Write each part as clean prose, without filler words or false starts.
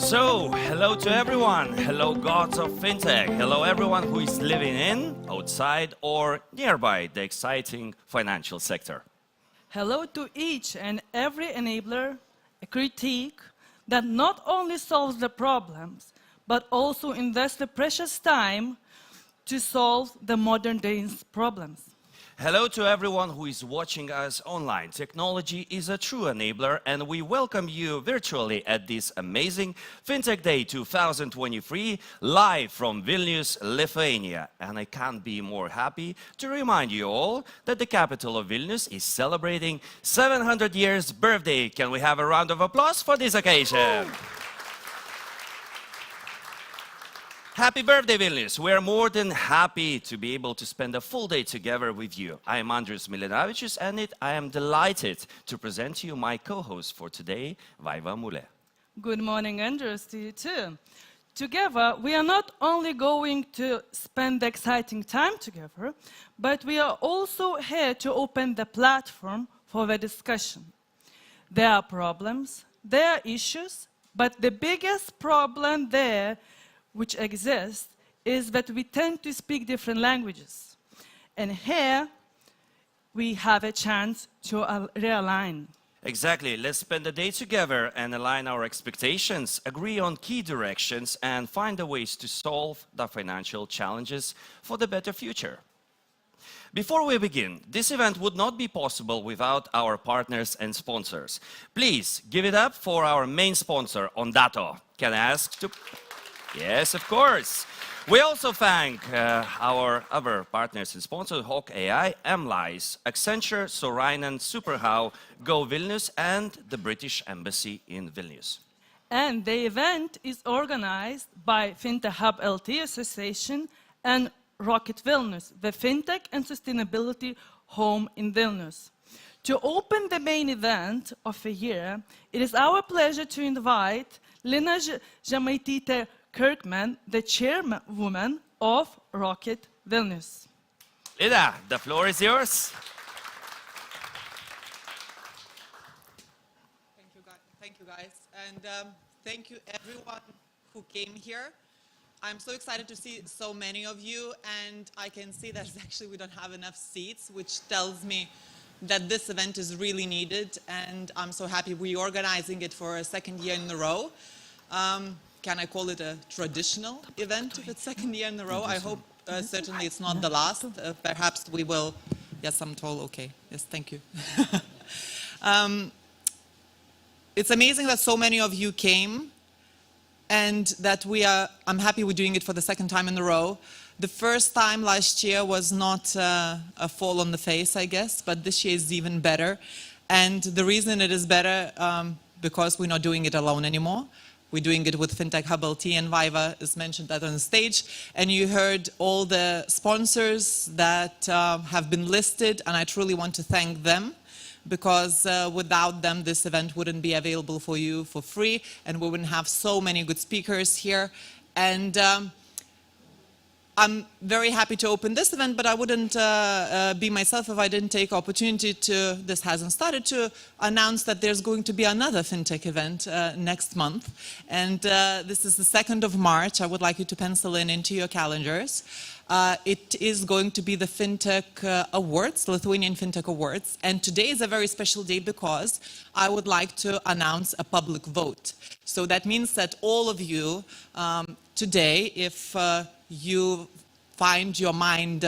So, hello to everyone. Hello, gods of fintech. Hello, everyone who is living in, outside, or nearby the exciting financial sector. Hello to each and every enabler, a critique that not only solves the problems, but also invests the precious time to solve the modern day's problems. Hello to everyone who is watching us online. Technology is a true enabler, and we welcome you virtually at this amazing FinTech Day 2023, live from Vilnius, Lithuania. And I can't be more happy to remind you all that the capital of Vilnius is celebrating 700 years birthday. Can we have a round of applause for this occasion? Happy birthday, Vilnius! We are more than happy to be able to spend a full day together with you. I am Andrius Milinavičius, and I am delighted to present to you my co-host for today, Vaiva Mule. Good morning, Andrews, to you too. Together, we are not only going to spend exciting time together, but we are also here to open the platform for the discussion. There are problems, there are issues, but the biggest problem there which exists is that we tend to speak different languages. And here, we have a chance to realign. Exactly. Let's spend the day together and align our expectations, agree on key directions, and find the ways to solve the financial challenges for the better future. Before we begin, this event would not be possible without our partners and sponsors. Please give it up for our main sponsor, Ondato. Can I ask to... Yes, of course. We also thank our other partners and sponsors, Hawk AI, MLIS, Accenture, Sorainen, Superhow, Go Vilnius, and the British Embassy in Vilnius. And the event is organized by Fintech Hub LT Association and ROCKIT Vilnius, the Fintech and Sustainability Home in Vilnius. To open the main event of the year, it is our pleasure to invite Lina Žemaitytė-Kirkman, the chairwoman of ROCKIT Vilnius. Lina, the floor is yours. Thank you, guys. And thank you, everyone who came here. I'm so excited to see so many of you, and I can see that actually we don't have enough seats, which tells me that this event is really needed, and I'm so happy we're organizing it for a second year in a row. Can I call it a traditional event if it's second year in a row? I hope certainly it's not the last. Perhaps we will. Yes, I'm told. Okay. Yes, thank you. It's amazing that so many of you came, and that I'm happy we're doing it for the second time in a row. The first time last year was not a fall on the face, I guess, but this year is even better. And the reason it is better, because we're not doing it alone anymore. We're doing it with Fintech Hub LT, and Vaiva is mentioned that on the stage. And you heard all the sponsors that have been listed, and I truly want to thank them, because without them, this event wouldn't be available for you for free, and we wouldn't have so many good speakers here. And I'm very happy to open this event, but I wouldn't be myself if I didn't take opportunity to, this hasn't started, to announce that there's going to be another FinTech event next month. And this is the 2nd of March. I would like you to pencil into your calendars. It is going to be the FinTech Awards, Lithuanian FinTech Awards. And today is a very special day because I would like to announce a public vote. So that means that all of you today, if you find your mind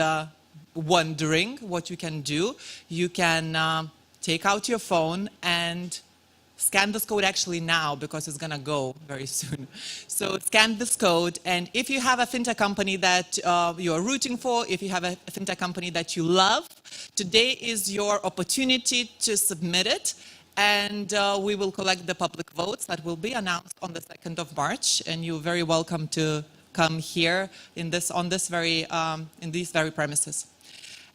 wondering what you can do, you can take out your phone and scan this code actually now, because it's going to go very soon. So scan this code, and if you have a fintech company that you're rooting for, if you have a fintech company that you love, today is your opportunity to submit it, and we will collect the public votes that will be announced on the 2nd of March, and you're very welcome to come here in these very premises.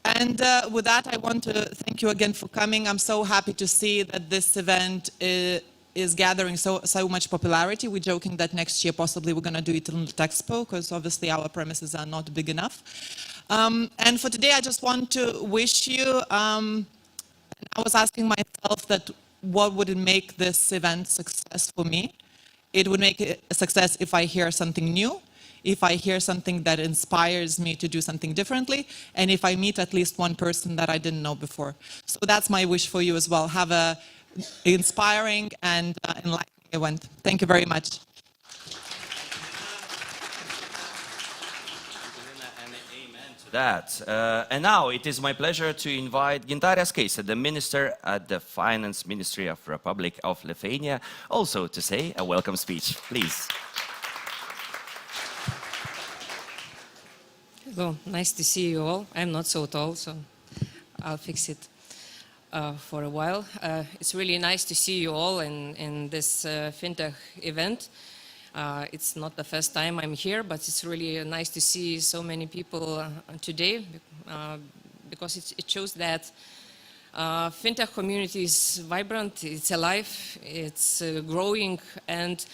And with that, I want to thank you again for coming. I'm so happy to see that this event is gathering so much popularity. We're joking that next year possibly we're going to do it in the Expo, because obviously our premises are not big enough. And for today, I just want to wish you, I was asking myself that what would make this event a success for me. It would make it a success if I hear something new, if I hear something that inspires me to do something differently, and if I meet at least one person that I didn't know before. So that's my wish for you as well. Have an inspiring and enlightening event. Thank you very much. That. And now it is my pleasure to invite Gintarė Skaistė, the Minister at the Finance Ministry of Republic of Lithuania, also to say a welcome speech. Please. Hello, nice to see you all. I'm not so tall, so I'll fix it for a while. It's really nice to see you all in this FinTech event. It's not the first time I'm here, but it's really nice to see so many people today because it shows that FinTech community is vibrant, it's alive, it's growing, and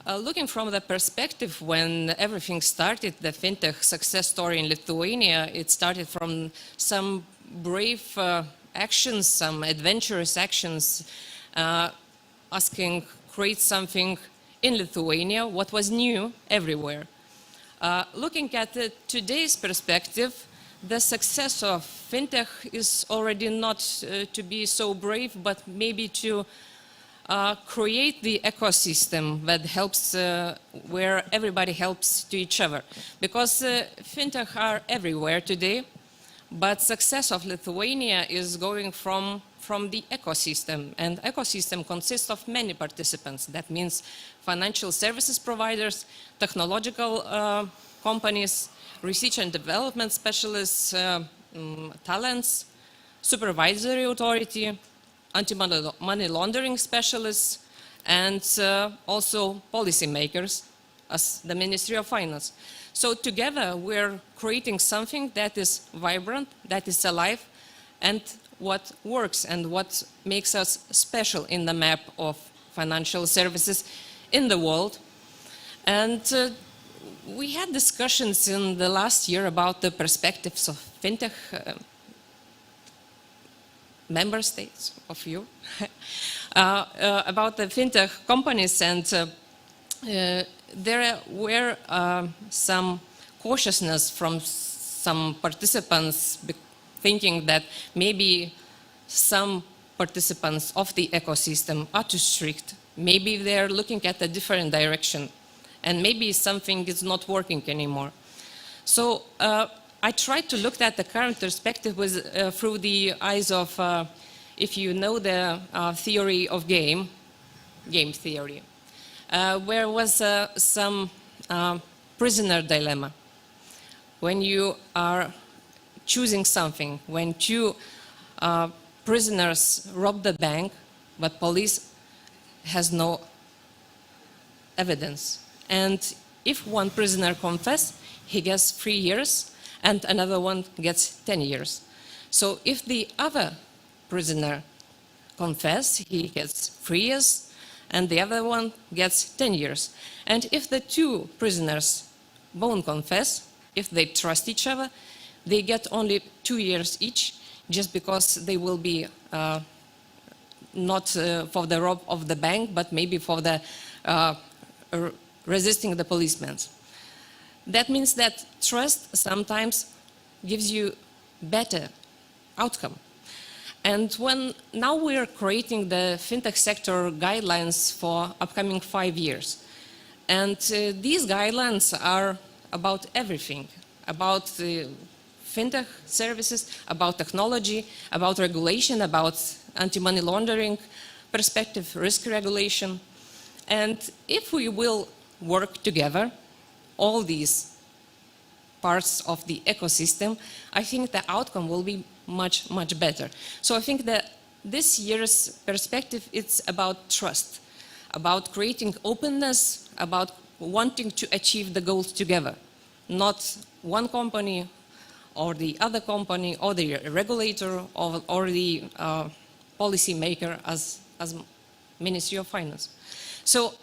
looking from the perspective when everything started, the FinTech success story in Lithuania, it started from some brave actions, some adventurous actions, asking, create something in Lithuania, what was new everywhere. Looking at today's perspective, the success of FinTech is already not to be so brave, but maybe to create the ecosystem that helps, where everybody helps to each other. Because FinTech are everywhere today, but success of Lithuania is going from the ecosystem, and ecosystem consists of many participants. That means financial services providers, technological companies, research and development specialists, talents, supervisory authority, anti-money laundering specialists, and also policymakers as the Ministry of Finance. So together we're creating something that is vibrant, that is alive, and what works and what makes us special in the map of financial services in the world. And we had discussions in the last year about the perspectives of FinTech member states of you, about the FinTech companies, and there were some cautiousness from some participants thinking that maybe some participants of the ecosystem are too strict. Maybe they're looking at a different direction, and maybe something is not working anymore. So I tried to look at the current perspective through the eyes of, if you know the theory of game theory, where was some prisoner dilemma. When you are choosing something, when two prisoners rob the bank, but police has no evidence. And if one prisoner confesses, he gets 3 years, and another one gets 10 years. So if the other prisoner confesses, he gets 3 years, and the other one gets 10 years. And if the two prisoners won't confess, if they trust each other, they get only 2 years each, just because they will be not for the rob of the bank, but maybe for the resisting the policemen. That means that trust sometimes gives you better outcome. And when now we are creating the FinTech sector guidelines for upcoming 5 years, and these guidelines are about everything, about FinTech services, about technology, about regulation, about anti-money laundering perspective, risk regulation. And if we will work together, all these parts of the ecosystem, I think the outcome will be much, much better. So I think that this year's perspective, it's about trust, about creating openness, about wanting to achieve the goals together, not one company or the other company or the regulator or the policy maker as Ministry of Finance. So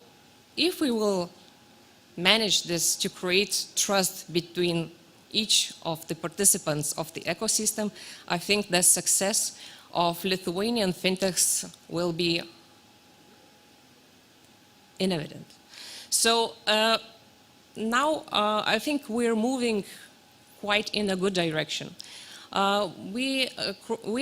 if we will manage this to create trust between each of the participants of the ecosystem, I think the success of Lithuanian fintechs will be evident. So now I think we're moving quite in a good direction. We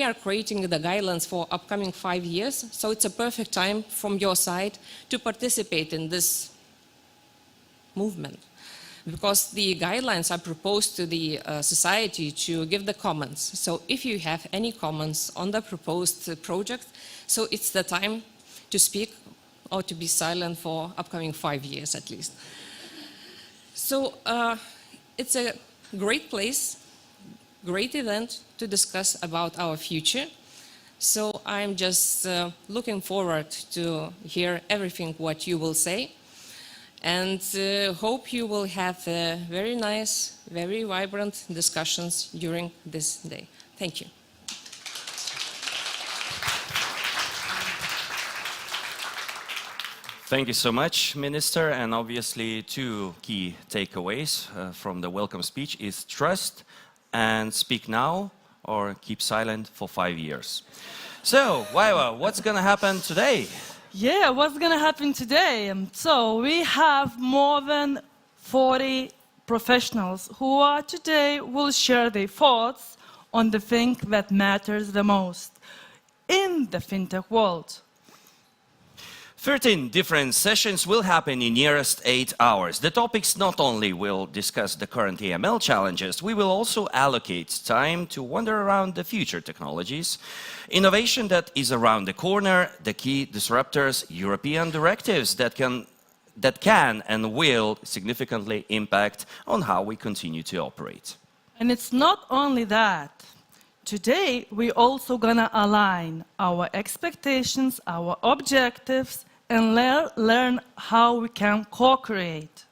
are creating the guidelines for upcoming 5 years, so it's a perfect time from your side to participate in this movement, because the guidelines are proposed to the society to give the comments. So if you have any comments on the proposed project, so it's the time to speak or to be silent for upcoming 5 years at least. So it's a great place, great event to discuss about our future. So I'm just looking forward to hear everything what you will say, and hope you will have very nice, very vibrant discussions during this day. Thank you. Thank you so much, Minister. And obviously, 2 key takeaways from the welcome speech is trust and speak now or keep silent for 5 years. So, Vaiva, what's going to happen today? Yeah, what's going to happen today? So we have more than 40 professionals who are today will share their thoughts on the thing that matters the most in the fintech world. 13 different sessions will happen in nearest 8 hours. The topics not only will discuss the current AML challenges, we will also allocate time to wander around the future technologies, innovation that is around the corner, the key disruptors, European directives that can and will significantly impact on how we continue to operate. And it's not only that. Today, we're also gonna align our expectations, our objectives, and learn how we can co-create.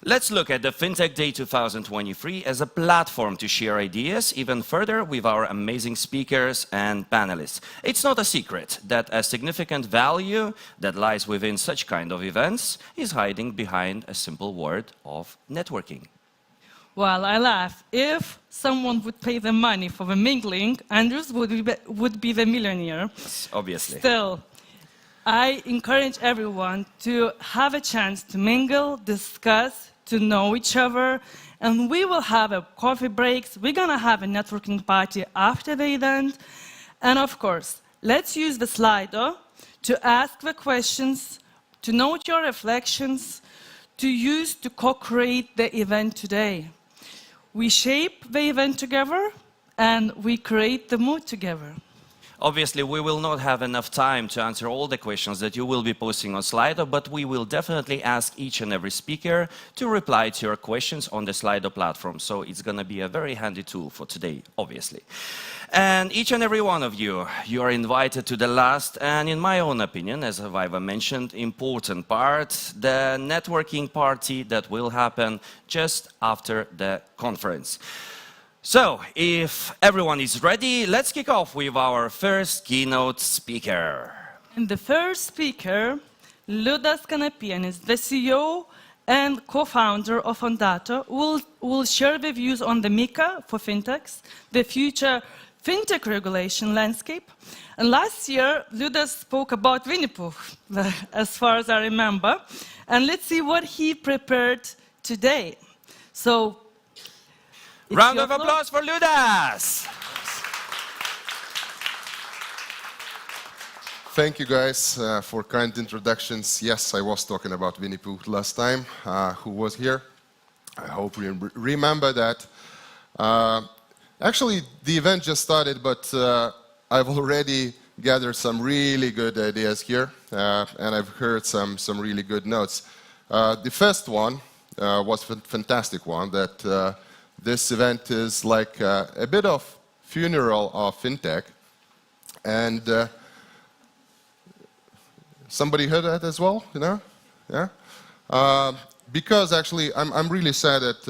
Let's look at the FinTech Day 2023 as a platform to share ideas even further with our amazing speakers and panelists. It's not a secret that a significant value that lies within such kind of events is hiding behind a simple word of networking. Well, I laugh. If someone would pay the money for the mingling, Andrews would be the millionaire. Yes, obviously. Still, I encourage everyone to have a chance to mingle, discuss, to know each other, and we will have a coffee breaks. We're gonna have a networking party after the event. And of course, let's use the Slido to ask the questions, to note your reflections, to use to co-create the event today. We shape the event together, and we create the mood together. Obviously, we will not have enough time to answer all the questions that you will be posting on Slido, but we will definitely ask each and every speaker to reply to your questions on the Slido platform. So it's going to be a very handy tool for today, obviously. And each and every one of you, you are invited to the last, and in my own opinion, as Vaiva mentioned, important part, the networking party that will happen just after the conference. So, if everyone is ready, let's kick off with our first keynote speaker. And the first speaker, Liudas Kanapienis, the CEO and co-founder of Ondato, will share the views on the MiCA for Fintechs, the future fintech regulation landscape. And last year, Liudas spoke about Winnie Pooh, as far as I remember. And let's see what he prepared today. So, round of applause for Liudas! Thank you guys for kind introductions. Yes, I was talking about Winnie Pooh last time, who was here. I hope you remember that. Actually, the event just started, but I've already gathered some really good ideas here, and I've heard some really good notes. The first one was a fantastic one, that this event is like a bit of funeral of fintech, and somebody heard that as well, you know? Yeah. Because actually, I'm really sad that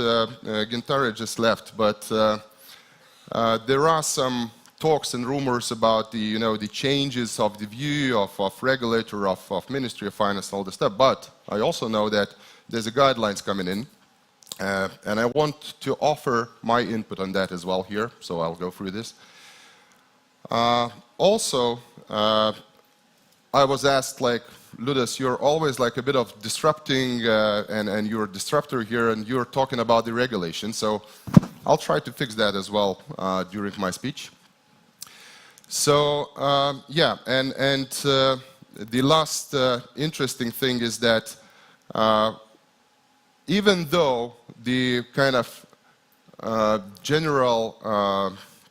Gintarė just left, but there are some talks and rumors about the, the changes of the view of regulator, of Ministry of Finance, and all this stuff. But I also know that there's a guidelines coming in. And I want to offer my input on that as well here, so I'll go through this. Also, I was asked, like, Liudas, you're always like a bit of disrupting, and you're a disruptor here, and you're talking about the regulation. So I'll try to fix that as well during my speech. So yeah, and the last interesting thing is that even though the kind of general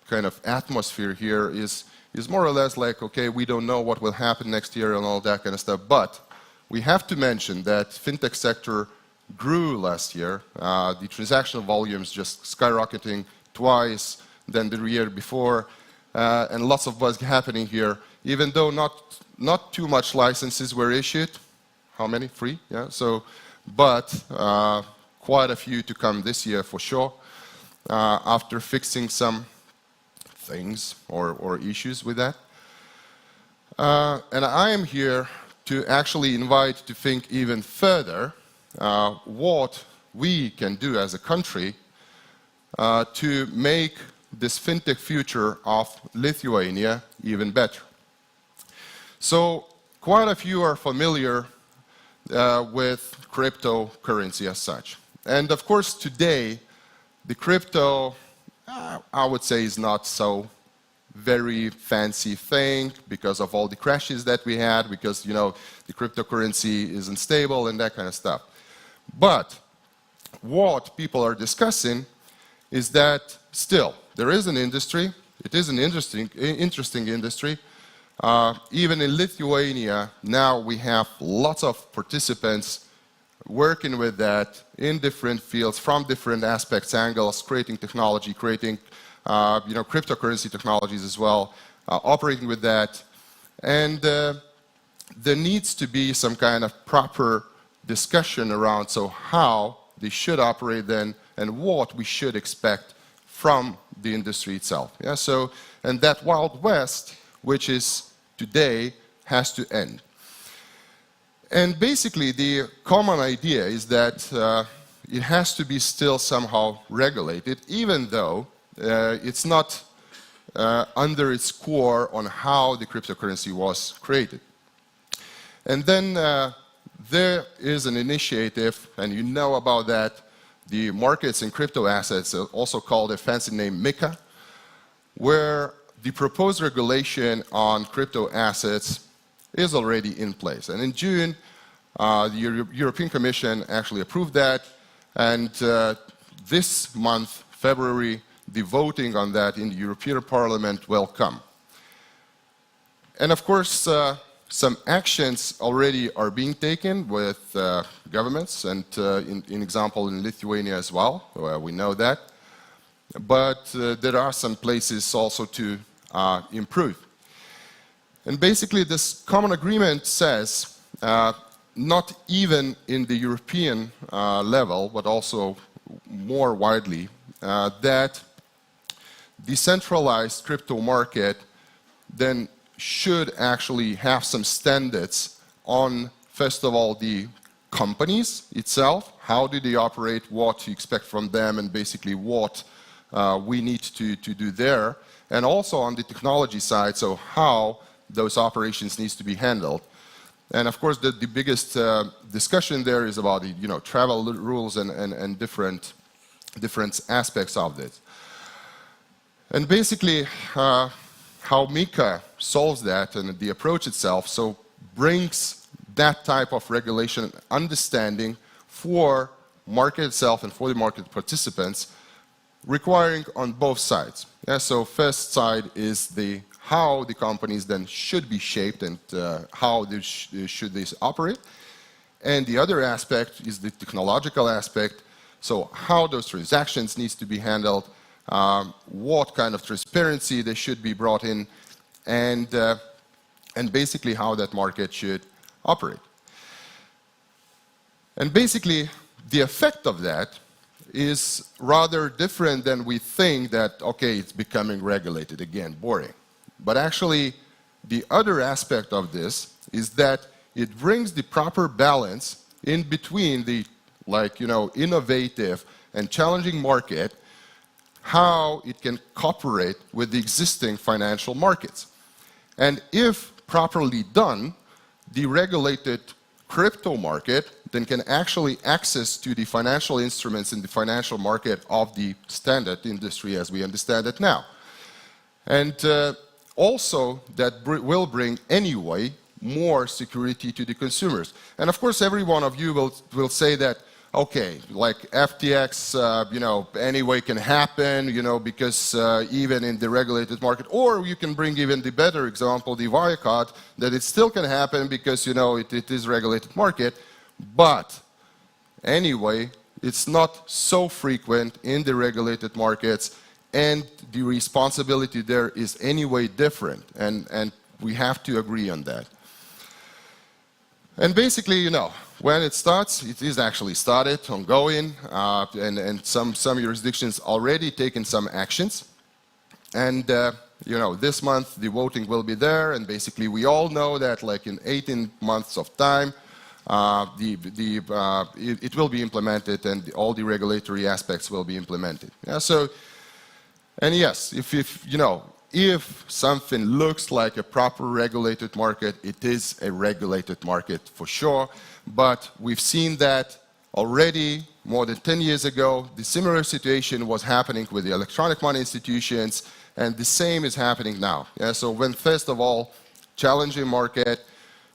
kind of atmosphere here is more or less like, okay, we don't know what will happen next year and all that kind of stuff, but we have to mention that fintech sector grew last year. The transactional volumes just skyrocketing twice than the year before, and lots of buzz happening here, even though not too much licenses were issued. How many? 3? Yeah. So, but quite a few to come this year for sure, after fixing some things or issues with that. And I am here to actually invite to think even further what we can do as a country to make this fintech future of Lithuania even better. So quite a few are familiar with cryptocurrency as such. And of course today the crypto, I would say, is not so very fancy thing because of all the crashes that we had, because, you know, the cryptocurrency isn't stable and that kind of stuff. But what people are discussing is that still there is an industry. It is an interesting industry. Even in Lithuania now we have lots of participants working with that in different fields, from different aspects, angles, creating technology, creating you know, cryptocurrency technologies as well, operating with that. And there needs to be some kind of proper discussion around so how they should operate then and what we should expect from the industry itself. Yeah, so, and that Wild West, which is today, has to end. And basically the common idea is that it has to be still somehow regulated, even though it's not under its core on how the cryptocurrency was created. And then there is an initiative, and you know about that, the markets in crypto assets, also called a fancy name MiCA, where the proposed regulation on crypto assets is already in place. And in June, the European Commission actually approved that, and this month, February, the voting on that in the European Parliament will come. And of course, some actions already are being taken with governments, and in example in Lithuania as well, we know that. But there are some places also to improve. And basically this common agreement says, not even in the European level, but also more widely, that decentralized crypto market then should actually have some standards on, first of all, the companies itself, how do they operate, what you expect from them, and basically what we need to do there, and also on the technology side, so how those operations needs to be handled. And of course the biggest discussion there is about the, you know, travel rules and different aspects of this. And basically how MiCA solves that, and the approach itself, so brings that type of regulation understanding for market itself and for the market participants, requiring on both sides. Yeah, so first side is how the companies then should be shaped and how they should they operate. And the other aspect is the technological aspect, so how those transactions needs to be handled, what kind of transparency they should be brought in, and basically how that market should operate. And basically the effect of that is rather different than we think that, okay, it's becoming regulated again, boring. But actually the other aspect of this is that it brings the proper balance in between the, like, you know, innovative and challenging market, how it can cooperate with the existing financial markets. And if properly done, the regulated crypto market then can actually access to the financial instruments in the financial market of the standard industry as we understand it now. And also that will bring anyway more security to the consumers. And of course every one of you will say that, okay, like FTX, anyway can happen, because even in the regulated market, or you can bring even the better example, the ROCKIT, that it still can happen because, it is regulated market, but anyway, it's not so frequent in the regulated markets, and the responsibility there is anyway different, and we have to agree on that. And basically, when it starts, it is actually started, ongoing, and some jurisdictions already taken some actions. And, this month the voting will be there, and basically we all know that like in 18 months of time, it will be implemented and all the regulatory aspects will be implemented. Yeah, so, and yes, if something looks like a proper regulated market, it is a regulated market for sure. But we've seen that already more than 10 years ago. The similar situation was happening with the electronic money institutions, and the same is happening now. Yeah, so when first of all, challenging market,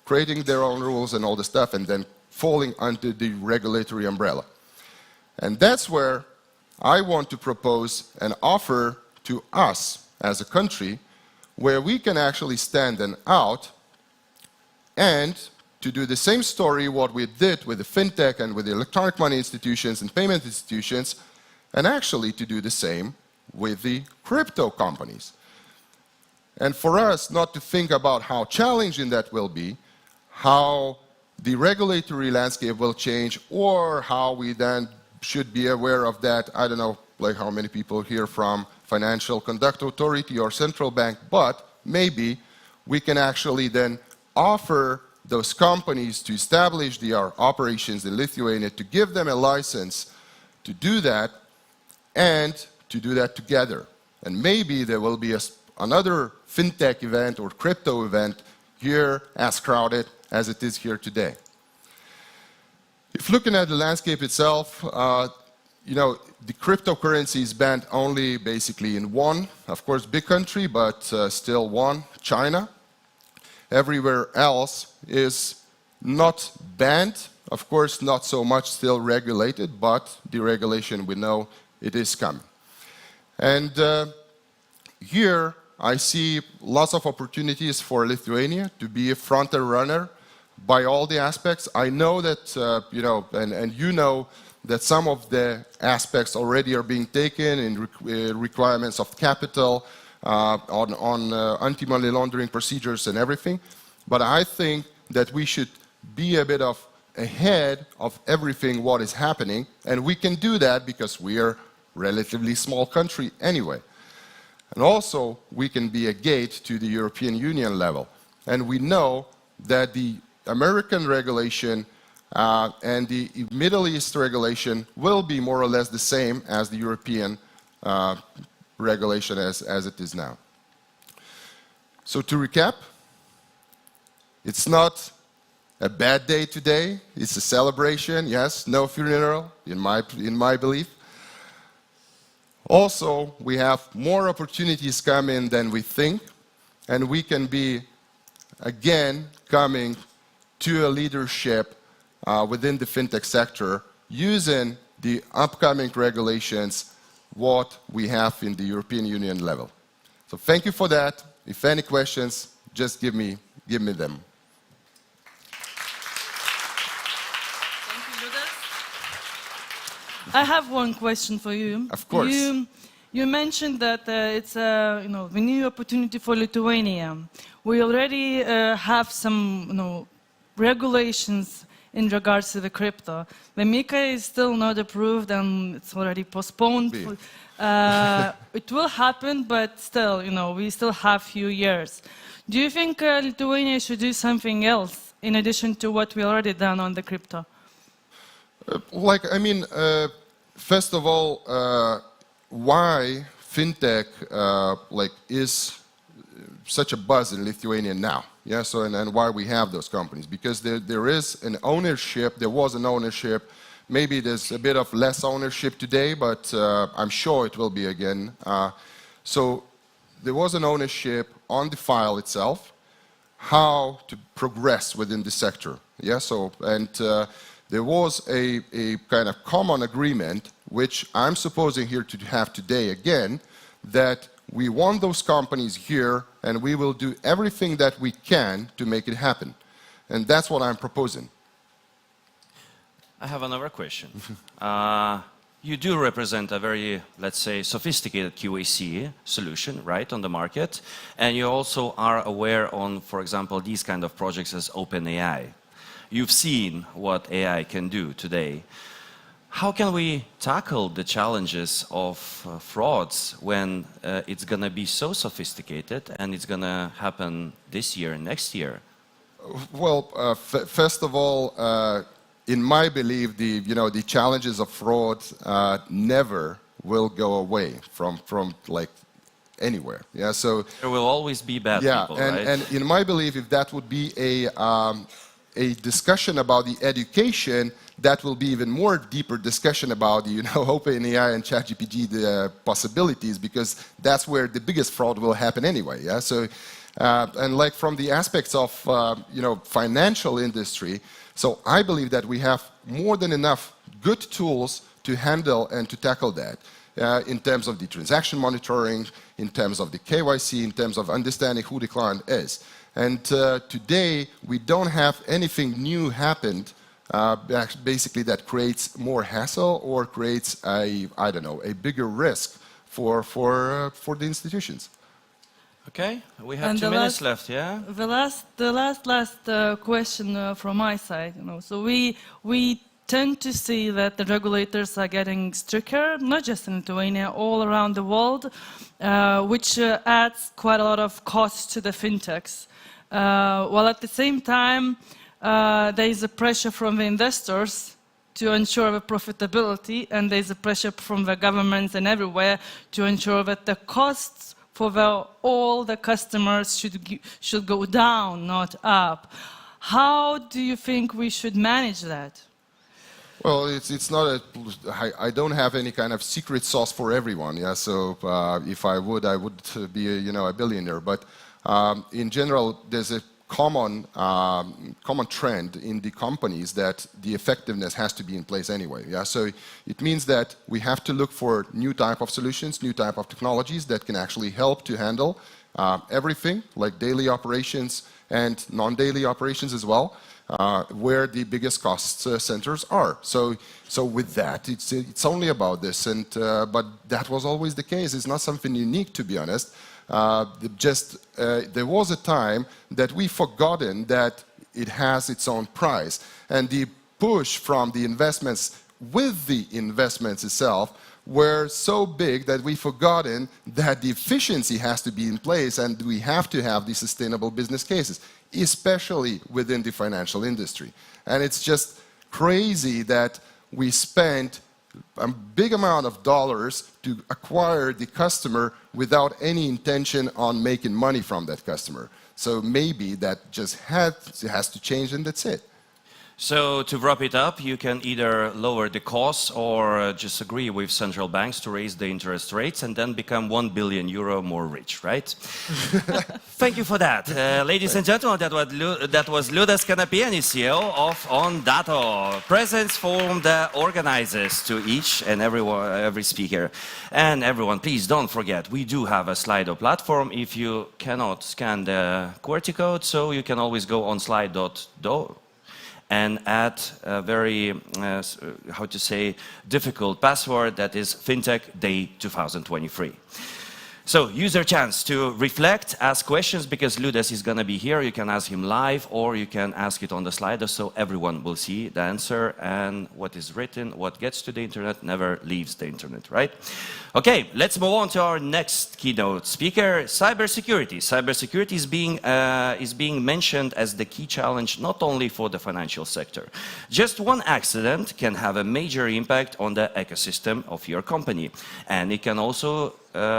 creating their own rules and all the stuff, and then falling under the regulatory umbrella. And that's where I want to propose an offer to us as a country where we can actually stand out and to do the same story what we did with the fintech and with the electronic money institutions and payment institutions, and actually to do the same with the crypto companies. And for us not to think about how challenging that will be, how the regulatory landscape will change, or how we then should be aware of that. I don't know, like how many people here from Financial Conduct Authority or Central Bank, but maybe we can actually then offer those companies to establish their operations in Lithuania, to give them a license to do that, and to do that together. And maybe there will be another fintech event or crypto event here as crowded as it is here today. If looking at the landscape itself, the cryptocurrency is banned only basically in one, of course, big country, but still one, China. Everywhere else is not banned, of course, not so much still regulated, but the regulation, we know it is coming. And here I see lots of opportunities for Lithuania to be a front runner by all the aspects. I know that, and you know that some of the aspects already are being taken in requirements of capital, on anti-money laundering procedures and everything. But I think that we should be a bit ahead of everything what is happening, and we can do that because we are a relatively small country anyway. And also, we can be a gate to the European Union level. And we know that the American regulation and the Middle East regulation will be more or less the same as the European regulation as it is now. So to recap, it's not a bad day today, it's a celebration, yes, no funeral, in my belief. Also, we have more opportunities coming than we think, and we can be, again, coming to a leadership within the fintech sector using the upcoming regulations what we have in the European Union level. So thank you for that. If any questions, just give me them. Thank you, Liudas. I have one question for you. Of course. You mentioned that it's a new opportunity for Lithuania. We already have some regulations in regards to the crypto. The MiCA is still not approved and it's already postponed. It will happen, but still, we still have few years. Do you think Lithuania should do something else in addition to what we already done on the crypto? First of all, why fintech is such a buzz in Lithuania now? Yeah, so and why we have those companies, because there is an ownership, there was an ownership. Maybe there's a bit of less ownership today, but I'm sure it will be again. So there was an ownership on the file itself, how to progress within the sector. Yeah, so and there was a kind of common agreement, which I'm supposing here to have today again, that we want those companies here and we will do everything that we can to make it happen. And that's what I'm proposing. I have another question. You do represent a very, let's say, sophisticated QAC solution, right, on the market. And you also are aware on, for example, these kind of projects as OpenAI. You've seen what AI can do today. How can we tackle the challenges of frauds when it's going to be so sophisticated and it's going to happen this year and next year? Well, first of all, in my belief, the challenges of fraud never will go away from like anywhere. Yeah, so there will always be bad people, right? And in my belief, if that would be a discussion about the education, that will be even more deeper discussion about the OpenAI and ChatGPT the possibilities, because that's where the biggest fraud will happen anyway. Yeah, so and like from the aspects of financial industry, so I believe that we have more than enough good tools to handle and to tackle that in terms of the transaction monitoring, in terms of the KYC, in terms of understanding who the client is. And today, we don't have anything new happened, basically that creates more hassle or creates a bigger risk for the institutions. Okay, we have 2 minutes left, yeah? The last question from my side, so we tend to see that the regulators are getting stricter, not just in Lithuania, all around the world, which adds quite a lot of cost to the fintechs. While at the same time, there is a pressure from the investors to ensure the profitability, and there is a pressure from the governments and everywhere to ensure that the costs for all the customers should go down, not up. How do you think we should manage that? Well, it's not I don't have any kind of secret sauce for everyone. Yeah, so if I would be a billionaire. But in general, there's a common trend in the companies that the effectiveness has to be in place anyway. Yeah, so it means that we have to look for new type of solutions, new type of technologies that can actually help to handle everything, like daily operations and non-daily operations as well, where the biggest cost centers are. So with that, it's only about this, and but that was always the case. It's not something unique, to be honest. There was a time that we forgotten that it has its own price, and the push from the investments with the investments itself were so big that we forgotten that the efficiency has to be in place, and we have to have the sustainable business cases, especially within the financial industry. And it's just crazy that we spent a big amount of dollars to acquire the customer without any intention on making money from that customer. So maybe that just has to change, and that's it. So to wrap it up, you can either lower the costs or just agree with central banks to raise the interest rates and then become €1 billion more rich, right? Thank you for that. Ladies and gentlemen, that was Liudas Kanapienis, CEO of Ondato. Presents from the organizers to each and every speaker. And everyone, please don't forget, we do have a Slido platform. If you cannot scan the QWERTY code, so you can always go on slide.do and add a very, difficult password that is Fintech Day 2023. So use your chance to reflect, ask questions, because Liudas is going to be here. You can ask him live, or you can ask it on the Slido so everyone will see the answer, and what is written, what gets to the internet, never leaves the internet, right? Okay, let's move on to our next keynote speaker, cybersecurity. Cybersecurity is being mentioned as the key challenge not only for the financial sector. Just one accident can have a major impact on the ecosystem of your company, and it can also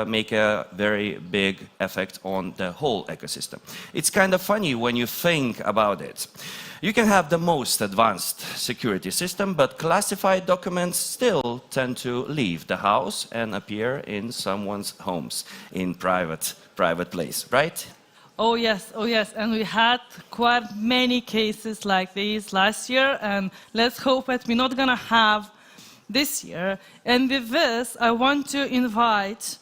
make a very big effect on the whole ecosystem. It's kind of funny when you think about it. You can have the most advanced security system, but classified documents still tend to leave the house and appear in someone's homes in private place, right? Oh yes, and we had quite many cases like these last year, and let's hope that we're not gonna have this year. And with this, I want to invite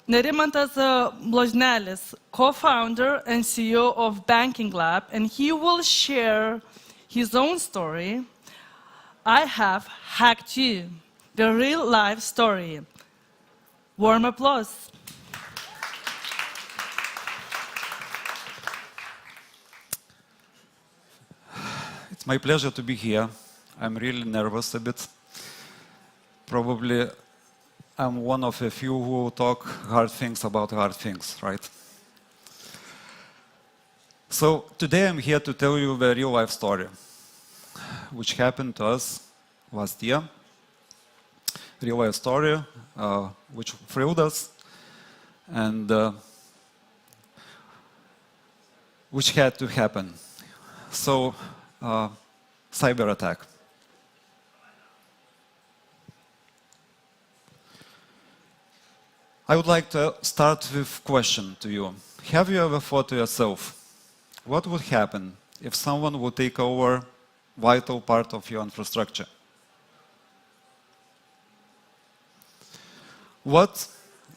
Narimantas Bloznelis, co-founder and CEO of BankingLab, and he will share his own story. I have hacked you, the real-life story. Warm applause. It's my pleasure to be here. I'm really nervous a bit. Probably I'm one of a few who talk hard things about hard things, right? So today I'm here to tell you the real life story, which happened to us last year. Real life story, which thrilled us, and which had to happen. So, cyber attack. I would like to start with a question to you. Have you ever thought to yourself, what would happen if someone would take over vital part of your infrastructure? What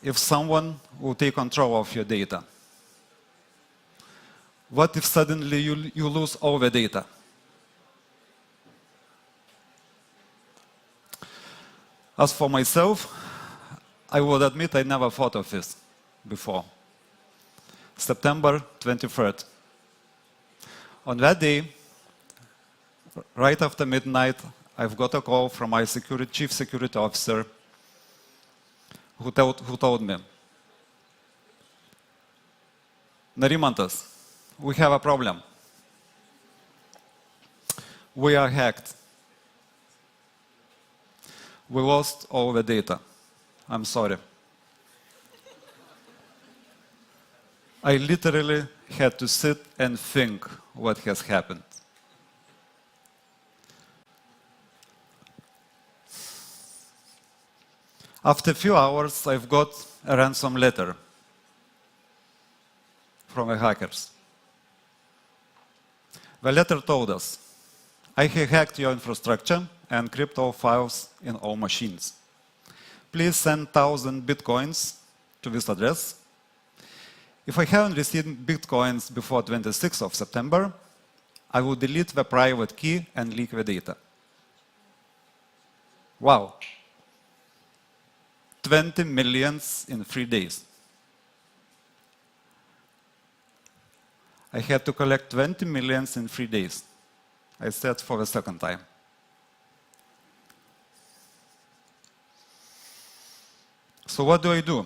if someone will take control of your data? What if suddenly you lose all the data? As for myself, I would admit I never thought of this before. September 23rd. On that day, right after midnight, I've got a call from my chief security officer who told me, Narimantas, we have a problem. We are hacked. We lost all the data. I'm sorry. I literally had to sit and think what has happened. After a few hours, I've got a ransom letter from the hackers. The letter told us, I have hacked your infrastructure and crypto files in all machines. Please send 1,000 bitcoins to this address. If I haven't received bitcoins before 26th of September, I will delete the private key and leak the data. Wow. 20 million in 3 days. I had to collect 20 million in 3 days. I said for the second time. So what do I do?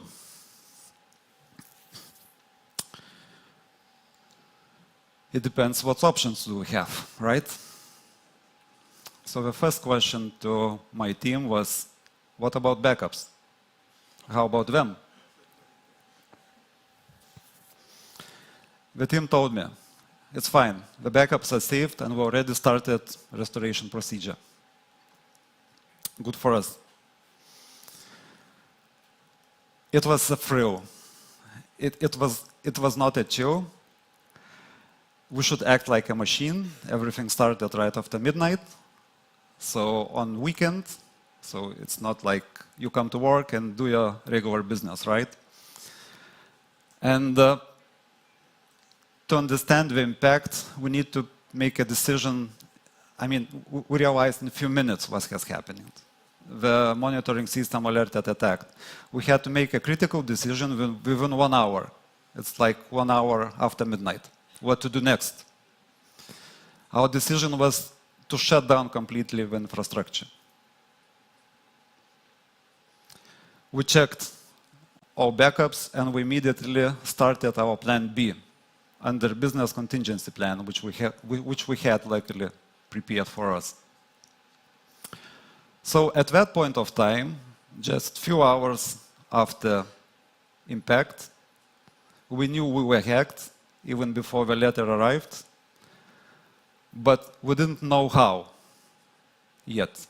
It depends what options do we have, right? So the first question to my team was, what about backups? How about them? The team told me, it's fine, the backups are saved and we already started restoration procedure. Good for us. It was a thrill. It was not a chill. We should act like a machine. Everything started right after midnight. So on weekend, so it's not like you come to work and do your regular business, right? And to understand the impact, we need to make a decision. I mean, we realized in a few minutes what has happened. The monitoring system alerted attack. We had to make a critical decision within 1 hour. It's like 1 hour after midnight. What to do next? Our decision was to shut down completely the infrastructure. We checked all backups and we immediately started our plan B under business contingency plan, which we had luckily prepared for us. So at that point of time, just few hours after impact. We knew we were hacked even before the letter arrived, but we didn't know how yet.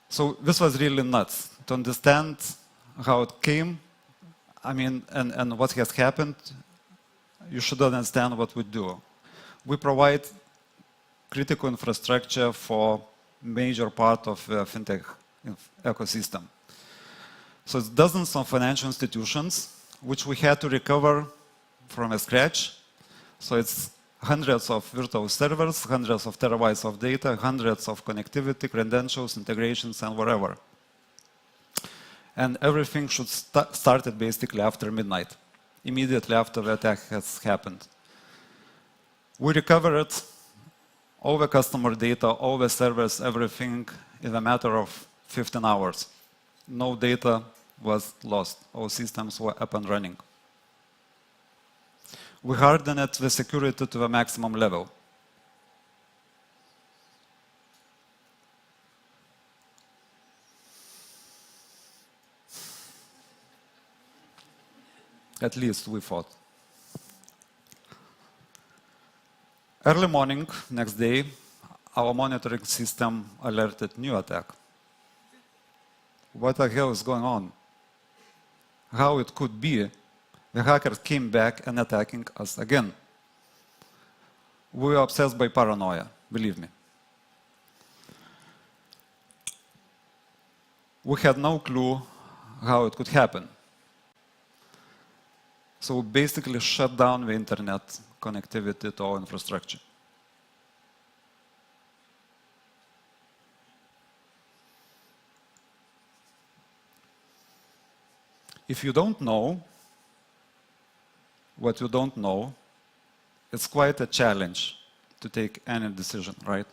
So this was really nuts to understand how it came. I mean, and what has happened. You should understand what we do. We provide critical infrastructure for major part of the fintech ecosystem. So it's dozens of financial institutions which we had to recover from scratch. So it's hundreds of virtual servers, hundreds of terabytes of data, hundreds of connectivity, credentials, integrations, and whatever. And everything should started basically after midnight, immediately after the attack has happened. We recovered all the customer data, all the servers, everything in a matter of 15 hours. No data was lost. All systems were up and running. We hardened the security to the maximum level. At least we thought. Early morning, next day, our monitoring system alerted new attack. What the hell is going on? How it could be the hackers came back and attacking us again. We were obsessed by paranoia, believe me. We had no clue how it could happen. So we basically shut down the internet connectivity to our infrastructure. If you don't know what you don't know, it's quite a challenge to take any decision, right?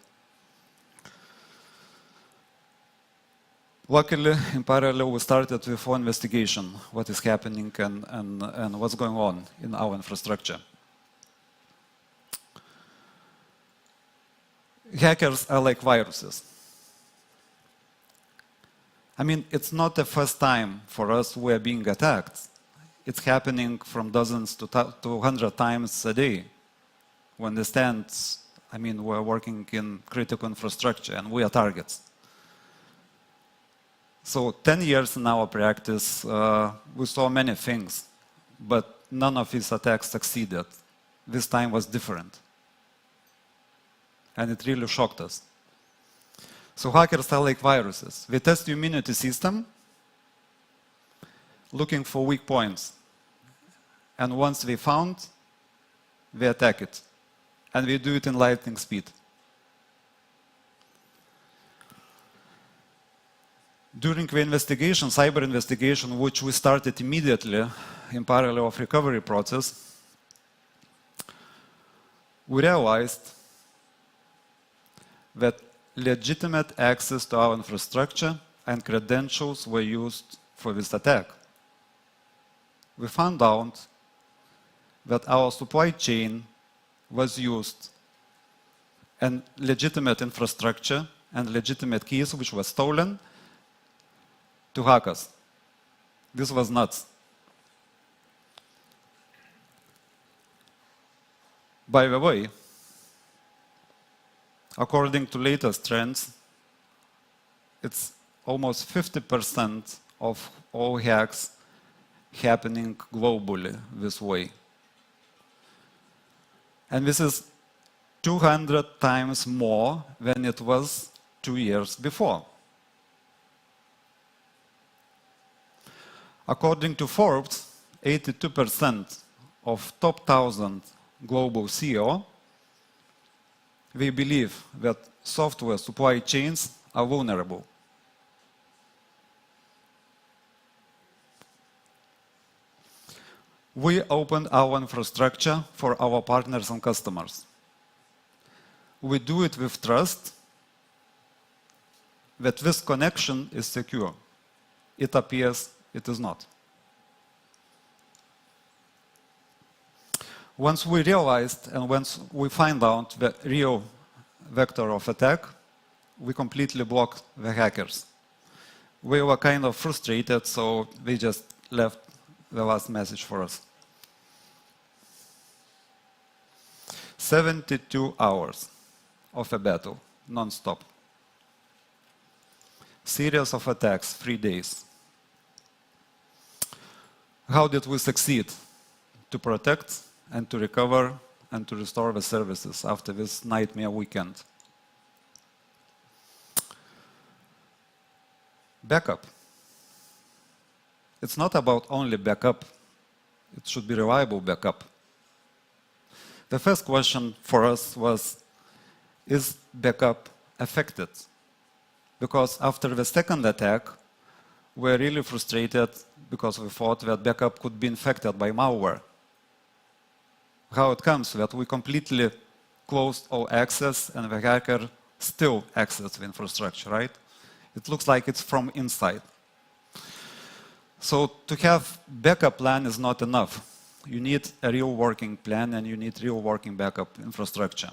Luckily, in parallel, we started with one investigation, what is happening and what's going on in our infrastructure. Hackers are like viruses. I mean, it's not the first time for us we are being attacked. It's happening from dozens to 100 times a day. We understand, I mean, we're working in critical infrastructure and we are targets. So 10 years in our practice, we saw many things, but none of these attacks succeeded. This time was different. And it really shocked us. So hackers are like viruses. They test the immunity system, looking for weak points. And once they found, they attack it. And we do it in lightning speed. During the investigation, cyber investigation, which we started immediately in parallel of recovery process, we realized that legitimate access to our infrastructure and credentials were used for this attack. We found out that our supply chain was used and legitimate infrastructure and legitimate keys which were stolen to hack us. This was nuts. By the way, according to latest trends, it's almost 50% of all hacks happening globally this way. And this is 200 times more than it was 2 years before. According to Forbes, 82% of top 1,000 global CEO, they believe that software supply chains are vulnerable. We opened our infrastructure for our partners and customers. We do it with trust that this connection is secure. It appears it is not. Once we realized and once we find out the real vector of attack, we completely blocked the hackers. We were kind of frustrated, so they just left the last message for us. 72 hours of a battle, non-stop. Series of attacks, 3 days. How did we succeed to protect and to recover and to restore the services after this nightmare weekend? Backup. It's not about only backup. It should be reliable backup. The first question for us was, is backup affected? Because after the second attack, we were really frustrated because we thought that backup could be infected by malware. How it comes that we completely closed all access and the hacker still accessed the infrastructure, right? It looks like it's from inside. So to have backup plan is not enough. You need a real working plan and you need real working backup infrastructure.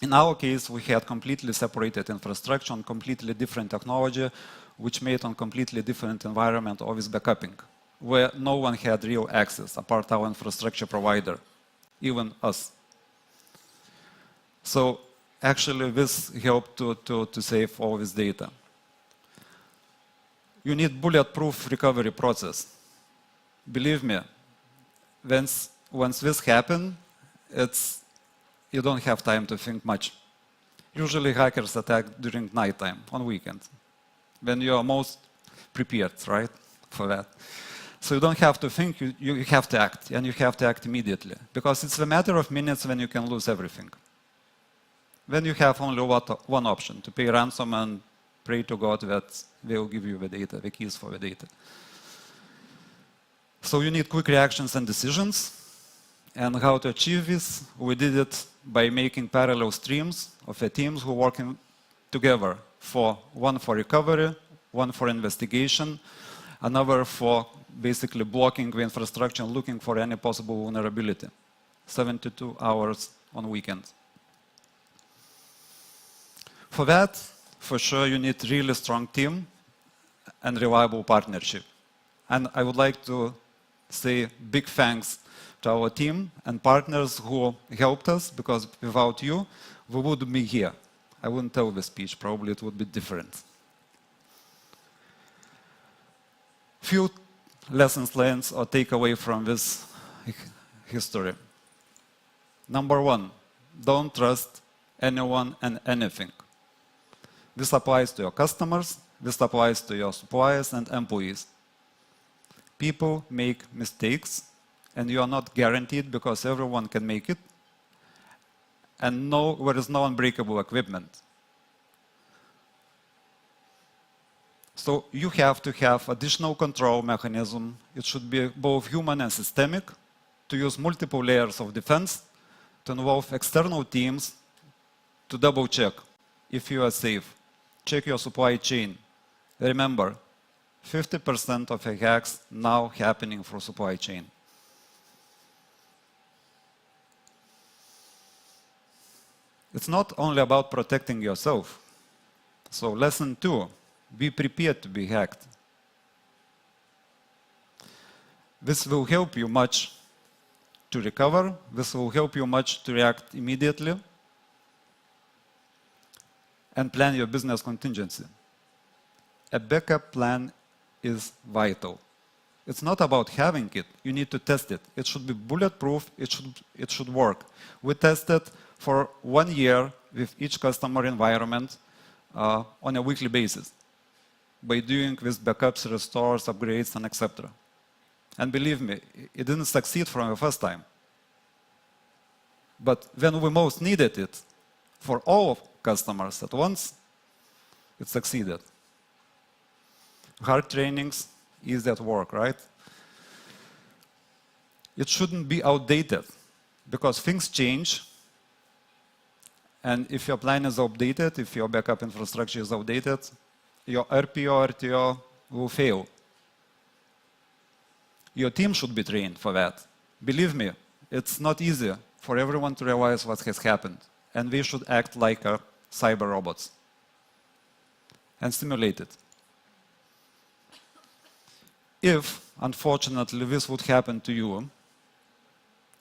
In our case, we had completely separated infrastructure on completely different technology, which made on completely different environment always backupping, where no one had real access apart our infrastructure provider, even us. So actually this helped to save all this data. You need bulletproof recovery process. Believe me, once this happens, you don't have time to think much. Usually hackers attack during nighttime, on weekends, when you are most prepared, right, for that. So you don't have to think, you have to act, and you have to act immediately, because it's a matter of minutes when you can lose everything. Then you have only one option, to pay ransom and pray to God that they will give you the data, the keys for the data. So you need quick reactions and decisions. And how to achieve this? We did it by making parallel streams of the teams who are working together, one for recovery, one for investigation, another for basically blocking the infrastructure and looking for any possible vulnerability. 72 hours on weekends. For that, for sure, you need really strong team and reliable partnership. And I would like to say big thanks to our team and partners who helped us, because without you, we wouldn't be here. I wouldn't tell the speech, probably it would be different. Few lessons learned or takeaway from this history. Number one, don't trust anyone and anything. This applies to your customers, this applies to your suppliers and employees. People make mistakes, and you are not guaranteed because everyone can make it, and there is no unbreakable equipment. So you have to have additional control mechanism. It should be both human and systemic, to use multiple layers of defense, to involve external teams to double check if you are safe. Check your supply chain. Remember, 50% of the hacks now happening through supply chain. It's not only about protecting yourself. So lesson 2, be prepared to be hacked. This will help you much to recover. This will help you much to react immediately and plan your business contingency. A backup plan is vital. It's not about having it. You need to test it. It should be bulletproof. It should work. We tested for 1 year with each customer environment on a weekly basis by doing with backups, restores, upgrades, and etc. And believe me, it didn't succeed from the first time. But when we most needed it, for all customers at once, it succeeded. Hard trainings, easy at work, right? It shouldn't be outdated, because things change. And if your plan is outdated, if your backup infrastructure is outdated, your RPO, RTO will fail. Your team should be trained for that. Believe me, it's not easy for everyone to realize what has happened. And we should act like cyber robots. and simulate it. If, unfortunately, this would happen to you,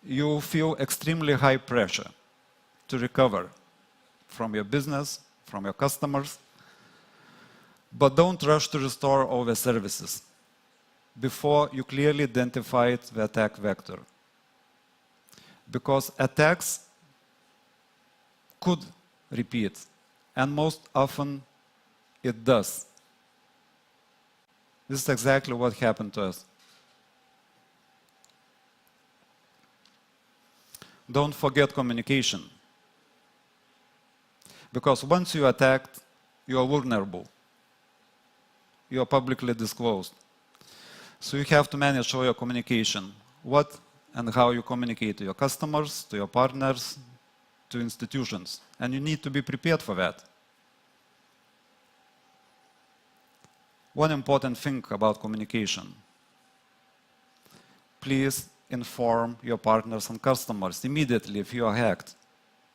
you feel extremely high pressure to recover from your business, from your customers, but don't rush to restore all the services before you clearly identified the attack vector. Because attacks could repeat, and most often it does. This is exactly what happened to us. Don't forget communication. Because once you are attacked, you are vulnerable. You are publicly disclosed. So you have to manage all your communication. What and how you communicate to your customers, to your partners, to institutions. And you need to be prepared for that. One important thing about communication. Please inform your partners and customers immediately if you are hacked,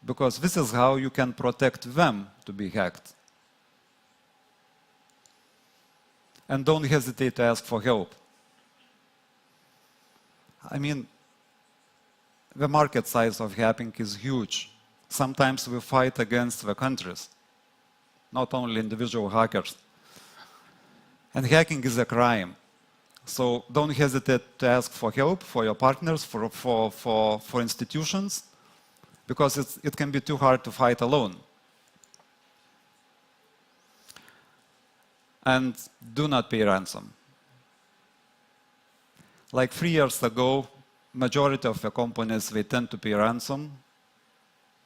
because this is how you can protect them to be hacked. And don't hesitate to ask for help. I mean, the market size of hacking is huge. Sometimes we fight against the countries, not only individual hackers. And hacking is a crime. So don't hesitate to ask for help for your partners, for institutions, because it can be too hard to fight alone. And do not pay ransom. Like 3 years ago, majority of the companies, they tend to pay ransom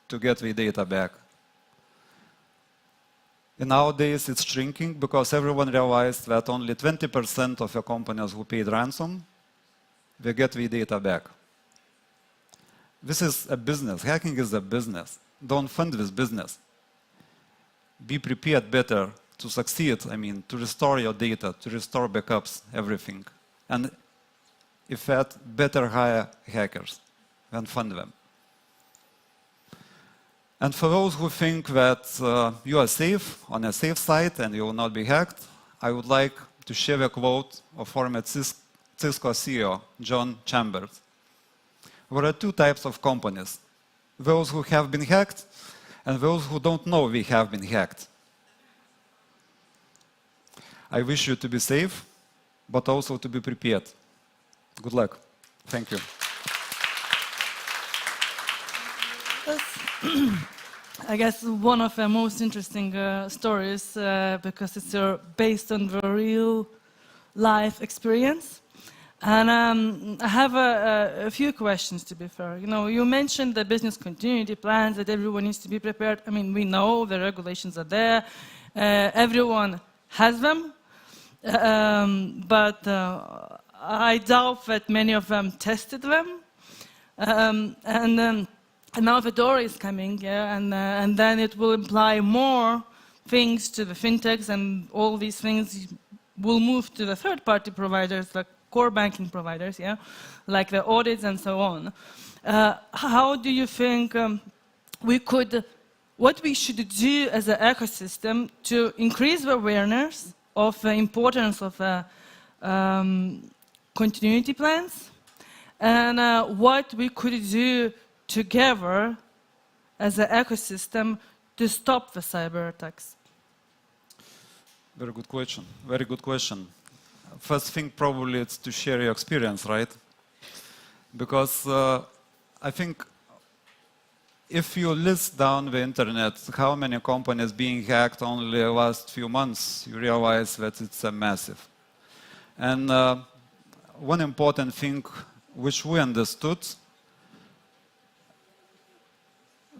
to get the data back. And nowadays it's shrinking because everyone realized that only 20% of the companies who paid ransom, they get the data back. This is a business. Hacking is a business. Don't fund this business. Be prepared better to succeed, to restore your data, to restore backups, everything. And if that, better hire hackers than fund them. And for those who think that you are safe, on a safe side, and you will not be hacked, I would like to share a quote of former Cisco CEO, John Chambers. There are two types of companies, those who have been hacked and those who don't know we have been hacked. I wish you to be safe, but also to be prepared. Good luck. Thank you. I guess one of the most interesting stories because it's based on the real life experience. And I have a few questions, to be fair. You mentioned the business continuity plans, that everyone needs to be prepared. We know the regulations are there. Everyone has them. But I doubt that many of them tested them. And now the door is coming, and then it will imply more things to the fintechs, and all these things will move to the third-party providers, like core banking providers, like the audits and so on. How do you think what we should do as an ecosystem to increase the awareness of the importance of continuity plans, and what we could do together as an ecosystem to stop the cyber attacks? Very good question. Very good question. First thing probably it's to share your experience, right? Because I think if you list down the internet how many companies being hacked only the last few months, you realize that it's a massive. And one important thing which we understood,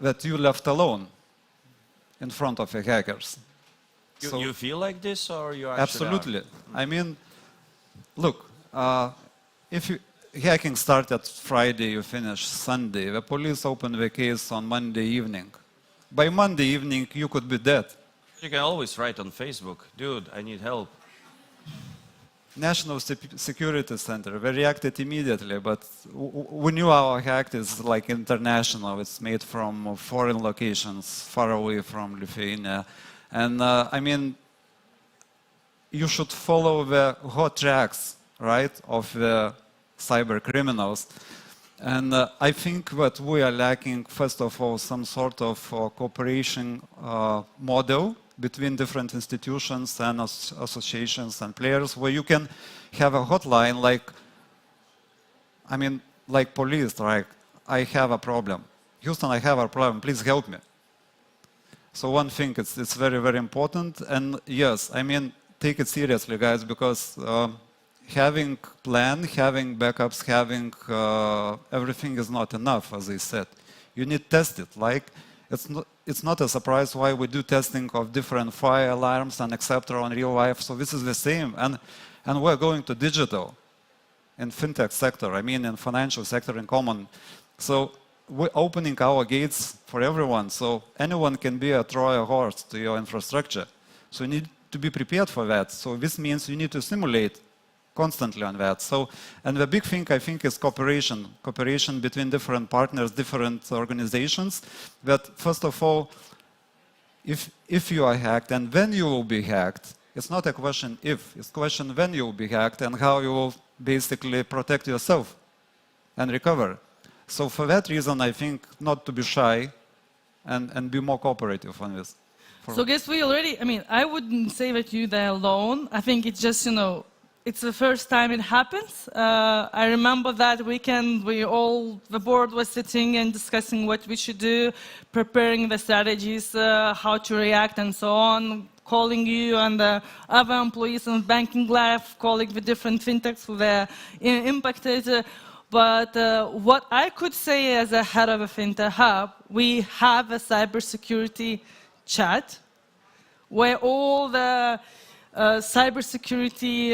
that you left alone in front of the hackers. You feel like this, or you actually absolutely are? Look, if hacking started Friday, you finish Sunday, the police opened the case on Monday evening. By Monday evening, you could be dead. You can always write on Facebook, dude, I need help. National Security Center, they reacted immediately, but we knew our hack is like international. It's made from foreign locations, far away from Lithuania. And you should follow the hot tracks, right, of the cyber criminals. And I think that we are lacking, first of all, some sort of cooperation model between different institutions and associations and players, where you can have a hotline like, I mean, like police, right? I have a problem. Houston, I have a problem, please help me. So one thing, it's very, very important. And yes, I mean, take it seriously, guys, because having plan, having backups, having everything is not enough, as I said. You need to test it. Like, it's not a surprise why we do testing of different fire alarms and etc. on real life. So this is the same. And we're going to digital in fintech sector, I mean, in financial sector in common. So we're opening our gates for everyone. So anyone can be a Trojan horse to your infrastructure. So you need to be prepared for that. So this means you need to simulate constantly on that. So, and the big thing, I think, is cooperation between different partners, different organizations, that first of all, if you are hacked and when you will be hacked, it's not a question if, it's a question when you will be hacked and how you will basically protect yourself and recover. So for that reason, I think not to be shy and be more cooperative on this. So guess we already, I mean, I wouldn't say that you're there alone. I think it's just, you know, it's the first time it happens. I remember that weekend the board was sitting and discussing what we should do, preparing the strategies, how to react and so on, calling you and the other employees in BankingLab, calling the different fintechs who were impacted. But what I could say as a head of a fintech hub, we have a cybersecurity chat where all the cybersecurity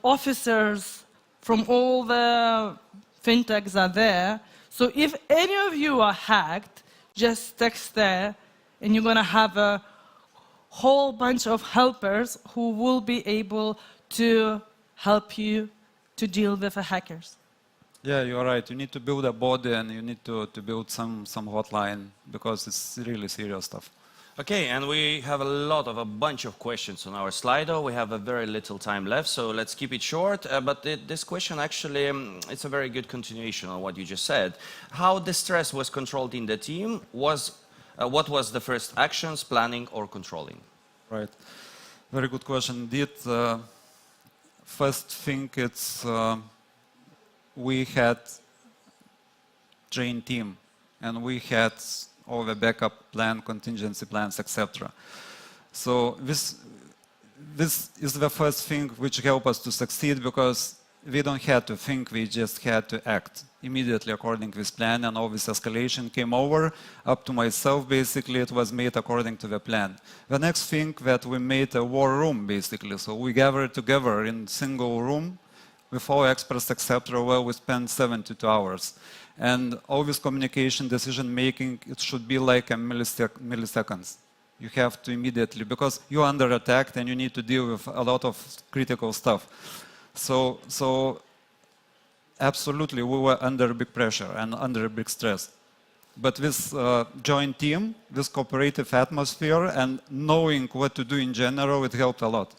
officers from all the fintechs are there. So if any of you are hacked, just text there and you're going to have a whole bunch of helpers who will be able to help you to deal with the hackers. Yeah, you're right. You need to build a body and you need to build some hotline because it's really serious stuff. Okay, and we have a bunch of questions on our Slido. We have a very little time left, so let's keep it short. But this question actually, it's a very good continuation on what you just said. How the stress was controlled in the team? What was the first actions, planning or controlling? Right. Very good question indeed. First thing, it's we had trained team and we had all the backup plan, contingency plans, etc. So this is the first thing which helped us to succeed because we don't have to think, we just had to act immediately according to this plan, and all this escalation came over up to myself. Basically, it was made according to the plan. The next thing that we made a war room, basically. So we gathered together in single room with all experts, etc., where we spent 72 hours. And all this communication, decision-making, it should be like a milliseconds. You have to immediately, because you're under attack and you need to deal with a lot of critical stuff. So absolutely, we were under big pressure and under big stress. But this joint team, this cooperative atmosphere, and knowing what to do in general, it helped a lot.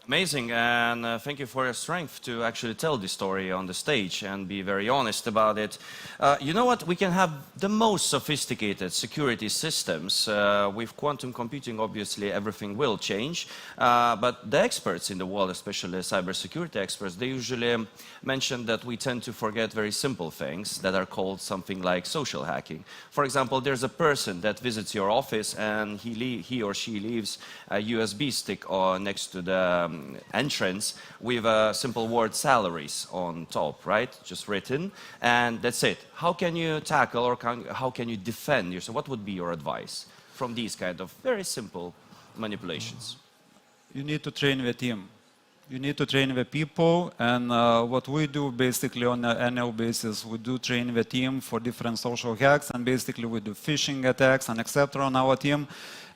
Amazing, and thank you for your strength to actually tell this story on the stage and be very honest about it. You know what? We can have the most sophisticated security systems. With quantum computing, obviously, everything will change. But the experts in the world, especially cybersecurity experts, they usually mention that we tend to forget very simple things that are called something like social hacking. For example, there's a person that visits your office and he or she leaves a USB stick next to the entrance with a simple word salaries on top, right? Just written, and that's it. How can you tackle or how can you defend yourself? What would be your advice from these kind of very simple manipulations? You need to train the team. You need to train the people, and what we do basically on an annual basis, we do train the team for different social hacks, and basically we do phishing attacks and etc. on our team,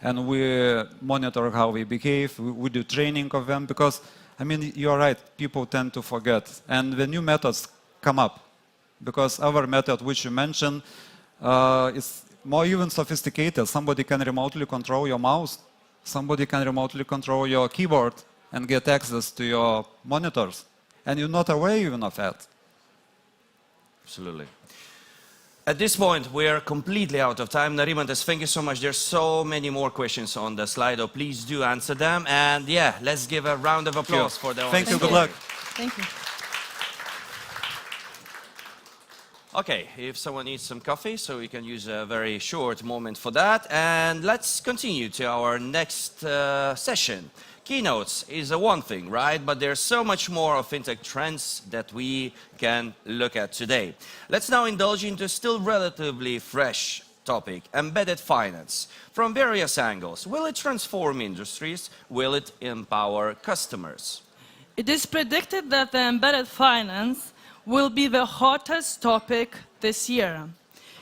and we monitor how we behave, we do training of them, because, I mean, you're right, people tend to forget, and the new methods come up, because our method, which you mentioned, is more even sophisticated. Somebody can remotely control your mouse, somebody can remotely control your keyboard, and get access to your monitors, and you're not aware even of that. Absolutely. At this point, we are completely out of time. Narimantas, thank you so much. There's so many more questions on the slide. Please do answer them. And yeah, let's give a round of applause for the Thank you. Good luck. Thank you. Okay, if someone needs some coffee, so we can use a very short moment for that. And let's continue to our next session. Keynotes is one thing, right? But there's so much more of fintech trends that we can look at today. Let's now indulge into a still relatively fresh topic, embedded finance. From various angles, will it transform industries? Will it empower customers? It is predicted that the embedded finance will be the hottest topic this year.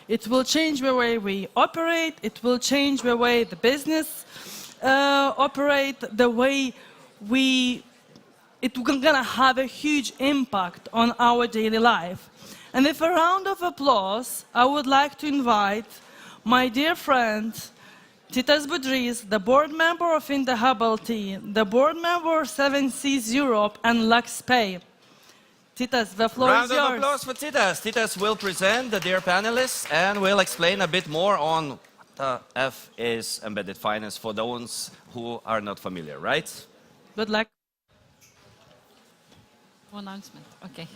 It will change the way we operate, it will change the way the business operate, the way it's gonna have a huge impact on our daily life. And with a round of applause, I would like to invite my dear friend, Titas Budrys, the board member of Fintech LT, the board member of 7Seas Europe and LuxPay. Titas, the floor is yours. Round of applause for Titas. Titas will present the dear panelists and will explain a bit more on what F is embedded finance for those who are not familiar, right? Good luck. Announcement, okay.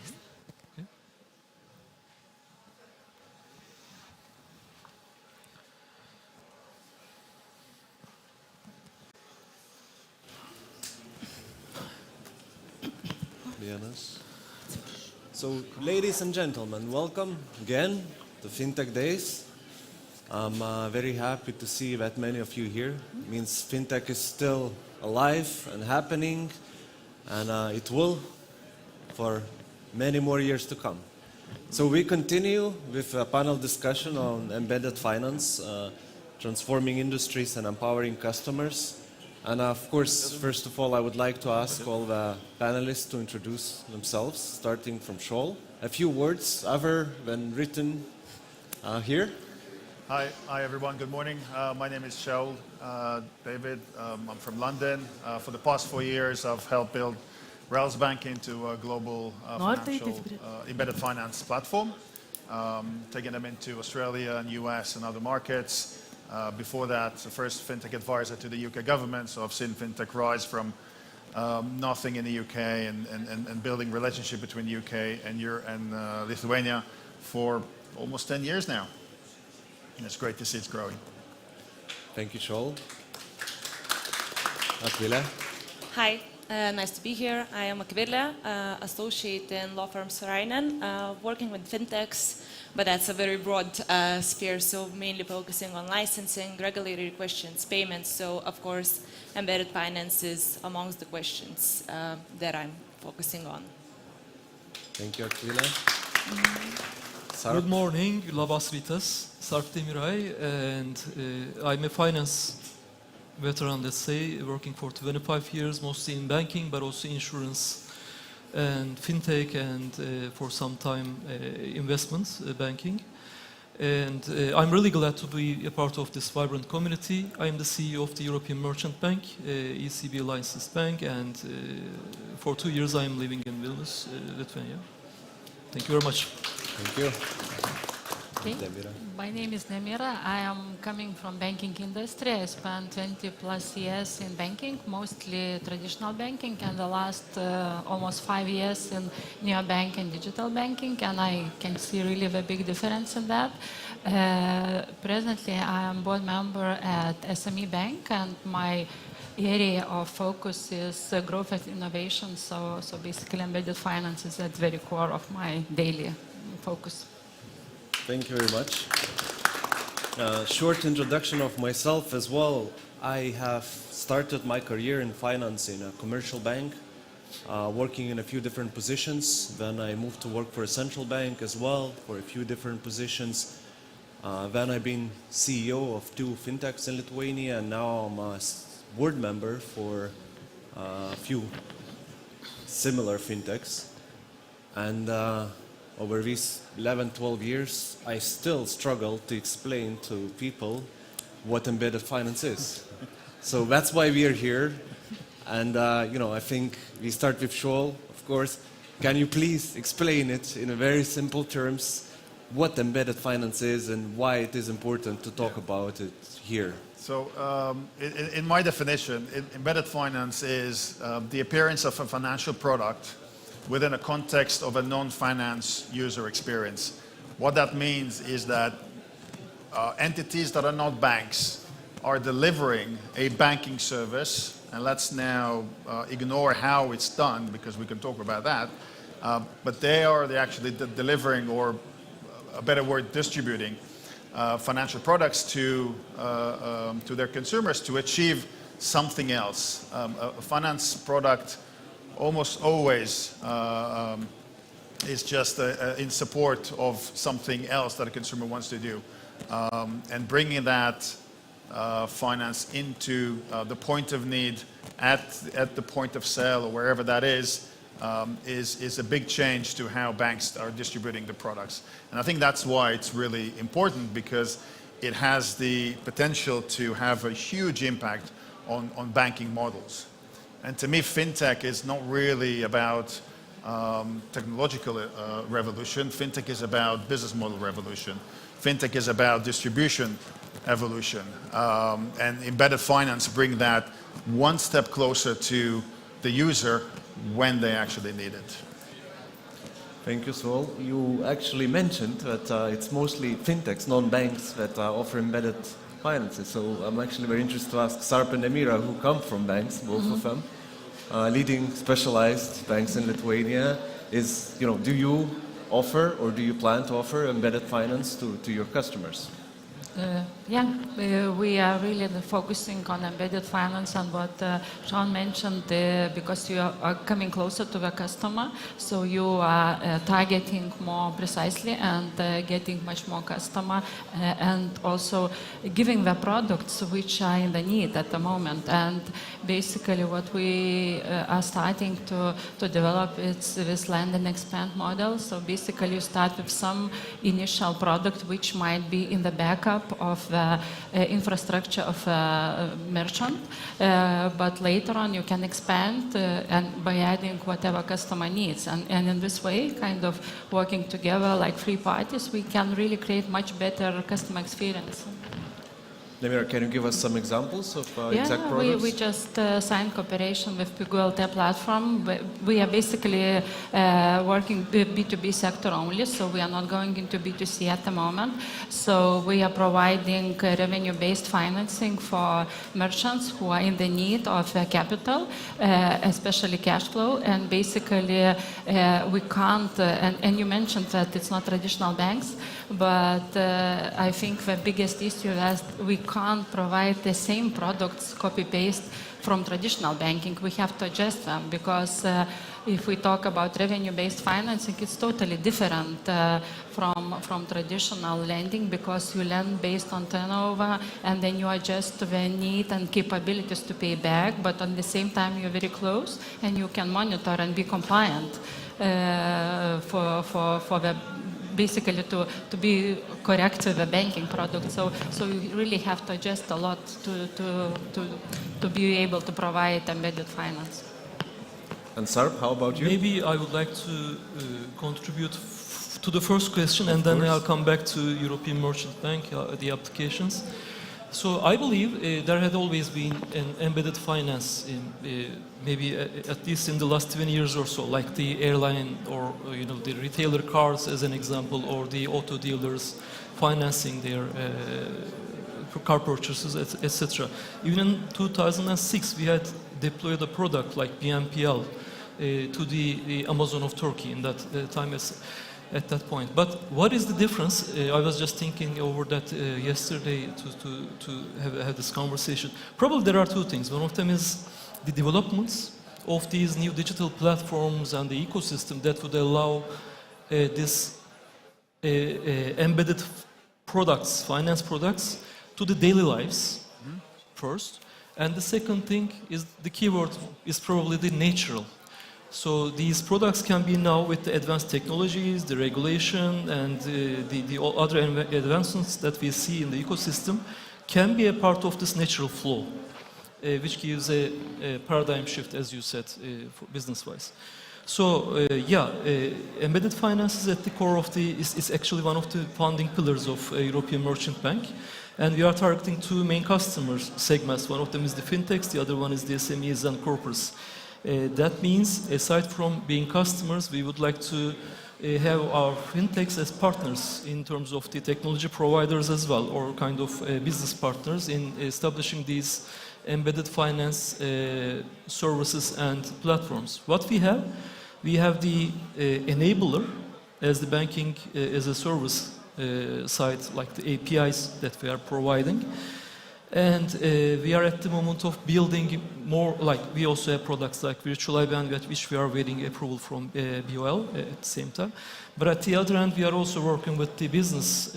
So, ladies and gentlemen, welcome again to FinTech Days. I'm very happy to see that many of you here. It means FinTech is still alive and happening, and it will for many more years to come. So we continue with a panel discussion on embedded finance, transforming industries and empowering customers. And of course, first of all, I would like to ask all the panelists to introduce themselves, starting from Scholl. A few words other than written here. Hi everyone, good morning. My name is Scholl David. I'm from London. For the past 4 years, I've helped build Rails Bank into a global financial embedded finance platform, taking them into Australia and US and other markets. Before that, the first fintech advisor to the UK government, so I've seen fintech rise from nothing in the UK and building relationship between the UK and Lithuania for almost 10 years now. And it's great to see it's growing. Thank you, Scholl. Akvile. Hi, nice to be here. I am Akvile, associate in law firm Sorainen, working with fintechs, but that's a very broad sphere, so mainly focusing on licensing, regulatory questions, payments. So, of course, embedded finance is amongst the questions that I'm focusing on. Thank you, Akvile. Good morning, Labas Vitas, Sarp Demiray, and I'm a finance veteran, let's say, working for 25 years, mostly in banking, but also insurance and fintech, and for some time investments banking. And I'm really glad to be a part of this vibrant community. I am the CEO of the European Merchant Bank, ECB licensed bank, and for 2 years I am living in Vilnius, Lithuania. Thank you very much. Thank you. Okay. My name is Nemira. I am coming from banking industry. I spent 20 plus years in banking, mostly traditional banking, and the last almost 5 years in neobank and digital banking, and I can see really the big difference in that. Presently, I am board member at SME Bank, and my area of focus is growth and innovation, so basically embedded finance is at the very core of my daily focus. Thank you very much. Short introduction of myself as well. I have started my career in finance in a commercial bank, working in a few different positions. Then I moved to work for a central bank as well for a few different positions. Then I've been CEO of 2 fintechs in Lithuania, and now I'm a board member for a few similar fintechs. And over these 11, 12 years, I still struggle to explain to people what embedded finance is. So that's why we are here. And I think we start with Joel, of course. Can you please explain it in a very simple terms what embedded finance is and why it is important to talk about it here? So in my definition, embedded finance is the appearance of a financial product within a context of a non-finance user experience. What that means is that entities that are not banks are delivering a banking service, and let's now ignore how it's done because we can talk about that, but they're actually delivering, or a better word, distributing financial products to their consumers to achieve something else. A finance product almost always is just in support of something else that a consumer wants to do. And bringing that finance into the point of need at the point of sale or wherever that is a big change to how banks are distributing the products. And I think that's why it's really important, because it has the potential to have a huge impact on banking models. And to me, fintech is not really about technological revolution. Fintech is about business model revolution. Fintech is about distribution evolution. And embedded finance bring that one step closer to the user when they actually need it. Thank you, Saul. You actually mentioned that it's mostly fintechs, non-banks, that offer embedded finances. So I'm actually very interested to ask Sarp and Emira, who come from banks, both of them, leading specialized banks in Lithuania, do you offer or do you plan to offer embedded finance to your customers? We are really focusing on embedded finance, and what Sean mentioned, because you are coming closer to the customer, so you are targeting more precisely and getting much more customer, and also giving the products which are in the need at the moment. And basically what we are starting to develop is this land and expand model. So basically you start with some initial product which might be in the backup of the infrastructure of a merchant, but later on you can expand and by adding whatever customer needs. And in this way, kind of working together like three parties, we can really create much better customer experience. Nemira, can you give us some examples of exact products? We just signed cooperation with PiguLT platform. We are basically working B2B sector only, so we are not going into B2C at the moment. So we are providing revenue-based financing for merchants who are in the need of capital, especially cash flow. And basically we can't, and you mentioned that it's not traditional banks, but I think the biggest issue is we can't provide the same products copy-paste from traditional banking. We have to adjust them, because if we talk about revenue-based financing, it's totally different from traditional lending, because you lend based on turnover and then you adjust to the need and capabilities to pay back, but at the same time you're very close and you can monitor and be compliant for the basically to be correct to the banking product. So you really have to adjust a lot to be able to provide embedded finance. And Sarp, how about you? Maybe I would like to contribute to the first question, and then I'll come back to European Merchant Bank, the applications. So I believe there had always been an embedded finance, maybe at least in the last 20 years or so, like the airline or the retailer cars as an example, or the auto dealers financing their car purchases, etc. Even in 2006, we had deployed a product like BNPL to the Amazon of Turkey in that time at that point. But what is the difference? I was just thinking over that yesterday to have this conversation. Probably there are two things. One of them is the developments of these new digital platforms and the ecosystem that would allow this embedded products, finance products, to the daily lives first. And the second thing is, the keyword is probably the natural. So these products can be now, with the advanced technologies, the regulation, and the other advancements that we see in the ecosystem, can be a part of this natural flow. which gives a paradigm shift, as you said, for business-wise. So embedded finance is at the core of is actually one of the founding pillars of European Merchant Bank. And we are targeting two main customer segments. One of them is the Fintechs, the other one is the SMEs and corporates. That means, aside from being customers, we would like to have our Fintechs as partners in terms of the technology providers as well, or kind of business partners in establishing these embedded finance services and platforms. What we have the enabler as the banking as a service side, like the APIs that we are providing. And we are at the moment of building more, like we also have products like virtual IBAN, which we are waiting approval from BOL at the same time. But at the other end, we are also working with the businesses,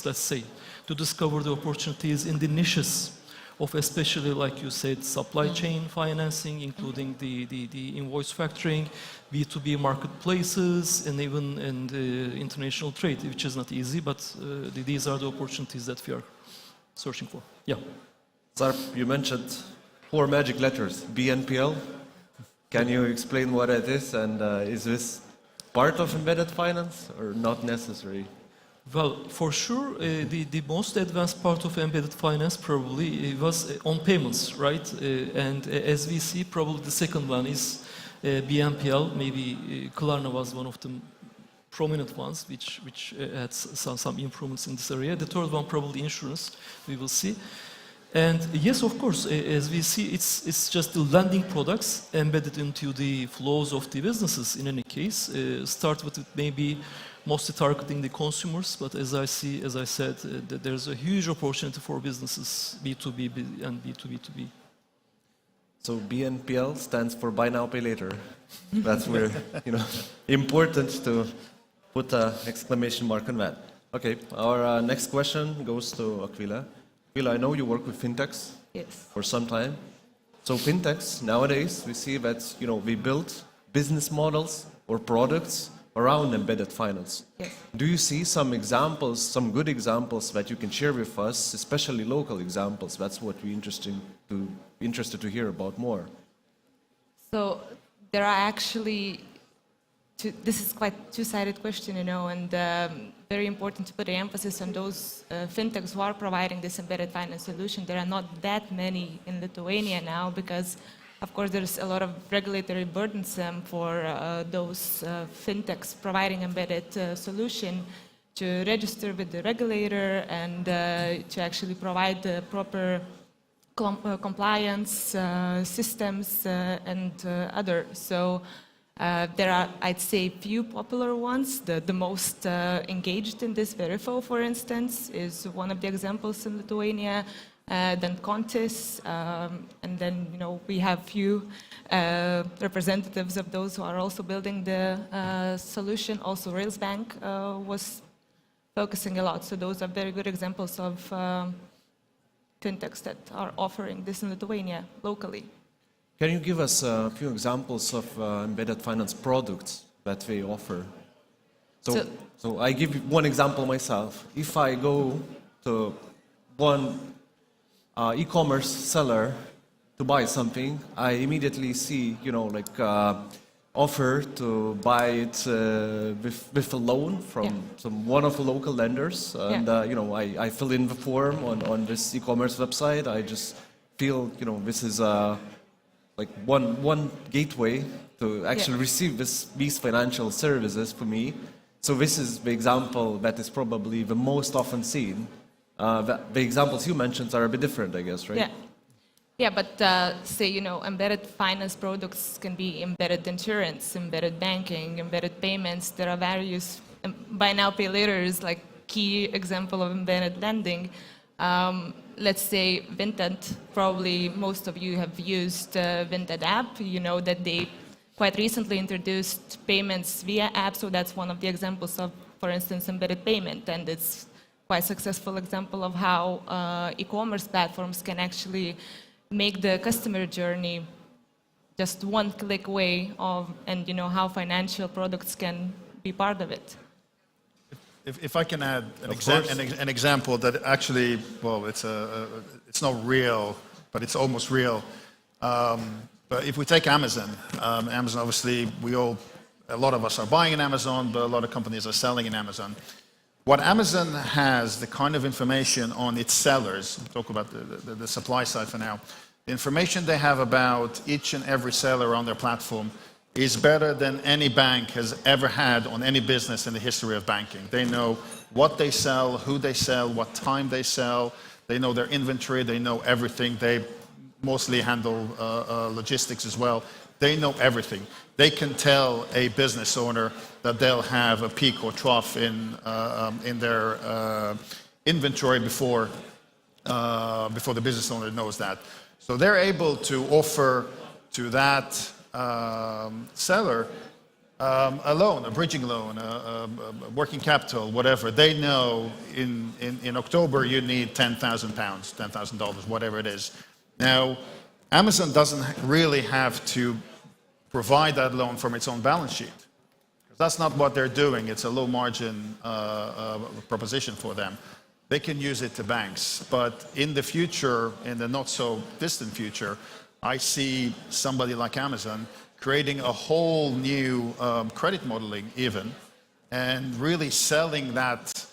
let's say, to discover the opportunities in the niches of, especially, like you said, supply chain financing, including the invoice factoring, B2B marketplaces, and even international trade, which is not easy, but these are the opportunities that we are searching for. Yeah. Sarp, you mentioned 4 magic letters, BNPL. Can you explain what it is, and is this part of embedded finance or not necessary? Well, for sure, the most advanced part of embedded finance probably was on payments, right? And as we see, probably the second one is BNPL. Maybe Klarna was one of the prominent ones, which had some improvements in this area. The third one, probably insurance, we will see. And yes, of course, as we see, it's just the lending products embedded into the flows of the businesses in any case. Start with maybe mostly targeting the consumers, but as I said, there's a huge opportunity for businesses, B2B and B2B2B. So BNPL stands for Buy Now, Pay Later. That's where, important to put an exclamation mark on that. Okay, our next question goes to Aquila. Aquila, I know you work with Fintechs for some time. So Fintechs, nowadays, we see that, we build business models or products around embedded finance. Yes. Do you see some examples, some good examples that you can share with us, especially local examples? That's what we're interested to hear about more. So there are actually, this is quite two-sided question, and very important to put the emphasis on those fintechs who are providing this embedded finance solution. There are not that many in Lithuania now because, of course, there's a lot of regulatory burdensome for those fintechs providing embedded solution to register with the regulator and to actually provide the proper compliance systems and other. So there are, I'd say, few popular ones. The most engaged in this, Verifo, for instance, is one of the examples in Lithuania. Then Contis, and then we have few representatives of those who are also building the solution. Also, Railsbank was focusing a lot. So those are very good examples of fintechs that are offering this in Lithuania locally. Can you give us a few examples of embedded finance products that they offer? So I give you one example myself. If I go to one e-commerce seller to buy something, I immediately see, offer to buy it with a loan from one of the local lenders. And, I fill in the form on this e-commerce website. I just feel, this is one gateway to actually receive these financial services for me. So this is the example that is probably the most often seen. The examples you mentioned are a bit different, I guess, right? Yeah, but say, embedded finance products can be embedded insurance, embedded banking, embedded payments. There are various, buy now, pay later is like key example of embedded lending. Let's say Vinted, probably most of you have used Vinted app. You know that they quite recently introduced payments via app, so that's one of the examples of, for instance, embedded payment, and it's quite successful example of how e-commerce platforms can actually make the customer journey just one click away of, and how financial products can be part of it. if I can add an example that actually, well, it's not real, but it's almost real. But if we take Amazon, Amazon obviously a lot of us are buying in Amazon, but a lot of companies are selling in Amazon. What Amazon has, the kind of information on its sellers, we'll talk about the supply side for now, the information they have about each and every seller on their platform is better than any bank has ever had on any business in the history of banking. They know what they sell, who they sell, what time they sell, they know their inventory, they know everything. They mostly handle logistics as well. They know everything. They can tell a business owner that they'll have a peak or trough in their inventory before the business owner knows that. So they're able to offer to that seller a loan, a bridging loan, a working capital, whatever. They know in October you need £10,000, $10,000, whatever it is. Now, Amazon doesn't really have to provide that loan from its own balance sheet. That's not what they're doing. It's a low margin proposition for them. They can use it to banks. But in the future, in the not so distant future, I see somebody like Amazon creating a whole new credit modeling even, and really selling that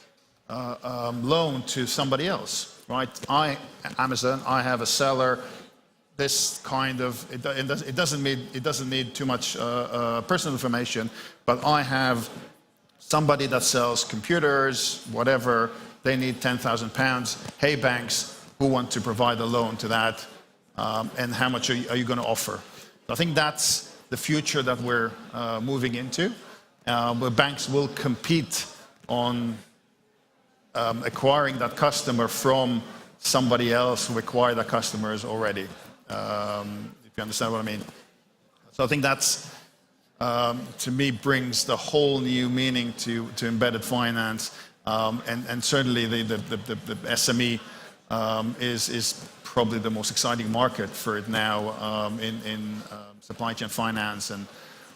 loan to somebody else, right? Amazon, I have a seller, this kind of, it doesn't need too much personal information, but I have somebody that sells computers, whatever, they need £10,000. Hey, banks, who want to provide a loan to that, and how much are you going to offer? I think that's the future that we're moving into, where banks will compete on acquiring that customer from somebody else who acquired that customers already. If you understand what I mean. So I think that's, to me, brings the whole new meaning to embedded finance, and certainly the SME is probably the most exciting market for it now in supply chain finance and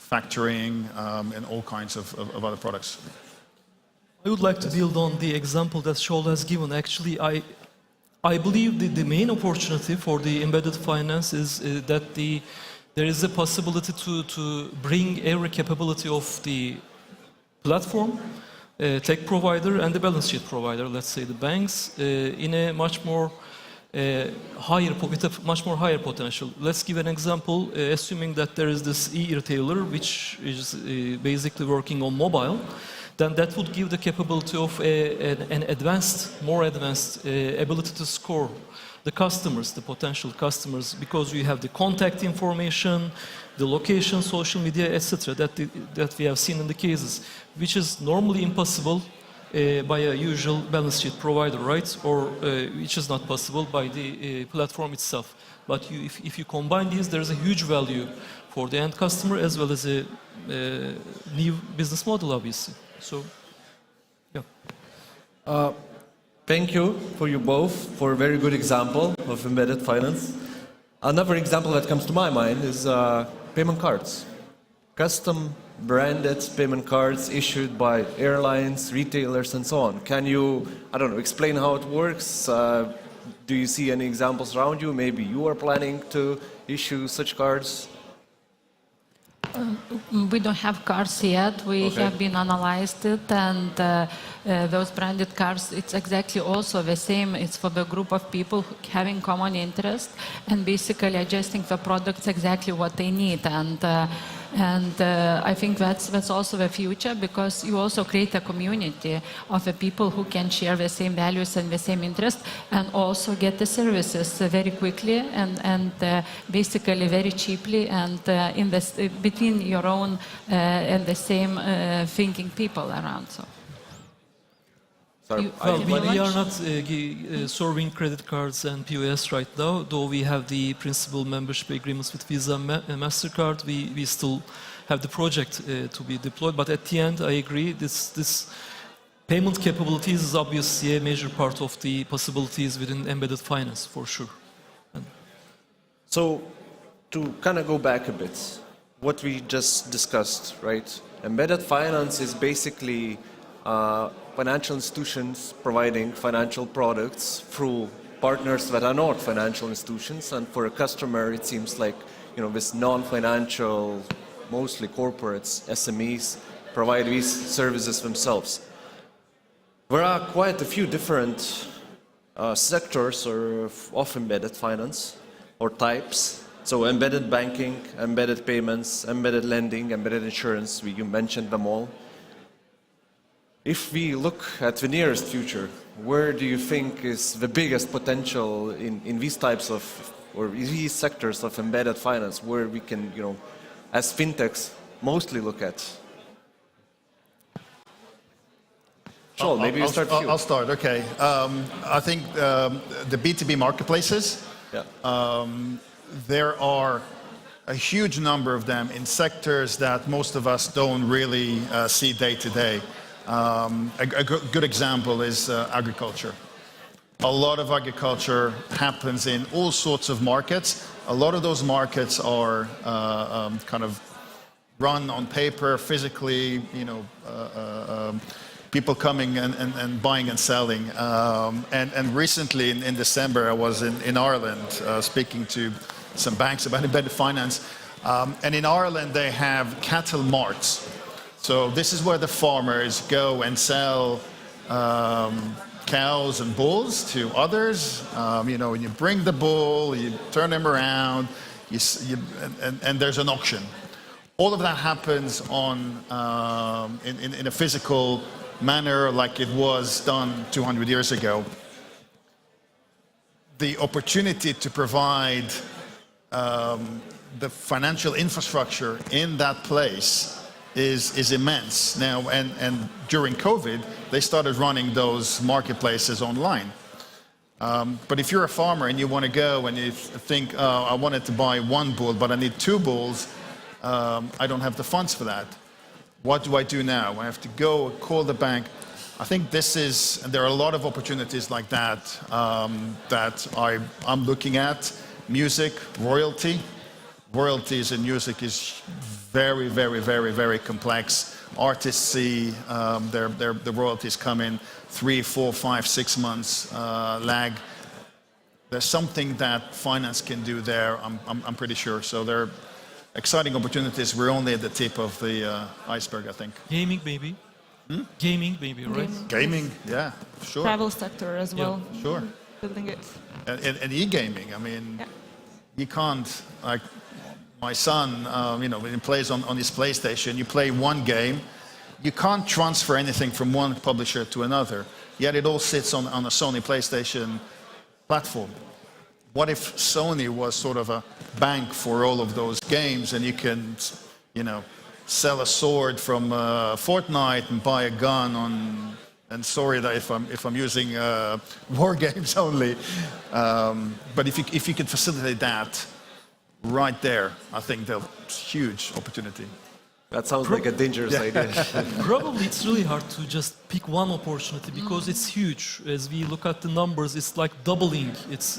factoring and all kinds of other products. I would like to build on the example that Scholl has given. Actually, I believe the main opportunity for the embedded finance is that there is a possibility to bring every capability of the platform, tech provider, and the balance sheet provider, let's say the banks, in a much more higher potential. Let's give an example, assuming that there is this e-retailer which is basically working on mobile. Then that would give the capability of an more advanced ability to score the customers, the potential customers, because we have the contact information, the location, social media, etc. that we have seen in the cases, which is normally impossible by a usual balance sheet provider, right? Or which is not possible by the platform itself. But if you combine these, there is a huge value for the end customer as well as a new business model, obviously. So, yeah. Thank you for you both for a very good example of embedded finance. Another example that comes to my mind is payment cards. Custom branded payment cards issued by airlines, retailers, and so on. Can you, I don't know, explain how it works? Do you see any examples around you? Maybe you are planning to issue such cards? We don't have cards yet. We have been analyzed it, and those branded cards, it's exactly also the same. It's for the group of people having common interest and basically adjusting the products exactly what they need. And I think that's also the future, because you also create a community of the people who can share the same values and the same interest, and also get the services very quickly and basically very cheaply, and between your own and the same thinking people around. So. We are not serving credit cards and POS right now, though we have the principal membership agreements with Visa and MasterCard. We still have the project to be deployed, but at the end, I agree, this payment capabilities is obviously a major part of the possibilities within embedded finance, for sure. So, to kind of go back a bit, what we just discussed, right? Embedded finance is basically financial institutions providing financial products through partners that are not financial institutions, and for a customer it seems like, you know, this non-financial, mostly corporates, SMEs, provide these services themselves. There are quite a few different sectors of embedded finance or types. So embedded banking, embedded payments, embedded lending, embedded insurance, you mentioned them all. If we look at the nearest future, where do you think is the biggest potential in these types of, or these sectors of embedded finance, where we can, you know, as fintechs, mostly look at? Sure, maybe you start. I'll start. Okay. I think the B2B marketplaces. Yeah. There are a huge number of them in sectors that most of us don't really see day to day. A good example is agriculture. A lot of agriculture happens in all sorts of markets. A lot of those markets are kind of run on paper, physically, you know, people coming and buying and selling. And recently in December, I was in Ireland speaking to some banks about embedded finance. And in Ireland, they have cattle marts. So this is where the farmers go and sell cows and bulls to others. You know, you bring the bull, you turn him around, and there's an auction. All of that happens on in a physical manner like it was done 200 years ago. The opportunity to provide the financial infrastructure in that place is immense now, and during COVID they started running those marketplaces online. But if you're a farmer and you want to go and you think, oh, I wanted to buy one bull but I need 2 bulls, I don't have the funds for that. What do I do now? I have to go call the bank. I think there are a lot of opportunities like that that I'm looking at. Music, royalty. Royalties in music is very, very, very, very complex. Artists see the royalties come in 3, 4, 5, 6 months lag. There's something that finance can do there, I'm pretty sure. So there are exciting opportunities. We're only at the tip of the iceberg, I think. Gaming, maybe. Gaming, maybe, right? Gaming, yeah, sure. Travel sector as well. Yeah, sure. Building it. And e-gaming, I mean, you can't, like my son, you know, when he plays on his PlayStation, you play one game, you can't transfer anything from one publisher to another, yet it all sits on a Sony PlayStation platform. What if Sony was sort of a bank for all of those games, and you can, you know, sell a sword from Fortnite and buy a gun on, and sorry that if I'm using war games only, but if you could facilitate that right there, I think there's huge opportunity. That sounds like a dangerous idea. Probably it's really hard to just pick one opportunity because it's huge. As we look at the numbers, it's like doubling. It's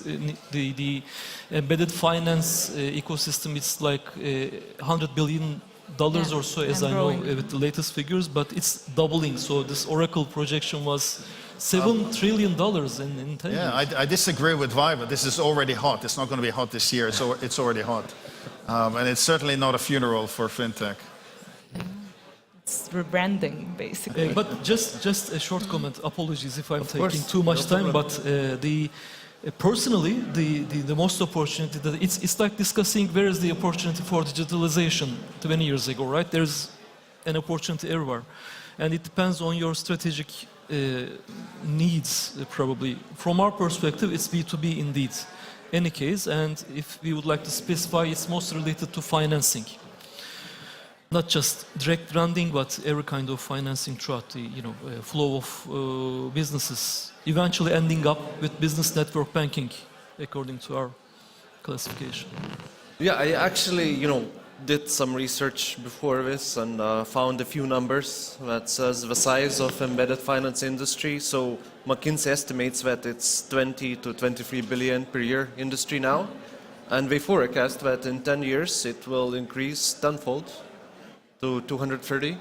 the embedded finance ecosystem. It's like $100 billion or so, as I know, with the latest figures. But it's doubling. So this Oracle projection was $7 trillion in 10 years. Yeah, I disagree with Viva. This is already hot. It's not going to be hot this year. It's already hot, and it's certainly not a funeral for fintech. It's rebranding, basically. But just a short comment. Apologies if I'm taking too much time. But personally, the most opportunity that it's like discussing where is the opportunity for digitalization 20 years ago, right? There's an opportunity everywhere, and it depends on your strategic needs, probably. From our perspective, it's B2B indeed. Any case, and if we would like to specify, it's most related to financing. Not just direct branding, but every kind of financing throughout the flow of businesses, eventually ending up with business network banking, according to our classification. Yeah, I actually, did some research before this and found a few numbers that says the size of embedded finance industry. So McKinsey estimates that it's 20 to 23 billion per year industry now, and they forecast that in 10 years it will increase tenfold to 230,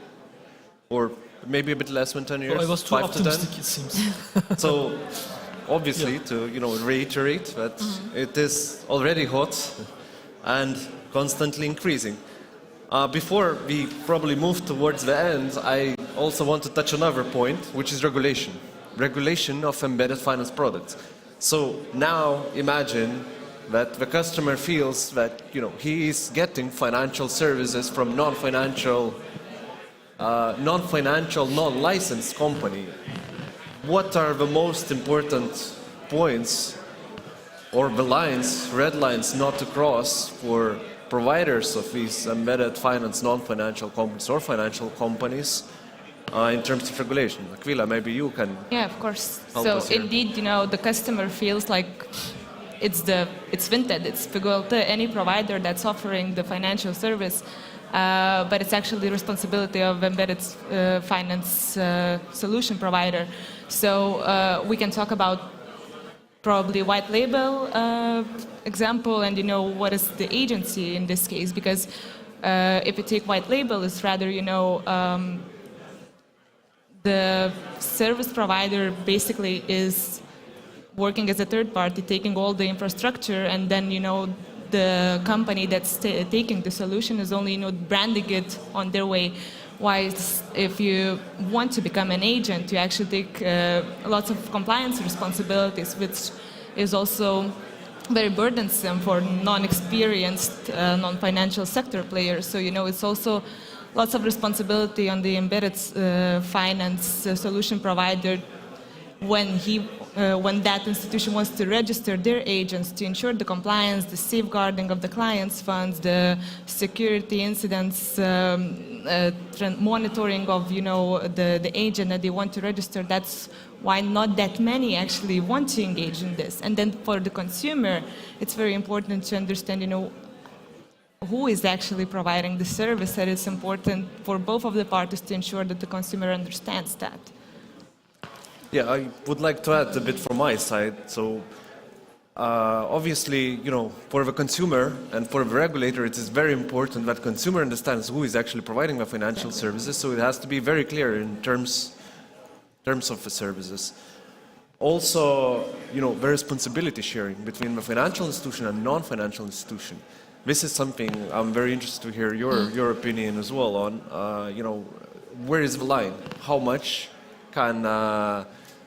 or maybe a bit less than 10 years. So I was too 5 to 10. optimistic, it seems. So obviously, to reiterate that it is already hot and constantly increasing. Before we probably move towards the end, I also want to touch another point, which is regulation. Regulation of embedded finance products. So now imagine that the customer feels that he is getting financial services from non-financial, non-licensed company. What are the most important points or the lines, red lines not to cross for providers of these embedded finance non-financial companies or financial companies in terms of regulation? Aquila, maybe you can. Yeah, of course. Help So us here. indeed, the customer feels like it's Vinted, it's Pigolte, any provider that's offering the financial service, but it's actually the responsibility of embedded finance solution provider. So we can talk about probably white label example, and what is the agency in this case, because if you take white label, it's rather the service provider basically is working as a third party, taking all the infrastructure, and then the company that's taking the solution is only branding it on their way. Whilst if you want to become an agent, you actually take lots of compliance responsibilities, which is also very burdensome for non-experienced, non-financial sector players. So, it's also lots of responsibility on the embedded finance solution provider when that institution wants to register their agents to ensure the compliance, the safeguarding of the client's funds, the security incidents, monitoring of the agent that they want to register. That's why not that many actually want to engage in this. And then for the consumer, it's very important to understand who is actually providing the service, and it's important for both of the parties to ensure that the consumer understands that. Yeah, I would like to add a bit from my side. So obviously, for the consumer and for the regulator, it is very important that consumer understands who is actually providing the financial services. So it has to be very clear in terms of the services. Also, the responsibility sharing between the financial institution and non-financial institution. This is something I'm very interested to hear your opinion as well on. Where is the line? How much can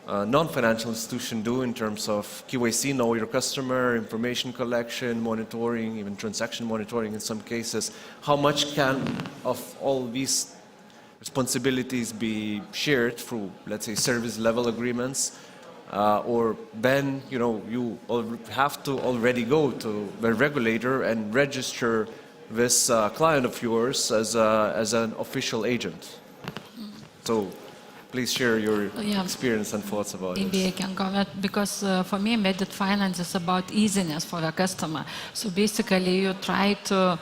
non-financial institution do in terms of KYC, know your customer, information collection, monitoring, even transaction monitoring in some cases? How much can of all these responsibilities be shared through, let's say, service level agreements? Or then, you have to already go to the regulator and register this client of yours as an official agent. So please share your experience and thoughts about it. Maybe I can comment, because for me, embedded finance is about easiness for the customer. So basically, you try to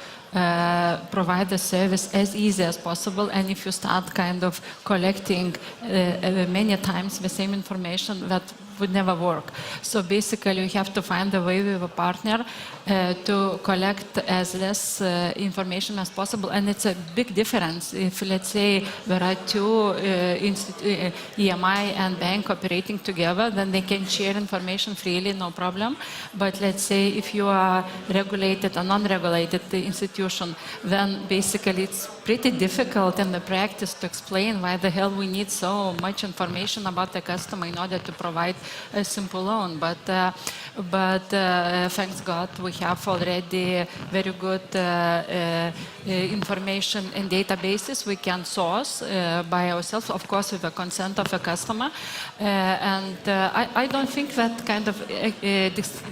provide the service as easy as possible, and if you start kind of collecting many times the same information, that would never work. So basically, you have to find a way with a partner to collect as less information as possible, and it's a big difference if, let's say, there are two EMI and bank operating together, then they can share information freely, no problem. But let's say if you are regulated or non-regulated institution, then basically it's pretty difficult in the practice to explain why the hell we need so much information about the customer in order to provide a simple loan. But thanks God, we have already very good information in databases we can source by ourselves, of course, with the consent of the customer. I don't think that kind of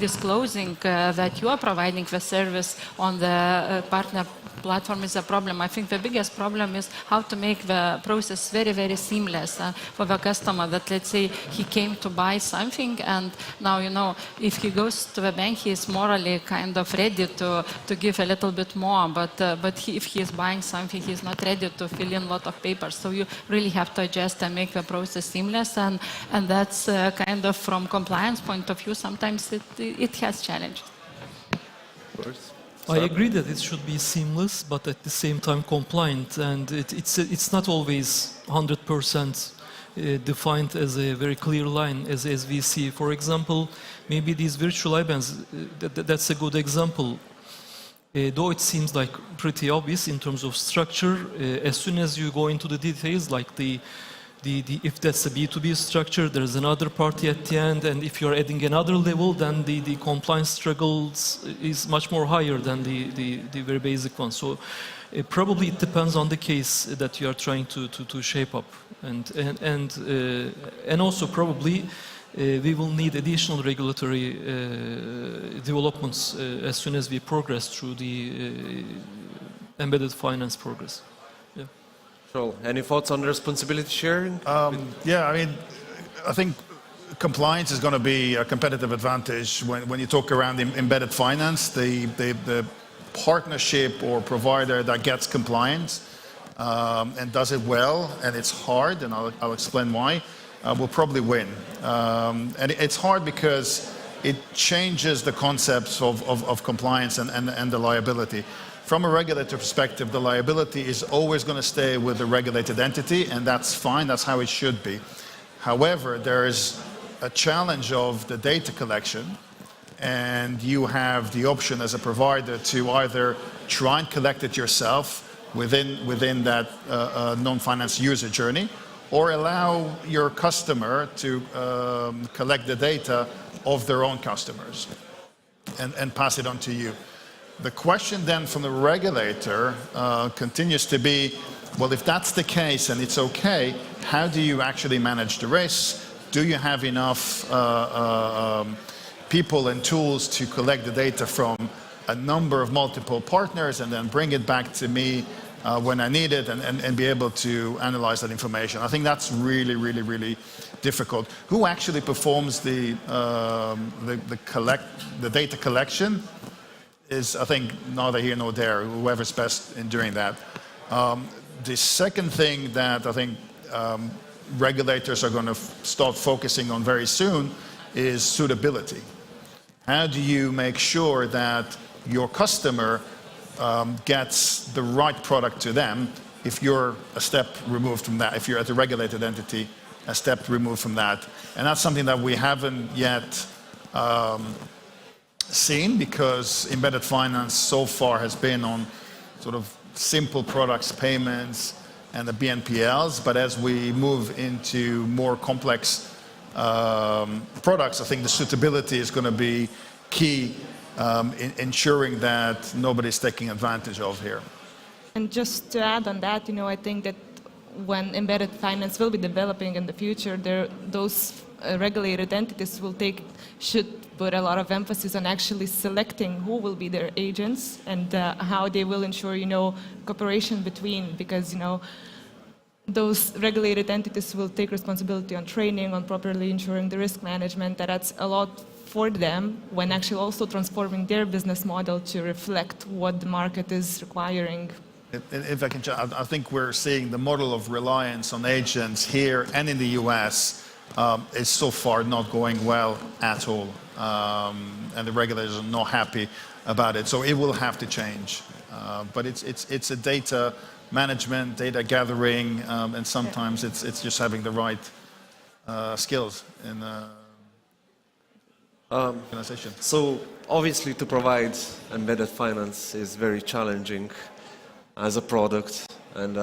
disclosing that you are providing the service on the partner platform is a problem. I think the biggest problem is how to make the process very, very seamless for the customer, that let's say he came to buy something, and now, if he goes to the bank, he is morally kind of ready to give a little bit more, but if he is buying something, he is not ready to fill in a lot of papers. So you really have to adjust and make the process seamless, and that's kind of from compliance point of view, sometimes it has challenged. Of course. I agree that it should be seamless, but at the same time compliant, and it's not always 100% defined as a very clear line as we see. For example, maybe these virtual IBANs, that's a good example. Though it seems like pretty obvious in terms of structure, as soon as you go into the details, like if that's a B2B structure, there's another party at the end, and if you're adding another level, then the compliance struggles is much more higher than the very basic one. So probably it depends on the case that you are trying to shape up, and also probably we will need additional regulatory developments as soon as we progress through the embedded finance progress. Yeah. Sure. Any thoughts on responsibility sharing? Yeah, I mean, I think compliance is going to be a competitive advantage when you talk around embedded finance. The partnership or provider that gets compliance and does it well, and it's hard, and I'll explain why, will probably win. And it's hard because it changes the concepts of compliance and the liability. From a regulator perspective, the liability is always going to stay with the regulated entity, and that's fine, that's how it should be. However, there is a challenge of the data collection, and you have the option as a provider to either try and collect it yourself within that non-finance user journey, or allow your customer to collect the data of their own customers and pass it on to you. The question then from the regulator continues to be, well, if that's the case and it's okay, how do you actually manage the risks? Do you have enough people and tools to collect the data from a number of multiple partners and then bring it back to me when I need it and be able to analyze that information? I think that's really, really, really difficult. Who actually performs the data collection is, I think, neither here nor there, whoever's best in doing that. The second thing that I think regulators are going to start focusing on very soon is suitability. How do you make sure that your customer gets the right product to them if you're a step removed from that, if you're at a regulated entity, a step removed from that? And that's something that we haven't yet seen, because embedded finance so far has been on sort of simple products, payments, and the BNPLs. But as we move into more complex products, I think the suitability is going to be key in ensuring that nobody's taking advantage of here. And just to add on that, I think that when embedded finance will be developing in the future, those regulated entities should put a lot of emphasis on actually selecting who will be their agents and how they will ensure, cooperation between, because, those regulated entities will take responsibility on training, on properly ensuring the risk management. That's a lot for them when actually also transforming their business model to reflect what the market is requiring. If I can, I think we're seeing the model of reliance on agents here and in the US is so far not going well at all. And the regulators are not happy about it. So it will have to change. But it's a data management, data gathering, and sometimes it's just having the right skills in organization. So obviously to provide embedded finance is very challenging as a product and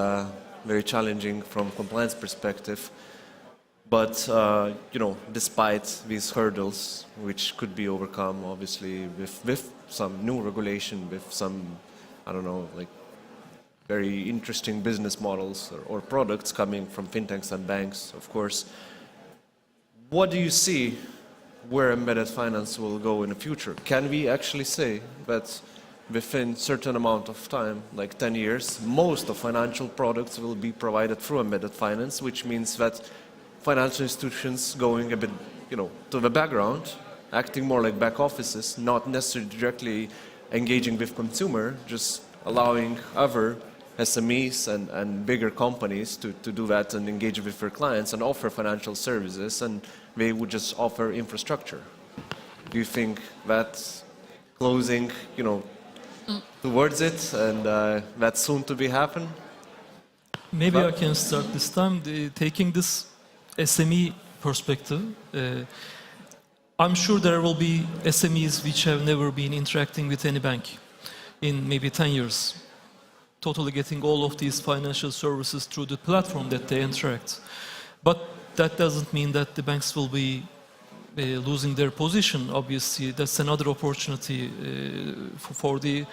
very challenging from compliance perspective. But despite these hurdles, which could be overcome obviously with some new regulation, with some, very interesting business models or products coming from fintechs and banks, of course. What do you see where embedded finance will go in the future? Can we actually say that within a certain amount of time, like 10 years, most of financial products will be provided through embedded finance, which means that financial institutions going a bit, to the background, acting more like back offices, not necessarily directly engaging with consumer, just allowing other SMEs and bigger companies to do that and engage with their clients and offer financial services, and they would just offer infrastructure. Do you think that closing, towards it, and that's soon to be happen. Maybe I can start this time taking this SME perspective. I'm sure there will be SMEs which have never been interacting with any bank in maybe 10 years, totally getting all of these financial services through the platform that they interact. But that doesn't mean that the banks will be losing their position. Obviously, that's another opportunity for the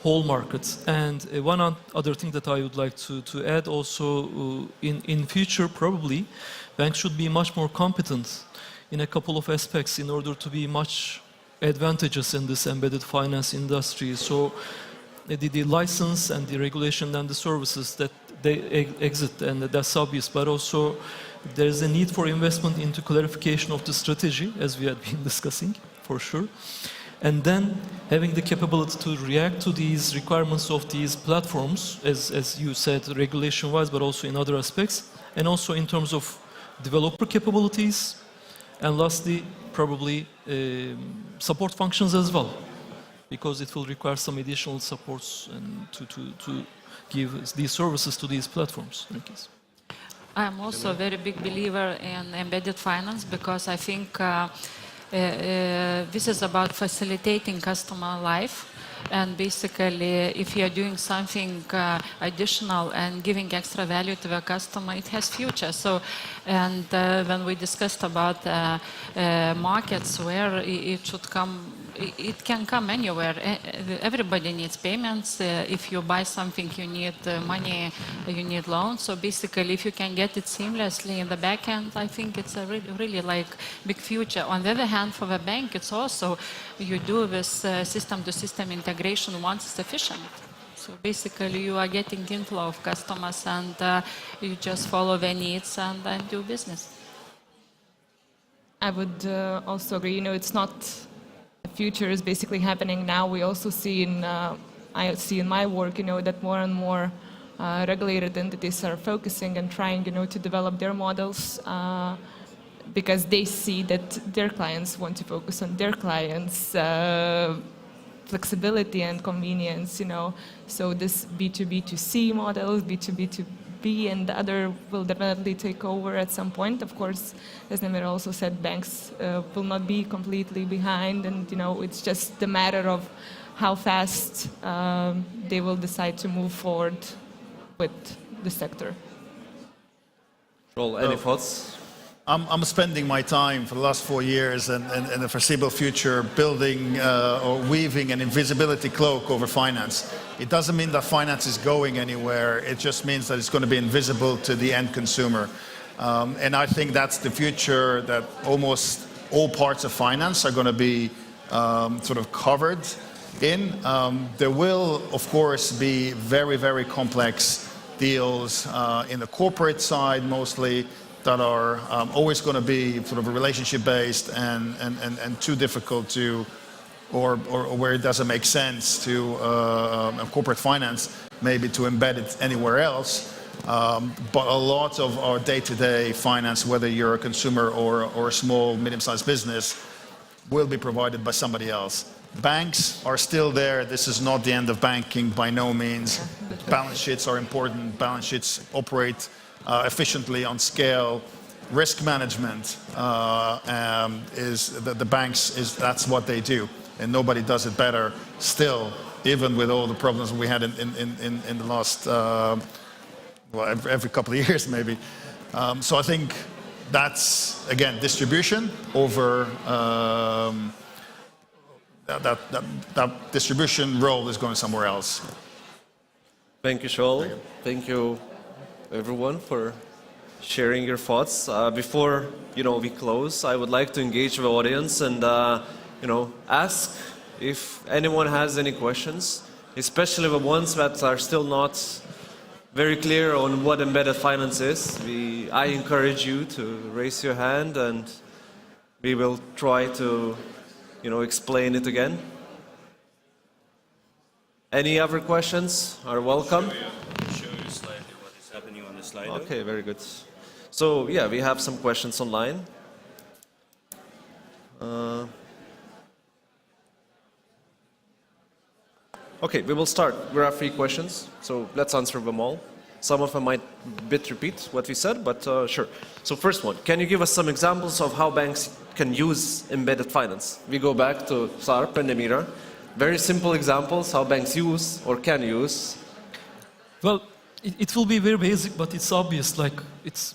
whole market. And one other thing that I would like to add also, in future probably, banks should be much more competent in a couple of aspects in order to be much advantageous in this embedded finance industry. So the license and the regulation and the services that they exist, and that's obvious, but also there's a need for investment into clarification of the strategy, as we had been discussing, for sure. And then having the capability to react to these requirements of these platforms, as you said, regulation-wise, but also in other aspects, and also in terms of developer capabilities, and lastly, probably support functions as well, because it will require some additional supports and to give these services to these platforms. I'm also a very big believer in embedded finance because I think this is about facilitating customer life. And basically, if you're doing something additional and giving extra value to the customer, it has future. So, and when we discussed about markets where it should come, it can come anywhere. Everybody needs payments. If you buy something, you need money, you need loans. So basically, if you can get it seamlessly in the back end, I think it's a really like big future. On the other hand, for the bank, it's also, you do this system-to-system integration once it's efficient. So basically, you are getting inflow of customers and you just follow their needs and do business. I would also agree, you know, it's not the future is basically happening now. We also see I see in my work, you know, that more and more regulated entities are focusing and trying, you know, to develop their models because they see that their clients want to focus on their clients' flexibility and convenience, you know. So this B2B2C model, B2B2B, and the other will definitely take over at some point. Of course, as Nemira also said, banks will not be completely behind, and you know, it's just a matter of how fast they will decide to move forward with the sector. Joel, any thoughts? I'm spending my time for the last 4 years and in the foreseeable future building or weaving an invisibility cloak over finance. It doesn't mean that finance is going anywhere. It just means that it's going to be invisible to the end consumer. And I think that's the future, that almost all parts of finance are going to be sort of covered in. There will, of course, be very, very complex deals in the corporate side mostly, that are always going to be sort of relationship-based and too difficult to, or where it doesn't make sense to corporate finance, maybe to embed it anywhere else. But a lot of our day-to-day finance, whether you're a consumer or a small, medium-sized business, will be provided by somebody else. Banks are still there. This is not the end of banking by no means. Balance sheets are important. Balance sheets operate efficiently on scale. Risk management is the banks that's what they do, and nobody does it better still, even with all the problems we had in the last well, every couple of years maybe. So I think that's again distribution over that distribution role is going somewhere else. Thank you, Joel. Thank you, everyone, for sharing your thoughts. Before we close, I would like to engage the audience and ask if anyone has any questions, especially the ones that are still not very clear on what embedded finance is. I encourage you to raise your hand and we will try to explain it again. Any other questions are welcome. Show you slightly what is happening on the slide. Okay, very good. So yeah, we have some questions online. Okay, we will start. We have 3 questions, so let's answer them all. Some of them might bit repeat what we said, but sure. So first one, can you give us some examples of how banks can use embedded finance? We go back to Sarp and Nemira. Very simple examples how banks use or can use. Well, it will be very basic, but it's obvious. Like it's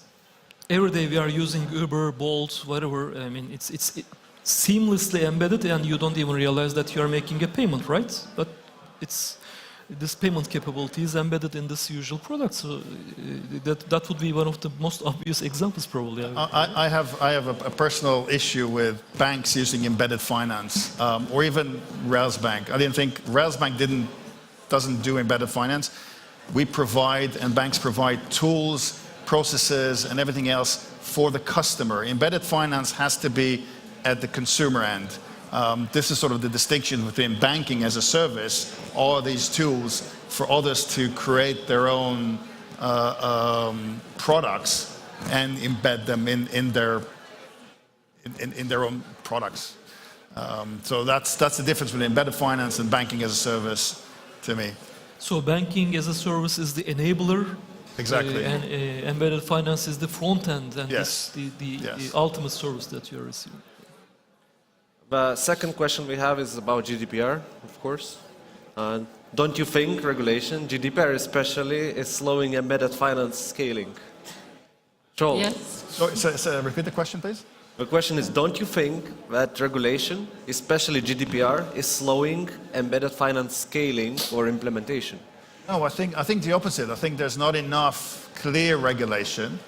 every day we are using Uber, Bolt, whatever. I mean, it's seamlessly embedded, and you don't even realize that you are making a payment, right? But it's this payment capability is embedded in this usual product. So that would be one of the most obvious examples, probably. I have a personal issue with banks using embedded finance, or even Railsbank. I didn't think Railsbank doesn't do embedded finance. We provide, and banks provide, tools, processes, and everything else for the customer. Embedded finance has to be at the consumer end. This is sort of the distinction between banking as a service, all these tools for others to create their own products and embed them in their own products. So that's the difference between embedded finance and banking as a service to me. So banking as a service is the enabler. Exactly. And embedded finance is the front end, and yes. the ultimate service that you are receiving. The second question we have is about GDPR, of course. Don't you think regulation, GDPR especially, is slowing embedded finance scaling? Joel? Yes. So repeat the question, please. The question is, don't you think that regulation, especially GDPR, is slowing embedded finance scaling or implementation? No, I think the opposite. I think there's not enough clear regulation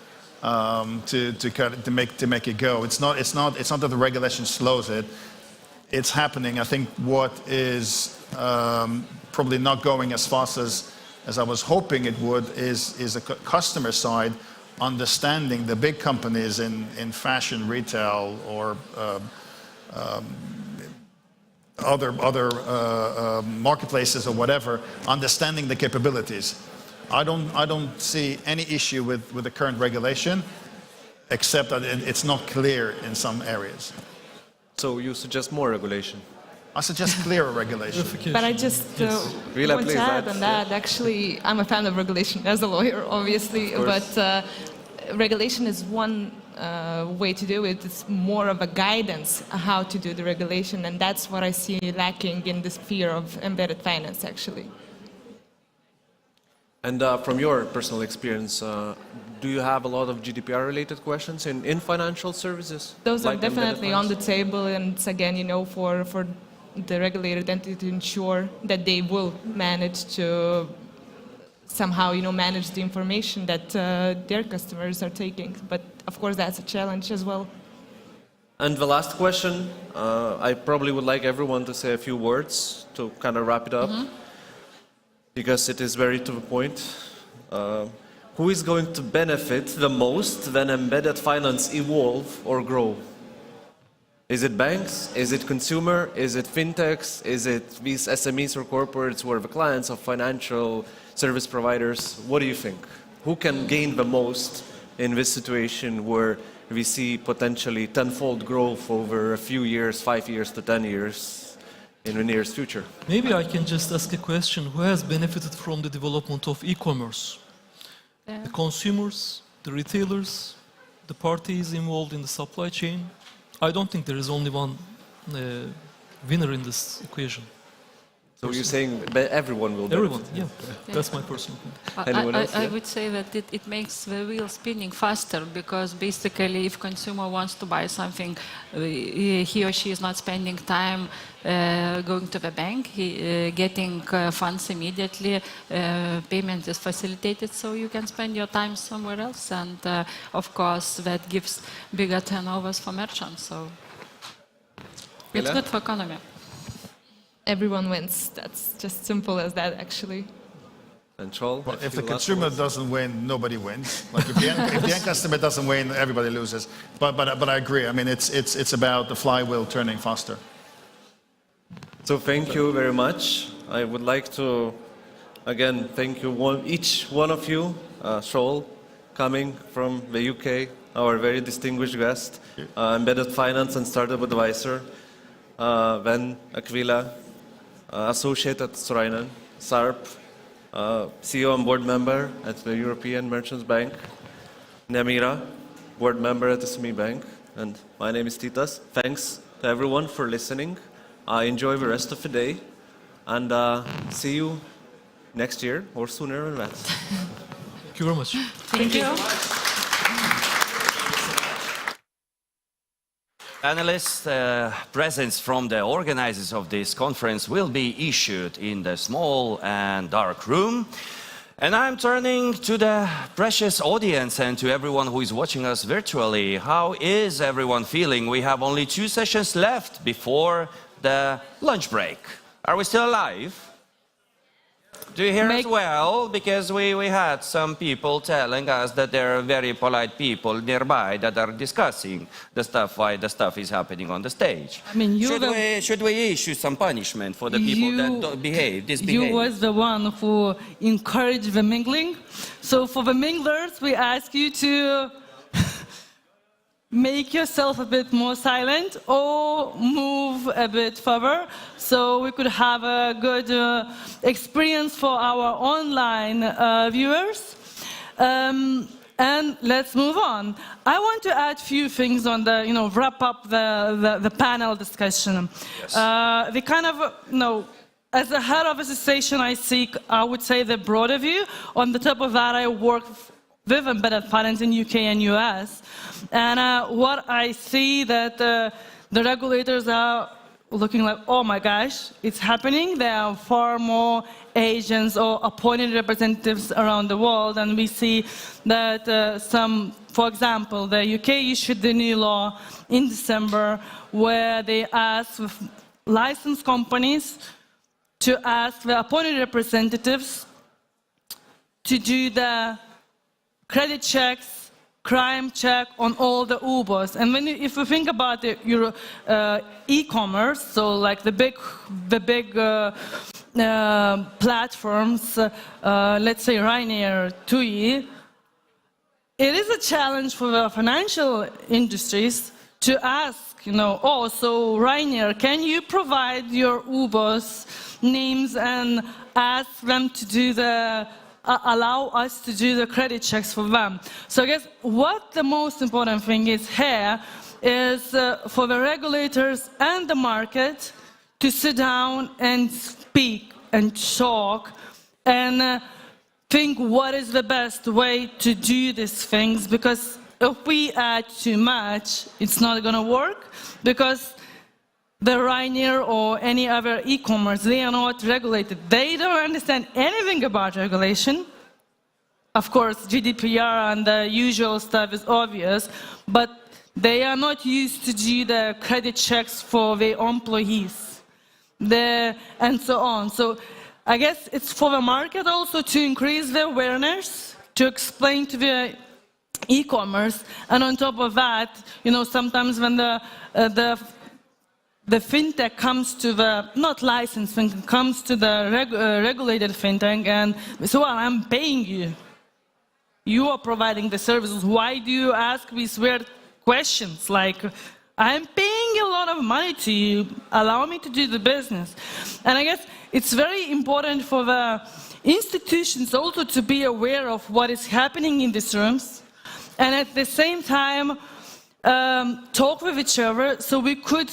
to make it go. It's not that the regulation slows it. It's happening. I think what is probably not going as fast as I was hoping it would is a customer side understanding the big companies in fashion, retail, or other marketplaces or whatever, understanding the capabilities. I don't see any issue with the current regulation, except that it's not clear in some areas. So you suggest more regulation? I suggest clearer regulation. But I just want to add on that. Actually, I'm a fan of regulation as a lawyer, obviously, but regulation is one way to do it. It's more of a guidance how to do the regulation, and that's what I see lacking in the sphere of embedded finance, actually. And from your personal experience, do you have a lot of GDPR-related questions in financial services? Those are definitely on the table, and it's again, for the regulated entity to ensure that they will manage to somehow, manage the information that their customers are taking. But of course, that's a challenge as well. And the last question, I probably would like everyone to say a few words to kind of wrap it up, because it is very to the point. Who is going to benefit the most when embedded finance evolve or grow? Is it banks? Is it consumer? Is it fintechs? Is it these SMEs or corporates who are the clients of financial service providers? What do you think? Who can gain the most in this situation where we see potentially tenfold growth over a few years, 5 years to 10 years in the nearest future? Maybe I can just ask a question. Who has benefited from the development of e-commerce? The consumers, the retailers, the parties involved in the supply chain? I don't think there is only one winner in this equation. So you're saying that everyone will benefit? Everyone, yeah. That's my personal opinion. Anyone else? I would say that it makes the wheel spinning faster, because basically if consumer wants to buy something, he or she is not spending time going to the bank, getting funds immediately, payment is facilitated, so you can spend your time somewhere else, and of course that gives bigger turnovers for merchants, so it's good for economy. Everyone wins. That's just simple as that, actually. Control. Well, if the consumer doesn't win, nobody wins. Like if the end customer doesn't win, everybody loses. But I agree. I mean, it's about the flywheel turning faster. So thank you very much. I would like to again thank you each one of you. Shoal, coming from the UK, our very distinguished guest, embedded finance and startup advisor. Then Aquila, associate at Sorainen, SARP, CEO and board member at the European Merchants Bank, Nemira, board member at the SME Bank, and my name is Titas. Thanks to everyone for listening. Enjoy the rest of the day, and see you next year or sooner than that. Thank you very much. Thank you. Analyst presents from the organizers of this conference will be issued in the small and dark room. And I'm turning to the precious audience and to everyone who is watching us virtually. How is everyone feeling? We have only 2 sessions left before the lunch break. Are we still alive? Do you hear us well? Because we had some people telling us that there are very polite people nearby that are discussing the stuff, why the stuff is happening on the stage. I mean, should we issue some punishment for the people that don't disbehave? You was the one who encouraged the mingling. So for the minglers, we ask you to make yourself a bit more silent or move a bit further so we could have a good experience for our online viewers. And let's move on. I want to add a few things on the, wrap up the panel discussion. Yes. The kind of, as the head of association, I would say, the broader view. On the top of that, I work with embedded finance in UK and US. And what I see that the regulators are looking like, oh my gosh, it's happening. There are far more agents or appointed representatives around the world. And we see that for example, the UK issued the new law in December where they asked licensed companies to ask the appointed representatives to do the credit checks, crime check on all the Ubers. And if you think about your e-commerce, so like the big platforms, let's say Ryanair, TUI, it is a challenge for the financial industries to ask, oh, so Ryanair, can you provide your Ubers names and ask them to do allow us to do the credit checks for them. So I guess what the most important thing is here is for the regulators and the market to sit down and speak and talk and think what is the best way to do these things, because if we add too much, it's not going to work, because the Ryanair or any other e-commerce, they are not regulated. They don't understand anything about regulation. Of course, GDPR and the usual stuff is obvious, but they are not used to do the credit checks for their employees, and so on. So I guess it's for the market also to increase the awareness, to explain to the e-commerce, and on top of that, sometimes when the fintech comes to the, not licensed fintech, comes to the regulated fintech and so well, I'm paying you. You are providing the services. Why do you ask these weird questions? Like, I'm paying a lot of money to you. Allow me to do the business. And I guess it's very important for the institutions also to be aware of what is happening in these rooms. And at the same time, talk with each other so we could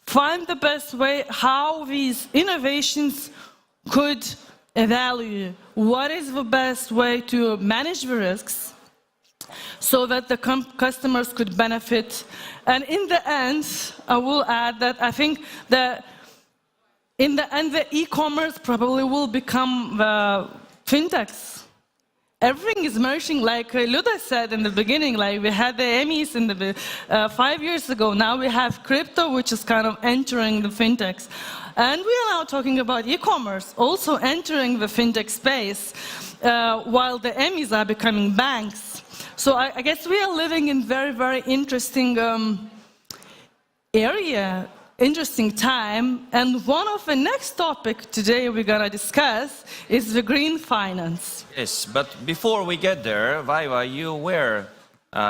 find the best way how these innovations could evaluate what is the best way to manage the risks so that the customers could benefit. And in the end, I will add that I think that in the end, the e-commerce probably will become the fintechs. Everything is merging, like Liudas said in the beginning, like we had the Emmys 5 years ago. Now we have crypto, which is kind of entering the fintechs. And we are now talking about e-commerce, also entering the fintech space, while the Emmys are becoming banks. So I guess we are living in very, very interesting area, interesting time. And one of the next topic today we're going to discuss is the green finance. Yes, but before we get there, Vaiva, you were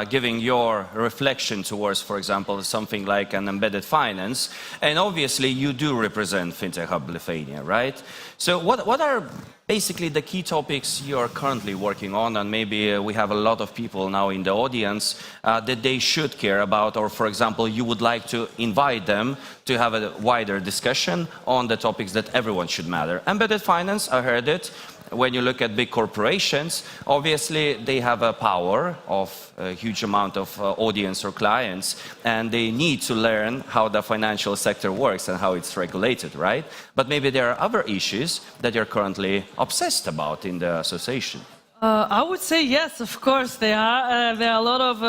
giving your reflection towards, for example, something like an embedded finance. And obviously, you do represent Fintech Hub Lithuania, right? So what are basically the key topics you are currently working on? And maybe we have a lot of people now in the audience that they should care about, or for example, you would like to invite them to have a wider discussion on the topics that everyone should matter. Embedded finance, I heard it. When you look at big corporations, obviously they have a power of a huge amount of audience or clients, and they need to learn how the financial sector works and how it's regulated, right? But maybe there are other issues that you're currently obsessed about in the association. I would say yes, of course there are. There are a lot of,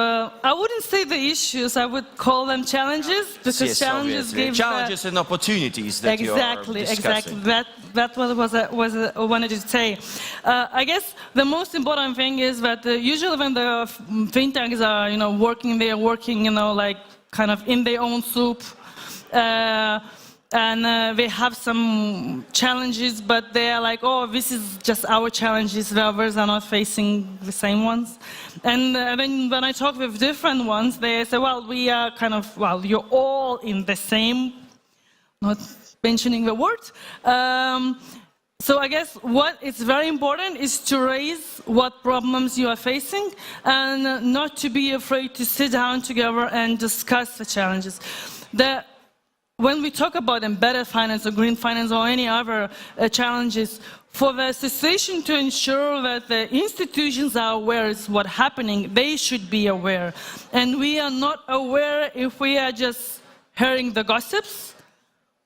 I wouldn't say the issues, I would call them challenges, because yes, challenges give... Challenges and opportunities that you are discussing. Exactly. That's what I wanted to say. I guess the most important thing is that usually when the fintechs are, working, they are working, like kind of in their own soup. And they have some challenges, but they're like, oh, this is just our challenges, the others are not facing the same ones. And then when I talk with different ones, they say, well, we are kind of, well, you're all in the same, not mentioning the word. So I guess what is very important is to raise what problems you are facing and not to be afraid to sit down together and discuss the challenges. When we talk about embedded finance or green finance or any other challenges, for the association to ensure that the institutions are aware of what's happening, they should be aware. And we are not aware if we are just hearing the gossips,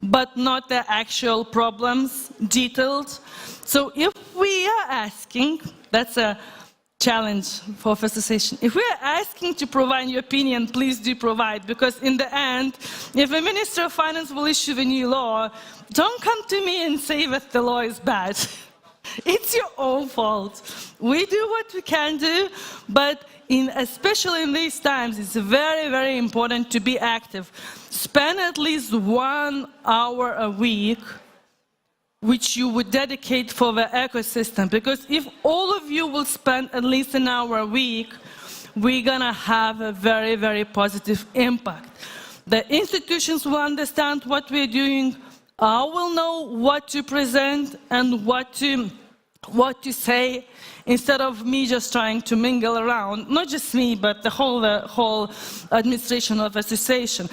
but not the actual problems detailed. So if we are asking, that's a challenge for the association. If we are asking to provide your opinion, please do provide, because in the end, if the Minister of Finance will issue the new law, don't come to me and say that the law is bad. It's your own fault. We do what we can do, but especially in these times, it's very, very important to be active. Spend at least 1 hour a week which you would dedicate for the ecosystem. Because if all of you will spend at least an hour a week, we're gonna have a very, very positive impact. The institutions will understand what we're doing, I will know what to present and what to say, instead of me just trying to mingle around, not just me, but the whole administration of the association.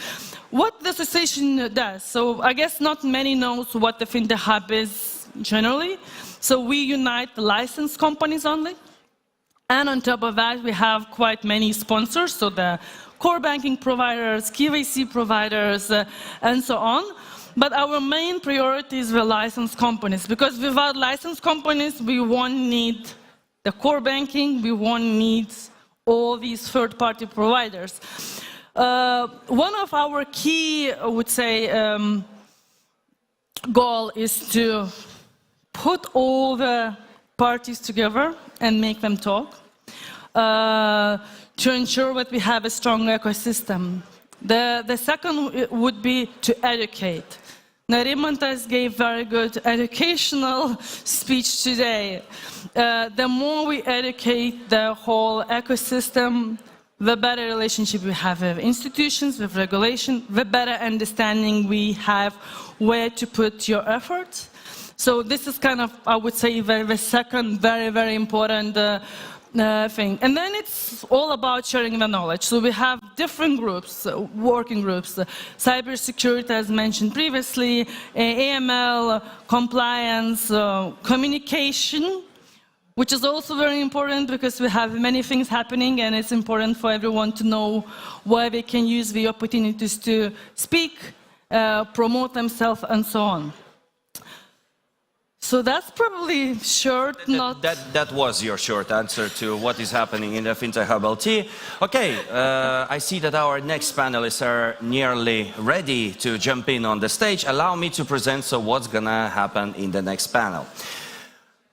What the association does, so I guess not many knows what the Fintech Hub is generally. So we unite the licensed companies only. And on top of that, we have quite many sponsors, so the core banking providers, KYC providers, and so on. But our main priority is the licensed companies, because without licensed companies, we won't need the core banking, we won't need all these third-party providers. One of our key, I would say, goal is to put all the parties together and make them talk, to ensure that we have a strong ecosystem. The second would be to educate. Narimantas gave very good educational speech today. The more we educate the whole ecosystem, the better relationship we have with institutions, with regulation, the better understanding we have where to put your effort. So this is kind of, I would say, the second very, very important thing. And then it's all about sharing the knowledge. So we have different groups, working groups, cybersecurity, as mentioned previously, AML, compliance, communication, which is also very important because we have many things happening, and it's important for everyone to know where they can use the opportunities to speak, promote themselves, and so on. So that's probably short, That was your short answer to what is happening in the Fintech Hub LT. Okay, I see that our next panelists are nearly ready to jump in on the stage. Allow me to present what's gonna happen in the next panel.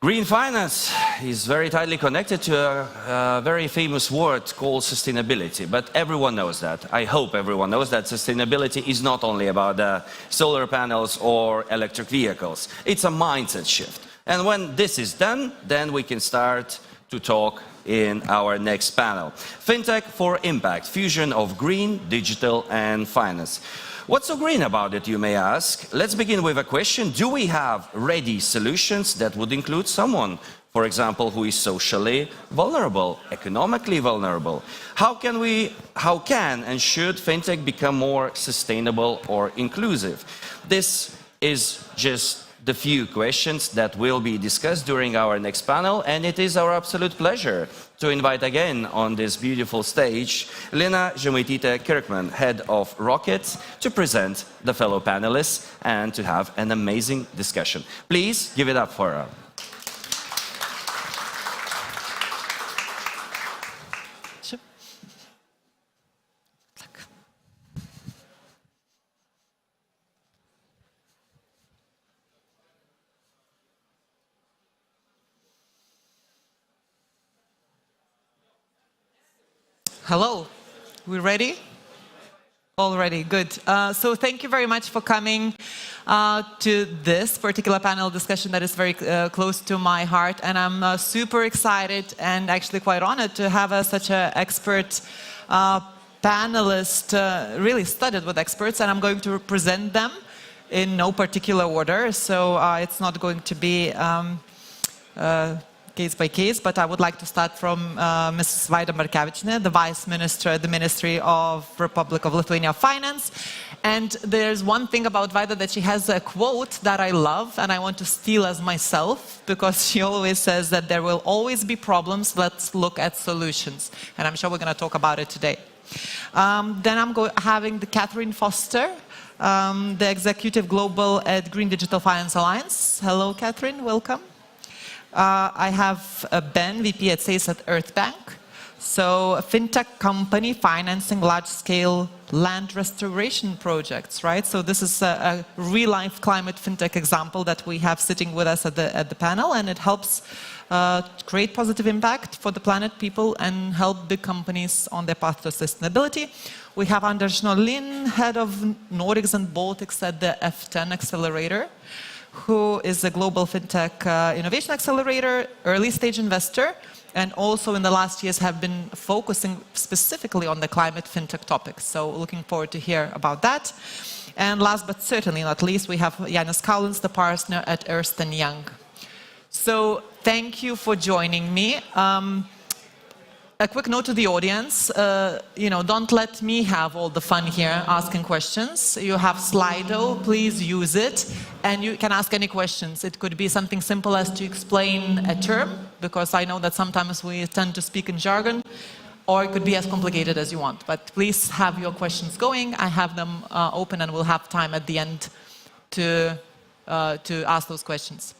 Green finance is very tightly connected to a very famous word called sustainability, but everyone knows that. I hope everyone knows that sustainability is not only about solar panels or electric vehicles. It's a mindset shift. And when this is done, then we can start to talk in our next panel. Fintech for Impact, fusion of green, digital and finance. What's so green about it, you may ask? Let's begin with a question. Do we have ready solutions that would include someone, for example, who is socially vulnerable, economically vulnerable? How can and should fintech become more sustainable or inclusive? This is just the few questions that will be discussed during our next panel, and it is our absolute pleasure to invite again on this beautiful stage Lina Žemaitytė-Kirkman, head of ROCKIT, to present the fellow panelists and to have an amazing discussion. Please give it up for her. Hello, we ready? All ready, good. So thank you very much for coming to this particular panel discussion that is very close to my heart. And I'm super excited and actually quite honored to have such an expert panelist, really studied with experts, and I'm going to present them in no particular order. So it's not going to be case by case, but I would like to start from Mrs. Vaida Markevičienė, the Vice Minister at the Ministry of Republic of Lithuania Finance. And there's one thing about Vaida, that she has a quote that I love and I want to steal as myself, because she always says that there will always be problems, let's look at solutions. And I'm sure we're going to talk about it today. Then I'm having the Catherine Foster, the Executive Global at Green Digital Finance Alliance. Hello, Catherine, welcome. I have Ben, VP at SACE at Earthbank. So a fintech company financing large-scale land restoration projects, right? So this is a real-life climate fintech example that we have sitting with us at the panel, and it helps create positive impact for the planet, people, and help big companies on their path to sustainability. We have Anders Norlin, head of Nordics and Baltics at the F10 Accelerator, who is a global fintech innovation accelerator, early stage investor, and also in the last years have been focusing specifically on the climate fintech topics. So looking forward to hear about that. And last but certainly not least, we have Janis Collins, the partner at Ernst & Young. So thank you for joining me. A quick note to the audience, don't let me have all the fun here asking questions. You have Slido, please use it, and you can ask any questions. It could be something simple as to explain a term, because I know that sometimes we tend to speak in jargon, or it could be as complicated as you want. But please have your questions going. I have them open, and we'll have time at the end to ask those questions.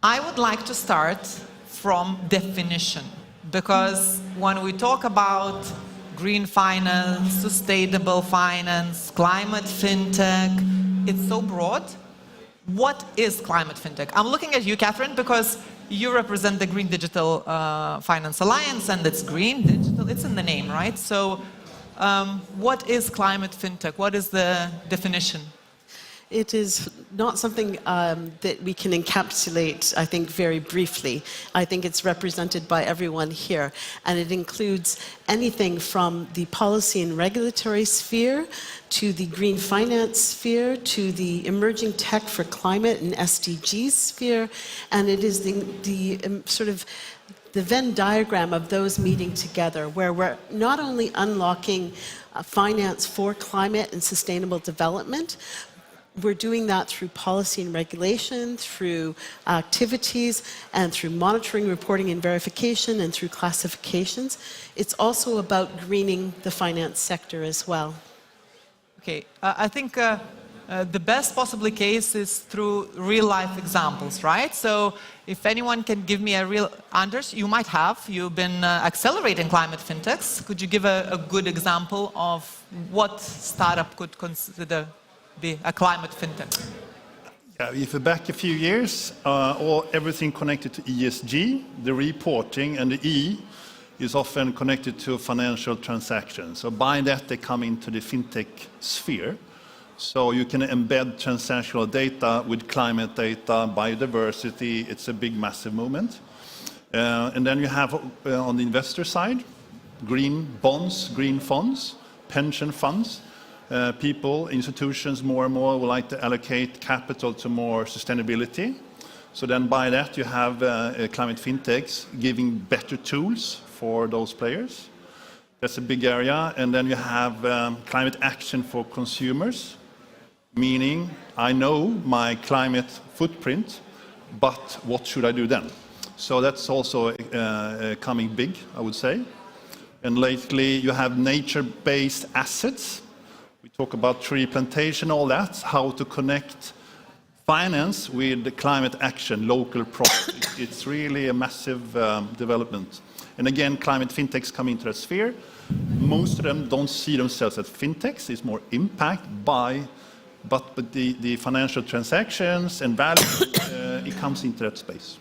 I would like to start from definition. Because when we talk about green finance, sustainable finance, climate fintech, it's so broad. What is climate fintech? I'm looking at you, Catherine, because you represent the Green Digital Finance Alliance, and it's green, digital, it's in the name, right? So what is climate fintech? What is the definition? It is not something that we can encapsulate, I think, very briefly. I think it's represented by everyone here. And it includes anything from the policy and regulatory sphere to the green finance sphere to the emerging tech for climate and SDGs sphere. And it is the sort of the Venn diagram of those meeting together, where we're not only unlocking finance for climate and sustainable development, we're doing that through policy and regulation, through activities, and through monitoring, reporting, and verification, and through classifications. It's also about greening the finance sector as well. Okay, I think the best possible case is through real-life examples, right? So if anyone can give me a real... Anders, you might have. You've been accelerating climate fintechs. Could you give a good example of what startup could consider be a climate fintech? Yeah, if we're back a few years, everything connected to ESG, the reporting, and the E is often connected to financial transactions. So by that, they come into the fintech sphere. So you can embed transactional data with climate data, biodiversity. It's a big, massive movement. And then you have on the investor side, green bonds, green funds, pension funds. People, institutions more and more would like to allocate capital to more sustainability. So then by that you have climate fintechs giving better tools for those players. That's a big area. And then you have climate action for consumers, meaning I know my climate footprint, but what should I do then? So that's also coming big, I would say. And lately you have nature-based assets. We talk about tree plantation, all that, how to connect finance with the climate action, local profit. It's really a massive development. And again, climate fintechs come into that sphere. Most of them don't see themselves as fintechs. It's more impact but the financial transactions and value, it comes into that space.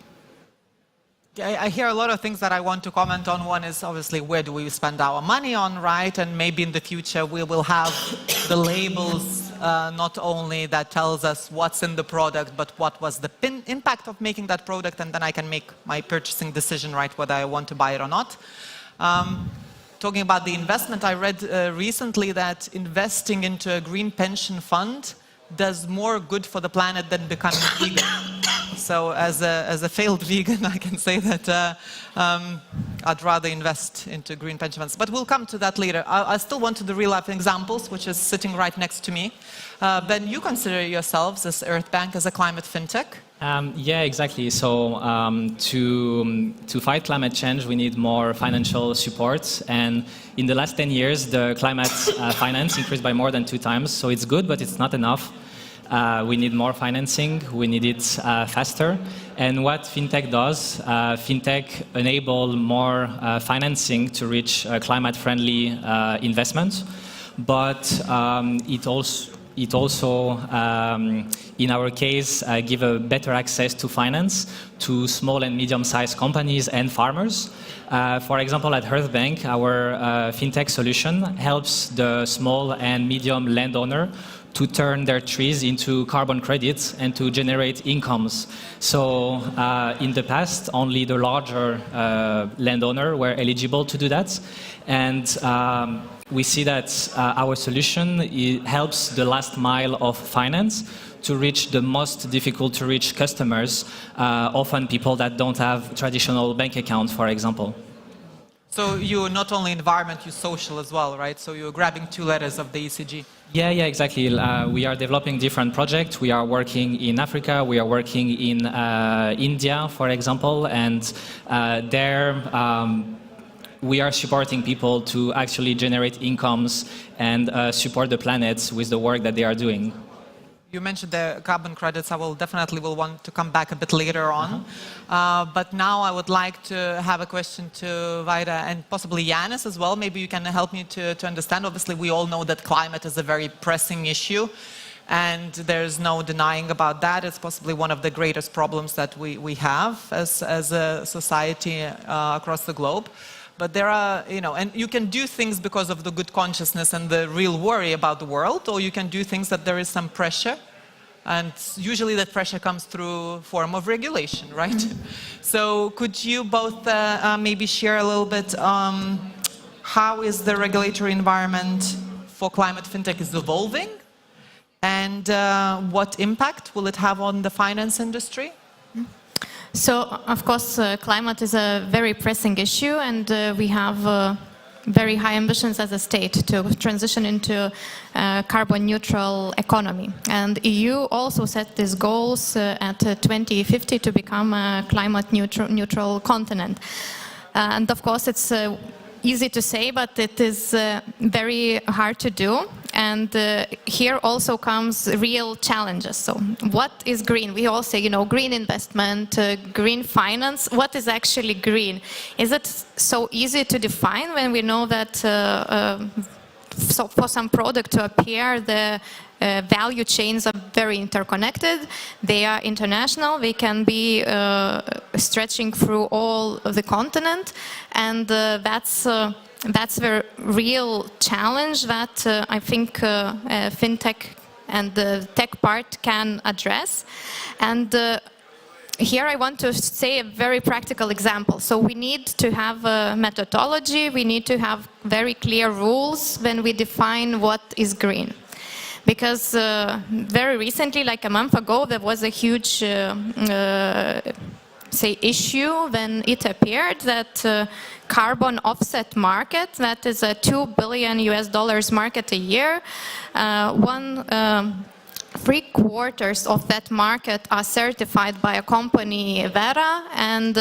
I hear a lot of things that I want to comment on. One is obviously where do we spend our money on, right? And maybe in the future we will have the labels not only that tells us what's in the product, but what was the impact of making that product, and then I can make my purchasing decision, right, whether I want to buy it or not. Talking about the investment, I read recently that investing into a green pension fund does more good for the planet than becoming vegan. So as a failed vegan, I can say that I'd rather invest into green pension funds. But we'll come to that later. I still want to the real-life examples, which is sitting right next to me. Ben, you consider yourselves as Earth Bank as a climate fintech? Yeah, exactly. So to fight climate change, we need more financial support. And in the last 10 years, the climate finance increased by more than 2 times. So it's good, but it's not enough. We need more financing. We need it faster. And what fintech does, fintech enable more financing to reach climate-friendly investments. But it also, in our case, give a better access to finance to small and medium-sized companies and farmers. For example, at Earth Bank, our fintech solution helps the small and medium landowner to turn their trees into carbon credits and to generate incomes. So in the past, only the larger landowner were eligible to do that. And we see that our solution helps the last mile of finance to reach the most difficult to reach customers, often people that don't have traditional bank accounts, for example. So you're not only environment, you're social as well, right? So you're grabbing 2 letters of the ECG. Yeah, exactly. We are developing different projects. We are working in Africa. We are working in India, for example, and there we are supporting people to actually generate incomes and support the planet with the work that they are doing. You mentioned the carbon credits. I will definitely want to come back a bit later on. But now I would like to have a question to Vaida and possibly Yanis as well. Maybe you can help me to understand. Obviously, we all know that climate is a very pressing issue, and there's no denying about that. It's possibly one of the greatest problems that we have as a society across the globe. But there are, and you can do things because of the good consciousness and the real worry about the world, or you can do things that there is some pressure. And usually that pressure comes through form of regulation, right? So could you both maybe share a little bit how is the regulatory environment for climate fintech is evolving? And what impact will it have on the finance industry? So, of course, climate is a very pressing issue, and we have very high ambitions as a state to transition into a carbon neutral economy. And EU also set these goals at 2050 to become a climate neutral continent. And of course, it's easy to say, but it is very hard to do. And here also comes real challenges. So what is green? We all say, green investment, green finance. What is actually green? Is it so easy to define when we know that so for some product to appear, the value chains are very interconnected. They are international. They can be stretching through all of the continent. And that's the real challenge that I think fintech and the tech part can address. And here I want to say a very practical example. So we need to have a methodology, we need to have very clear rules when we define what is green. Because very recently, like a month ago, there was a huge issue when it appeared that carbon offset market, that is a $2 billion market a year, 3/4 of that market are certified by a company, Vera, and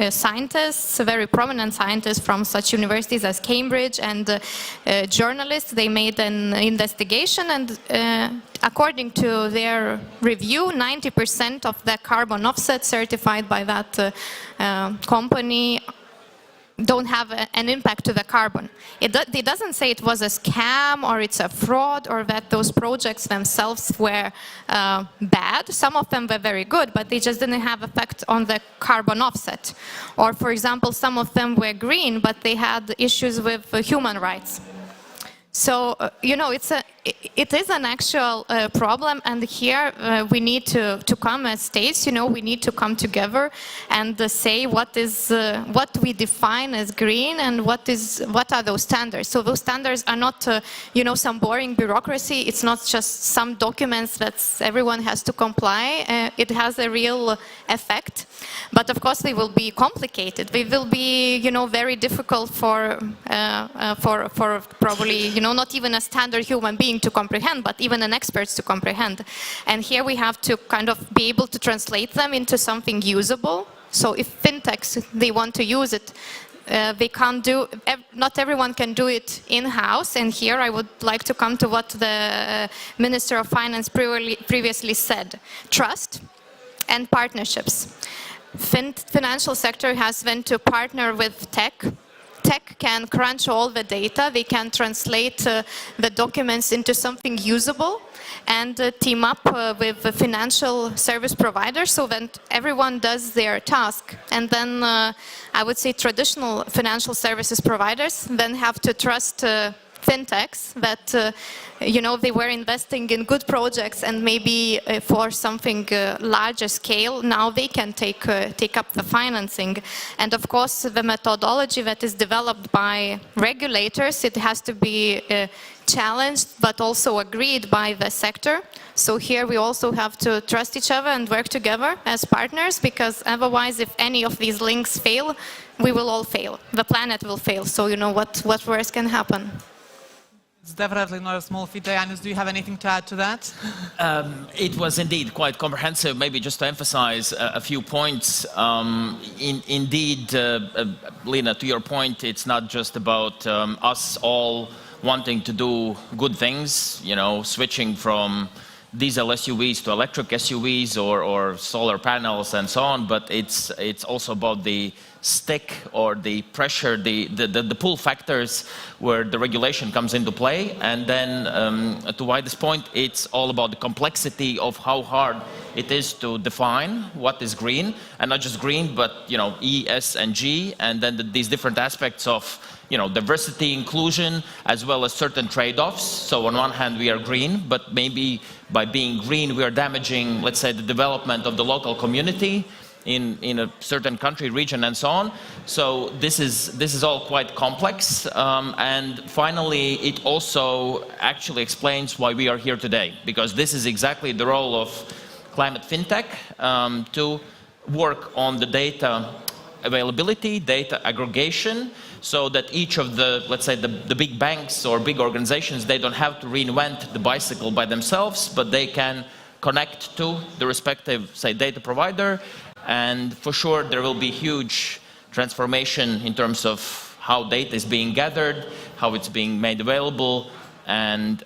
scientists, very prominent scientists from such universities as Cambridge and journalists, they made an investigation, and according to their review, 90% of the carbon offset certified by that company don't have an impact to the carbon. It doesn't say it was a scam or it's a fraud or that those projects themselves were bad. Some of them were very good, but they just didn't have effect on the carbon offset. Or for example, some of them were green, but they had issues with human rights. So, you know, it is an actual problem, and here we need to come as states, you know, we need to come together and say what we define as green and what are those standards. So those standards are not, you know, some boring bureaucracy. It's not just some documents that everyone has to comply. It has a real effect, but of course they will be complicated. They will be, you know, very difficult for probably, you know, not even a standard human being to comprehend, but even an expert to comprehend. And here we have to kind of be able to translate them into something usable. So if fintechs, they want to use it, they can't do, not everyone can do it in-house. And here I would like to come to what the Minister of Finance previously said. Trust and partnerships. Financial sector has been to partner with tech. Tech can crunch all the data, they can translate the documents into something usable and team up with the financial service providers so that everyone does their task. And then I would say traditional financial services providers then have to trust fintechs that, you know, they were investing in good projects and maybe for something larger scale, now they can take up the financing. And of course, the methodology that is developed by regulators, it has to be challenged but also agreed by the sector. So here we also have to trust each other and work together as partners, because otherwise if any of these links fail, we will all fail. The planet will fail. So you know what worse can happen. It's definitely not a small feat. Janis, do you have anything to add to that? It was indeed quite comprehensive. Maybe just to emphasize a few points. Indeed, Lina, to your point, it's not just about us all wanting to do good things, you know, switching from diesel SUVs to electric SUVs or solar panels and so on, but it's also about the stick or the pressure, the pull factors where the regulation comes into play. And then to Vaida's point, it's all about the complexity of how hard it is to define what is green, and not just green, but, you know, E, S, and G, and then these different aspects of, you know, diversity, inclusion, as well as certain trade-offs. So on one hand, we are green, but maybe by being green, we are damaging, let's say, the development of the local community in a certain country, region, and so on. So this is all quite complex. And finally, it also actually explains why we are here today, because this is exactly the role of Climate Fintech, to work on the data availability, data aggregation, so that each of the, let's say, the big banks or big organizations, they don't have to reinvent the bicycle by themselves, but they can connect to the respective, say, data provider. And for sure, there will be huge transformation in terms of how data is being gathered, how it's being made available, and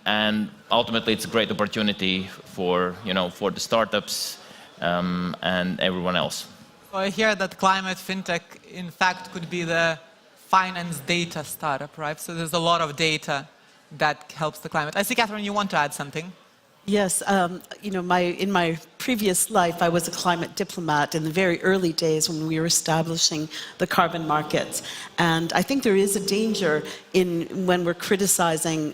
ultimately, it's a great opportunity for, you know, for the startups and everyone else. So I hear that Climate Fintech, in fact, could be the finance data startup, right? So there's a lot of data that helps the climate. I see, Catherine, you want to add something? Yes, you know, in my previous life, I was a climate diplomat in the very early days when we were establishing the carbon markets. And I think there is a danger when we're criticizing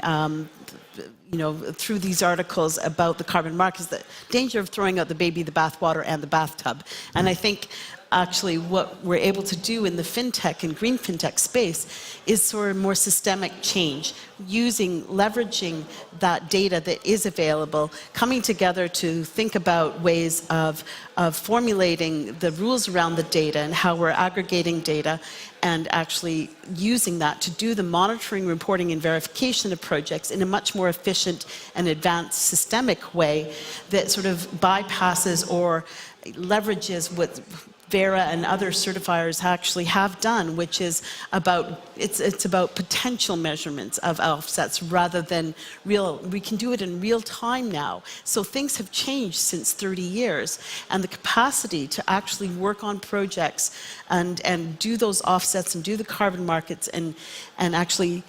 through these articles about the carbon markets, the danger of throwing out the baby, the bathwater, and the bathtub. And I think actually what we're able to do in the fintech and green fintech space is sort of more systemic change, leveraging that data that is available, coming together to think about ways of formulating the rules around the data and how we're aggregating data, and actually using that to do the monitoring, reporting, and verification of projects in a much more efficient and advanced systemic way that sort of bypasses or leverages what Vera and other certifiers actually have done, which is it's about potential measurements of offsets rather than real. We can do it in real time now. So things have changed since 30 years, and the capacity to actually work on projects and do those offsets and do the carbon markets and actually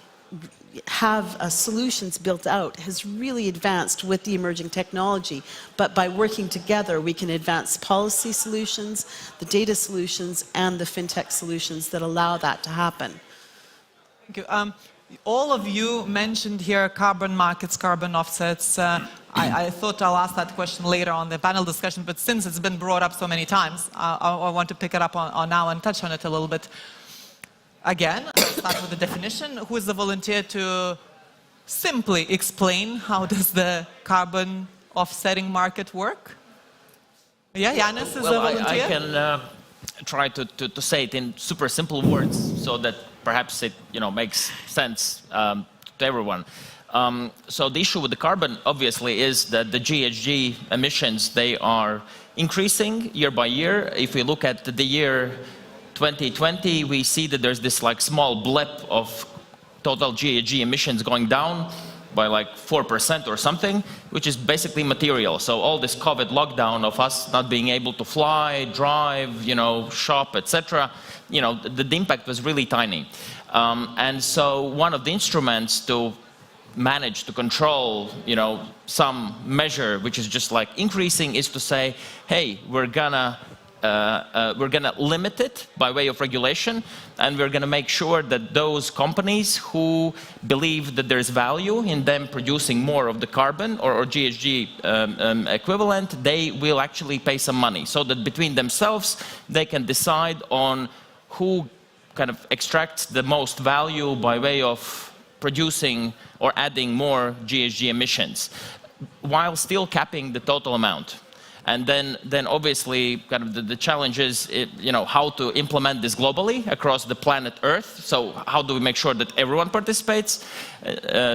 have solutions built out has really advanced with the emerging technology. But by working together, we can advance policy solutions, the data solutions, and the fintech solutions that allow that to happen. Thank you. All of you mentioned here carbon markets, carbon offsets. I thought I'll ask that question later on the panel discussion, but since it's been brought up so many times, I want to pick it up on now and touch on it a little bit. Again, I'll start with the definition. Who is the volunteer to simply explain how does the carbon offsetting market work? Yeah, Yanis is a volunteer. I can try to say it in super simple words so that perhaps it makes sense to everyone. So the issue with the carbon, obviously, is that the GHG emissions, they are increasing year by year. If we look at the year 2020, we see that there's this small blip of total GHG emissions going down by 4% or something, which is basically material. So all this COVID lockdown of us not being able to fly, drive, shop, etc., the impact was really tiny. And so one of the instruments to manage to control, some measure which is just increasing is to say, hey, we're gonna limit it by way of regulation, and we're going to make sure that those companies who believe that there's value in them producing more of the carbon or GHG equivalent, they will actually pay some money, so that between themselves they can decide on who kind of extracts the most value by way of producing or adding more GHG emissions, while still capping the total amount. And then obviously kind of the challenge is how to implement this globally across the planet Earth. So how do we make sure that everyone participates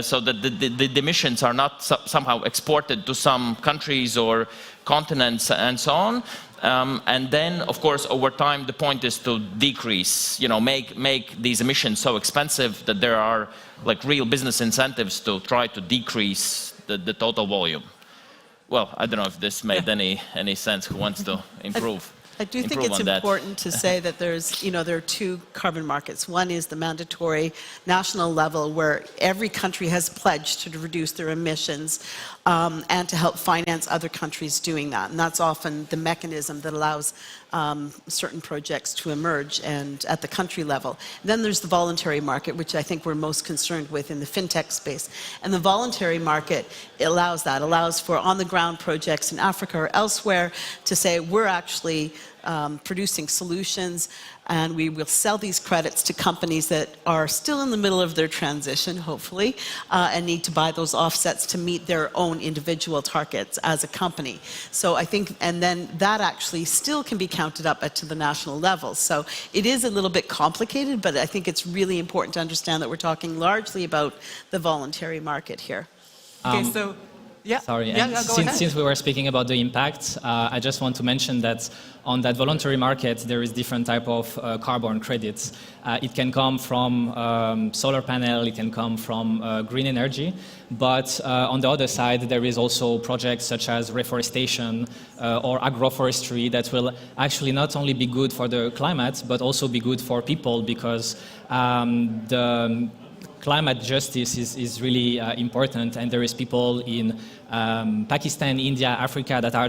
so that the emissions are not somehow exported to some countries or continents and so on. And then, of course, over time, the point is to decrease, make these emissions so expensive that there are real business incentives to try to decrease the total volume. Well, I don't know if this made any sense. Who wants to improve? I do think it's important to say that there are two carbon markets. One is the mandatory national level, where every country has pledged to reduce their emissions and to help finance other countries doing that. And that's often the mechanism that allows certain projects to emerge and at the country level. Then there's the voluntary market, which I think we're most concerned with in the fintech space. And the voluntary market allows for on-the-ground projects in Africa or elsewhere to say, we're actually producing solutions, and we will sell these credits to companies that are still in the middle of their transition, hopefully, and need to buy those offsets to meet their own individual targets as a company. So I think, and then that actually still can be counted up to the national level. So it is a little bit complicated, but I think it's really important to understand that we're talking largely about the voluntary market here. Okay, so yeah. Sorry, yeah, since we were speaking about the impact, I just want to mention that on that voluntary market, there is different type of carbon credits. It can come from solar panel, it can come from green energy, but on the other side, there is also projects such as reforestation or agroforestry that will actually not only be good for the climate, but also be good for people, because the climate justice is really important, and there is people in Pakistan, India, Africa that are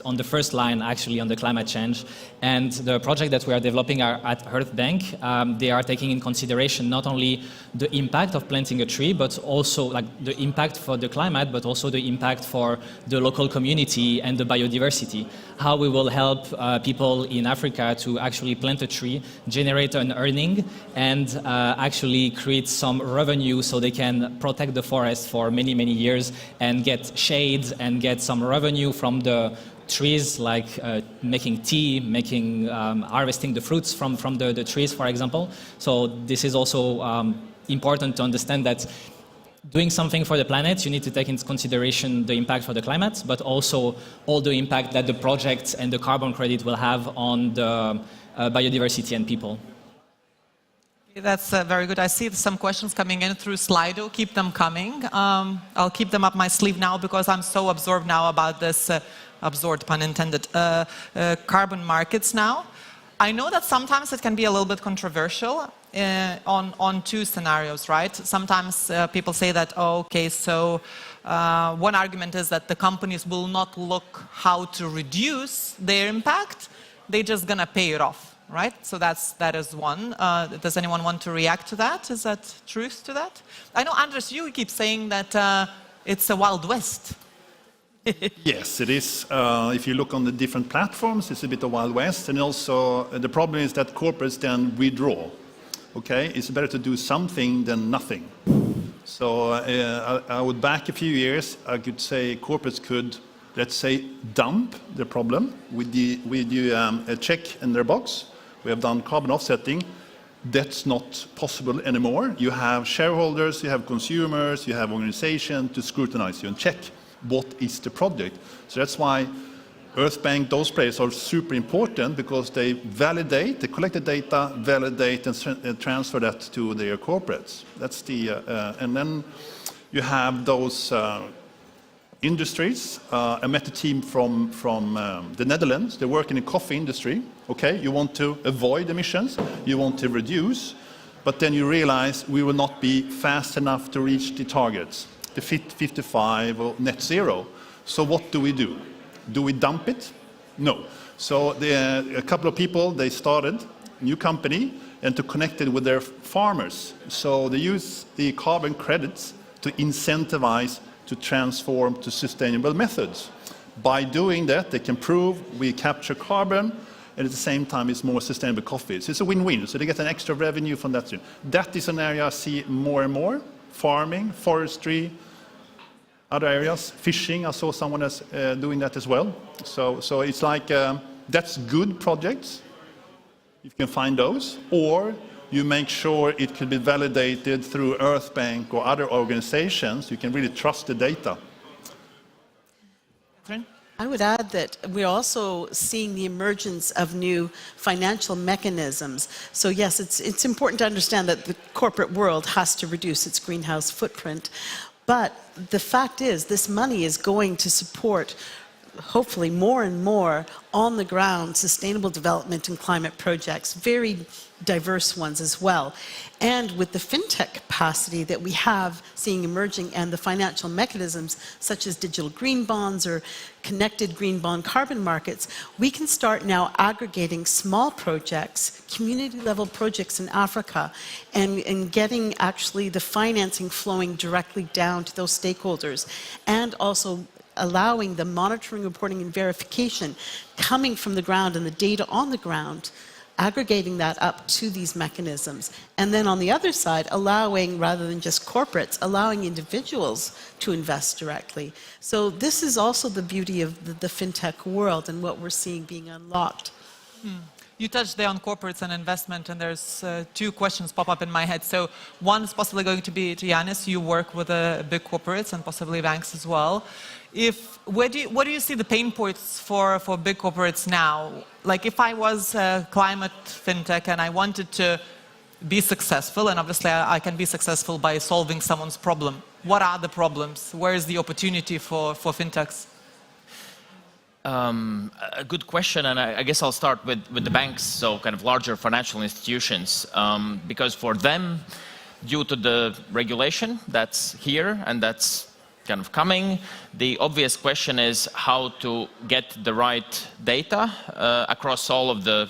on the first line actually on the climate change. And the project that we are developing at Earth Bank, they are taking in consideration not only the impact of planting a tree, but also like the impact for the climate, but also the impact for the local community and the biodiversity. How we will help people in Africa to actually plant a tree, generate an earning, and actually create some revenue so they can protect the forest for many, many years and get shade and get some revenue from the trees, like making tea, harvesting the fruits from the trees, for example. So this is also important to understand that doing something for the planet, you need to take into consideration the impact for the climate, but also all the impact that the project and the carbon credit will have on the biodiversity and people. That's very good. I see some questions coming in through Slido. Keep them coming. I'll keep them up my sleeve now because I'm so absorbed now about this, absorbed, pun intended, carbon markets now. I know that sometimes it can be a little bit controversial on two scenarios, right? Sometimes people say that, oh, okay, so one argument is that the companies will not look how to reduce their impact. They're just going to pay it off. Right? So that is one. Does anyone want to react to that? Is that truth to that? I know, Andres, you keep saying that it's a Wild West. Yes, it is. If you look on the different platforms, it's a bit of Wild West. And also, the problem is that corporates then withdraw. Okay? It's better to do something than nothing. So I would back a few years, I could say corporates could, let's say, dump the problem with a check in their box. We have done carbon offsetting. That's not possible anymore. You have shareholders, you have consumers, you have organizations to scrutinize you and check what is the project. So that's why Earth Bank, those players are super important because they validate, they collect the data, validate and transfer that to their corporates. That's the, and then you have those industries. I met a team from the Netherlands. They work in the coffee industry. Okay, you want to avoid emissions, you want to reduce, but then you realize we will not be fast enough to reach the targets, the 55 or net zero. So what do? Do we dump it? No. So a couple of people, they started a new company and to connect it with their farmers. So they use the carbon credits to incentivize to transform to sustainable methods. By doing that, they can prove we capture carbon, and at the same time, it's more sustainable coffee. So it's a win-win. So they get an extra revenue from that. That is an area I see more and more. Farming, forestry, other areas, fishing. I saw someone else doing that as well. So it's like that's good projects. You can find those, or you make sure it can be validated through Earth Bank or other organizations. You can really trust the data. Catherine? I would add that we're also seeing the emergence of new financial mechanisms. So yes, it's important to understand that the corporate world has to reduce its greenhouse footprint. But the fact is, this money is going to support hopefully more and more on the ground sustainable development and climate projects, very diverse ones as well. And with the fintech capacity that we have seeing emerging and the financial mechanisms such as digital green bonds or connected green bond carbon markets, we can start now aggregating small projects, community level projects in Africa, and getting actually the financing flowing directly down to those stakeholders, and also allowing the monitoring, reporting, and verification coming from the ground and the data on the ground, aggregating that up to these mechanisms. And then on the other side, allowing, rather than just corporates, allowing individuals to invest directly. So this is also the beauty of the fintech world and what we're seeing being unlocked. You touched there on corporates and investment, and there's two questions pop up in my head. So one is possibly going to be to Yanis. You work with big corporates and possibly banks as well. What do you see the pain points for big corporates now? Like if I was a climate fintech and I wanted to be successful, and obviously I can be successful by solving someone's problem, what are the problems? Where is the opportunity for fintechs? A good question, and I guess I'll start with the banks, so kind of larger financial institutions, because for them, due to the regulation that's here and that's kind of coming. The obvious question is how to get the right data across all of the,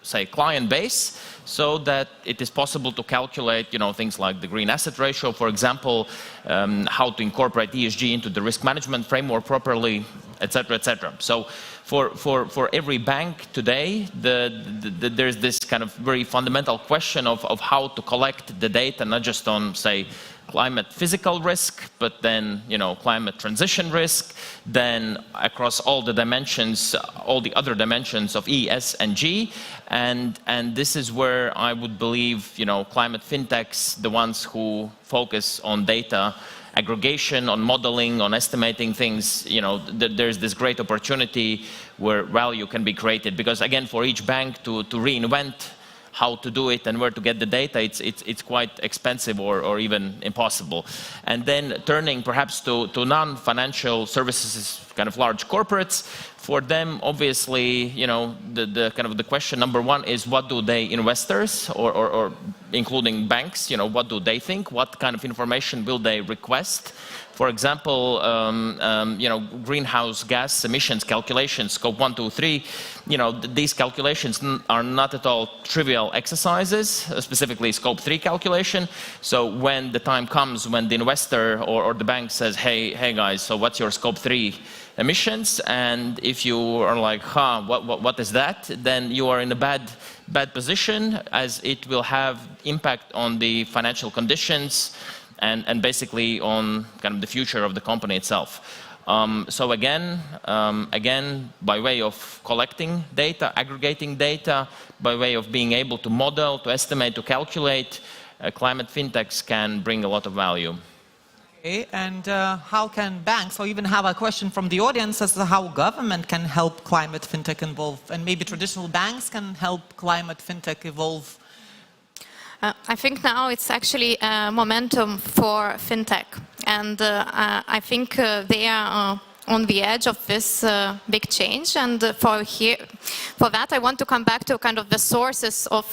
say, client base, so that it is possible to calculate, things like the green asset ratio, for example, how to incorporate ESG into the risk management framework properly, etc., etc. So for every bank today, there's this kind of very fundamental question of how to collect the data, not just on, say, climate physical risk, but then, climate transition risk, then across all the dimensions, all the other dimensions of E, S, and G. And this is where I would believe, climate fintechs, the ones who focus on data aggregation, on modeling, on estimating things, there's this great opportunity where value can be created. Because again, for each bank to reinvent how to do it and where to get the data, it's quite expensive or even impossible. And then turning perhaps to non-financial services, kind of large corporates, for them, obviously, the kind of the question number one is, what do they investors or including banks, what do they think? What kind of information will they request? For example, greenhouse gas emissions calculations, scope 1, 2, 3, these calculations are not at all trivial exercises, specifically scope 3 calculation. So when the time comes when the investor or the bank says, hey guys, so what's your scope 3 emissions? And if you are like, what is that? Then you are in a bad position, as it will have impact on the financial conditions and basically on kind of the future of the company itself. So again, by way of collecting data, aggregating data, by way of being able to model, to estimate, to calculate, climate fintechs can bring a lot of value. Okay, and how can banks, or even have a question from the audience as to how government can help climate fintech evolve, and maybe traditional banks can help climate fintech evolve? I think now it's actually momentum for fintech, and I think they are on the edge of this big change. And for that, I want to come back to kind of the sources of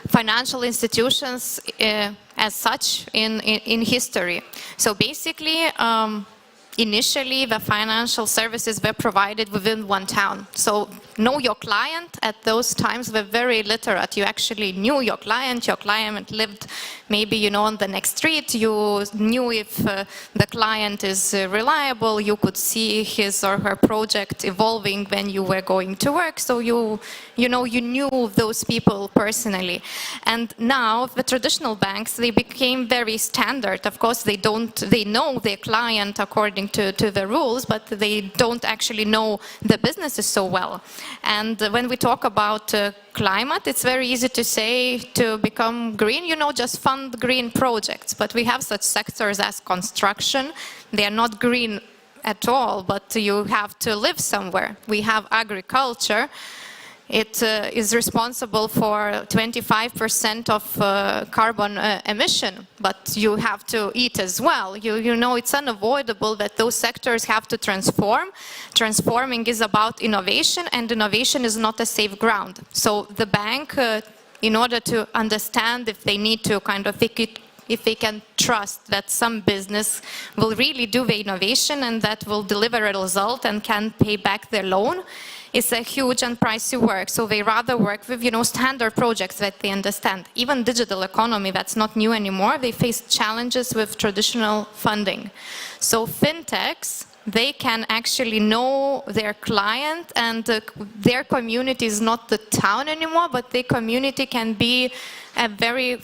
financial institutions as such in history. So basically, initially, the financial services were provided within one town. So know your client at those times were very literate. You actually knew your client lived maybe, on the next street. You knew if the client is reliable. You could see his or her project evolving when you were going to work. So you knew those people personally. And now the traditional banks, they became very standard. Of course, they know their client according to the rules, but they don't actually know the businesses so well. And when we talk about climate, it's very easy to say to become green, just fund green projects. But we have such sectors as construction. They are not green at all, but you have to live somewhere. We have agriculture. It is responsible for 25% of carbon emission, but you have to eat as well. You know it's unavoidable that those sectors have to transform. Transforming is about innovation, and innovation is not a safe ground. So the bank, in order to understand if they need to if they can trust that some business will really do the innovation and that will deliver a result and can pay back their loan, it's a huge and pricey work. So they rather work with, standard projects that they understand. Even digital economy, that's not new anymore. They face challenges with traditional funding. So fintechs, they can actually know their client, and their community is not the town anymore, but their community can be a very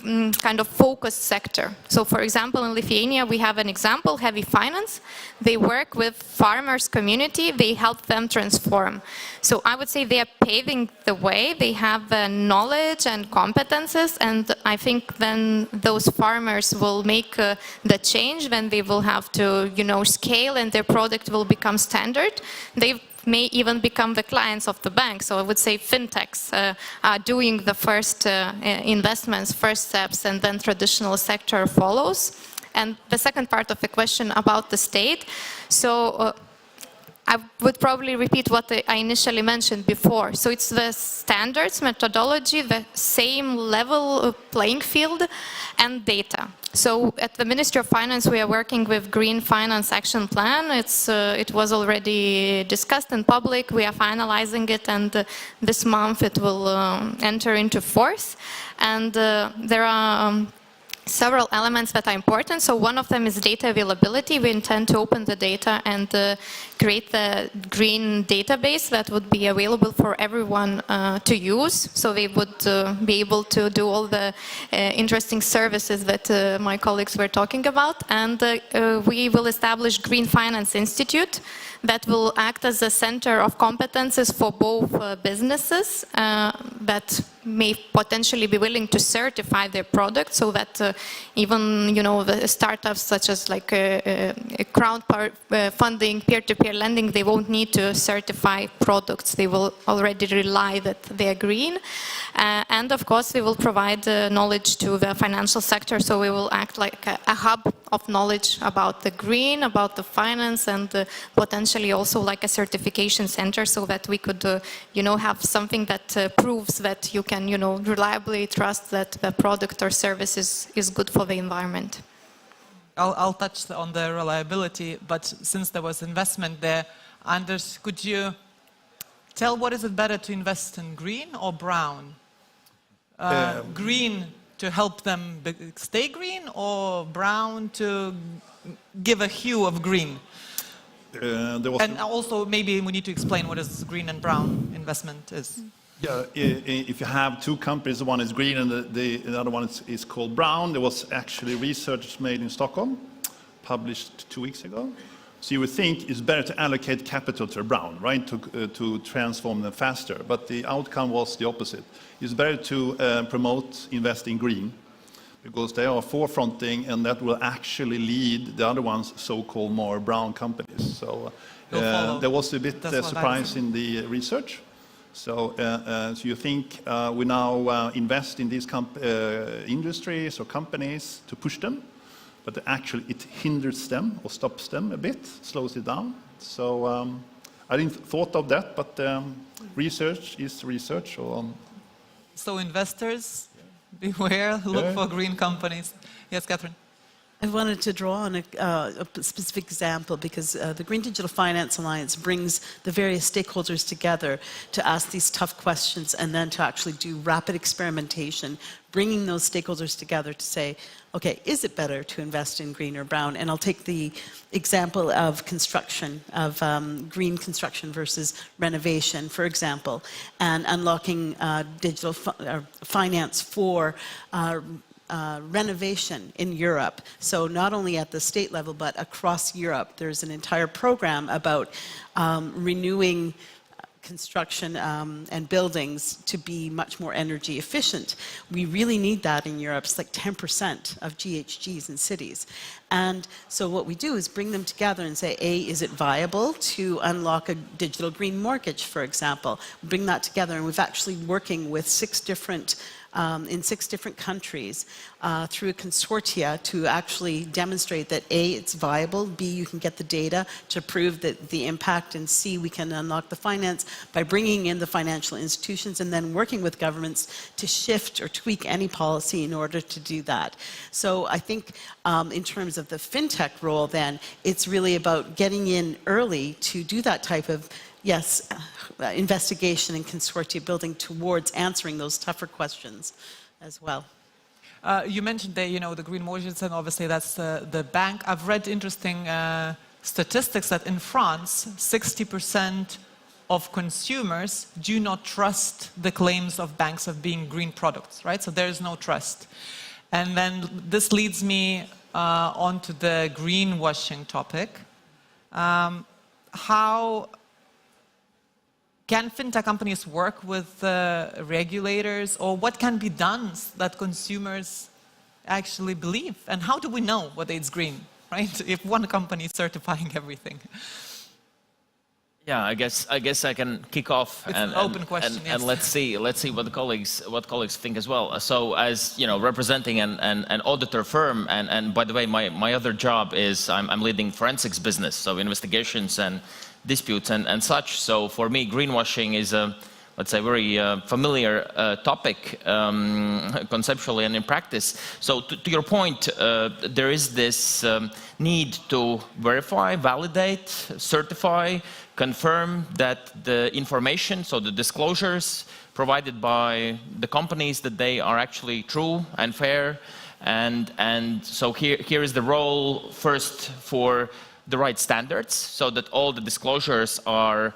kind of focused sector. So for example, in Lithuania, we have an example, Heavy Finance. They work with farmers community, they help them transform. So I would say they are paving the way, they have the knowledge and competences, and I think then those farmers will make the change, when they will have to, scale and their product will become standard. They may even become the clients of the bank. So I would say fintechs are doing the first investments, first steps, and then traditional sector follows. And the second part of the question about the state. So I would probably repeat what I initially mentioned before. So it's the standards, methodology, the same level playing field, and data. So at the Ministry of Finance, we are working with Green Finance Action Plan. It was already discussed in public. We are finalizing it, and this month it will enter into force. And there are several elements that are important. So one of them is data availability. We intend to open the data and create the green database that would be available for everyone to use. So they would be able to do all the interesting services that my colleagues were talking about. And we will establish Green Finance Institute that will act as a center of competences for both businesses that may potentially be willing to certify their products, so that even the startups such as like crowdfunding, peer-to-peer lending, they won't need to certify products. They will already rely that they are green. And of course, we will provide knowledge to the financial sector, so we will act like a hub of knowledge about the green, about the finance, and potentially also like a certification center, so that we could have something that proves that you can reliably trust that the product or service is good for the environment. I'll touch on the reliability, but since there was investment there, Anders, could you tell what is it better to invest in, green or brown? Green to help them stay green, or brown to give a hue of green? And also maybe we need to explain what is green and brown investment is. Yeah, if you have two companies, one is green and the other one is called brown. There was actually research made in Stockholm, published 2 weeks ago. So you would think it's better to allocate capital to brown, right, to transform them faster. But the outcome was the opposite. It's better to promote investing green, because they are forefronting, and that will actually lead the other ones, so-called more brown companies. So there was a bit surprise in the research. So you think we now invest in these industries or companies to push them, but actually it hinders them or stops them a bit, slows it down. So I didn't thought of that, but research is research. So investors, beware, look for green companies. Yes, Catherine. I wanted to draw on a specific example, because the Green Digital Finance Alliance brings the various stakeholders together to ask these tough questions and then to actually do rapid experimentation, bringing those stakeholders together to say, okay, is it better to invest in green or brown? And I'll take the example of construction, of green construction versus renovation, for example, and unlocking digital finance for renovation in Europe. So not only at the state level, but across Europe, there's an entire program about renewing construction and buildings to be much more energy efficient. We really need that in Europe. It's like 10% of GHGs in cities. And so what we do is bring them together and say, A, is it viable to unlock a digital green mortgage, for example? Bring that together, and we've actually working with in 6 different countries through a consortia to actually demonstrate that A, it's viable, B, you can get the data to prove that the impact, and C, we can unlock the finance by bringing in the financial institutions and then working with governments to shift or tweak any policy in order to do that. So I think in terms of the fintech role then, it's really about getting in early to do that type of investigation and consortia building towards answering those tougher questions as well. You mentioned the green mortgages, and obviously that's the bank. I've read interesting statistics that in France, 60% of consumers do not trust the claims of banks of being green products, right? So there is no trust. And then this leads me onto the greenwashing topic. How can fintech companies work with regulators, or what can be done that consumers actually believe? And how do we know whether it's green, right? If one company is certifying everything. Yeah, I guess I can kick off. It's an open question, yes. And let's see what the colleagues think as well. So, as representing an auditor firm, and by the way, my other job is I'm leading forensics business, so investigations and disputes and such. So for me, greenwashing is a let's say, very familiar topic conceptually and in practice. So to your point, there is this need to verify, validate, certify, confirm that the information, so the disclosures provided by the companies, that they are actually true and fair. And so here is the role first for the right standards, so that all the disclosures are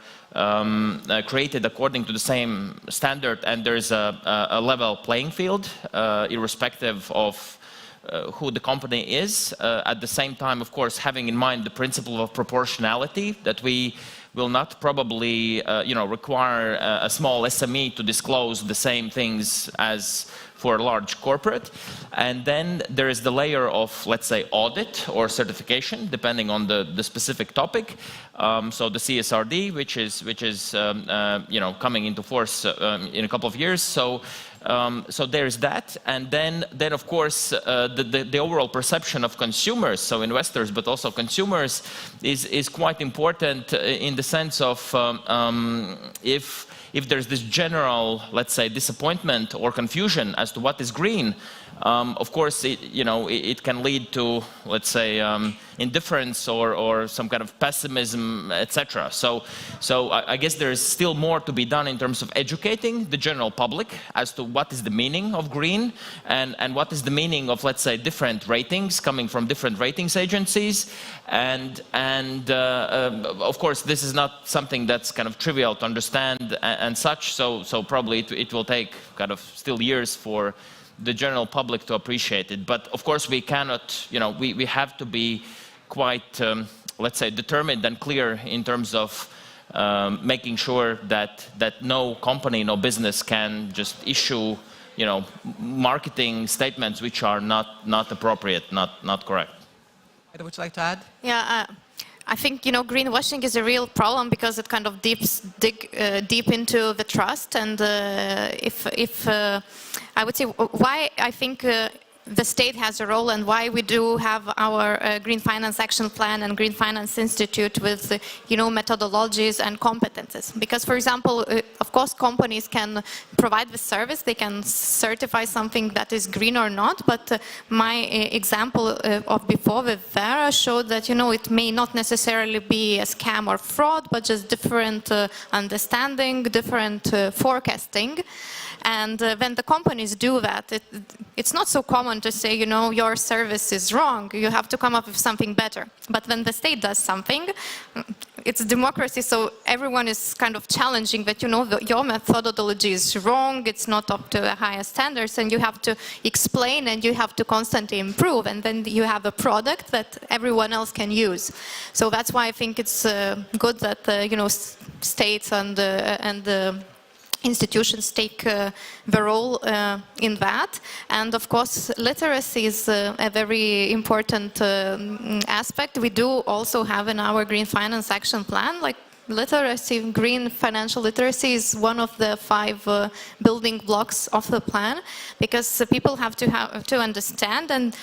created according to the same standard, and there's a level playing field, irrespective of who the company is. At the same time, of course, having in mind the principle of proportionality, that we will not probably require a small SME to disclose the same things as for a large corporate. And then there is the layer of, let's say, audit or certification, depending on the specific topic. So the CSRD, which is coming into force in a couple of years. So there's that, and then of course the overall perception of consumers, so investors but also consumers, is quite important in the sense of if there's this general, let's say, disappointment or confusion as to what is green, of course it can lead to, let's say, indifference or some kind of pessimism, etc. So I guess there is still more to be done in terms of educating the general public as to what is the meaning of green and what is the meaning of, let's say, different ratings coming from different ratings agencies. And of course this is not something that's kind of trivial to understand and such, so probably it will take kind of still years for the general public to appreciate it. But of course we cannot, we have to be quite, let's say, determined and clear in terms of making sure that no company, no business can just issue, marketing statements which are not appropriate, not correct. Would you like to add? Yeah, I think greenwashing is a real problem because it kind of dig deep into the trust, and if I would say why I think the state has a role and why we do have our Green Finance Action Plan and Green Finance Institute with methodologies and competences. Because, for example, of course companies can provide the service, they can certify something that is green or not, but my example of before with Vera showed that it may not necessarily be a scam or fraud, but just different understanding, different forecasting. And when the companies do that, it's not so common to say, your service is wrong, you have to come up with something better. But when the state does something, it's democracy, so everyone is kind of challenging that, your methodology is wrong, it's not up to the highest standards, and you have to explain and you have to constantly improve, and then you have a product that everyone else can use. So that's why I think it's good that, states and institutions take the role in that. And of course, literacy is a very important aspect. We do also have in our Green Finance Action Plan, like literacy, green financial literacy is one of the 5 building blocks of the plan, because people have to understand, and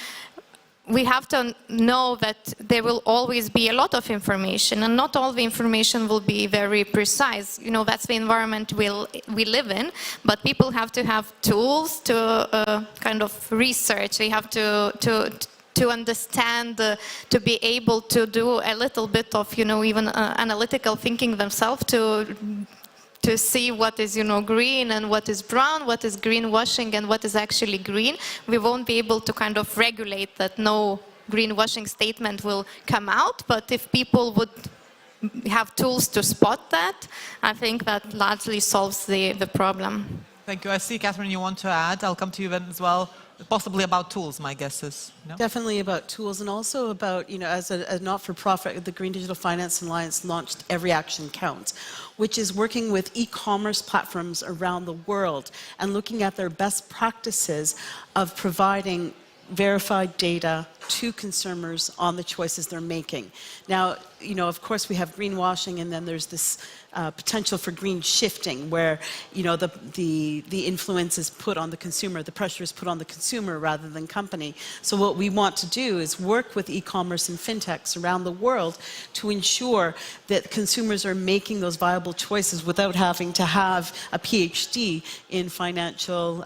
we have to know that there will always be a lot of information, and not all the information will be very precise. That's the environment we live in, but people have to have tools to kind of research. They have to understand, to be able to do a little bit of, even analytical thinking themselves, to see what is, green and what is brown, what is greenwashing and what is actually green. We won't be able to kind of regulate that no greenwashing statement will come out, but if people would have tools to spot that, I think that largely solves the problem. Thank you. I see, Catherine, you want to add. I'll come to you then as well. Possibly about tools, my guess is. No? Definitely about tools, and also about, as a not-for-profit, the Green Digital Finance Alliance launched Every Action Counts, which is working with e-commerce platforms around the world and looking at their best practices of providing verified data to consumers on the choices they're making. Now, of course we have greenwashing, and then there's this potential for green shifting where, the influence is put on the consumer, the pressure is put on the consumer rather than company. So what we want to do is work with e-commerce and fintechs around the world to ensure that consumers are making those viable choices without having to have a PhD in financial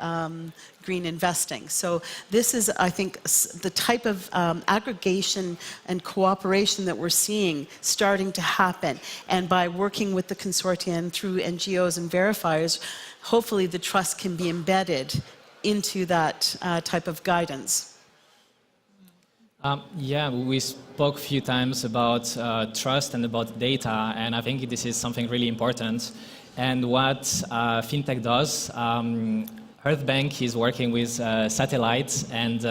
green investing. So this is, I think, the type of aggregation and cooperation that we're seeing starting to happen. And by working with the consortia and through NGOs and verifiers, hopefully the trust can be embedded into that type of guidance. Yeah, we spoke a few times about trust and about data, and I think this is something really important. And what FinTech does, Earthbank is working with satellites and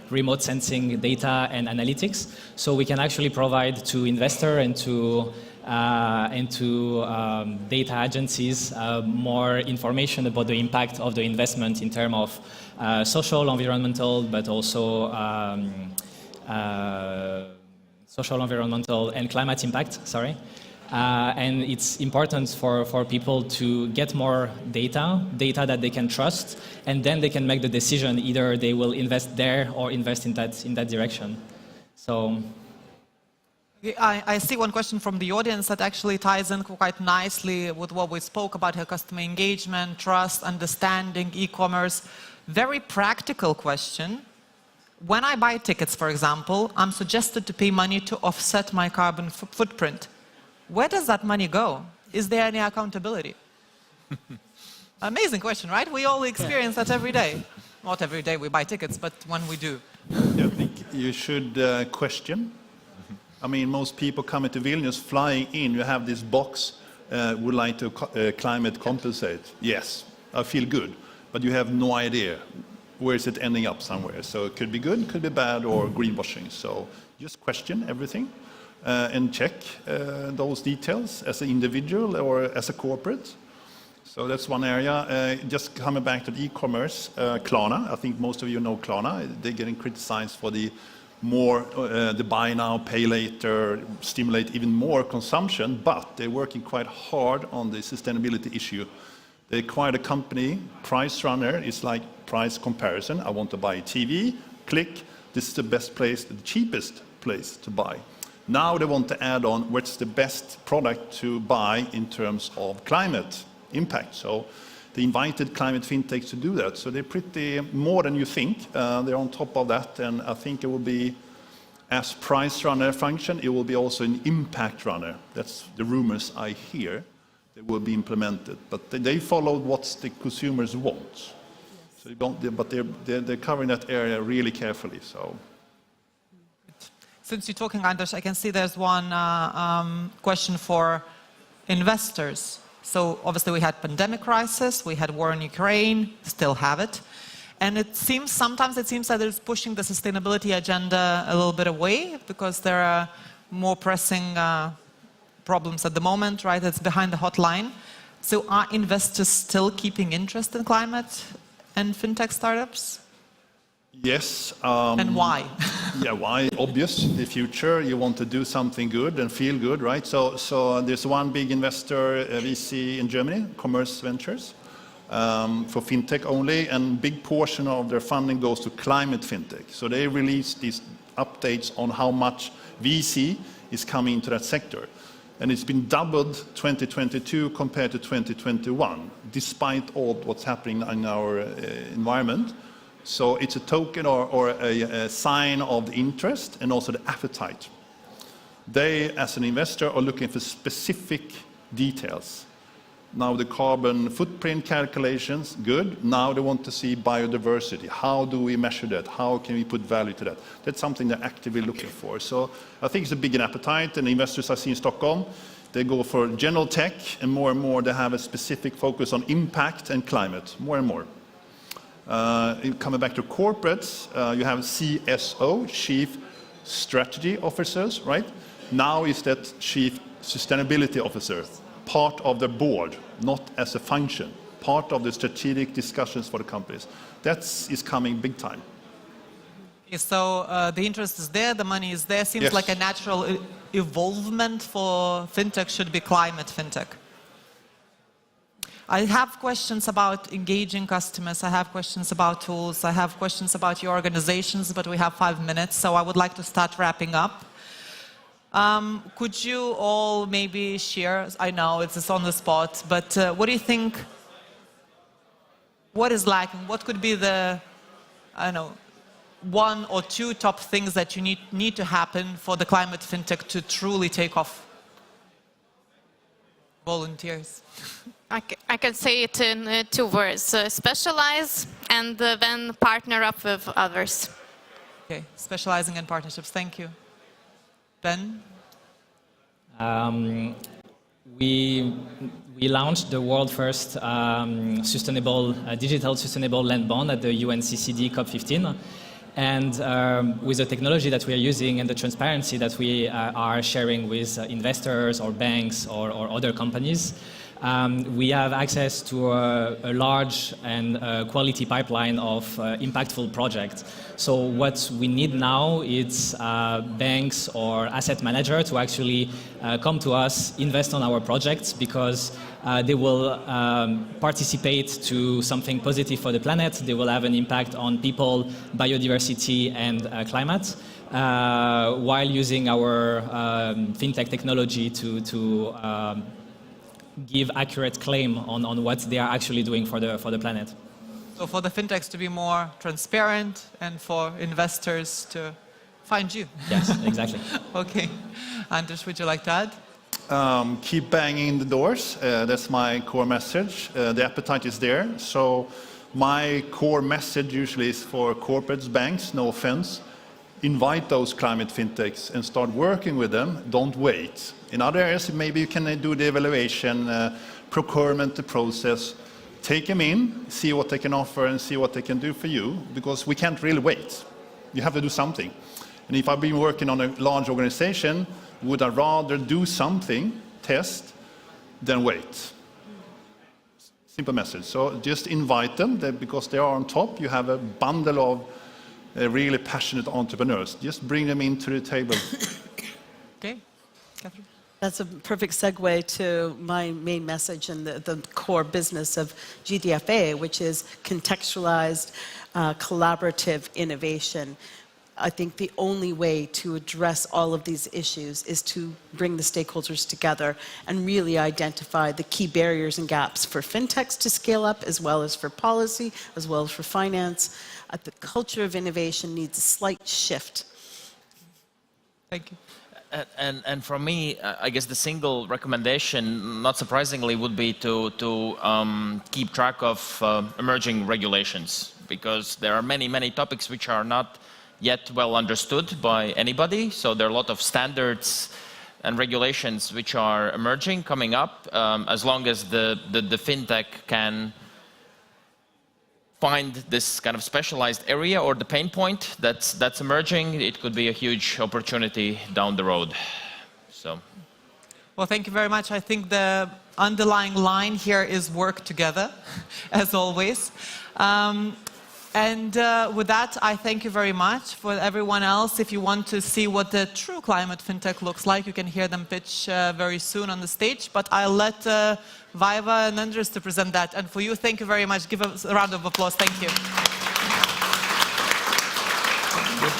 remote sensing data and analytics, so we can actually provide to investors and to data agencies more information about the impact of the investment in terms of social, environmental, but also social, environmental, and climate impact. Sorry. And it's important for people to get more data that they can trust, and then they can make the decision either they will invest there or invest in that direction. So I see one question from the audience that actually ties in quite nicely with what we spoke about here: customer engagement, trust, understanding, e-commerce. Very practical question. When I buy tickets, for example, I'm suggested to pay money to offset my carbon footprint. Where does that money go? Is there any accountability? Amazing question, right? We all experience that every day. Not every day we buy tickets, but when we do. Yeah, I think you should question. I mean, most people coming to Vilnius, flying in, you have this box, would like to climate compensate. Yes, I feel good, but you have no idea where is it ending up somewhere. So it could be good, could be bad, or greenwashing. So just question everything. And check those details as an individual or as a corporate. So that's one area. Just coming back to the e-commerce, Klarna. I think most of you know Klarna. They're getting criticized for the buy now, pay later, stimulate even more consumption, but they're working quite hard on the sustainability issue. They acquired a company, Price Runner. It's like price comparison. I want to buy a TV, click, this is the best place, the cheapest place to buy. Now they want to add on what's the best product to buy in terms of climate impact. So they invited climate fintechs to do that. So they're pretty more than you think. They're on top of that, and I think it will be, as price runner function, it will be also an impact runner. That's the rumors I hear. They will be implemented, but they followed what the consumers want. So they're covering that area really carefully. So. Since you're talking, Anders, I can see there's one question for investors. So obviously we had pandemic crisis, we had war in Ukraine, still have it. And sometimes it seems that it's pushing the sustainability agenda a little bit away because there are more pressing problems at the moment, right? It's behind the hotline. So are investors still keeping interest in climate and fintech startups? Yes. And why? Yeah, why? Obvious. The future, you want to do something good and feel good, right? So there's one big investor, VC in Germany, Commerce Ventures, for fintech only, and big portion of their funding goes to climate fintech. So they released these updates on how much VC is coming into that sector. And it's been doubled 2022 compared to 2021, despite all what's happening in our environment. So it's a token or a sign of the interest and also the appetite. They, as an investor, are looking for specific details. Now the carbon footprint calculations, good. Now they want to see biodiversity. How do we measure that? How can we put value to that? That's something they're actively looking for. So I think it's a big appetite, and investors I see in Stockholm, they go for general tech, and more they have a specific focus on impact and climate, more and more. Coming back to corporates, you have CSO, Chief Strategy Officers, right? Now is that Chief Sustainability Officer, part of the board, not as a function, part of the strategic discussions for the companies. That is coming big time. So the interest is there, the money is there. Seems like a natural evolvement for fintech should be climate fintech. I have questions about engaging customers. I have questions about tools. I have questions about your organizations, but we have 5 minutes, so I would like to start wrapping up. Could you all maybe share, I know it's on the spot, but what do you think, what is lacking? What could be the, I don't know, 1 or 2 top things that you need to happen for the climate fintech to truly take off? Volunteers. I can say it in 2 words, specialize and then partner up with others. Okay, specializing in partnerships, thank you. Ben? We launched the world first digital sustainable land bond at the UNCCD COP15. And with the technology that we are using and the transparency that we are sharing with investors or banks or other companies, we have access to a large and quality pipeline of impactful projects. So what we need now is banks or asset manager to actually come to us, invest on our projects, because they will participate to something positive for the planet. They will have an impact on people, biodiversity, and climate, while using our fintech technology to give accurate claim on what they are actually doing for the planet. So for the fintechs to be more transparent and for investors to find you. Yes, exactly. Okay. Anders, would you like to add? Keep banging the doors. That's my core message. The appetite is there. So my core message usually is for corporates, banks, no offense. Invite those climate fintechs and start working with them. Don't wait. In other areas, maybe you can do the evaluation, procurement, the process. Take them in, see what they can offer and see what they can do for you, because we can't really wait. You have to do something. And if I've been working on a large organization, would I rather do something, test, than wait? Simple message. So just invite them, because they are on top. You have a bundle of really passionate entrepreneurs. Just bring them into the table. Okay, Catherine? That's a perfect segue to my main message and the core business of GDFA, which is contextualized, collaborative innovation. I think the only way to address all of these issues is to bring the stakeholders together and really identify the key barriers and gaps for fintechs to scale up, as well as for policy, as well as for finance. The culture of innovation needs a slight shift. Thank you. And for me, I guess the single recommendation, not surprisingly, would be to keep track of emerging regulations, because there are many topics which are not yet well understood by anybody. So there are a lot of standards and regulations which are emerging, coming up. As long as the fintech can find this kind of specialized area or the pain point that's emerging, it could be a huge opportunity down the road. So, well, thank you very much. I think the underlying line here is work together, as always. And with that, I thank you very much. For everyone else, if you want to see what the true climate fintech looks like, you can hear them pitch very soon on the stage. But I'll let Vaiva and Andres to present that. And for you, thank you very much. Give us a round of applause. Thank you. Good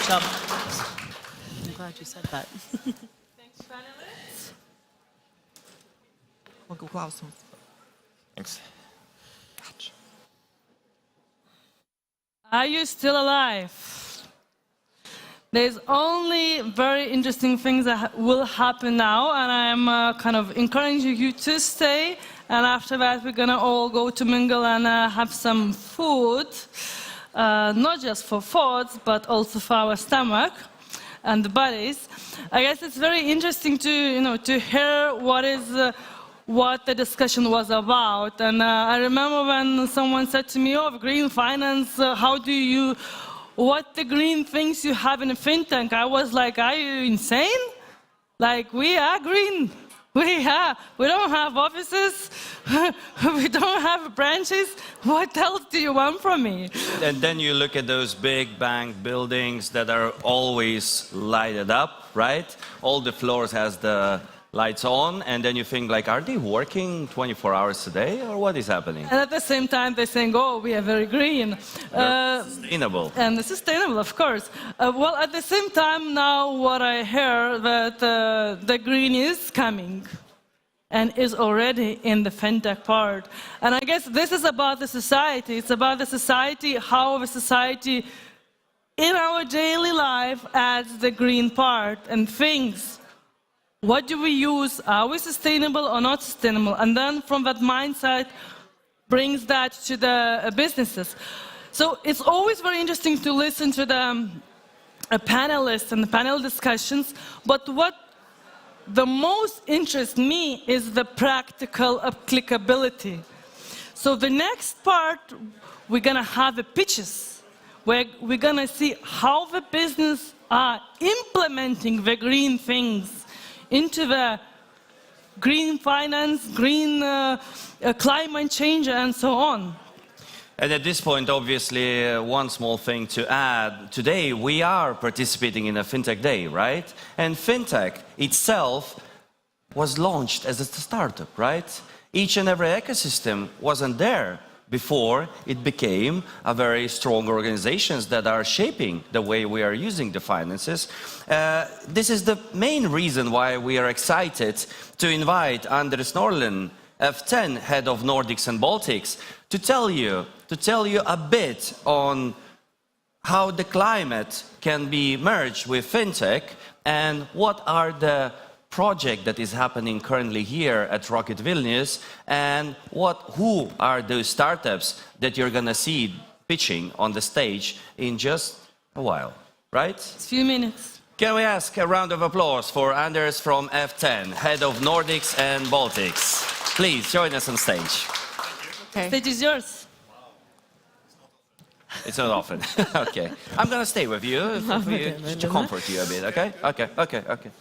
job. I'm glad you said that. Thanks, panelists. Thanks. Are you still alive? There's only very interesting things that will happen now, and I'm kind of encouraging you to stay. And after that, we're gonna all go to mingle and have some food, not just for thoughts, but also for our stomach and the bodies. I guess it's very interesting to to hear what the discussion was about. And I remember when someone said to me, oh, green finance, what the green things you have in a fintech? I was like, are you insane? Like, we are green. We don't have offices. we don't have branches. What else do you want from me? And then you look at those big bank buildings that are always lighted up, right? All the floors has the lights on, and then you think like, are they working 24 hours a day, or what is happening? And at the same time, they're saying, oh, we are very green. Sustainable. And sustainable, of course. Well, at the same time, now what I hear that the green is coming and is already in the fintech part. And I guess this is about the society. It's about the society, how the society in our daily life adds the green part and things. What do we use? Are we sustainable or not sustainable? And then from that mindset, brings that to the businesses. So it's always very interesting to listen to the panelists and the panel discussions, but what the most interests me is the practical applicability. So the next part, we're gonna have the pitches, where we're gonna see how the business are implementing the green things into the green finance, green climate change, and so on. And at this point, obviously, one small thing to add. Today, we are participating in a FinTech Day, right? And FinTech itself was launched as a startup, right? Each and every ecosystem wasn't there before it became a very strong organizations that are shaping the way we are using the finances. This is the main reason why we are excited to invite Anders Norlin, F10, head of Nordics and Baltics, to tell you a bit on how the climate can be merged with fintech and what are the project that is happening currently here at ROCKIT Vilnius, and who are those startups that you're gonna see pitching on the stage in just a while, right? A few minutes. Can we ask a round of applause for Anders from F10, head of Nordics and Baltics? Please join us on stage. Okay. Stage is yours. It's not often. Okay. I'm gonna stay with you to comfort you a bit, okay? Okay.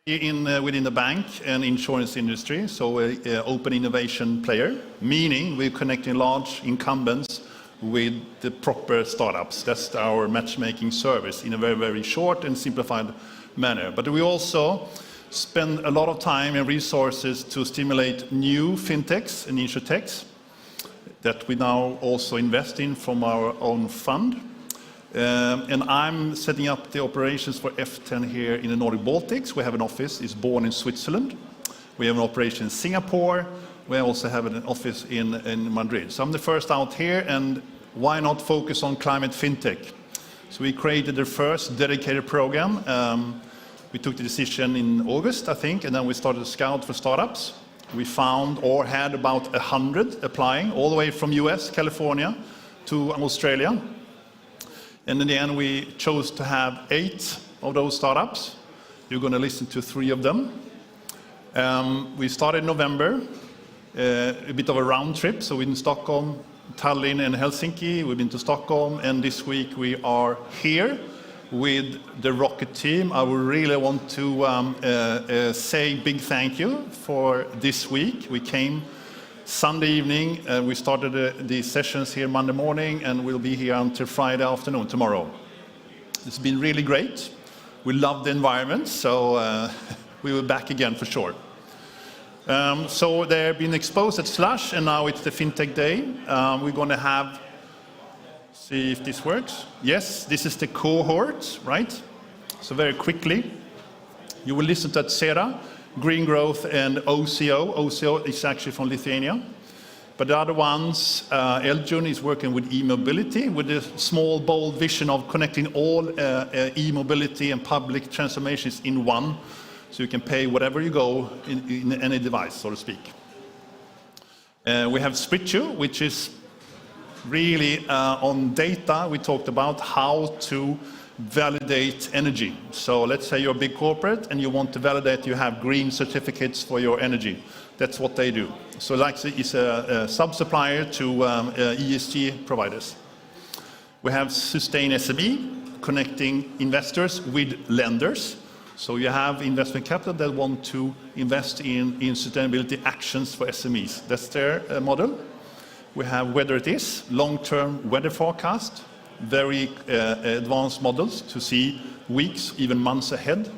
Within the bank and insurance industry, so an open innovation player, meaning we're connecting large incumbents with the proper startups. That's our matchmaking service in a very, very short and simplified manner. But we also spend a lot of time and resources to stimulate new fintechs and insurtechs that we now also invest in from our own fund. And I'm setting up the operations for F10 here in the Nordic Baltics. We have an office, it's born in Switzerland. We have an operation in Singapore. We also have an office in Madrid. So I'm the first out here, and why not focus on climate fintech? So we created the first dedicated program. We took the decision in August, I think, and then we started a scout for startups. We found or had about 100 applying, all the way from US, California, to Australia. And in the end, we chose to have 8 of those startups. You're going to listen to 3 of them. We started in November, a bit of a round trip. So we're in Stockholm, Tallinn, and Helsinki. We've been to Stockholm, and this week we are here with the ROCKIT team. I would really want to say big thank you for this week. We came Sunday evening, we started the sessions here Monday morning, and we'll be here until Friday afternoon tomorrow. It's been really great. We love the environment, so we will be back again for sure. So they've been exposed at Slush, and now it's the FinTech Day. We're going to have, see if this works. Yes, this is the cohort, right? So very quickly, you will listen to Tsera, Green Growth, and OCO. OCO is actually from Lithuania. But the other ones, Eljun is working with e-mobility, with a small, bold vision of connecting all e-mobility and public transformations in one, so you can pay whatever you go in any device, so to speak. We have Spritchu, which is really on data. We talked about how to validate energy. So let's say you're a big corporate and you want to validate you have green certificates for your energy. That's what they do. So like it's a sub-supplier to ESG providers. We have Sustain SME, connecting investors with lenders. So you have investment capital that want to invest in sustainability actions for SMEs. That's their model. We have Weather It Is, long-term weather forecast, very advanced models to see weeks, even months ahead.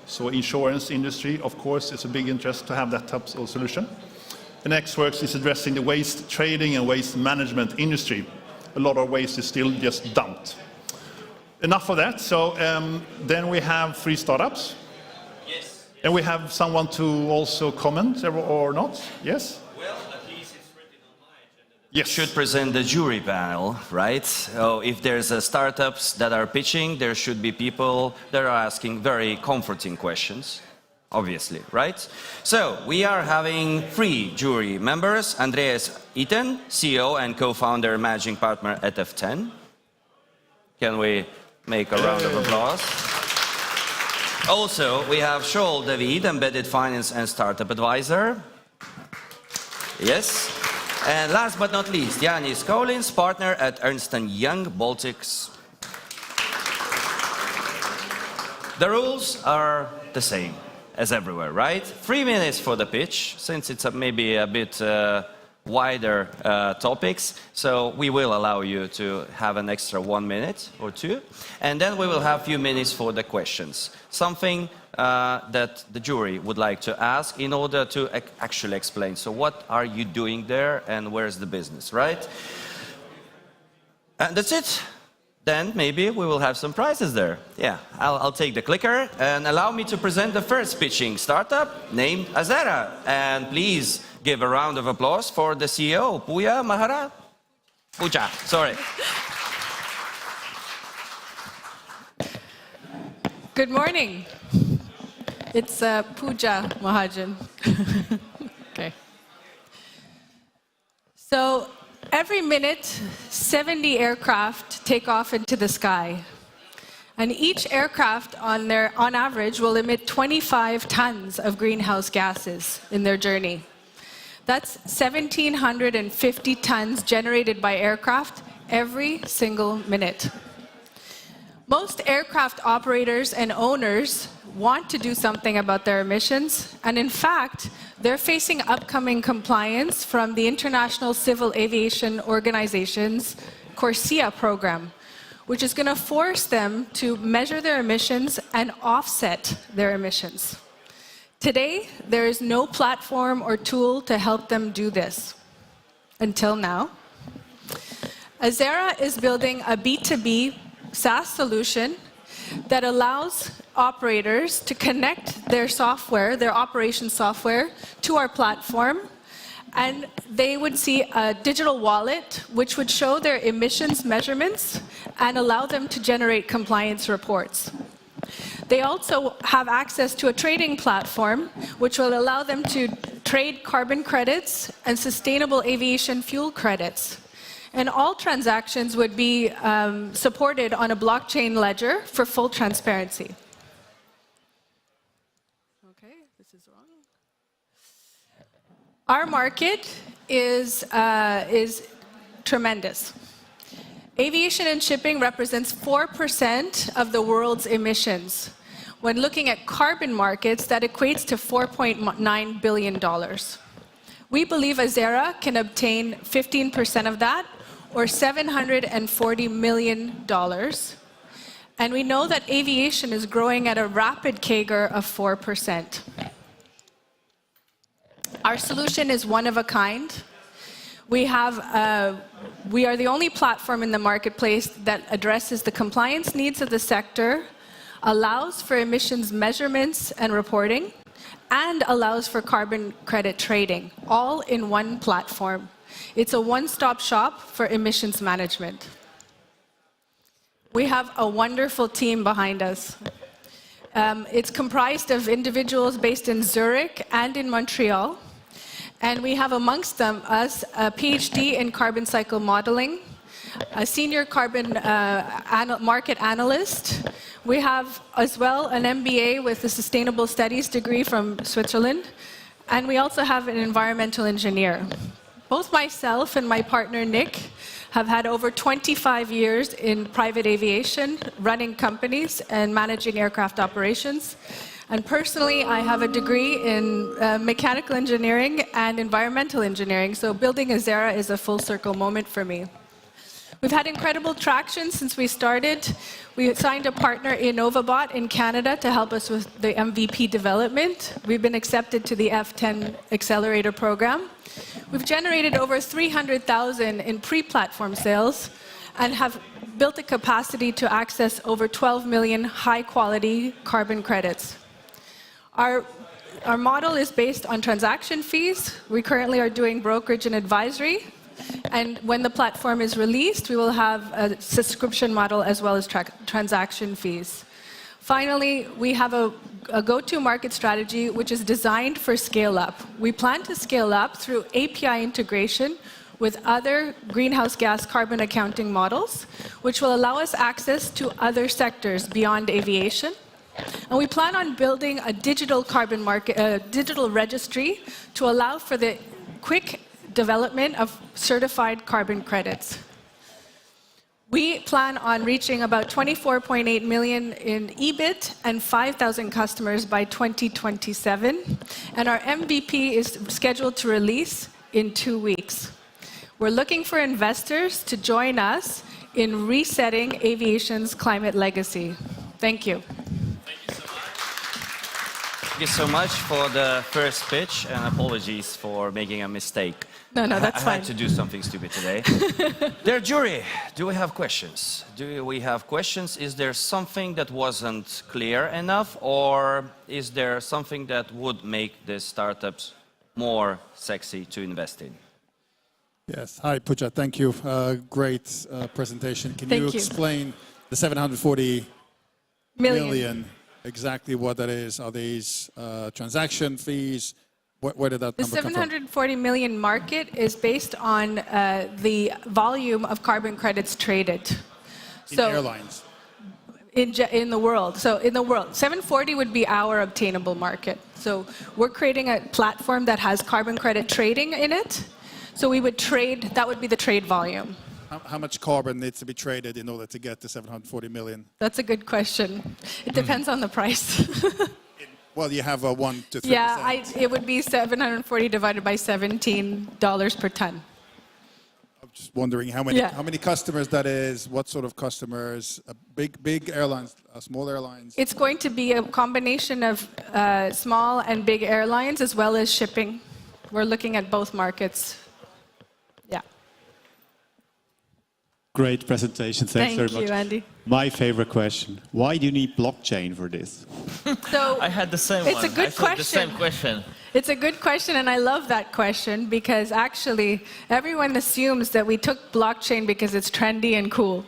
So insurance industry, of course, is a big interest to have that type of solution. The next works is addressing the waste trading and waste management industry. A lot of waste is still just dumped. Enough of that. So then we have 3 startups. Yes. And we have someone to also comment or not? Yes? Well, at least it's written on my agenda. Yes. Should present the jury panel, right? So if there's startups that are pitching, there should be people that are asking very comforting questions, obviously, right? So we are having 3 jury members: Andreas Iten, CEO and co-founder, managing partner at F10. Can we make a round of applause? Also, we have Joel David, embedded finance and startup advisor. Yes. And last but not least, Yanis Collins, partner at Ernst & Young Baltics. The rules are the same as everywhere, right? 3 minutes for the pitch, since it's maybe a bit wider topics, so we will allow you to have an extra 1 minute or 2, and then we will have a few minutes for the questions. Something that the jury would like to ask in order to actually explain. So what are you doing there and where's the business, right? And that's it. Then maybe we will have some prizes there. Yeah, I'll take the clicker and allow me to present the first pitching startup named Azera. And please give a round of applause for the CEO, Puja Maharaj. Puja, sorry. Good morning. It's Puja Mahajan. Okay. So every minute, 70 aircraft take off into the sky. And each aircraft on average will emit 25 tons of greenhouse gases in their journey. That's 1,750 tons generated by aircraft every single minute. Most aircraft operators and owners want to do something about their emissions, and in fact, they're facing upcoming compliance from the International Civil Aviation Organization's CORSIA program, which is going to force them to measure their emissions and offset their emissions. Today, there is no platform or tool to help them do this. Until now. Azera is building a B2B SaaS solution that allows operators to connect their software, their operation software, to our platform, and they would see a digital wallet which would show their emissions measurements and allow them to generate compliance reports. They also have access to a trading platform which will allow them to trade carbon credits and sustainable aviation fuel credits. And all transactions would be supported on a blockchain ledger for full transparency. Okay, this is wrong. Our market is tremendous. Aviation and shipping represents 4% of the world's emissions. When looking at carbon markets, that equates to $4.9 billion. We believe Azera can obtain 15% of that, or $740 million. And we know that aviation is growing at a rapid CAGR of 4%. Our solution is one of a kind. We are the only platform in the marketplace that addresses the compliance needs of the sector, allows for emissions measurements and reporting, and allows for carbon credit trading, all in one platform. It's a one-stop shop for emissions management. We have a wonderful team behind us. It's comprised of individuals based in Zurich and in Montreal. And we have amongst them us a PhD in carbon cycle modeling, a senior carbon market analyst. We have as well an MBA with a sustainable studies degree from Switzerland. And we also have an environmental engineer. Both myself and my partner Nick have had over 25 years in private aviation, running companies and managing aircraft operations. And personally, I have a degree in mechanical engineering and environmental engineering, so building Azera is a full circle moment for me. We've had incredible traction since we started. We signed a partner, InnovaBot, in Canada to help us with the MVP development. We've been accepted to the F10 Accelerator program. We've generated over 300,000 in pre-platform sales and have built a capacity to access over 12 million high-quality carbon credits. Our model is based on transaction fees. We currently are doing brokerage and advisory. And when the platform is released, we will have a subscription model as well as transaction fees. Finally, we have a go-to-market strategy which is designed for scale-up. We plan to scale up through API integration with other greenhouse gas carbon accounting models, which will allow us access to other sectors beyond aviation. And we plan on building a digital carbon market, digital registry to allow for the quick development of certified carbon credits. We plan on reaching about 24.8 million in EBIT and 5,000 customers by 2027. And our MVP is scheduled to release in 2 weeks. We're looking for investors to join us in resetting aviation's climate legacy. Thank you. Thank you so much for the first pitch, and apologies for making a mistake. No, that's fine. I had to do something stupid today. Dear jury, do we have questions? Do we have questions? Is there something that wasn't clear enough, or is there something that would make the startups more sexy to invest in? Yes. Hi, Pooja. Thank you. Great presentation. Can you explain the 740 million, exactly what that is? Are these transaction fees? Where did that number come from? The 740 million market is based on the volume of carbon credits traded. In airlines? In the world. So in the world, 740 would be our obtainable market. So we're creating a platform that has carbon credit trading in it. So we would trade, that would be the trade volume. How much carbon needs to be traded in order to get to 740 million? That's a good question. It depends on the price. Well, you have a 1 to 3%. Yeah, it would be 740 divided by $17 per ton. I'm just wondering how many customers that is, what sort of customers, big airlines, small airlines? It's going to be a combination of small and big airlines as well as shipping. We're looking at both markets. Yeah. Great presentation. Thanks very much. Thank you, Andy. My favorite question. Why do you need blockchain for this? So I had the same one. It's a good question. The same question. It's a good question, and I love that question because actually everyone assumes that we took blockchain because it's trendy and cool.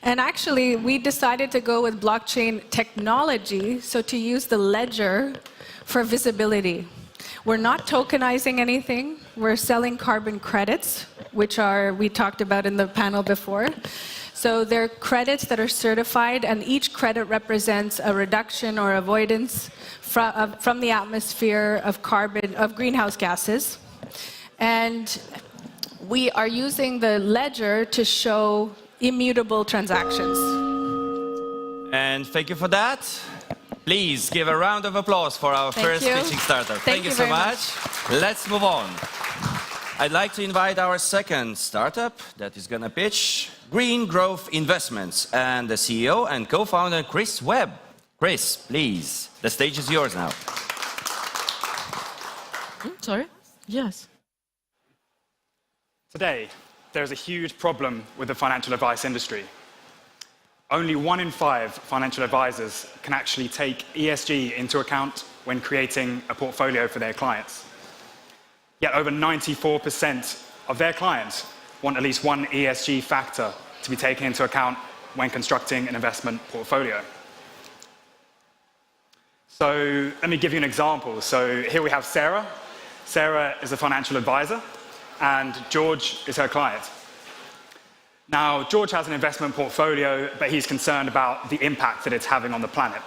And actually, we decided to go with blockchain technology, so to use the ledger for visibility. We're not tokenizing anything. We're selling carbon credits, which we talked about in the panel before. So they're credits that are certified, and each credit represents a reduction or avoidance from the atmosphere of greenhouse gases. And we are using the ledger to show immutable transactions. And thank you for that. Please give a round of applause for our first pitching startup. Thank you so much. Let's move on. I'd like to invite our second startup that is going to pitch, Green Growth Investments, and the CEO and co-founder, Chris Webb. Chris, please, the stage is yours now. Sorry? Yes. Today, there's a huge problem with the financial advice industry. Only 1 in 5 financial advisors can actually take ESG into account when creating a portfolio for their clients. Yet over 94% of their clients want at least one ESG factor to be taken into account when constructing an investment portfolio. So let me give you an example. So here we have Sarah. Sarah is a financial advisor, and George is her client. Now, George has an investment portfolio, but he's concerned about the impact that it's having on the planet.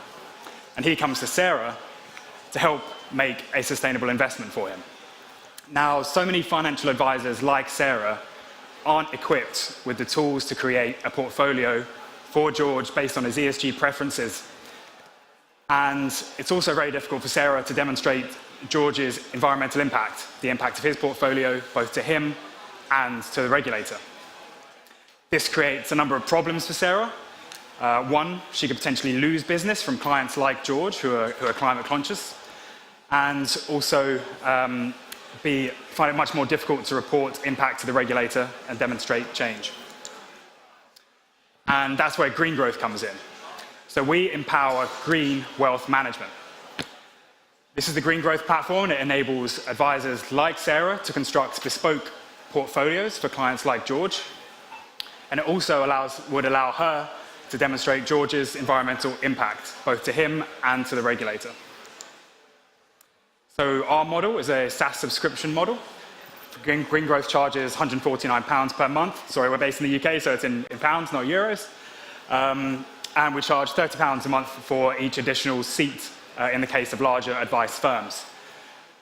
And he comes to Sarah to help make a sustainable investment for him. Now, so many financial advisors like Sarah aren't equipped with the tools to create a portfolio for George based on his ESG preferences. And it's also very difficult for Sarah to demonstrate George's environmental impact, the impact of his portfolio, both to him and to the regulator. This creates a number of problems for Sarah. One, she could potentially lose business from clients like George, who are climate conscious, and also find it much more difficult to report impact to the regulator and demonstrate change. And that's where green growth comes in. So we empower green wealth management. This is the Green Growth Platform, and it enables advisors like Sarah to construct bespoke portfolios for clients like George. And it also would allow her to demonstrate George's environmental impact, both to him and to the regulator. So our model is a SaaS subscription model. Green Growth charges £149 per month. Sorry, we're based in the UK, so it's in pounds, not euros. And we charge £30 a month for each additional seat in the case of larger advice firms.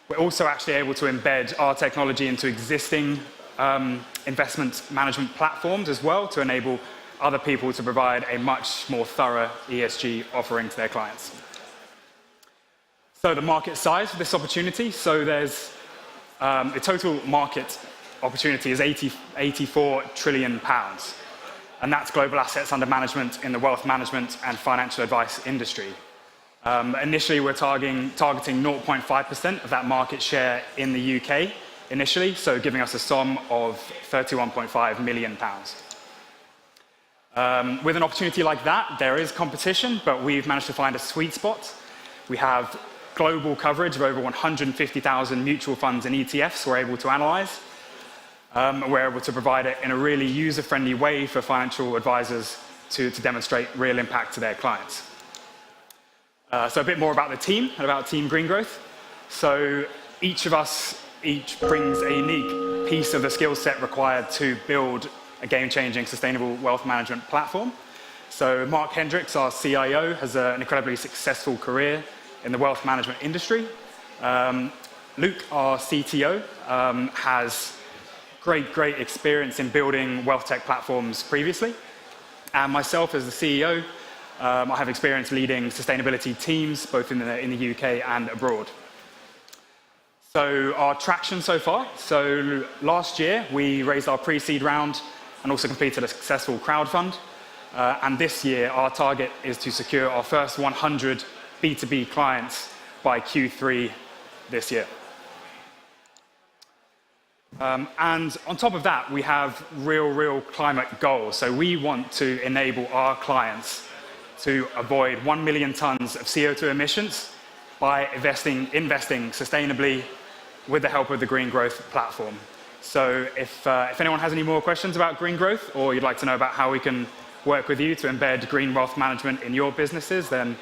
We're also actually able to embed our technology into existing investment management platforms as well to enable other people to provide a much more thorough ESG offering to their clients. So the market size for this opportunity, so there's the total market opportunity is 84 trillion pounds. And that's global assets under management in the wealth management and financial advice industry. Initially, we're targeting 0.5% of that market share in the UK initially, so giving us a sum of £31.5 million. With an opportunity like that, there is competition, but we've managed to find a sweet spot. We have global coverage of over 150,000 mutual funds and ETFs we're able to analyze. We're able to provide it in a really user-friendly way for financial advisors to demonstrate real impact to their clients. So a bit more about the team and about Team Green Growth. So each brings a unique piece of the skill set required to build a game-changing sustainable wealth management platform. So Mark Hendricks, our CIO, has an incredibly successful career in the wealth management industry. Luke, our CTO, has great experience in building wealth tech platforms previously. And myself as the CEO, I have experience leading sustainability teams, both in the UK and abroad. So our traction so far. So last year, we raised our pre-seed round and also completed a successful crowdfund. And this year, our target is to secure our first 100 B2B clients by Q3 this year. And on top of that, we have real climate goals. So we want to enable our clients to avoid 1 million tons of CO2 emissions by investing sustainably with the help of the Green Growth Platform. So if anyone has any more questions about Green Growth, or you'd like to know about how we can work with you to embed green wealth management in your businesses, then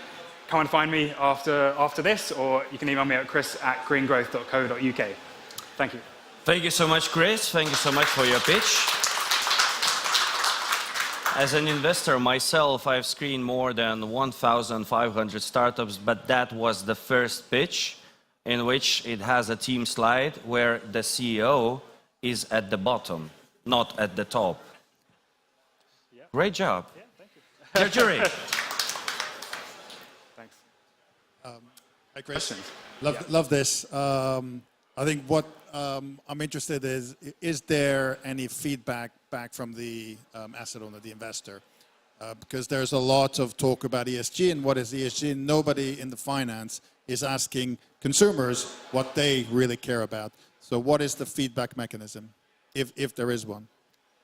come and find me after this, or you can email me at chris@greengrowth.co.uk. Thank you. Thank you so much, Chris. Thank you so much for your pitch. As an investor myself, I've screened more than 1,500 startups, but that was the first pitch in which it has a team slide where the CEO is at the bottom, not at the top. Yeah. Great job. Yeah, thank you. Jury. Thanks. Hi, Chris. Love this. I think what I'm interested is there any feedback back from the asset owner, the investor? Because there's a lot of talk about ESG and what is ESG. Nobody in the finance is asking consumers what they really care about. So what is the feedback mechanism, if there is one?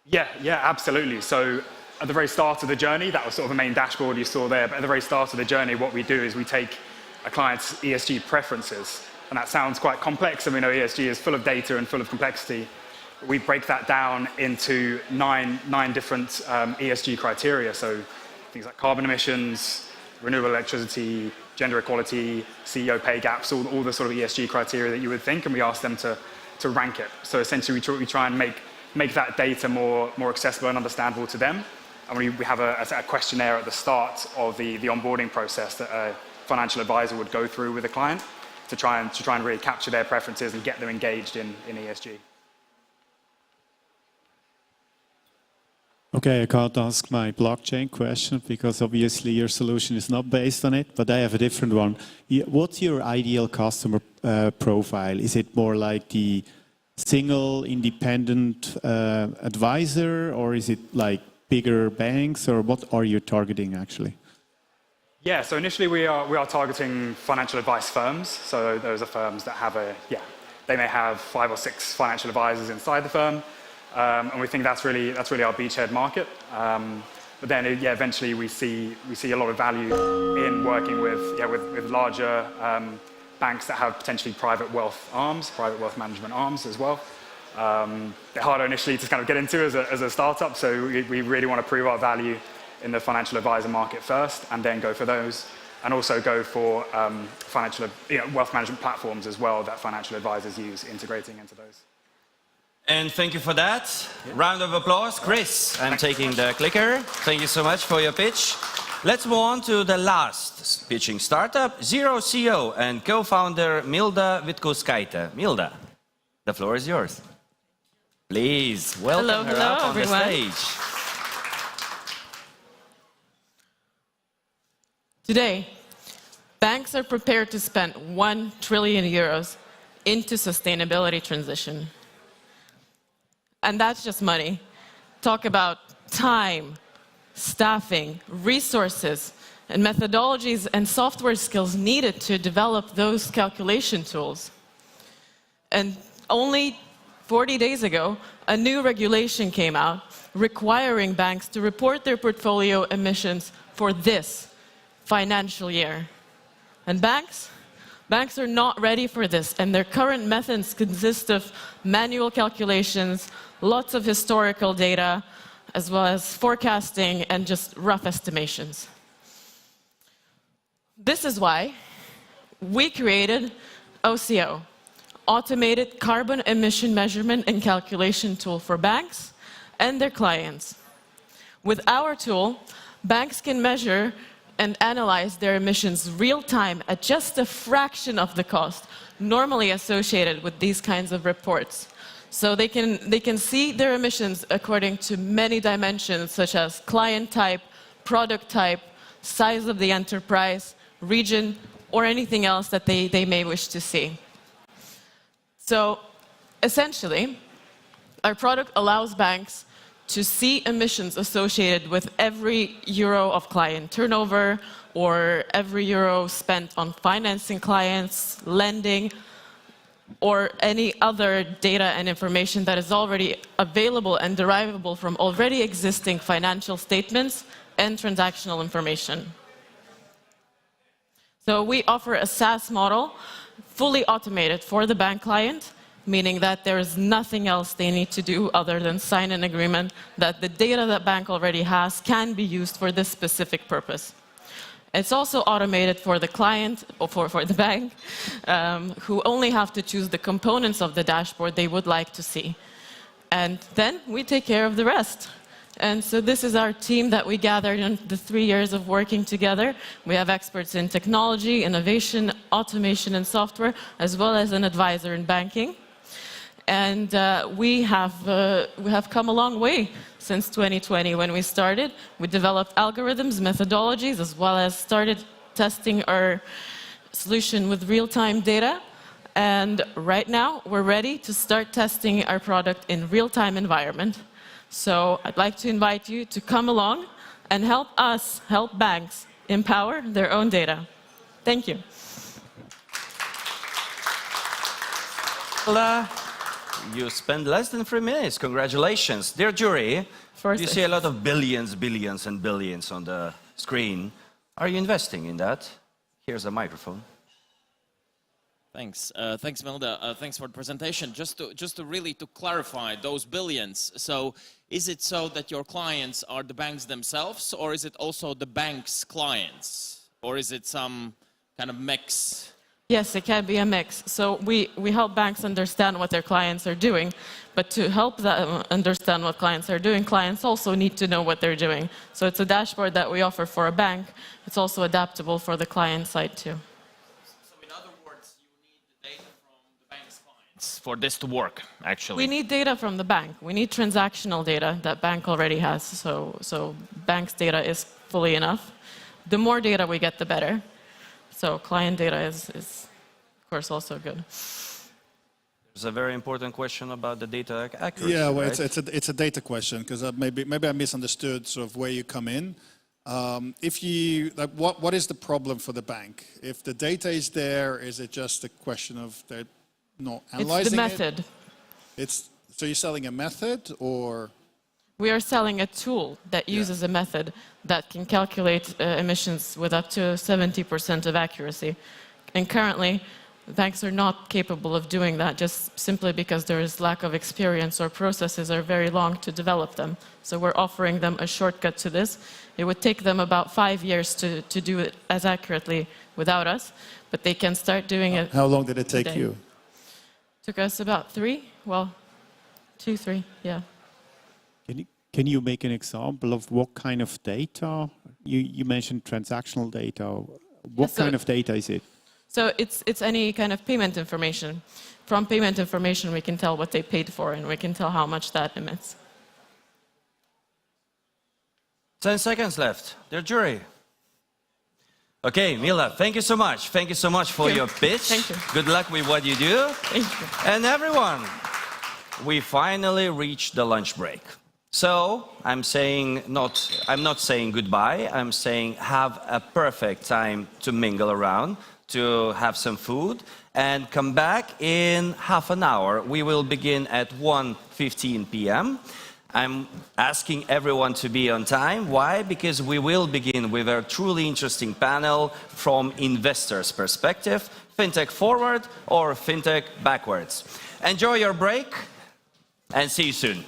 Yeah, absolutely. So at the very start of the journey, that was sort of the main dashboard you saw there, but at the very start of the journey, what we do is we take a client's ESG preferences. And that sounds quite complex, and we know ESG is full of data and full of complexity. We break that down into nine different ESG criteria. So things like carbon emissions, renewable electricity, gender equality, CEO pay gaps, all the sort of ESG criteria that you would think, and we ask them to rank it. So essentially, we try and make that data more accessible and understandable to them. And we have a questionnaire at the start of the onboarding process that a financial advisor would go through with a client. to try and really capture their preferences and get them engaged in ESG. Okay, I can't ask my blockchain question because obviously your solution is not based on it, but I have a different one. What's your ideal customer profile? Is it more like the single independent advisor, or is it like bigger banks, or what are you targeting actually? Yeah, so initially we are targeting financial advice firms. So those are firms that have they may have 5 or 6 financial advisors inside the firm. And we think that's really our beachhead market. But then, eventually we see a lot of value in working with larger banks that have potentially private wealth management arms as well. They're harder initially to kind of get into as a startup, so we really want to prove our value in the financial advisor market first, and then go for those, and also go for financial wealth management platforms as well that financial advisors use, integrating into those. And thank you for that. Yeah. Round of applause. Chris, I'm taking the clicker. Thank you so much for your pitch. Let's move on to the last pitching startup, Zero CEO and co-founder Milda Vitkuskaite. Milda, the floor is yours. Please, welcome her up on everyone. The stage. Today, banks are prepared to spend 1 trillion euros into sustainability transition. And that's just money. Talk about time, staffing, resources, and methodologies and software skills needed to develop those calculation tools. And only 40 days ago, a new regulation came out requiring banks to report their portfolio emissions for this financial year. And banks are not ready for this, and their current methods consist of manual calculations, lots of historical data, as well as forecasting and just rough estimations. This is why we created OCO, Automated Carbon Emission Measurement and Calculation Tool for banks and their clients. With our tool, banks can measure and analyze their emissions real-time at just a fraction of the cost normally associated with these kinds of reports. So they can see their emissions according to many dimensions, such as client type, product type, size of the enterprise, region, or anything else that they may wish to see. So essentially, our product allows banks to see emissions associated with every euro of client turnover, or every euro spent on financing clients, lending, or any other data and information that is already available and derivable from already existing financial statements and transactional information. So we offer a SaaS model, fully automated for the bank client, meaning that there is nothing else they need to do other than sign an agreement that the data that bank already has can be used for this specific purpose. It's also automated for the client, or for the bank, who only have to choose the components of the dashboard they would like to see. And then we take care of the rest. And so this is our team that we gathered in the 3 years of working together. We have experts in technology, innovation, automation, and software, as well as an advisor in banking. And we have come a long way since 2020 when we started. We developed algorithms, methodologies, as well as started testing our solution with real-time data. And right now, we're ready to start testing our product in real-time environment. So I'd like to invite you to come along and help us help banks empower their own data. Thank you. You spent less than 3 minutes. Congratulations. Dear jury, you see a lot of billions, billions, and billions on the screen. Are you investing in that? Here's a microphone. Thanks. Thanks, Milda. Thanks for the presentation. Just to really clarify those billions. So is it so that your clients are the banks themselves, or is it also the bank's clients? Or is it some kind of mix? Yes, it can be a mix. So we help banks understand what their clients are doing, but to help them understand what clients are doing, clients also need to know what they're doing. So it's a dashboard that we offer for a bank. It's also adaptable for the client side too. So in other words, you for this to work, actually? We need data from the bank. We need transactional data that bank already has. So bank's data is fully enough. The more data we get, the better. So client data is of course, also good. There's a very important question about the data accuracy. Yeah, well, right? it's a data question because maybe I misunderstood sort of where you come in. If you like, what is the problem for the bank? If the data is there, is it just a question of they're not analyzing It's the method. So you're selling a method, or we are selling a tool that uses a method that can calculate emissions with up to 70% of accuracy. And currently, banks are not capable of doing that just simply because there is lack of experience or processes are very long to develop them. So we're offering them a shortcut to this. It would take them about 5 years to do it as accurately without us, but they can start doing it. How long did it take today. you? Took us about 3, well, 2, 3, yeah. Can you make an example of what kind of data? You mentioned transactional data. What kind of data is it? So it's any kind of payment information. From payment information, we can tell what they paid for, and we can tell how much that emits. 10 seconds left. Dear jury. Okay, Mila, thank you so much. Thank you so much for your pitch. Thank you. Good luck with what you do. Thank you. And everyone, we finally reached the lunch break. So I'm not saying goodbye. I'm saying have a perfect time to mingle around, to have some food, and come back in half an hour. We will begin at 1:15 p.m. I'm asking everyone to be on time. Why? Because we will begin with a truly interesting panel from investors' perspective, FinTech forward or FinTech backwards. Enjoy your break and see you soon.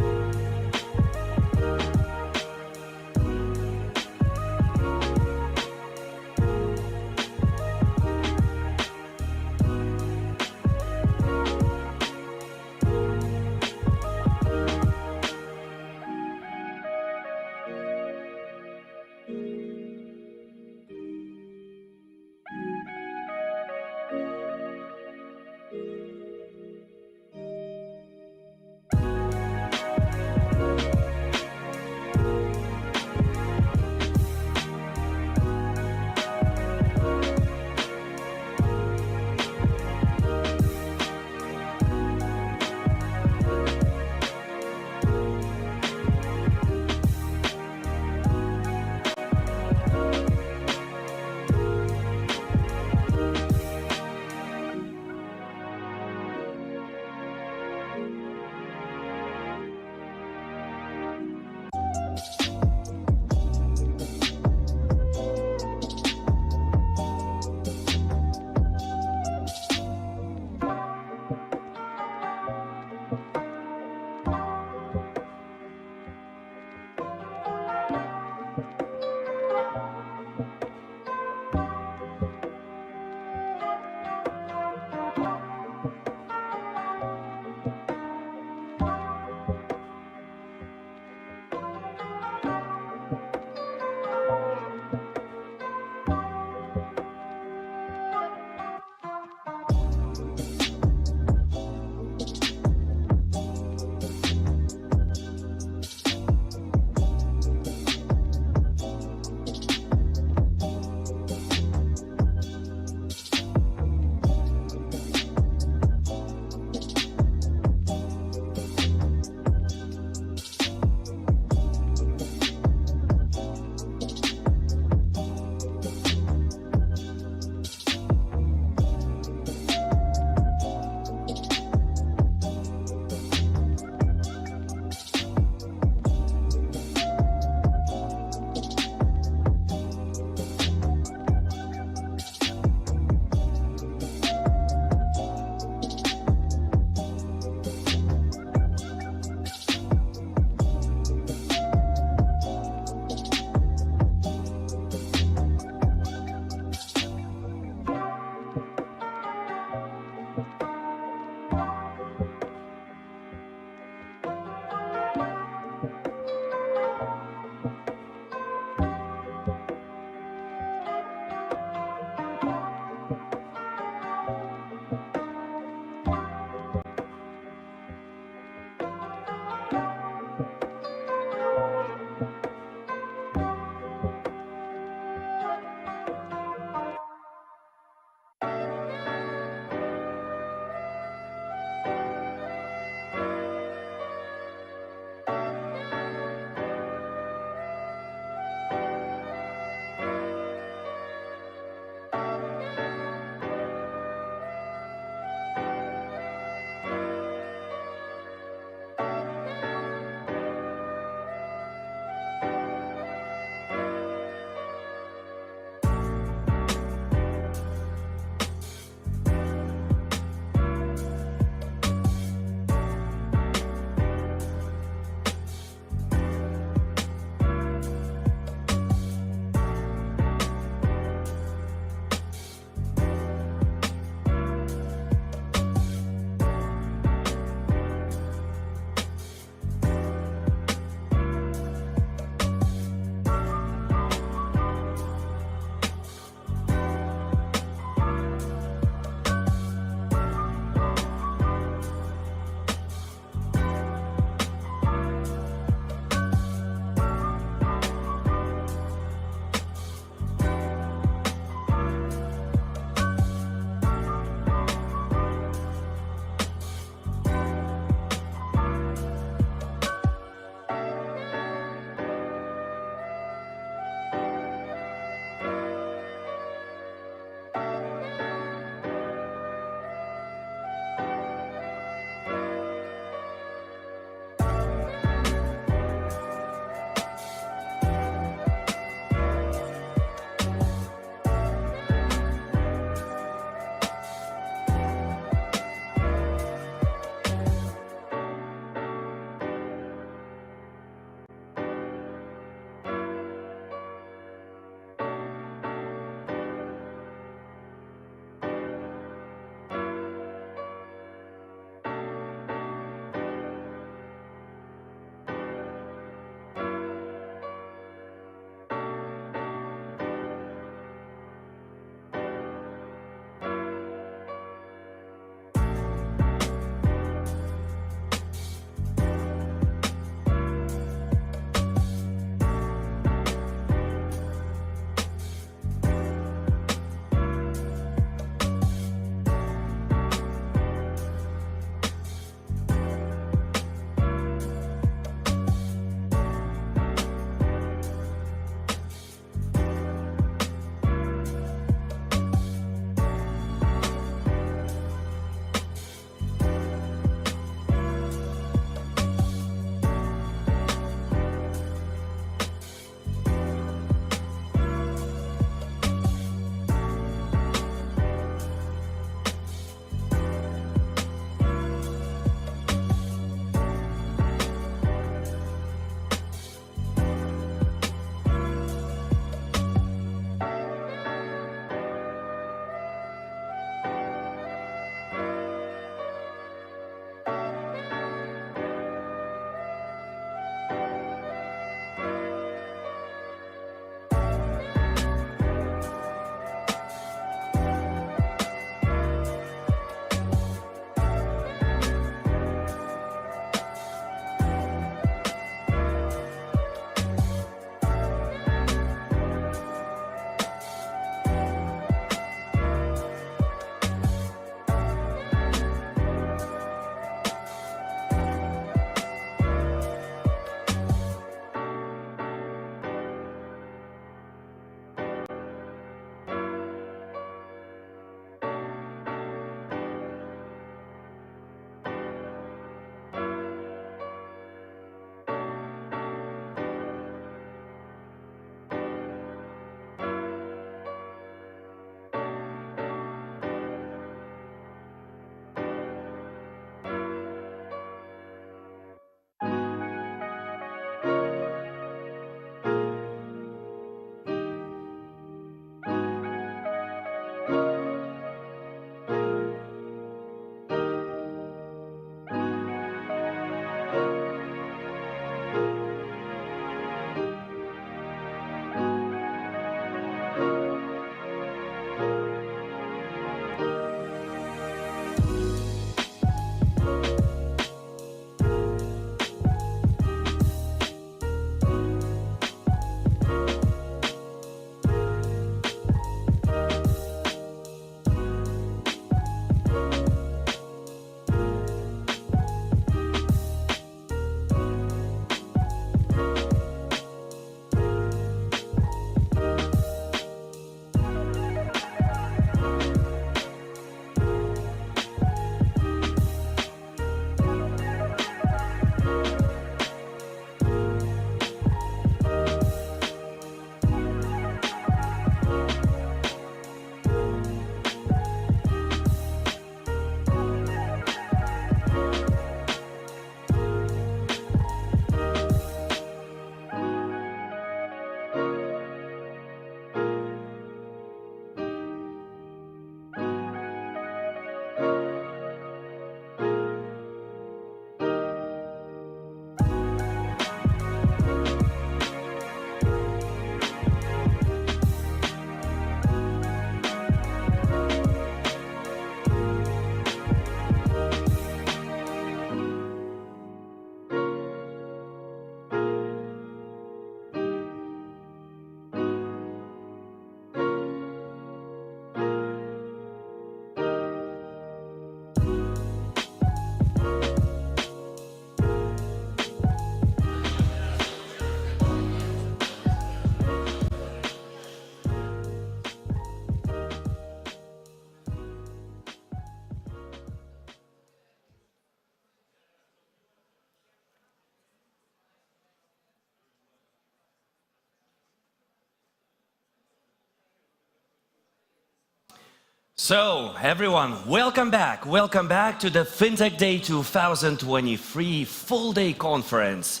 So, everyone, welcome back. Welcome back to the Fintech Day 2023 full-day conference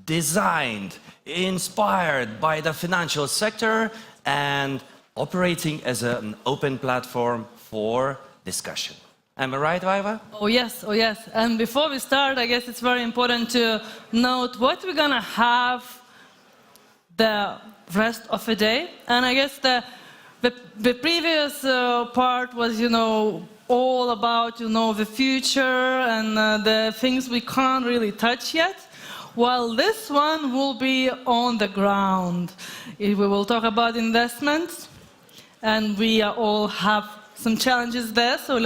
designed, inspired by the financial sector and operating as an open platform for discussion. Am I right, Vaiva? Oh yes, oh yes. And before we start, I guess it's very important to note what we're gonna have the rest of the day. And I guess the previous part was, all about, the future and the things we can't really touch yet. While this one will be on the ground. We will talk about investments, and we all have some challenges there, so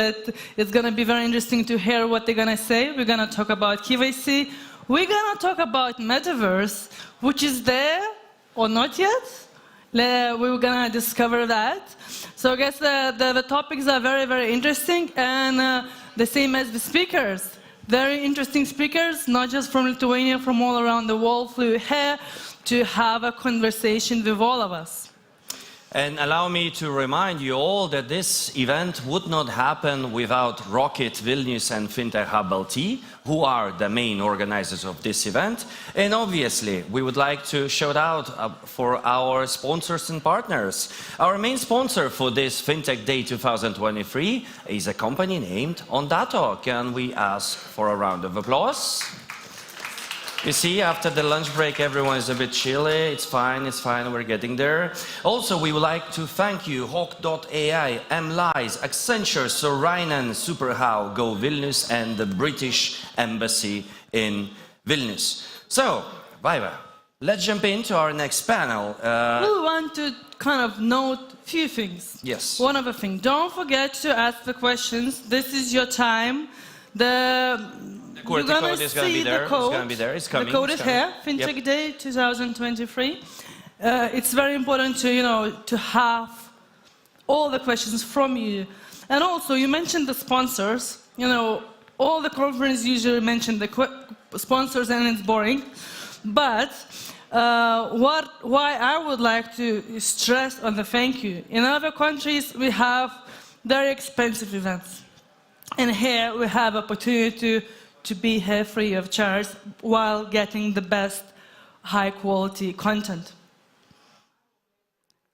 it's going to be very interesting to hear what they're going to say. We're going to talk about KYC. We're going to talk about Metaverse, which is there or not yet. We're going to discover that. So I guess the topics are very, very interesting, and the same as the speakers. Very interesting speakers, not just from Lithuania, from all around the world, flew here to have a conversation with all of us. And allow me to remind you all that this event would not happen without ROCKIT, Vilnius and Fintech Hub LT, who are the main organizers of this event. And obviously, we would like to shout out for our sponsors and partners. Our main sponsor for this Fintech Day 2023 is a company named Ondato. Can we ask for a round of applause? You see, after the lunch break, everyone is a bit chilly. It's fine, we're getting there. Also, we would like to thank you, Hawk.ai, MLIS, Accenture, Sorainen, Superhow, Go Vilnius, and the British Embassy in Vilnius. So, Vaiva, let's jump into our next panel. We want to kind of note a few things. Yes. One other thing, don't forget to ask the questions. This is your time. The code is going to be there. It's going to be there. It's coming. The code is here. Fintech Day 2023. It's very important to have all the questions from you. And also, you mentioned the sponsors. All the conferences usually mention the sponsors, and it's boring. But why I would like to stress on the thank you. In other countries, we have very expensive events. And here we have opportunity to be here free of charge while getting the best high-quality content.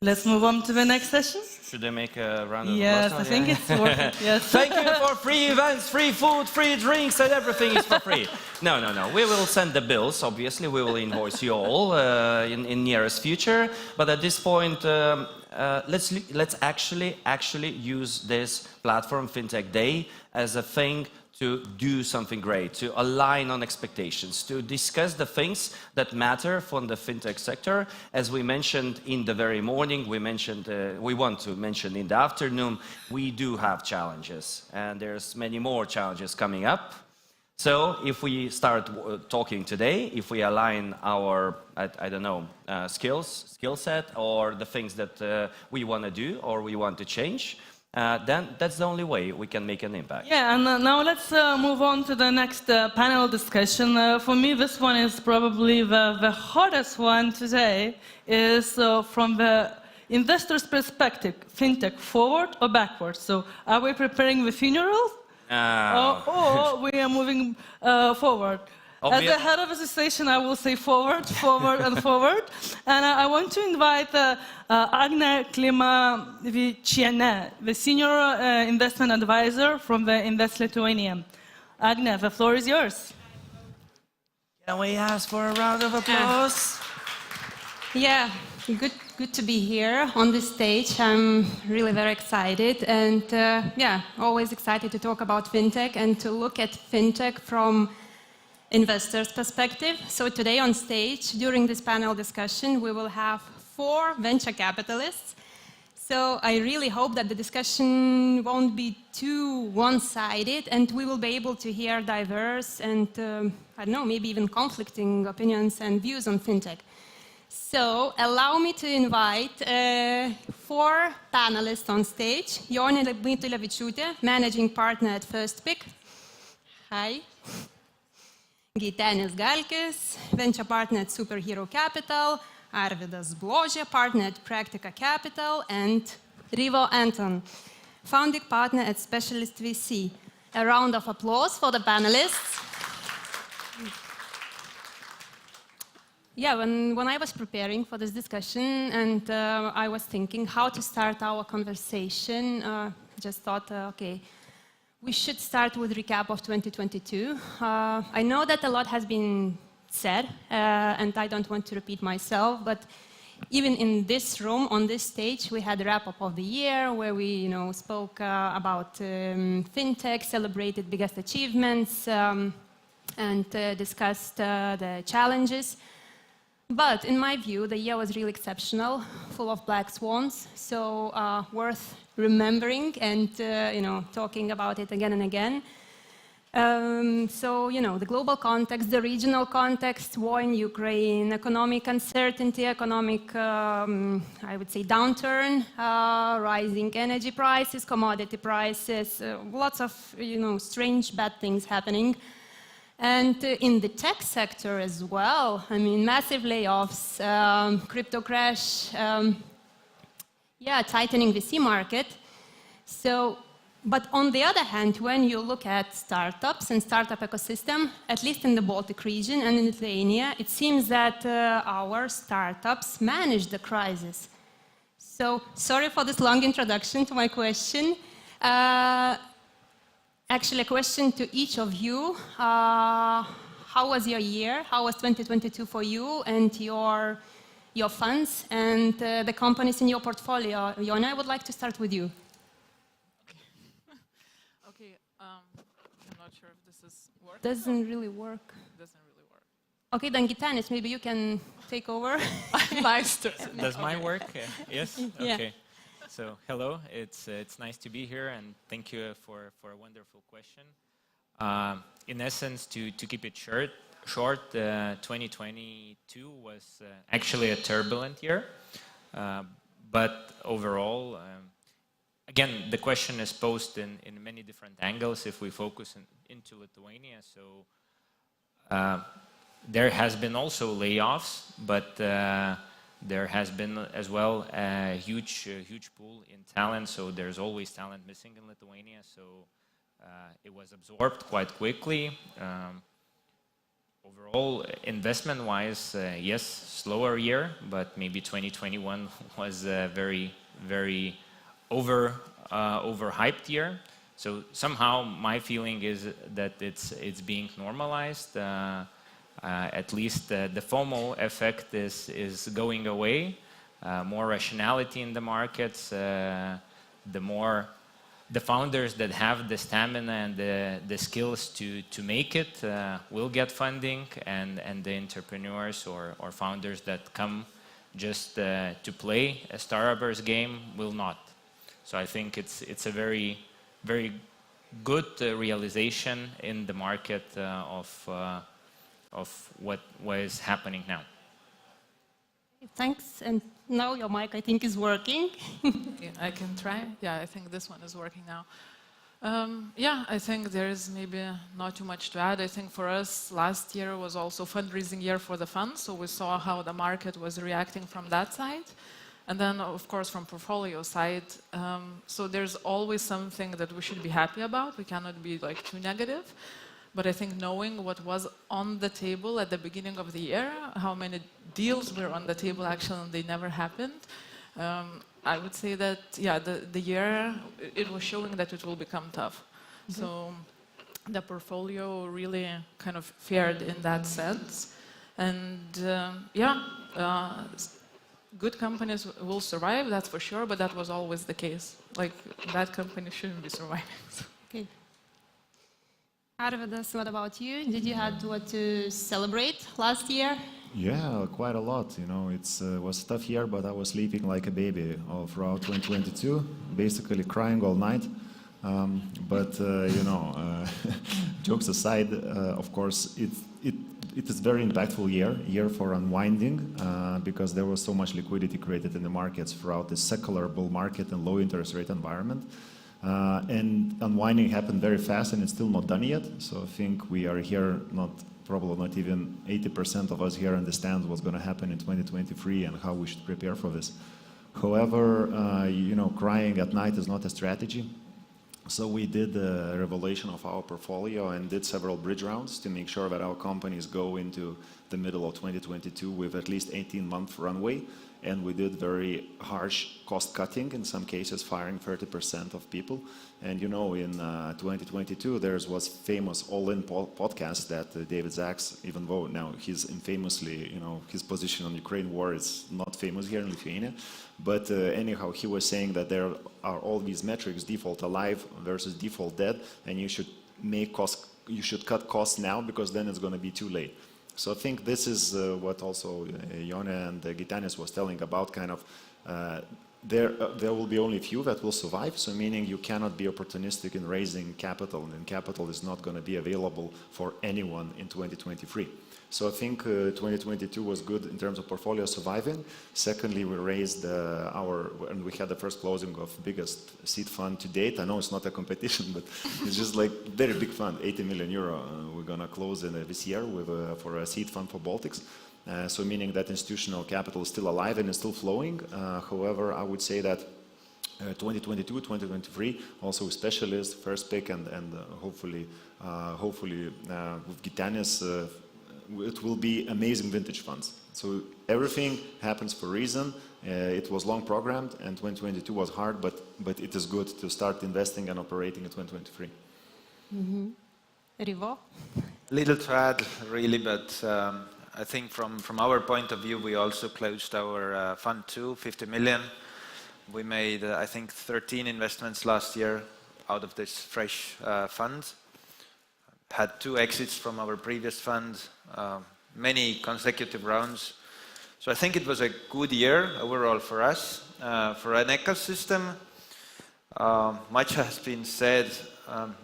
Let's move on to the next session. Should I make a round of applause? Yes, I think it's worth it. Yes. Thank you for free events, free food, free drinks, and everything is for free. No. We will send the bills, obviously. We will invoice you all in nearest future. But at this point, let's actually use this platform, Fintech Day, as a thing to do something great, to align on expectations, to discuss the things that matter from the fintech sector. As we mentioned in the very morning, we want to mention in the afternoon, we do have challenges, and there's many more challenges coming up. So if we start talking today, if we align our, skill set or the things that we want to do or we want to change, then that's the only way we can make an impact. Yeah, and now let's move on to the next panel discussion. For me, this one is probably the hardest one today, is from the investor's perspective, fintech forward or backwards. So are we preparing the funeral? Or we are moving forward? As the head of association, I will say forward, forward, and forward. And I want to invite Agne Klimavičienė, the senior investment advisor from the Invest Lithuania. Agne, the floor is yours. Can we ask for a round of applause? Yeah, good to be here on this stage. I'm really very excited, and always excited to talk about fintech and to look at fintech from investors' perspective. So today on stage, during this panel discussion, we will have 4 venture capitalists. So I really hope that the discussion won't be too one-sided, and we will be able to hear diverse and, maybe even conflicting opinions and views on fintech. So allow me to invite 4 panelists on stage. Narimantas, managing partner at First Pick. Hi. Gintarė, venture partner at Superhero Capital, Arvydas Bloznelis, partner at Practica Capital, and Rivo Anton, founding partner at Specialist VC. A round of applause for the panelists. Yeah, when I was preparing for this discussion and I was thinking how to start our conversation, just thought, okay, we should start with a recap of 2022. I know that a lot has been said, and I don't want to repeat myself, but even in this room, on this stage, we had a wrap-up of the year where we spoke about fintech, celebrated biggest achievements, and discussed the challenges. But in my view, the year was really exceptional, full of black swans, so worth remembering and talking about it again and again. The global context, the regional context, war in Ukraine, economic uncertainty, economic, I would say, downturn, rising energy prices, commodity prices, lots of, strange bad things happening. And in the tech sector as well, I mean, massive layoffs, crypto crash, tightening VC market. But on the other hand, when you look at startups and startup ecosystem, at least in the Baltic region and in Lithuania, it seems that our startups managed the crisis. So sorry for this long introduction to my question. Actually, a question to each of you. How was your year? How was 2022 for you and your funds and the companies in your portfolio? Jona, I would like to start with you. Okay, I'm not sure if this is working. Doesn't really work. Doesn't really work. Okay, then Gintarė, maybe you can take over. Nice. Does mine work? Yes? Yeah. Okay. So, hello, it's nice to be here, and thank you for a wonderful question. In essence, to keep it short, 2022 was actually a turbulent year, but overall, again, the question is posed in many different angles if we focus into Lithuania. So, there has been also layoffs, but there has been as well a huge pool in talent, so there's always talent missing in Lithuania, so it was absorbed quite quickly. Overall, investment-wise, yes, slower year, but maybe 2021 was a very, very overhyped year. So somehow my feeling is that it's being normalized. At least the FOMO effect is going away. More rationality in the markets. The founders that have the stamina and the skills to make it will get funding, and the entrepreneurs or founders that come just to play a startups game will not. So I think it's a very, very good realization in the market of what is happening now. Thanks. And now your mic, I think, is working. Okay, I can try. Yeah, I think this one is working now. I think there is maybe not too much to add. I think for us, last year was also fundraising year for the fund, so we saw how the market was reacting from that side. And then, of course, from portfolio side, so there's always something that we should be happy about. We cannot be too negative. But I think knowing what was on the table at the beginning of the year, how many deals were on the table actually, and they never happened, I would say that, the year, it was showing that it will become tough. Mm-hmm. So the portfolio really kind of fared in that sense. And good companies will survive, that's for sure, but that was always the case. Bad companies shouldn't be surviving. Okay. Arvidas, what about you? Did you have what to celebrate last year? Yeah, quite a lot. It was a tough year, but I was sleeping like a baby all throughout 2022, basically crying all night. Jokes aside, of course, it is very impactful year for unwinding, because there was so much liquidity created in the markets throughout the secular bull market and low interest rate environment. And unwinding happened very fast, and it's still not done yet. So I think we are here, probably not even 80% of us here understand what's going to happen in 2023 and how we should prepare for this. However, crying at night is not a strategy. So we did a revelation of our portfolio and did several bridge rounds to make sure that our companies go into the middle of 2022 with at least 18-month runway. And we did very harsh cost cutting, in some cases firing 30% of people. And in 2022, there was famous All-In podcast that David Zaks, even though now he's infamously, his position on Ukraine war is not famous here in Lithuania. But anyhow, he was saying that there are all these metrics, default alive versus default dead, and you should cut costs now because then it's going to be too late. So I think this is what also Jone and Gintarė was telling about kind of there will be only few that will survive, so meaning you cannot be opportunistic in raising capital, and capital is not going to be available for anyone in 2023. So I think 2022 was good in terms of portfolio surviving. Secondly, we raised and we had the first closing of biggest seed fund to date. I know it's not a competition, but it's just like very big fund, 80 million euro. We're going to close in this year for a seed fund for Baltics. So meaning that institutional capital is still alive and is still flowing. However, I would say that 2022, 2023, also specialists, first pick, and hopefully with Gintarė's, it will be amazing vintage funds. So everything happens for a reason. It was long programmed, and 2022 was hard, but it is good to start investing and operating in 2023. Mm-hmm. Rivo? Little to add, really, but I think from our point of view, we also closed our Fund 2, 50 million. We made, I think, 13 investments last year out of this fresh fund. Had 2 exits from our previous fund, many consecutive rounds. So I think it was a good year overall for us. For an ecosystem, much has been said.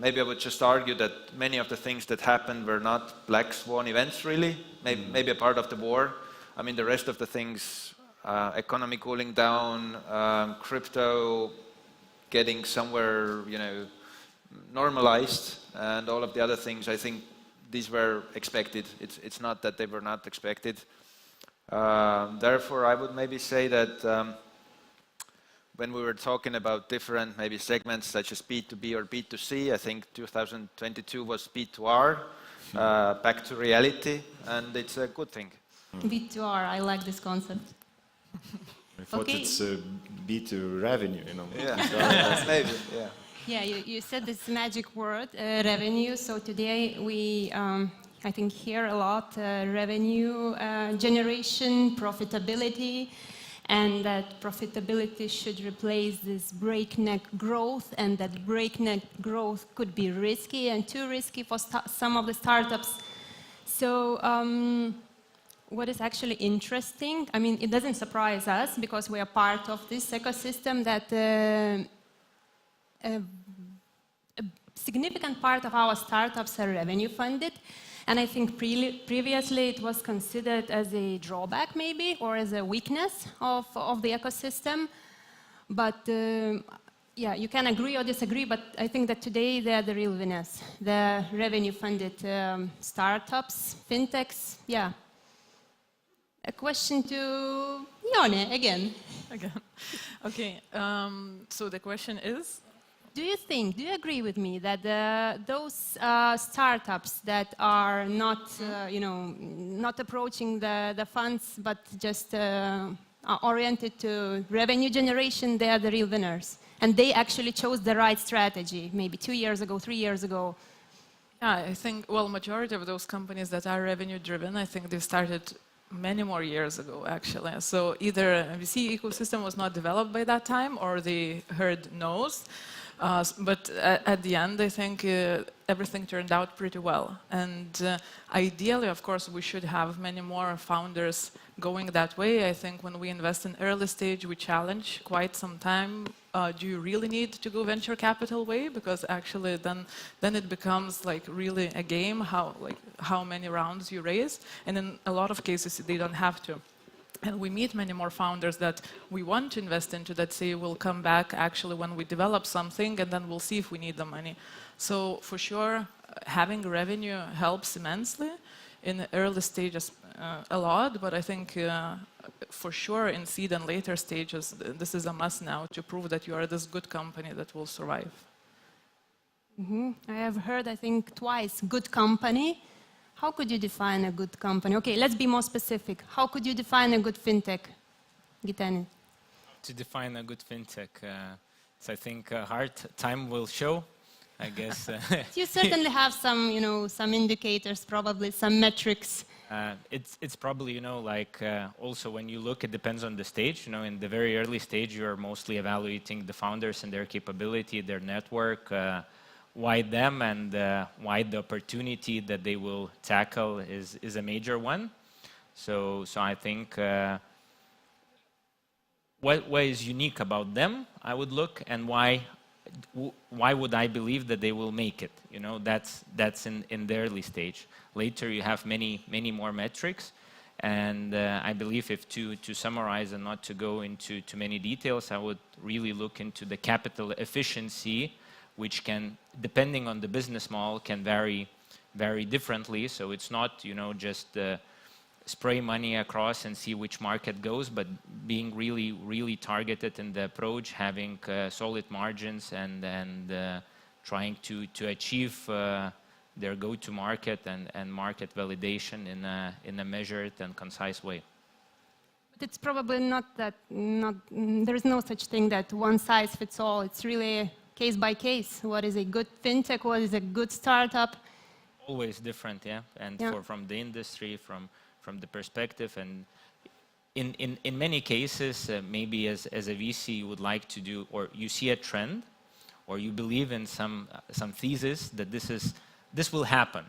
Maybe I would just argue that many of the things that happened were not black swan events, really. Maybe a part of the war. I mean, the rest of the things, economy cooling down, crypto getting somewhere, normalized, and all of the other things, I think these were expected. It's not that they were not expected. Therefore, I would maybe say that when we were talking about different maybe segments such as B2B or B2C, I think 2022 was B2R, back to reality, and it's a good thing. B2R, I like this concept. I thought it's B to revenue, Yeah, maybe, yeah. Yeah, you said this magic word, revenue. So today we, I think, hear a lot revenue generation, profitability, and that profitability should replace this breakneck growth, and that breakneck growth could be risky and too risky for some of the startups. So what is actually interesting, I mean, it doesn't surprise us because we are part of this ecosystem that a significant part of our startups are revenue funded, and I think previously it was considered as a drawback maybe, or as a weakness of the ecosystem. But yeah, you can agree or disagree, but I think that today they are the real winners. The revenue funded startups, fintechs, yeah. A question to Jone again. Okay, so the question is? Do you agree with me that those startups that are not, not approaching the funds, but just are oriented to revenue generation, they are the real winners? And they actually chose the right strategy, maybe 2 years ago, 3 years ago. Yeah, I think, well, majority of those companies that are revenue driven, I think they started many more years ago, actually. So either VC ecosystem was not developed by that time, or they heard no's. But at the end, I think everything turned out pretty well. And ideally, of course, we should have many more founders going that way. I think when we invest in early stage, we challenge quite some time. Do you really need to go venture capital way? Because actually then it becomes like really a game, how many rounds you raise. And in a lot of cases, they don't have to. And we meet many more founders that we want to invest into that say we'll come back actually when we develop something, and then we'll see if we need the money. So for sure, having revenue helps immensely in the early stages, a lot, but I think for sure in seed and later stages, this is a must now to prove that you are this good company that will survive. I have heard, I think, twice, good company. How could you define a good company? Okay, let's be more specific. How could you define a good fintech, Gintarė? To define a good fintech, so I think hard time will show, I guess. You certainly have some, some indicators, probably some metrics. It's probably, like also when you look, it depends on the stage. In the very early stage, you're mostly evaluating the founders and their capability, their network, why them, and why the opportunity that they will tackle is a major one. So I think what is unique about them, I would look, and why would I believe that they will make it? That's in the early stage. Later, you have many more metrics, and I believe if to summarize and not to go into too many details, I would really look into the capital efficiency, which can, depending on the business model, can vary differently. So it's not, just spray money across and see which market goes, but being really targeted in the approach, having solid margins, and trying to achieve their go-to-market and market validation in a measured and concise way. But it's probably not that, there is no such thing that one size fits all. It's really case by case. What is a good fintech? What is a good startup? Always different, yeah. And from the industry, from the perspective, and in many cases, maybe as a VC, you would like to do, or you see a trend, or you believe in some thesis that this will happen,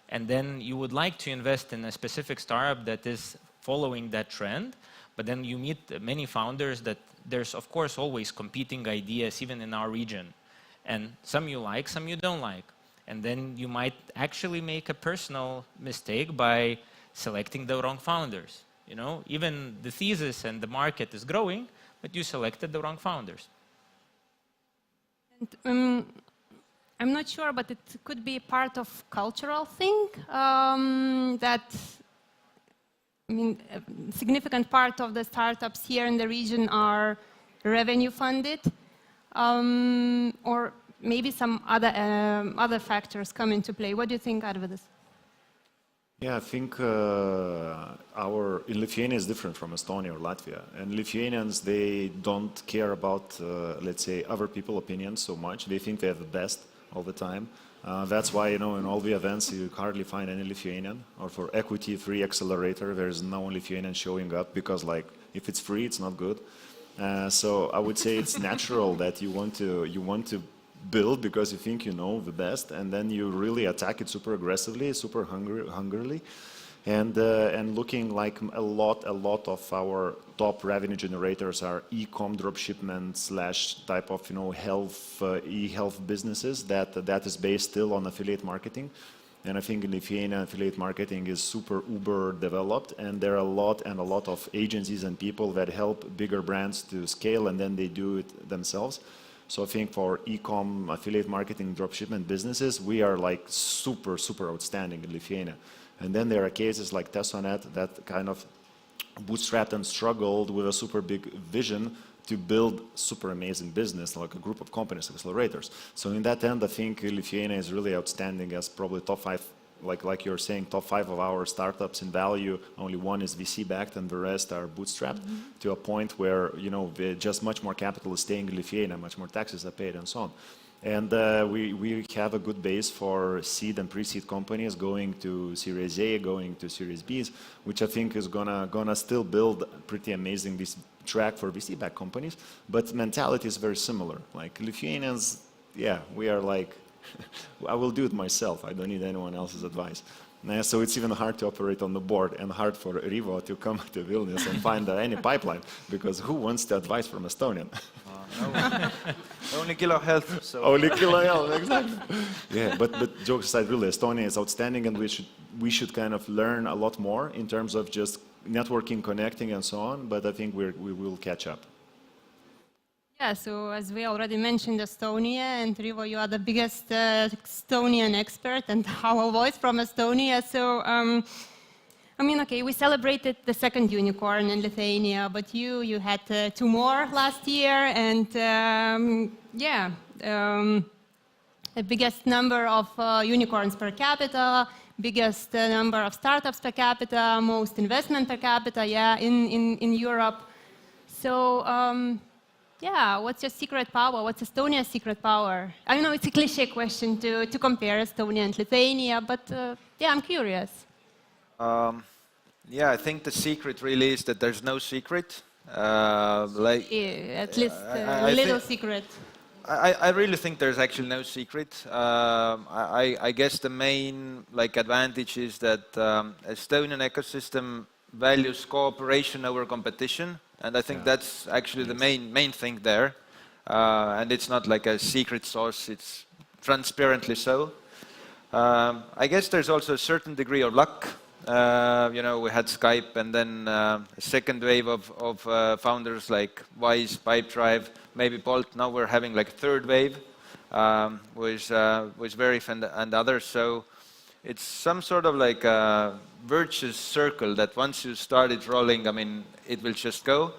and then you would like to invest in a specific startup that is following that trend. But then you meet many founders that there's, of course, always competing ideas, even in our region. And some you like, some you don't like. And then you might actually make a personal mistake by selecting the wrong founders. Even the thesis and the market is growing, but you selected the wrong founders. And, I'm not sure, but it could be part of cultural thing that a significant part of the startups here in the region are revenue funded, or maybe some other factors come into play. What do you think, Arvydas? Yeah, I think in Lithuania is different from Estonia or Latvia. And Lithuanians, they don't care about, let's say, other people's opinions so much. They think they have the best all the time. That's why, in all the events, you hardly find any Lithuanian. Or for Equity Free Accelerator, there's no Lithuanian showing up because, if it's free, it's not good. So I would say it's natural that you want to build because you think you know the best, and then you really attack it super aggressively, super hungrily, and looking like a lot of our top revenue generators are e-com dropshipment / type of e-health businesses that is based still on affiliate marketing. And I think in Lithuania, affiliate marketing is super uber developed, and there are a lot of agencies and people that help bigger brands to scale, and then they do it themselves. So I think for e-com, affiliate marketing, dropshipment businesses, we are super outstanding in Lithuania. And then there are cases like Tesonet that kind of bootstrapped and struggled with a super big vision to build super amazing business, like a group of companies, accelerators. So in that end, I think Lithuania is really outstanding as probably top 5, like you're saying, top 5 of our startups in value. Only one is VC backed and the rest are bootstrapped to a point where, just much more capital is staying in Lithuania, much more taxes are paid and so on. And we have a good base for seed and pre-seed companies going to Series A, going to Series Bs, which I think is gonna still build pretty amazing this track for VC-backed companies. But mentality is very similar. Like Lithuanians, yeah, we are like, I will do it myself. I don't need anyone else's advice. So it's even hard to operate on the board and hard for Rivo to come to Vilnius and find any pipeline, because who wants the advice from Estonian? Only Kilo Health. So. Only Kilo Health, exactly. Yeah, but jokes aside, really, Estonia is outstanding, and we should kind of learn a lot more in terms of just networking, connecting, and so on. But I think we will catch up. Yeah, so as we already mentioned, Estonia, and Rivo, you are the biggest Estonian expert and our voice from Estonia. So I mean, okay, we celebrated the second unicorn in Lithuania, but you had 2 more last year, and the biggest number of unicorns per capita, biggest number of startups per capita, most investment per capita, in Europe. So, what's your secret power? What's Estonia's secret power? I know it's a cliche question to compare Estonia and Lithuania, but I'm curious. I think the secret really is that there's no secret. At least a little secret. I really think there's actually no secret. I guess the main advantage is that Estonian ecosystem values cooperation over competition, and I think that's actually the main thing there. And it's not like a secret sauce; it's transparently so. I guess there's also a certain degree of luck. We had Skype, and then a second wave of founders like Wise, Pipedrive, maybe Bolt. Now we're having a third wave, with Verif and others. So it's some sort of a virtuous circle that once you start it rolling, I mean, it will just go.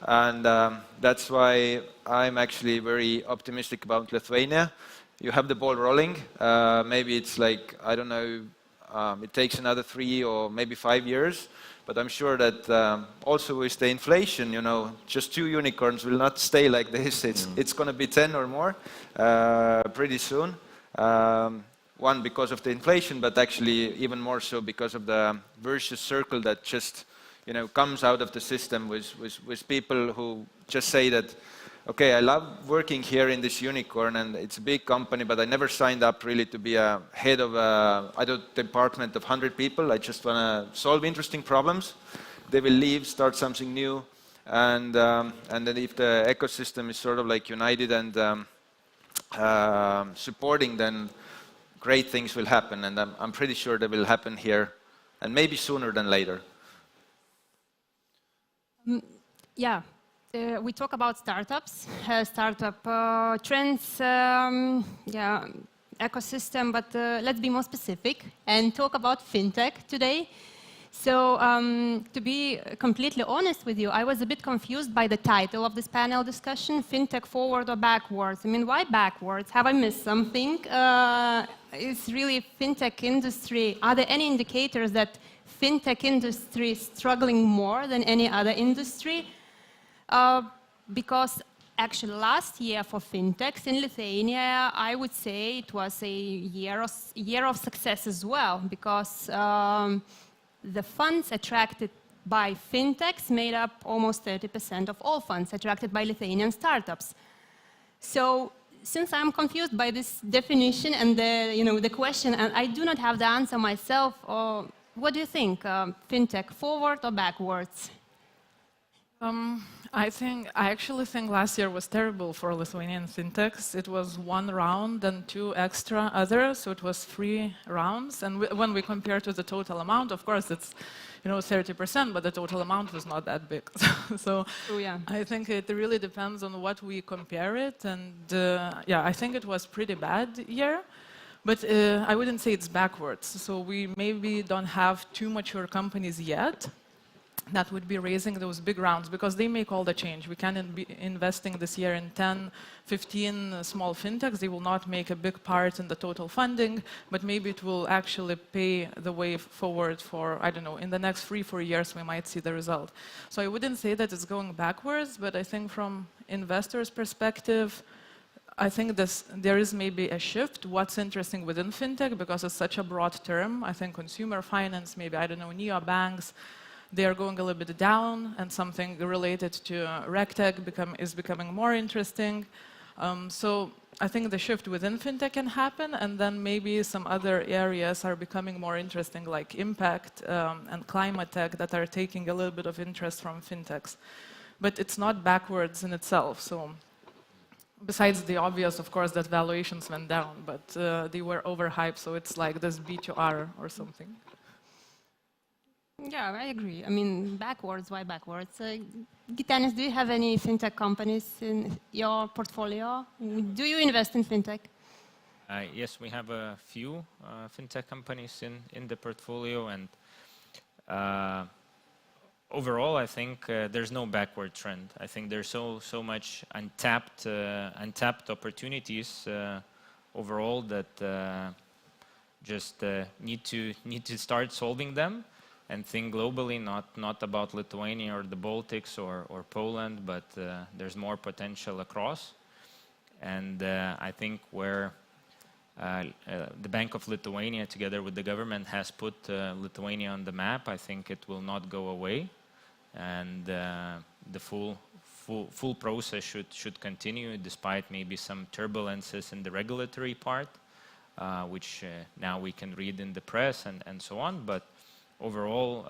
And that's why I'm actually very optimistic about Lithuania. You have the ball rolling. Maybe it's I don't know, it takes another 3 or maybe 5 years, but I'm sure that also with the inflation, just 2 unicorns will not stay like this. It's going to be 10 or more pretty soon. One, because of the inflation, but actually even more so because of the virtuous circle that just comes out of the system with people who just say that, okay, I love working here in this unicorn, and it's a big company, but I never signed up really to be a head of a department of 100 people. I just want to solve interesting problems. They will leave, start something new, and then if the ecosystem is sort of united and supporting, then great things will happen, and I'm pretty sure they will happen here, and maybe sooner than later. We talk about startups, startup trends, ecosystem, but let's be more specific and talk about fintech today. So to be completely honest with you, I was a bit confused by the title of this panel discussion, Fintech Forward or Backwards. I mean, why backwards? Have I missed something? Is really fintech industry, are there any indicators that fintech industry is struggling more than any other industry? Because actually last year for fintechs in Lithuania, I would say it was a year of success as well, because the funds attracted by fintechs made up almost 30% of all funds attracted by Lithuanian startups. So since I'm confused by this definition and the question, and I do not have the answer myself, what do you think? Fintech forward or backwards? I actually think last year was terrible for Lithuanian fintechs. It was 1 round and 2 extra others, so it was 3 rounds. And when we compare to the total amount, of course, it's 30%, but the total amount was not that big. So I think it really depends on what we compare it. And I think it was pretty bad year. But I wouldn't say it's backwards. So we maybe don't have too mature companies yet that would be raising those big rounds, because they make all the change. We can be investing this year in 10, 15 small fintechs. They will not make a big part in the total funding, but maybe it will actually pay the way forward for, I don't know, in the next 3-4 years we might see the result. So I wouldn't say that it's going backwards, but I think from investors' perspective, I think there is maybe a shift. What's interesting within fintech, because it's such a broad term, I think consumer finance, maybe, I don't know, neobanks, they are going a little bit down, and something related to RegTech is becoming more interesting. So I think the shift within fintech can happen, and then maybe some other areas are becoming more interesting, like impact and climate tech, that are taking a little bit of interest from fintechs. But it's not backwards in itself. So besides the obvious, of course, that valuations went down, but they were overhyped, so it's like this B2R or something. Yeah, I agree. I mean, backwards, why backwards? Gintarė, do you have any fintech companies in your portfolio? Do you invest in fintech? Yes, we have a few fintech companies in the portfolio, and overall, I think there's no backward trend. I think there's so much untapped opportunities overall that just need to start solving them and think globally, not about Lithuania or the Baltics or Poland, but there's more potential across. And I think where the Bank of Lithuania, together with the government, has put Lithuania on the map, I think it will not go away, and the full process should continue, despite maybe some turbulences in the regulatory part, which now we can read in the press and so on. But overall,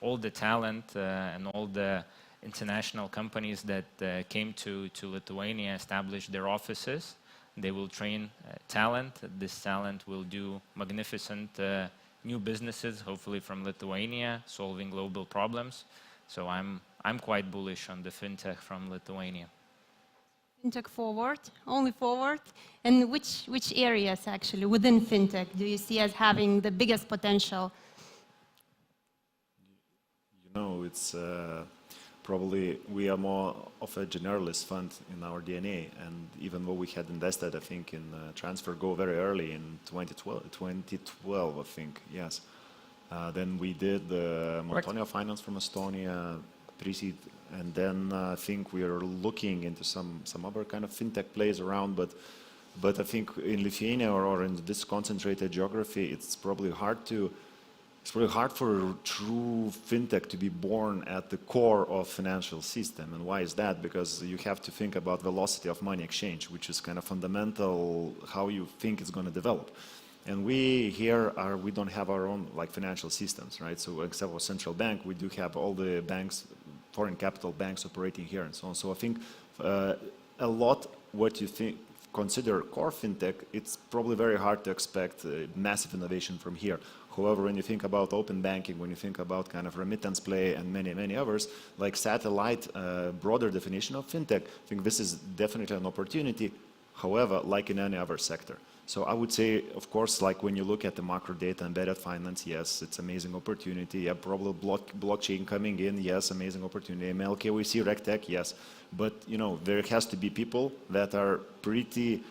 all the talent and all the international companies that came to Lithuania established their offices. They will train talent. This talent will do magnificent new businesses, hopefully from Lithuania, solving global problems. So I'm quite bullish on the fintech from Lithuania. Fintech forward, only forward. And which areas actually within fintech do you see as having the biggest potential? You know, it's probably we are more of a generalist fund in our DNA, and even though we had invested, I think, in TransferGo very early in 2012, I think, yes. Then we did the Montonio Finance from Estonia, pre-seed, and then I think we are looking into some other kind of fintech plays around, but I think in Lithuania or in this concentrated geography, it's probably hard for a true fintech to be born at the core of financial system. And why is that? Because you have to think about velocity of money exchange, which is kind of fundamental how you think it's going to develop. And we here we don't have our own like financial systems, right? So except for central bank, we do have all the banks, foreign capital banks operating here and so on. So I think a lot what you think consider core fintech, it's probably very hard to expect massive innovation from here. However, when you think about open banking, when you think about kind of remittance play and many others, like satellite, broader definition of fintech, I think this is definitely an opportunity, however, like in any other sector. So I would say, of course, like when you look at the macro data, embedded finance, yes, it's amazing opportunity. Yeah, probably blockchain coming in, yes, amazing opportunity. ML, KYC, RegTech, yes. But, you know, there has to be people that are pretty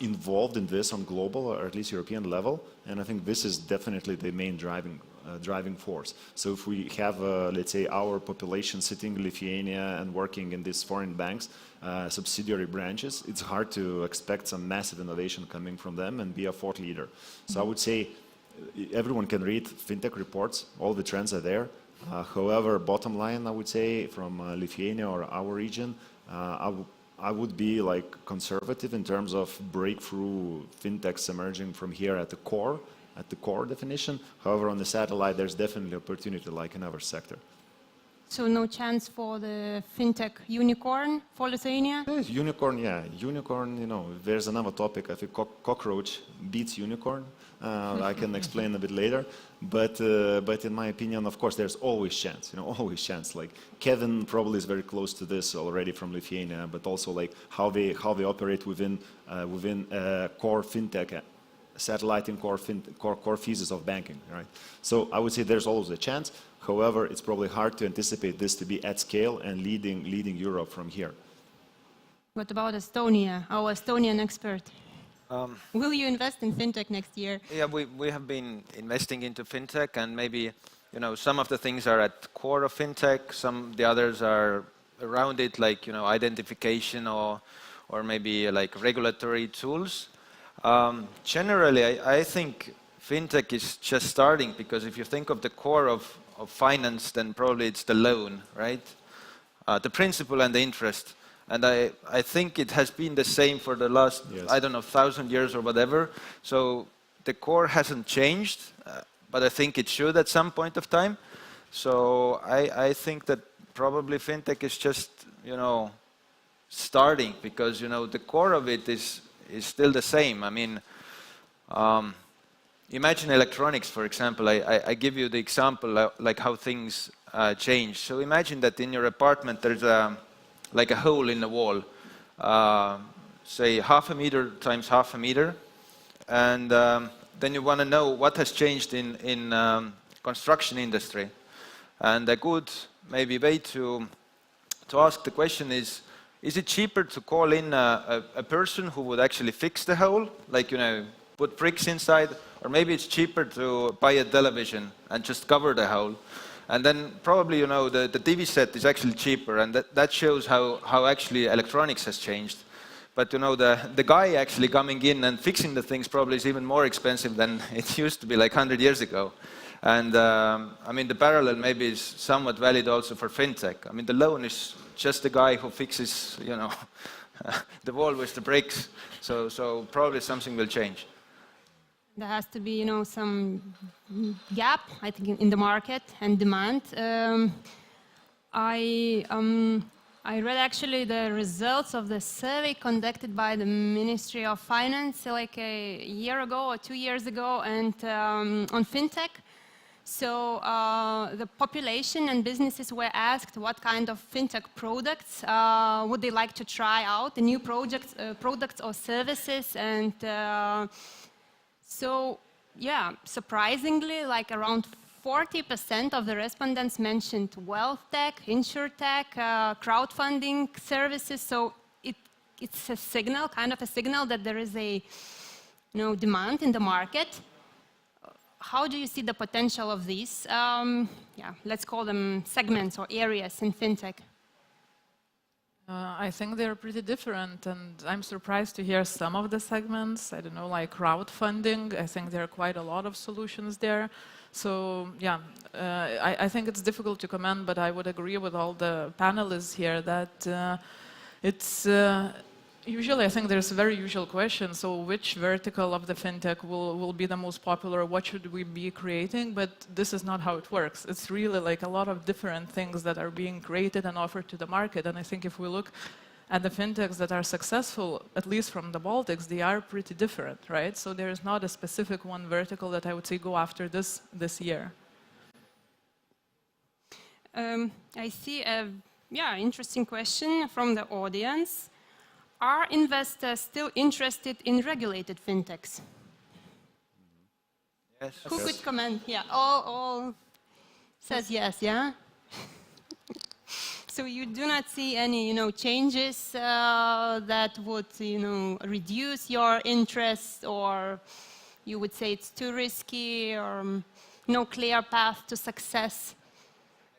involved in this on global or at least European level, and I think this is definitely the main driving force. So if we have, let's say, our population sitting in Lithuania and working in these foreign banks, subsidiary branches, it's hard to expect some massive innovation coming from them and be a thought leader. So I would say everyone can read fintech reports, all the trends are there. However, bottom line, I would say, from Lithuania or our region, I would be like conservative in terms of breakthrough fintechs emerging from here at the core definition. However, on the satellite, there's definitely opportunity like in our sector. So no chance for the fintech unicorn for Lithuania? Yes, unicorn, yeah. Unicorn, you know, there's another topic. I think cockroach beats unicorn. I can explain a bit later. But in my opinion, of course, there's always chance, you know, always chance. Like Kevin probably is very close to this already from Lithuania, but also like how they operate within core fintech, satelliting core pieces of banking, right? So I would say there's always a chance. However, it's probably hard to anticipate this to be at scale and leading Europe from here. What about Estonia, our Estonian expert? Will you invest in fintech next year? Yeah, we have been investing into fintech, and maybe, you know, some of the things are at the core of fintech, the others are around it, like, you know, identification or maybe like regulatory tools. Generally, I think fintech is just starting, because if you think of the core of finance, then probably it's the loan, right? The principal and the interest. And I think it has been the same for the last, yes, I don't know, 1,000 years or whatever. So the core hasn't changed, but I think it should at some point of time. So I think that probably fintech is just, you know, starting, because, you know, the core of it is still the same. I mean, imagine electronics, for example. I give you the example like how things change. So imagine that in your apartment there's like a hole in the wall, say 0.5 meter times 0.5 meter, and then you want to know what has changed in construction industry. And a good maybe way to ask the question is it cheaper to call in a person who would actually fix the hole, like, you know, put bricks inside, or maybe it's cheaper to buy a television and just cover the hole. And then probably, you know, the TV set is actually cheaper, and that shows how actually electronics has changed. But, you know, the guy actually coming in and fixing the things probably is even more expensive than it used to be like 100 years ago. And I mean, the parallel maybe is somewhat valid also for fintech. I mean, the loan is just the guy who fixes, you know, the wall with the bricks. So probably something will change. There has to be, you know, some gap, I think, in the market and demand. I read actually the results of the survey conducted by the Ministry of Finance like a year ago or 2 years ago, and on fintech. So the population and businesses were asked what kind of fintech products would they like to try out, the new products or services, and so, yeah, surprisingly, like around 40% of the respondents mentioned wealth tech, insurtech, crowdfunding services. So it's a signal, kind of a signal that there is a, you know, demand in the market. How do you see the potential of these? Yeah, let's call them segments or areas in fintech. I think they're pretty different, and I'm surprised to hear some of the segments. I don't know, like crowdfunding. I think there are quite a lot of solutions there. So yeah, I think it's difficult to comment, but I would agree with all the panelists here that it's usually, I think there's a very usual question, so which vertical of the fintech will be the most popular, what should we be creating? But this is not how it works. It's really like a lot of different things that are being created and offered to the market. And I think if we look at the fintechs that are successful, at least from the Baltics, they are pretty different, right? So there's not a specific one vertical that I would say go after this year. I see a interesting question from the audience. Are investors still interested in regulated fintechs? Yes. Who could comment? Yeah, all says yes, yeah? So you do not see any, you know, changes that would, you know, reduce your interest, or you would say it's too risky, or no clear path to success?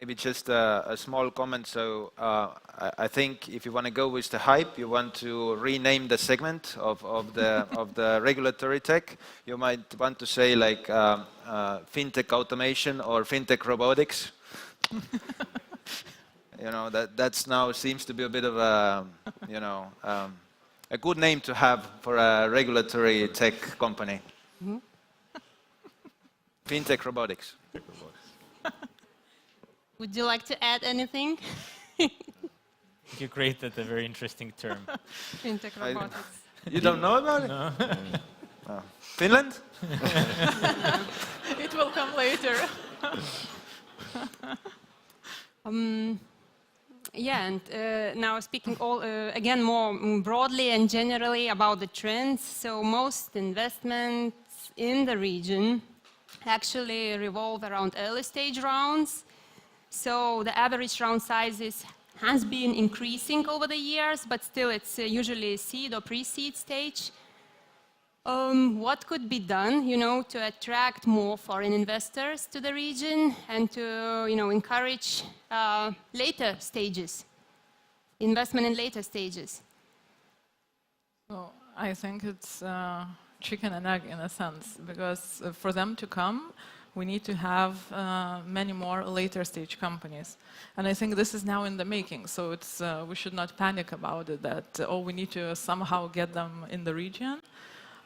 Maybe just a small comment. So I think if you want to go with the hype, you want to rename the segment of the regulatory tech. You might want to say like fintech automation or fintech robotics. You know, that's now seems to be a bit of a, you know, a good name to have for a regulatory tech company. Mm-hmm. Fintech robotics. Would you like to add anything? You created a very interesting term. Fintech robotics. You don't know about it? No. Oh. Finland? It will come later. Yeah, and now speaking again more broadly and generally about the trends. So most investments in the region actually revolve around early stage rounds. So the average round sizes has been increasing over the years, but still it's usually seed or pre-seed stage. What could be done, you know, to attract more foreign investors to the region and to, you know, encourage later stages, investment in later stages? So I think it's chicken and egg in a sense, because for them to come, we need to have many more later stage companies. And I think this is now in the making, so it's, we should not panic about it, that, oh, we need to somehow get them in the region.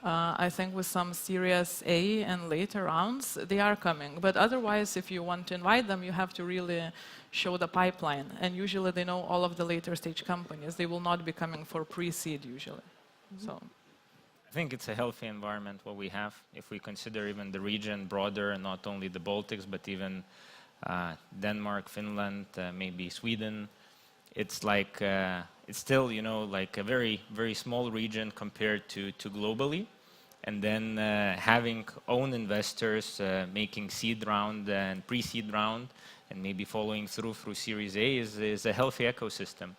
I think with some Series A and later rounds, they are coming. But otherwise, if you want to invite them, you have to really show the pipeline. And usually they know all of the later stage companies. They will not be coming for pre-seed usually. Mm-hmm. So I think it's a healthy environment what we have. If we consider even the region broader, and not only the Baltics, but even Denmark, Finland, maybe Sweden, it's like it's still, you know, like a very, very small region compared to globally. and then having own investors making seed round and pre-seed round, and maybe following through Series A is a healthy ecosystem.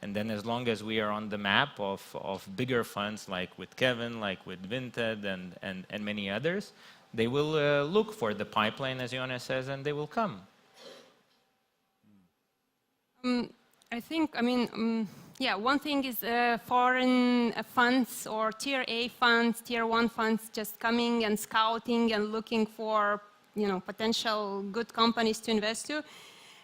And then as long as we are on the map of bigger funds like with Kevin, like with Vinted and many others, they will look for the pipeline, as Jona says, and they will come. I think, yeah, one thing is foreign funds or tier A funds, tier 1 funds just coming and scouting and looking for, potential good companies to invest to.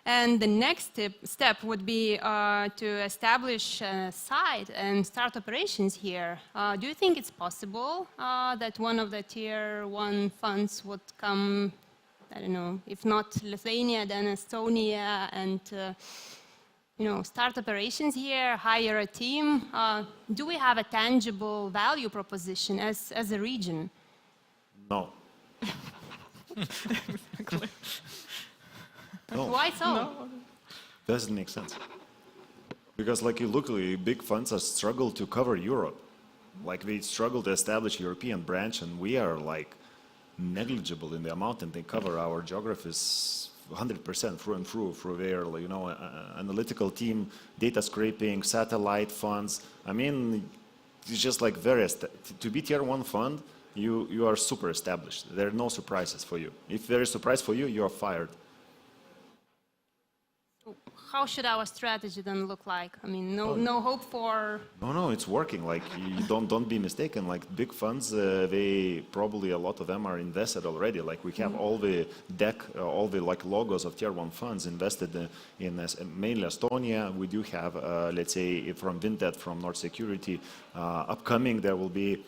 And the next step would be to establish a site and start operations here. Do you think it's possible that one of the tier 1 funds would come, I don't know, if not Lithuania, then Estonia, and start operations here, hire a team? Do we have a tangible value proposition as a region? No. Exactly. No. Why so? No. Doesn't make sense. Because like you look, big funds are struggle to cover Europe. Like they struggle to establish European branch, and we are like negligible in the amount, and they cover our geographies 100% through and through their, analytical team, data scraping, satellite funds. I mean, it's just like to be tier 1 fund, you are super established. There are no surprises for you. If there is a surprise for you, you are fired. How should our strategy then look like? No hope for... No, it's working. Like, you don't be mistaken. Like, big funds, they probably, a lot of them are invested already. Like, we have all the all the logos of tier 1 funds invested in mainly Estonia. We do have, let's say, from Vinted, from Nord Security, upcoming there will be.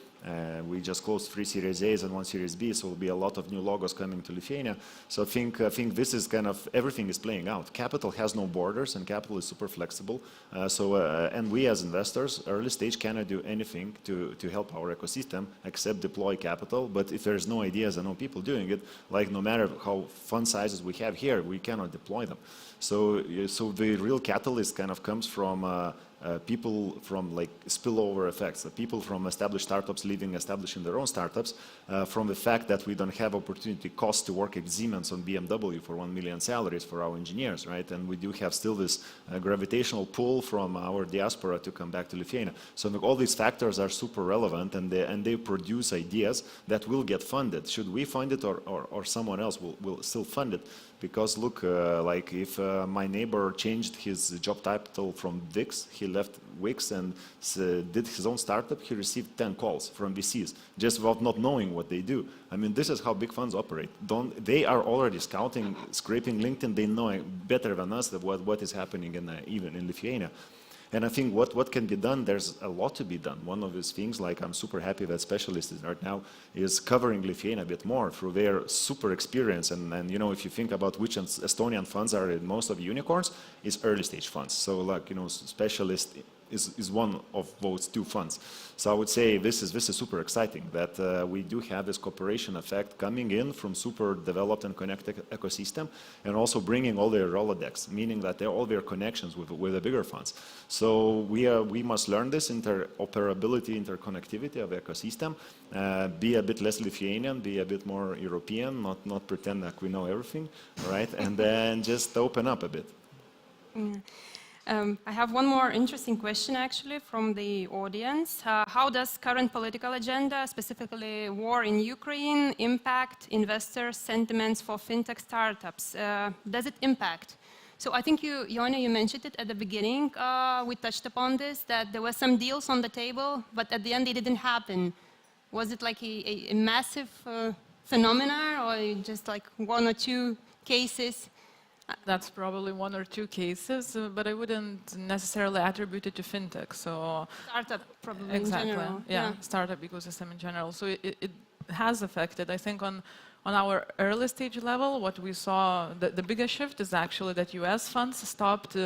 We just closed 3 Series A's and 1 Series B, so there will be a lot of new logos coming to Lithuania. So I think this is kind of, everything is playing out. Capital has no borders, and capital is super flexible. And we as investors, early stage, cannot do anything to help our ecosystem except deploy capital. But if there's no ideas and no people doing it, like no matter how fund sizes we have here, we cannot deploy them. So the real catalyst kind of comes from people from like spillover effects, people from established startups establishing their own startups, from the fact that we don't have opportunity cost to work at Siemens on BMW for 1 million salaries for our engineers, right? And we do have still this gravitational pull from our diaspora to come back to Lithuania. So all these factors are super relevant, and they produce ideas that will get funded. Should we fund it or someone else will still fund it? Because look, like if my neighbor changed his job title from Wix, he left Wix and did his own startup, he received 10 calls from VCs just without not knowing what they do. I mean, this is how big funds operate. They are already scouting, scraping LinkedIn. They know better than us what is happening even in Lithuania. And I think what can be done, there's a lot to be done. One of these things, like I'm super happy that specialists right now is covering Lithuania a bit more through their super experience. And if you think about which Estonian funds are in most of the unicorns, is early stage funds. So like, specialist is one of those 2 funds. So I would say this is super exciting that we do have this cooperation effect coming in from super developed and connected ecosystem, and also bringing all their Rolodex, meaning that all their connections with the bigger funds. So we must learn this interoperability, interconnectivity of the ecosystem, be a bit less Lithuanian, be a bit more European, not pretend like we know everything, right? And then just open up a bit. I have one more interesting question actually from the audience. How does current political agenda, specifically war in Ukraine, impact investors' sentiments for fintech startups? Does it impact? So I think Jona, you mentioned it at the beginning. We touched upon this, that there were some deals on the table, but at the end they didn't happen. Was it like a massive phenomenon, or just like 1 or 2 cases? That's probably 1 or 2 cases, but I wouldn't necessarily attribute it to fintech. So startup probably exactly, in general. Yeah, startup ecosystem in general. So it has affected. I think on our early stage level, what we saw, the biggest shift is actually that US funds stopped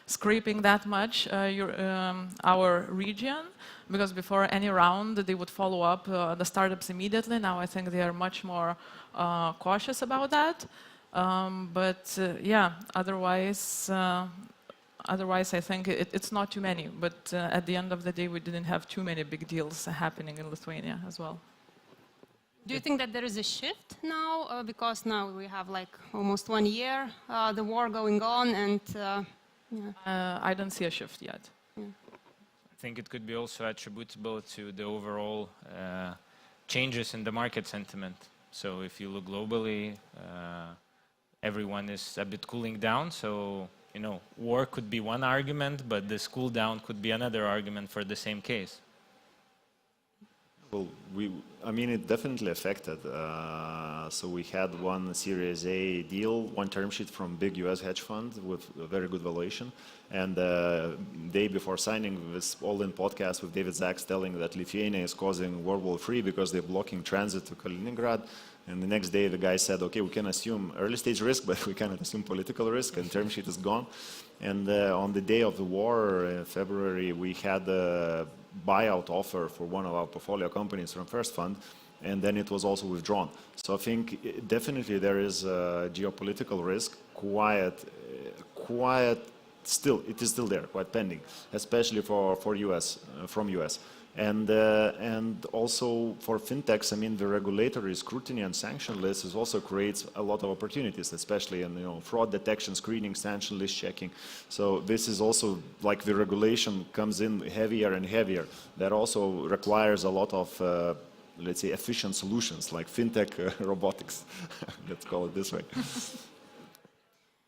scraping that much our region, because before any round they would follow up the startups immediately. Now I think they are much more cautious about that. Otherwise I think it's not too many. But at the end of the day, we didn't have too many big deals happening in Lithuania as well. Do you think that there is a shift now? Because now we have like almost 1 year, the war going on, and I don't see a shift yet. Yeah. I think it could be also attributable to the overall changes in the market sentiment. So if you look globally, everyone is a bit cooling down. So, you know, war could be one argument, but this cool down could be another argument for the same case. Well, I mean, it definitely affected. So we had one Series A deal, one term sheet from big US hedge fund with a very good valuation. And day before signing this all-in podcast with David Zaks telling that Lithuania is causing World War III because they're blocking transit to Kaliningrad. And the next day the guy said, okay, we can assume early stage risk, but we cannot assume political risk, and term sheet is gone. And on the day of the war in February, we had a buyout offer for one of our portfolio companies from First Fund, and then it was also withdrawn. So I think definitely there is a geopolitical risk, still, it is still there, quite pending, especially for US, from US. And also for fintechs, I mean, the regulatory scrutiny and sanction list also creates a lot of opportunities, especially in, you know, fraud detection, screening, sanction list checking. So this is also like the regulation comes in heavier and heavier. That also requires a lot of, let's say, efficient solutions like fintech robotics. Let's call it this way.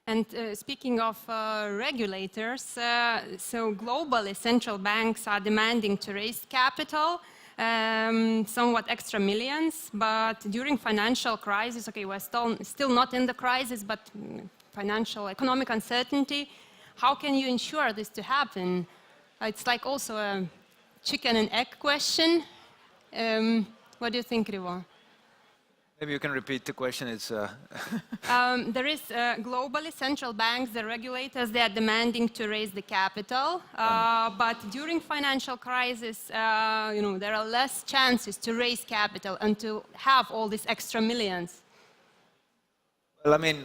And speaking of regulators, so globally central banks are demanding to raise capital, somewhat extra millions, but during financial crisis, okay, we're still not in the crisis, but financial economic uncertainty, how can you ensure this to happen? It's like also a chicken and egg question. What do you think, Rivo? Maybe you can repeat the question. It's there is globally central banks, the regulators, they are demanding to raise the capital, but during financial crisis, you know, there are less chances to raise capital and to have all these extra millions. Well, I mean,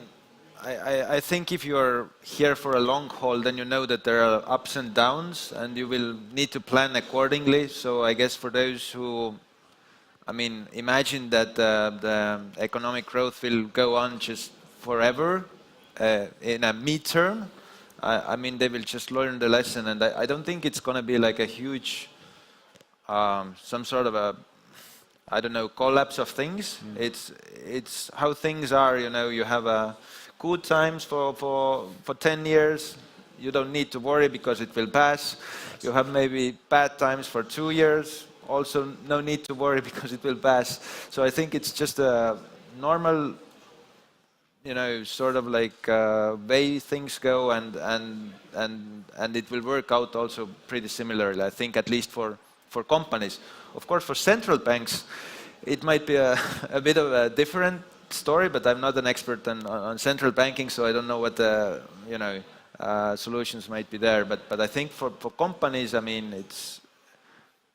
I think if you're here for a long haul, then you know that there are ups and downs, and you will need to plan accordingly. So I guess for those who, I mean, imagine that the economic growth will go on just forever in a midterm. I mean, they will just learn the lesson, and I don't think it's going to be like a huge, some sort of a, I don't know, collapse of things. It's how things are. You know, you have good times for 10 years. You don't need to worry because it will pass. You have maybe bad times for 2 years. Also, no need to worry because it will pass. So I think it's just a normal, you know, sort of like way things go, and it will work out also pretty similarly. I think at least for companies. Of course, for central banks, it might be a bit of a different story. But I'm not an expert on central banking, so I don't know what the, you know, solutions might be there. But I think for companies, I mean,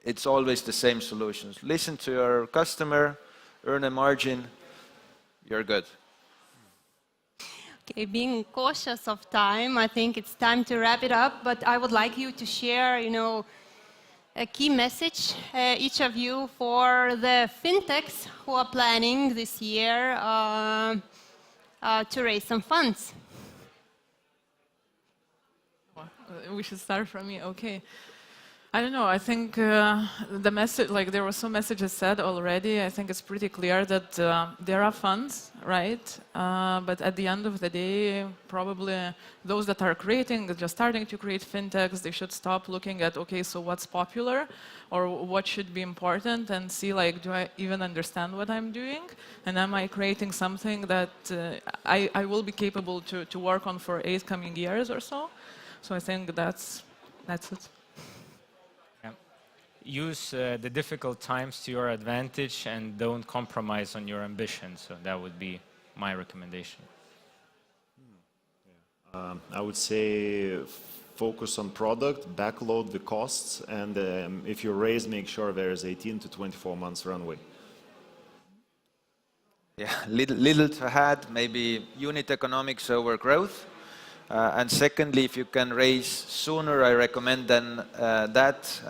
it's always the same solutions. Listen to your customer, earn a margin, you're good. Okay, being cautious of time, I think it's time to wrap it up, but I would like you to share, you know, a key message, each of you, for the fintechs who are planning this year to raise some funds. We should start from me, okay. I don't know, I think the message, like there were some messages said already. I think it's pretty clear that there are funds, right? But at the end of the day, probably those that are creating, just starting to create fintechs, they should stop looking at, okay, so what's popular or what should be important, and see, like, do I even understand what I'm doing? And am I creating something that I will be capable to work on for 8 coming years or so? So I think that's it. Use the difficult times to your advantage and don't compromise on your ambition. So that would be my recommendation. I would say focus on product, backload the costs, and if you raise, make sure there is 18 to 24 months runway. Yeah, little to add, maybe unit economics over growth. And secondly, if you can raise sooner, I recommend then that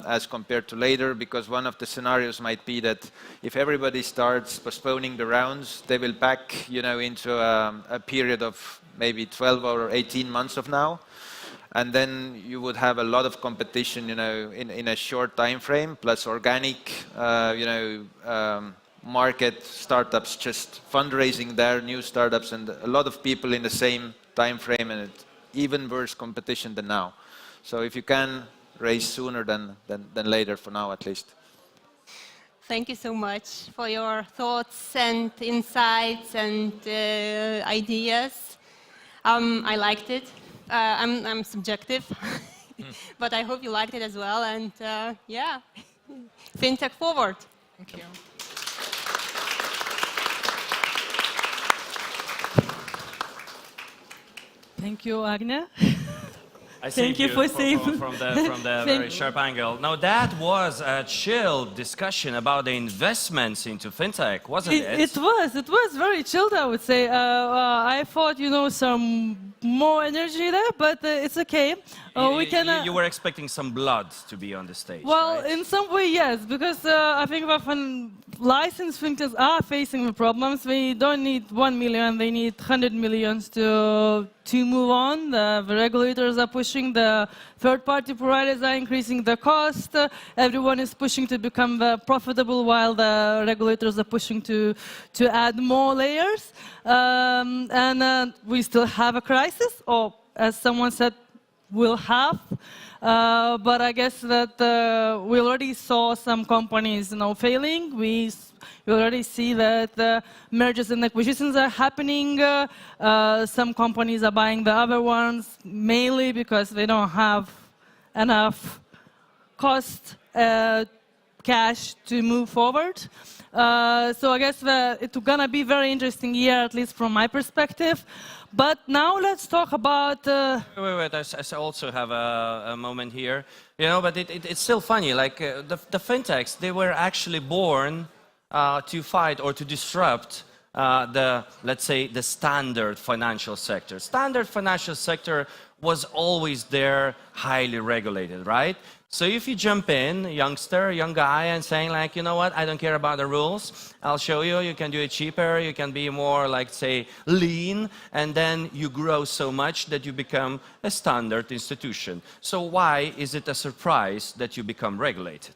as compared to later, because one of the scenarios might be that if everybody starts postponing the rounds, they will back, into a period of maybe 12 or 18 months of now. And then you would have a lot of competition, in a short time frame, plus organic, market startups just fundraising their new startups, and a lot of people in the same time frame, and it's even worse competition than now. So if you can raise sooner than later, for now at least. Thank you so much for your thoughts and insights and ideas. I liked it. I'm subjective, but I hope you liked it as well. And yeah, FinTech forward. Thank you. Thank you, Agnia. Thank you for saving from the very sharp angle. Now that was a chilled discussion about the investments into fintech, wasn't it? It was very chilled, I would say. I thought, some more energy there, but it's okay. You were expecting some blood to be on the stage. Well, right? in some way, yes, because I think when licensed fintechs are facing the problems, they don't need 1 million, they need 100 millions to move on. The regulators are pushing, the third-party providers are increasing the cost. Everyone is pushing to become profitable, while the regulators are pushing to add more layers. And we still have a crisis, or as someone said, we'll have. But I guess that we already saw some companies failing. We already see that mergers and acquisitions are happening. Some companies are buying the other ones, mainly because they don't have enough cost cash to move forward. So I guess it's going to be a very interesting year, at least from my perspective. But now let's talk about... Wait, I also have a moment here. But it's still funny, like the fintechs, they were actually born to fight or to disrupt let's say, the standard financial sector. Standard financial sector was always there, highly regulated, right? So if you jump in, youngster, young guy, and saying like, you know what, I don't care about the rules, I'll show you, you can do it cheaper, you can be more like, say, lean, and then you grow so much that you become a standard institution. So why is it a surprise that you become regulated?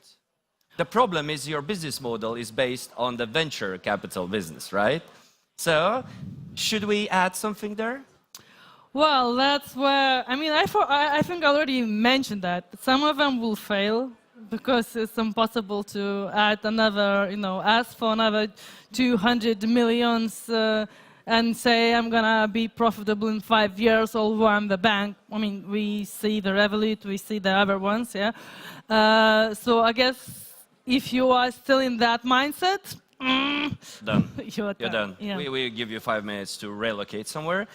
The problem is your business model is based on the venture capital business, right? So should we add something there? Well, that's where, I think I already mentioned that. Some of them will fail because it's impossible to add another, ask for another 200 millions and say I'm going to be profitable in 5 years, although I'm the bank. We see the Revolut, we see the other ones, yeah. So I guess if you are still in that mindset, done. You're done. Yeah. We give you 5 minutes to relocate somewhere.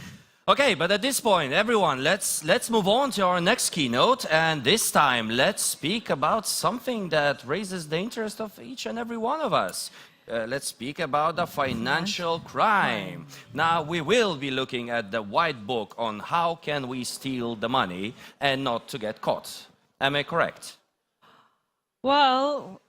Okay, but at this point, everyone, let's move on to our next keynote, and this time let's speak about something that raises the interest of each and every one of us. Let's speak about the financial crime. Now, we will be looking at the white book on how can we steal the money and not to get caught. Am I correct? Well,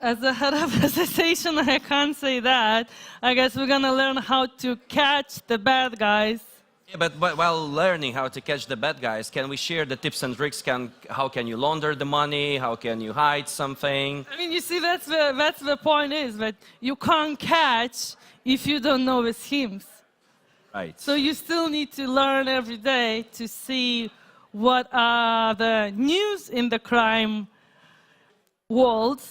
as the head of association, I can't say that. I guess we're going to learn how to catch the bad guys. Yeah, but while learning how to catch the bad guys, can we share the tips and tricks? How can you launder the money? How can you hide something? You see, that's the point is that you can't catch if you don't know the schemes. Right. So you still need to learn every day to see what are the news in the crime world,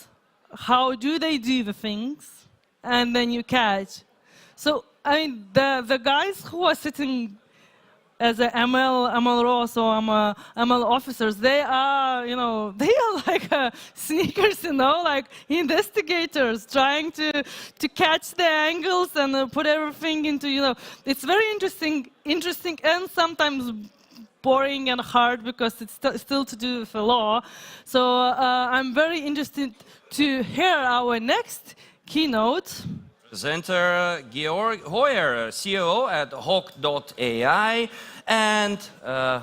how do they do the things, and then you catch. So, the guys who are sitting as a ML Ross or ML officers, they are like sneakers, like investigators trying to catch the angles and put everything into, it's very interesting and sometimes boring and hard because it's still to do with the law. So I'm very interested to hear our next keynote. presenter Georg Hauer, CEO at ROCKIT, and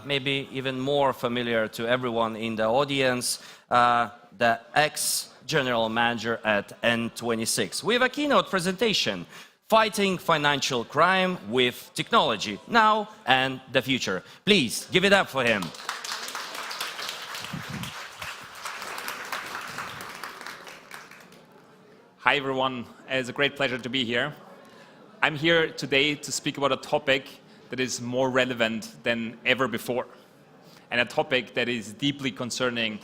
maybe even more familiar to everyone in the audience, the ex-general manager at N26. We have a keynote presentation, Fighting Financial Crime with Technology, Now and the Future. Please give it up for him. Hi everyone, it's a great pleasure to be here. I'm here today to speak about a topic that is more relevant than ever before, and a topic that is deeply concerning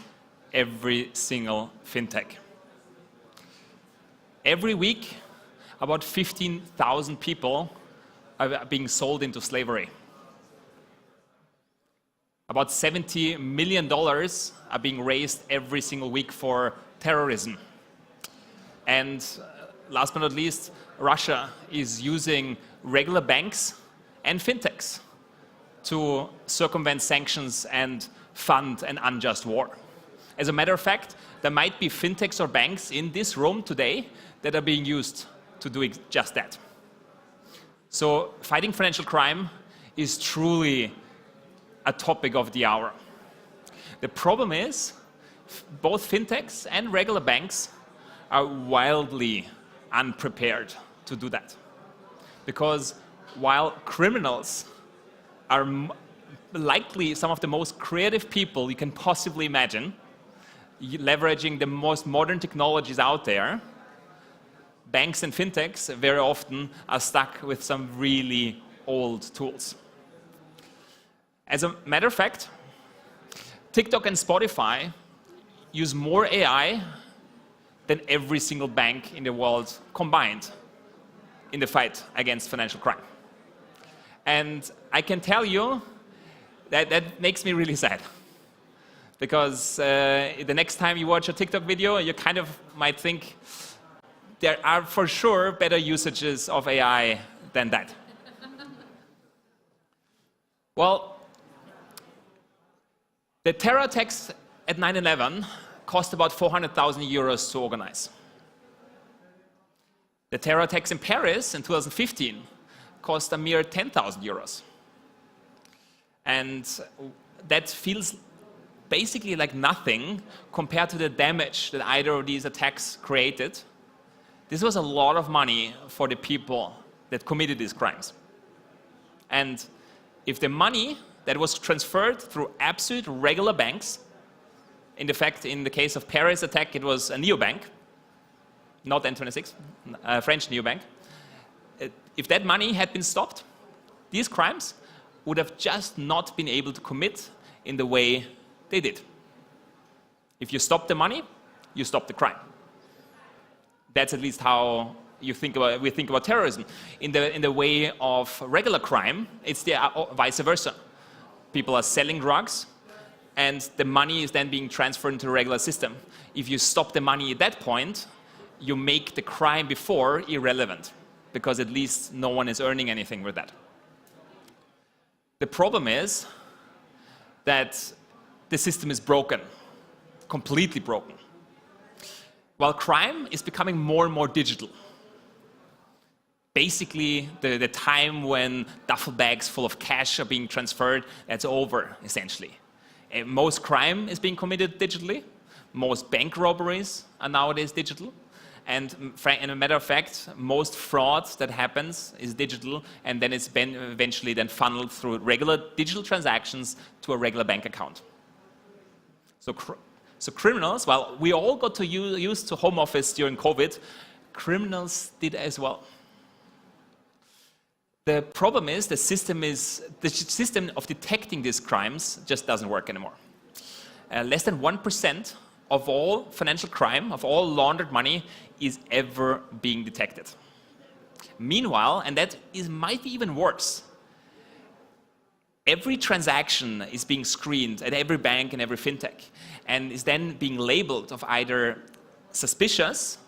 every single fintech. Every week, about 15,000 people are being sold into slavery. About $70 million are being raised every single week for terrorism. And last but not least, Russia is using regular banks and fintechs to circumvent sanctions and fund an unjust war. As a matter of fact, there might be fintechs or banks in this room today that are being used to do just that. So fighting financial crime is truly a topic of the hour. The problem is both fintechs and regular banks are wildly unprepared to do that. Because while criminals are likely some of the most creative people you can possibly imagine, leveraging the most modern technologies out there, banks and fintechs very often are stuck with some really old tools. As a matter of fact, TikTok and Spotify use more AI than every single bank in the world combined in the fight against financial crime. And I can tell you that that makes me really sad. Because the next time you watch a TikTok video, you kind of might think there are for sure better usages of AI than that. Well, the terror attacks at 9/11 cost about 400,000 euros to organize. The terror attacks in Paris in 2015 cost a mere 10,000 euros. And that feels basically like nothing compared to the damage that either of these attacks created. This was a lot of money for the people that committed these crimes. And if the money that was transferred through absolute regular banks, in the case of Paris attack, it was a neobank, not N26, a French neobank. If that money had been stopped, these crimes would have just not been able to commit in the way they did. If you stop the money, you stop the crime. That's at least how we think about terrorism. In the way of regular crime, it's the vice versa. People are selling drugs, and the money is then being transferred into a regular system. If you stop the money at that point, you make the crime before irrelevant, because at least no one is earning anything with that. The problem is that the system is broken, completely broken. While crime is becoming more and more digital. Basically, the time when duffel bags full of cash are being transferred, that's over, essentially. Most crime is being committed digitally. Most bank robberies are nowadays digital. And in a matter of fact, most fraud that happens is digital, and then it's eventually then funneled through regular digital transactions to a regular bank account. So criminals, well, we all got to used to home office during COVID. Criminals did as well. The problem is the system of detecting these crimes just doesn't work anymore. Less than 1% of all financial crime, of all laundered money, is ever being detected. Meanwhile, and that might be even worse, every transaction is being screened at every bank and every fintech, and is then being labeled of either suspicious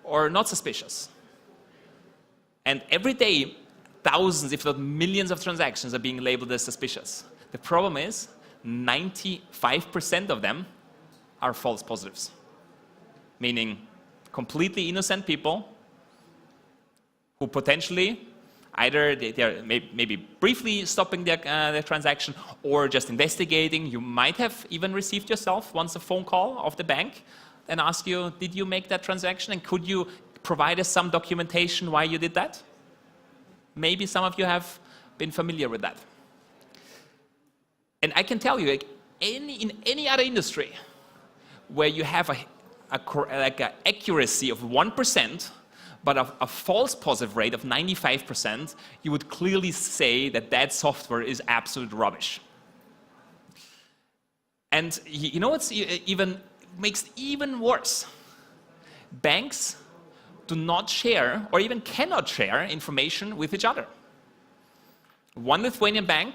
or not suspicious. And every day, thousands, if not millions of transactions are being labeled as suspicious. The problem is 95% of them are false positives, meaning completely innocent people who potentially either they're maybe briefly stopping their transaction or just investigating. You might have even received yourself once a phone call of the bank and ask you, did you make that transaction? And could you provide us some documentation why you did that? Maybe some of you have been familiar with that. And I can tell you, like, in any other industry where you have an accuracy of 1%, but a false positive rate of 95%, you would clearly say that that software is absolute rubbish. And you know what's makes it even worse? Banks do not share, or even cannot share, information with each other. One Lithuanian bank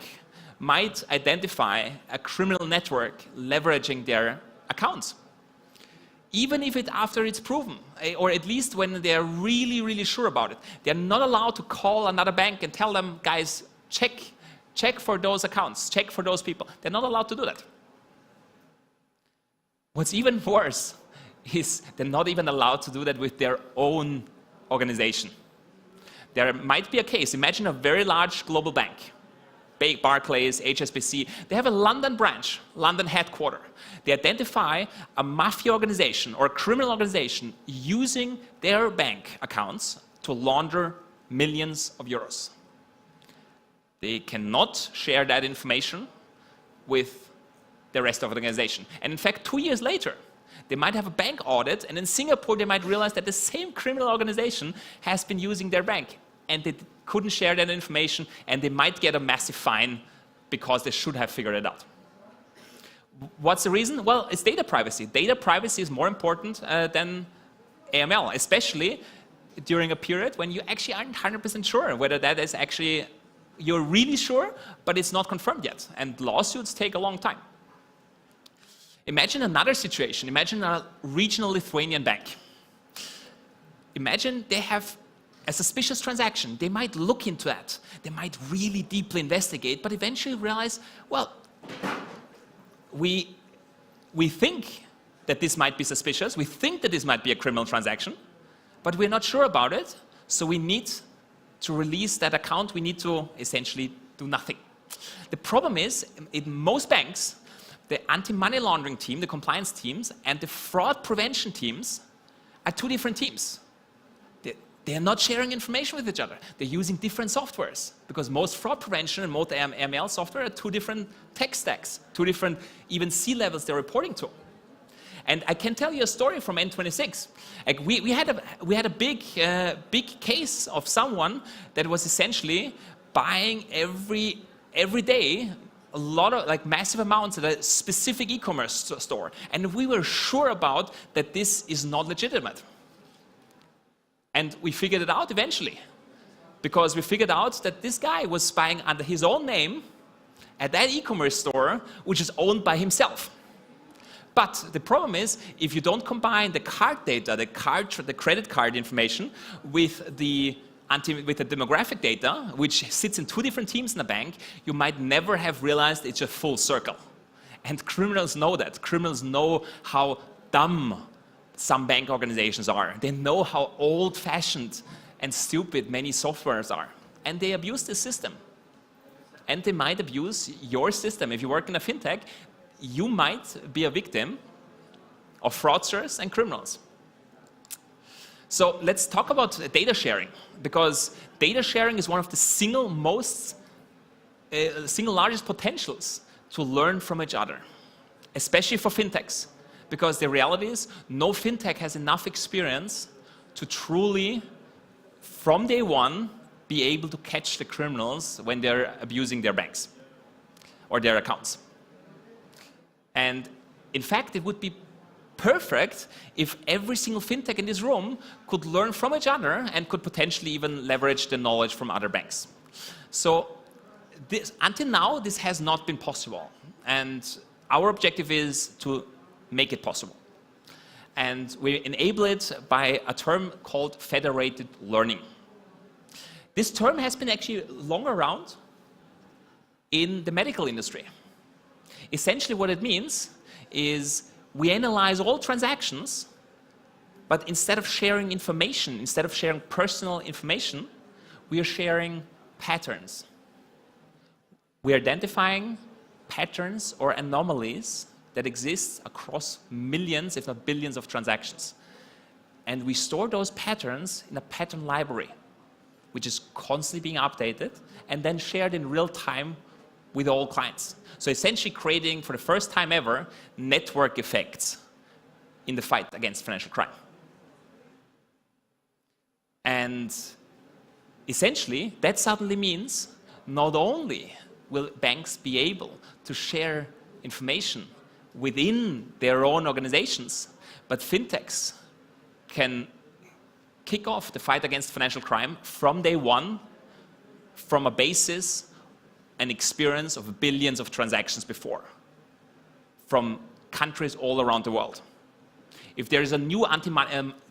might identify a criminal network leveraging their accounts. Even if after it's proven, or at least when they're really, really sure about it, they're not allowed to call another bank and tell them, guys, check for those accounts, check for those people. They're not allowed to do that. What's even worse is they're not even allowed to do that with their own organization. There might be a case, imagine a very large global bank, Barclays, HSBC, they have a London branch, London headquarter. They identify a mafia organization or a criminal organization using their bank accounts to launder millions of euros. They cannot share that information with the rest of the organization. And in fact, 2 years later, they might have a bank audit, and in Singapore, they might realize that the same criminal organization has been using their bank, and they couldn't share that information, and they might get a massive fine because they should have figured it out. What's the reason? Well, it's data privacy. Data privacy is more important than AML, especially during a period when you actually aren't 100% sure whether that is actually, you're really sure, but it's not confirmed yet, and lawsuits take a long time. Imagine another situation. Imagine a regional Lithuanian bank. Imagine they have a suspicious transaction. They might look into that. They might really deeply investigate, but eventually realize, well, we think that this might be suspicious. We think that this might be a criminal transaction, but we're not sure about it. So we need to release that account. We need to essentially do nothing. The problem is, in most banks, the anti-money laundering team, the compliance teams, and the fraud prevention teams are two different teams. They are not sharing information with each other. They're using different softwares because most fraud prevention and most ML software are two different tech stacks, two different even C-levels they're reporting to. And I can tell you a story from N26. Like we had a big case of someone that was essentially buying every day a lot of massive amounts at a specific e-commerce store, and we were sure about that this is not legitimate. And we figured it out eventually, because we figured out that this guy was buying under his own name at that e-commerce store, which is owned by himself. But the problem is, if you don't combine the card data, the credit card information, with the demographic data, which sits in two different teams in the bank, you might never have realized it's a full circle. And criminals know that. Criminals know how dumb some bank organizations are. They know how old-fashioned and stupid many softwares are. And they abuse this system. And they might abuse your system. If you work in a fintech, you might be a victim of fraudsters and criminals. So let's talk about data sharing, because data sharing is one of the single largest potentials to learn from each other, especially for fintechs. Because the reality is, no fintech has enough experience to truly, from day one, be able to catch the criminals when they're abusing their banks or their accounts. And in fact, it would be perfect if every single fintech in this room could learn from each other and could potentially even leverage the knowledge from other banks. So until now, this has not been possible. And our objective is to make it possible. And we enable it by a term called federated learning. This term has been actually long around in the medical industry. Essentially what it means is we analyze all transactions But instead of sharing information, instead of sharing personal information, we are sharing patterns. We are identifying patterns or anomalies that exist across millions, if not billions, of transactions. And we store those patterns in a pattern library, which is constantly being updated and then shared in real time with all clients. So essentially creating, for the first time ever, network effects in the fight against financial crime. And essentially, that suddenly means not only will banks be able to share information within their own organizations, but fintechs can kick off the fight against financial crime from day one, from a basis and experience of billions of transactions before, from countries all around the world. If there is a new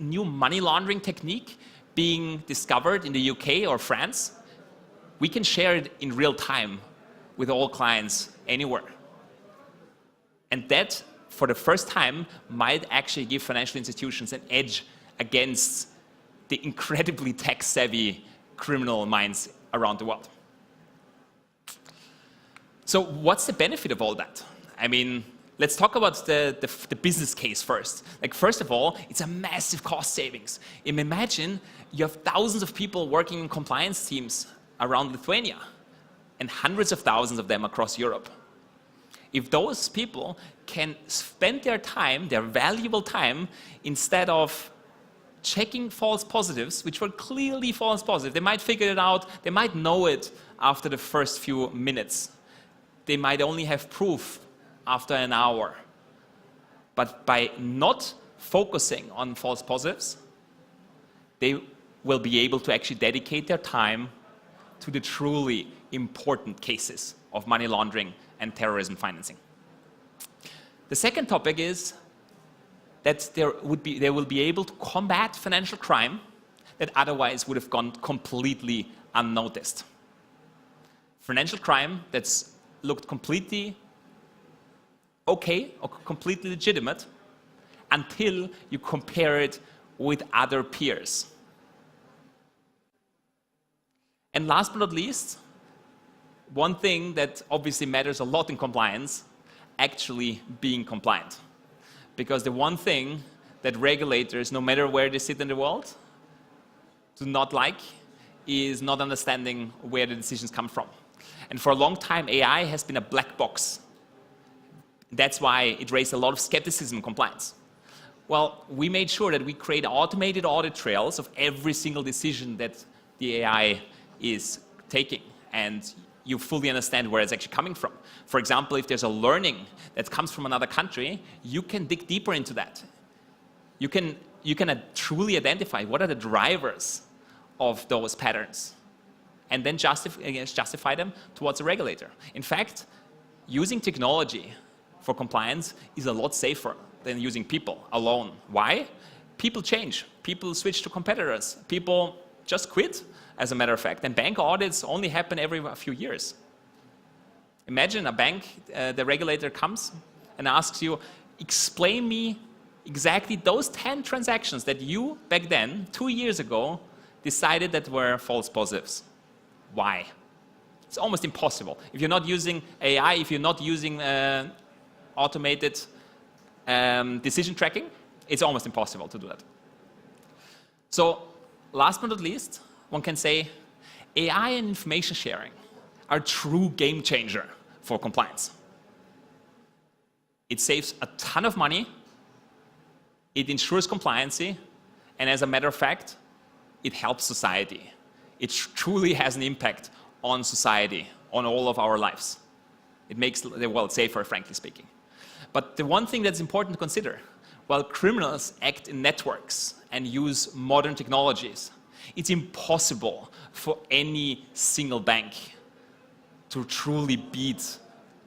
new money laundering technique being discovered in the UK or France, we can share it in real time with all clients anywhere. And that, for the first time, might actually give financial institutions an edge against the incredibly tech-savvy criminal minds around the world. So what's the benefit of all that? I mean, let's talk about the business case first. Like, first of all, it's a massive cost savings. Imagine you have thousands of people working in compliance teams around Lithuania and hundreds of thousands of them across Europe. If those people can spend their time, their valuable time, instead of checking false positives, which were clearly false positives, they might figure it out, they might know it after the first few minutes. They might only have proof after an hour. But by not focusing on false positives, they will be able to actually dedicate their time to the truly important cases of money laundering and terrorism financing. The second topic is that they will be able to combat financial crime that otherwise would have gone completely unnoticed. Financial crime that's looked completely okay or completely legitimate until you compare it with other peers. And last but not least, one thing that obviously matters a lot in compliance, actually being compliant. Because the one thing that regulators, no matter where they sit in the world, do not like is not understanding where the decisions come from. And for a long time, AI has been a black box. That's why it raised a lot of skepticism in compliance. Well, we made sure that we create automated audit trails of every single decision that the AI is taking, and you fully understand where it's actually coming from. For example, if there's a learning that comes from another country, you can dig deeper into that. You can truly identify what are the drivers of those patterns, and then justify them towards a regulator. In fact, using technology for compliance is a lot safer than using people alone. Why? People change. People switch to competitors. People just quit, as a matter of fact. And bank audits only happen every few years. Imagine a bank, the regulator comes and asks you, explain me exactly those 10 transactions that you, back then, 2 years ago, decided that were false positives. Why? It's almost impossible. If you're not using AI, if you're not using automated decision tracking, it's almost impossible to do that. So, last but not least, one can say AI and information sharing are a true game changer for compliance. It saves a ton of money, it ensures compliancy, and as a matter of fact, it helps society. It truly has an impact on society, on all of our lives. It makes the world safer, frankly speaking. But the one thing that's important to consider, while criminals act in networks and use modern technologies, it's impossible for any single bank to truly beat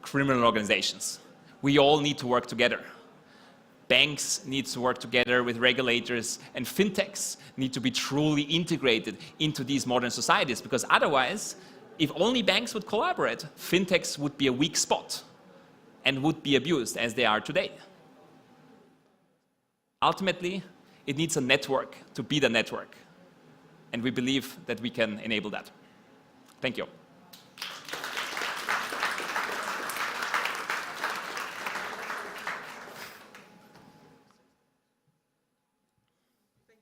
criminal organizations. We all need to work together. Banks need to work together with regulators, and fintechs need to be truly integrated into these modern societies, because otherwise, if only banks would collaborate, fintechs would be a weak spot and would be abused as they are today. Ultimately, it needs a network to be the network. And we believe that we can enable that. Thank you.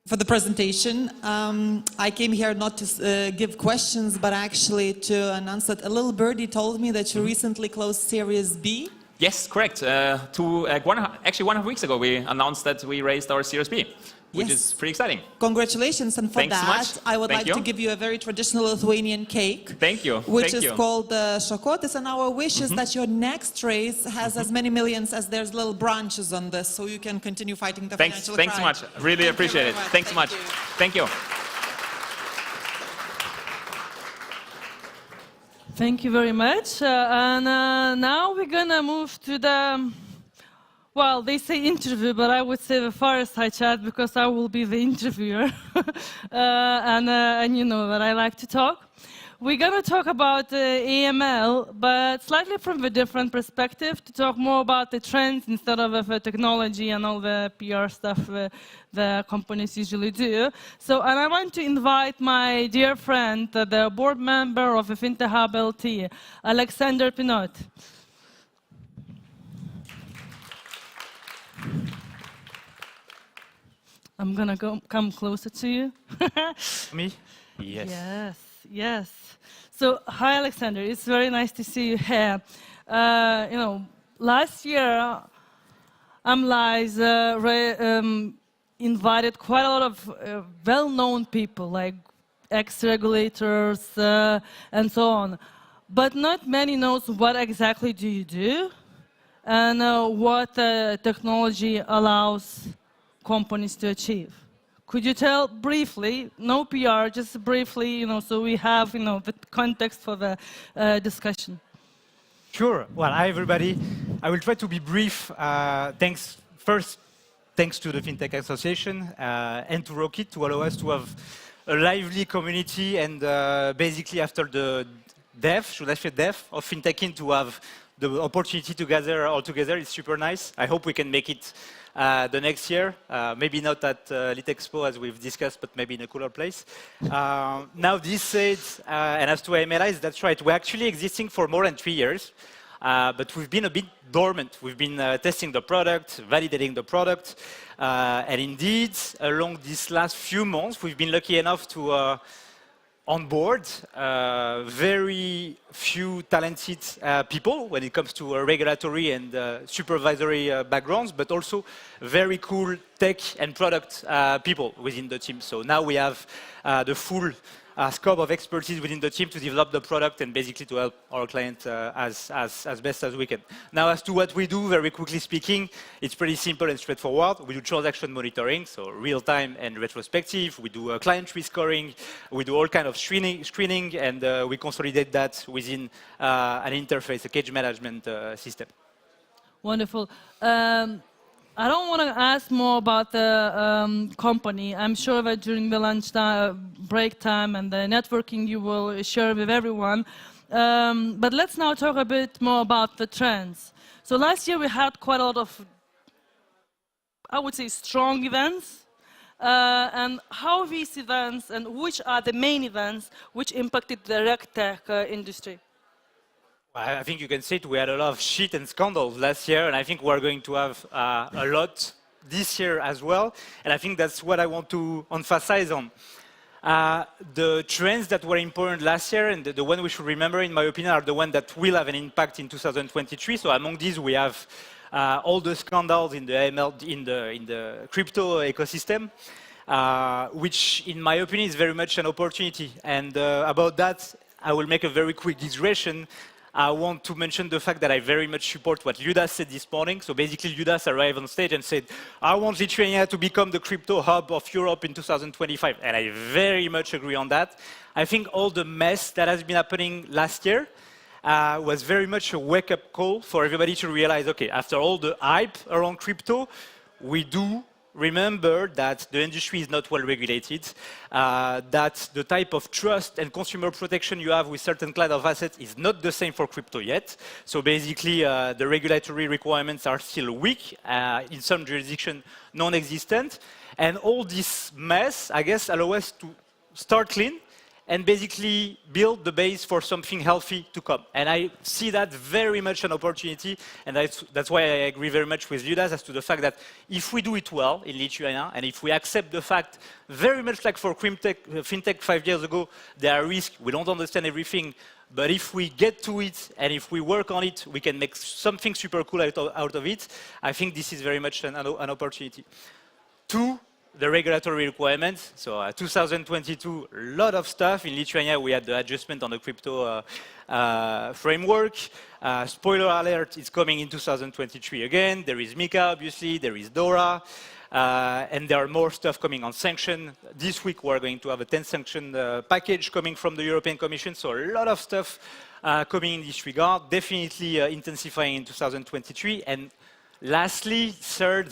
For the presentation. I came here not to give questions, but actually to announce that a little birdie told me that you recently closed Series B. Yes, correct. Actually, 1.5 weeks ago, we announced that we raised our Series B, which is pretty exciting. Congratulations, and for Thanks so much. I would like to give you a very traditional Lithuanian cake. Thank you. Which is called šakotis, and our wish is that your next race has as many millions as there's little branches on this, so you can continue fighting the financial crime. Thanks so much. Really appreciate it. Thanks so much. Thank you. Thank you very much. And now we're gonna move to the, well, they say interview, but I would say the fireside chat because I will be the interviewer. And you know that I like to talk. We're gonna talk about AML, but slightly from a different perspective, to talk more about the trends instead of the technology and all the PR stuff the companies usually do. So, and I want to invite my dear friend, the board member of the Fintech Hub LT, Alexander Pinot. I'm gonna come closer to you. Me? Yes. Yes, yes. So, hi Alexander, it's very nice to see you here. You know, last year, AMLI's invited quite a lot of well-known people, like ex-regulators and so on. But not many knows what exactly do you do and what technology allows companies to achieve. Could you tell briefly, no PR, just briefly, you know, so we have, you know, the context for the discussion? Sure. Well, hi everybody. I will try to be brief. Thanks to the Fintech Association and to ROCKIT to allow us to have a lively community and basically after the death, should I say death, of Fintechin, to have the opportunity to gather all together is super nice. I hope we can make it the next year, maybe not at Litexpo as we've discussed, but maybe in a cooler place. Now this said, and as to AMLIs, that's right, we're actually existing for more than 3 years, but we've been a bit dormant. We've been testing the product, validating the product, and indeed, along these last few months, we've been lucky enough to onboard very few talented people when it comes to regulatory and supervisory backgrounds, but also very cool tech and product people within the team. So now we have the full scope of expertise within the team to develop the product and basically to help our client as best as we can. Now, as to what we do, very quickly speaking, it's pretty simple and straightforward. We do transaction monitoring, so real-time and retrospective. We do client risk scoring. We do all kind of screening, and we consolidate that within an interface, a cage management system. Wonderful. I don't want to ask more about the company. I'm sure that during the lunch break time and the networking you will share with everyone. But let's now talk a bit more about the trends. So last year we had quite a lot of, I would say, strong events. And how these events and which are the main events which impacted the RegTech industry? I think you can say we had a lot of shit and scandals last year, and I think we're going to have a lot this year as well. And I think that's what I want to emphasize on. The trends that were important last year and the one we should remember, in my opinion, are the ones that will have an impact in 2023. So among these, we have all the scandals in the AML, in the crypto ecosystem, which, in my opinion, is very much an opportunity. And about that, I will make a very quick digression. I want to mention the fact that I very much support what Liudas said this morning. So basically, Liudas arrived on stage and said, I want Lithuania to become the crypto hub of Europe in 2025. And I very much agree on that. I think all the mess that has been happening last year was very much a wake-up call for everybody to realize, okay, after all the hype around crypto, we do remember that the industry is not well regulated, that the type of trust and consumer protection you have with certain class of assets is not the same for crypto yet. So basically, the regulatory requirements are still weak, in some jurisdictions non-existent. And all this mess, I guess, allow us to start clean and basically build the base for something healthy to come. And I see that very much an opportunity, and that's why I agree very much with Liudas as to the fact that if we do it well in Lithuania, and if we accept the fact, very much like for fintech 5 years ago, there are risks, we don't understand everything, but if we get to it, and if we work on it, we can make something super cool out of it. I think this is very much an opportunity. 2, the regulatory requirements. So 2022, a lot of stuff. In Lithuania, we had the adjustment on the crypto framework. Spoiler alert, it's coming in 2023 again. There is MiCA, obviously. There is DORA. And there are more stuff coming on sanction. This week, we're going to have a 10 sanction package coming from the European Commission. So a lot of stuff coming in this regard. Definitely intensifying in 2023. And lastly, third,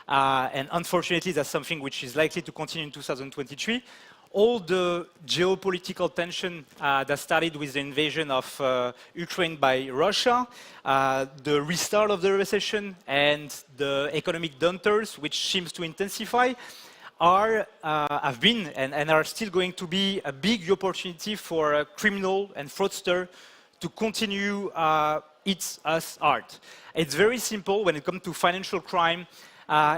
and unfortunately, that's something which is likely to continue in 2023. All the geopolitical tension that started with the invasion of Ukraine by Russia, the restart of the recession, and the economic downturns, which seems to intensify, have been and are still going to be a big opportunity for a criminal and fraudster to continue its us art. It's very simple when it comes to financial crime.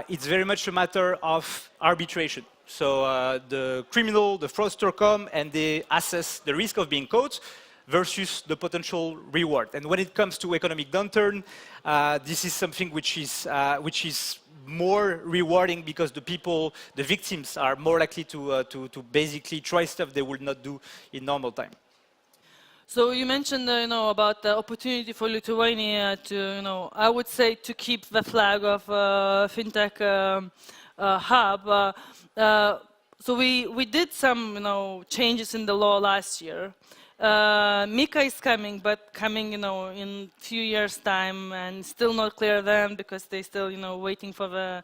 It's very much a matter of arbitration. So the criminal, the fraudster come and they assess the risk of being caught versus the potential reward. And when it comes to economic downturn, this is something which is more rewarding because the people, the victims, are more likely to basically try stuff they would not do in normal time. So you mentioned, about the opportunity for Lithuania to, I would say, to keep the flag of fintech hub. So we did some, changes in the law last year. MiCA is coming, but coming, in a few years' time, and still not clear then because they still, waiting for the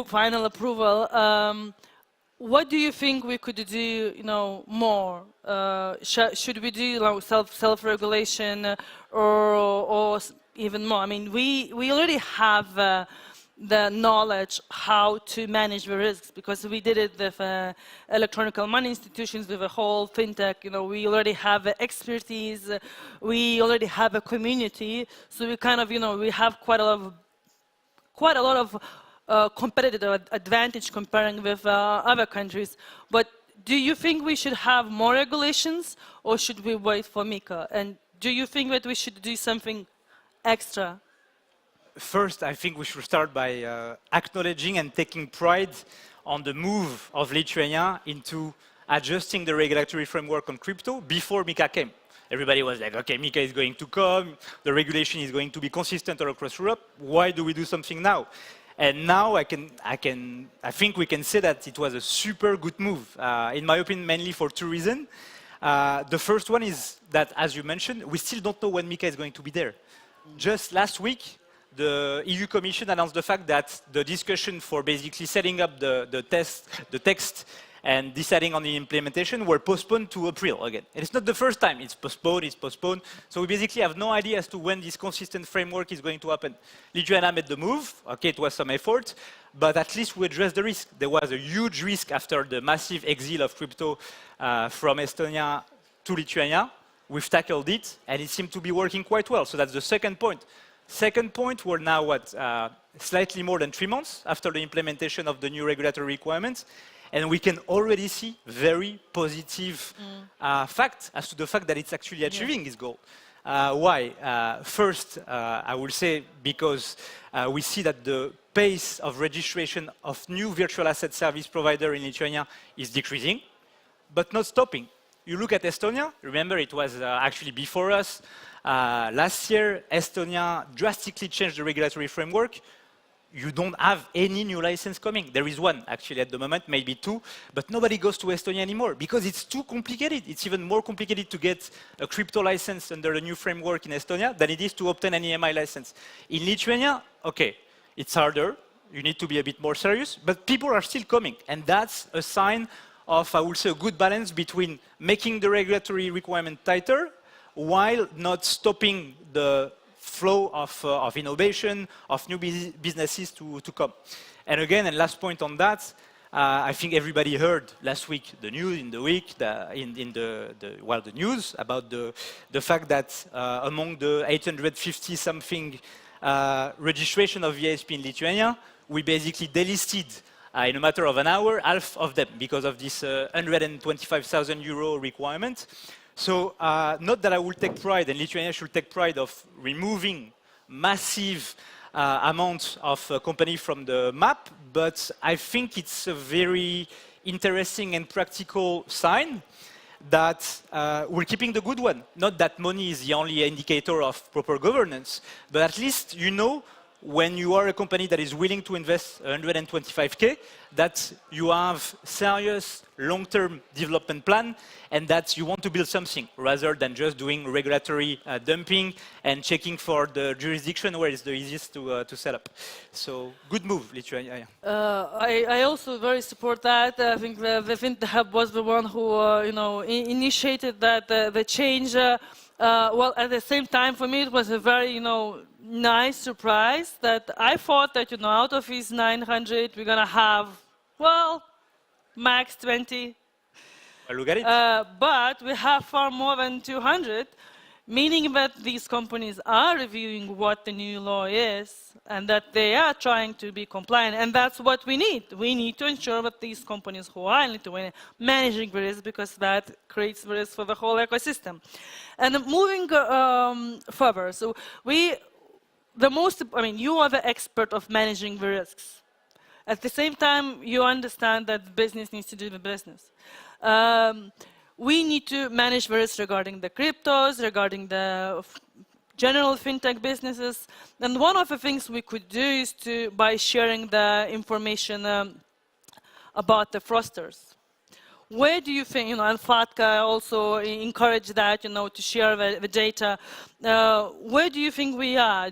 final approval. What do you think we could do, more? Should we do self-regulation or even more? I mean, we already have the knowledge how to manage the risks because we did it with electronic money institutions, with the whole fintech. We already have expertise. We already have a community. So we kind of, we have quite a lot of competitive advantage comparing with other countries. But do you think we should have more regulations or should we wait for MiCA? And do you think that we should do something extra? First, I think we should start by acknowledging and taking pride on the move of Lithuania into adjusting the regulatory framework on crypto before MiCA came. Everybody was like, okay, MiCA is going to come, the regulation is going to be consistent all across Europe. Why do we do something now? And now I think we can say that it was a super good move. In my opinion, mainly for 2 reasons. The first one is that, as you mentioned, we still don't know when MiCA is going to be there. Just last week, the EU Commission announced the fact that the discussion for basically setting up the text and deciding on the implementation were postponed to April again. And it's not the first time, it's postponed. So we basically have no idea as to when this consistent framework is going to happen. Lithuania made the move, okay, it was some effort, but at least we addressed the risk. There was a huge risk after the massive exile of crypto from Estonia to Lithuania. We've tackled it, and it seemed to be working quite well. So that's the second point. Second point, we're now slightly more than 3 months after the implementation of the new regulatory requirements. And we can already see very positive fact as to the fact that it's actually achieving its goal. Why? First, I will say because we see that the pace of registration of new virtual asset service provider in Lithuania is decreasing, but not stopping. You look at Estonia, remember it was actually before us. Last year, Estonia drastically changed the regulatory framework. You don't have any new license coming. There is one, actually, at the moment, maybe 2, but nobody goes to Estonia anymore because it's too complicated. It's even more complicated to get a crypto license under the new framework in Estonia than it is to obtain an EMI license. In Lithuania, okay, it's harder. You need to be a bit more serious, but people are still coming. And that's a sign of, I would say, a good balance between making the regulatory requirement tighter while not stopping the flow of innovation, of new businesses to come. And again, and last point on that, I think everybody heard last week the news in the week, the news about the fact that among the 850 something registration of VISP in Lithuania, we basically delisted in a matter of an hour half of them because of this 125,000 euro requirement. So not that I will take pride, and Lithuania should take pride of removing massive amounts of companies from the map, but I think it's a very interesting and practical sign that we're keeping the good one. Not that money is the only indicator of proper governance, but at least you know when you are a company that is willing to invest 125K, that you have serious long-term development plan and that you want to build something rather than just doing regulatory dumping and checking for the jurisdiction where it's the easiest to set up. So good move, Lithuania. I also very support that. I think the Fintech Hub was the one who initiated that the change. Well, at the same time, for me, it was a very nice surprise that I thought that out of these 900 we're gonna have, well, max 20. Look at it. But we have far more than 200, meaning that these companies are reviewing what the new law is and that they are trying to be compliant, and that's what we need. We need to ensure that these companies who are in Lithuania managing the risk, because that creates the risk for the whole ecosystem. And moving further, so you are the expert of managing the risks. At the same time, you understand that business needs to do the business. We need to manage the risk regarding the cryptos, regarding the general fintech businesses. And one of the things we could do is by sharing the information about the fraudsters. Where do you think, and FATCA also encouraged that, to share the data. Where do you think we are?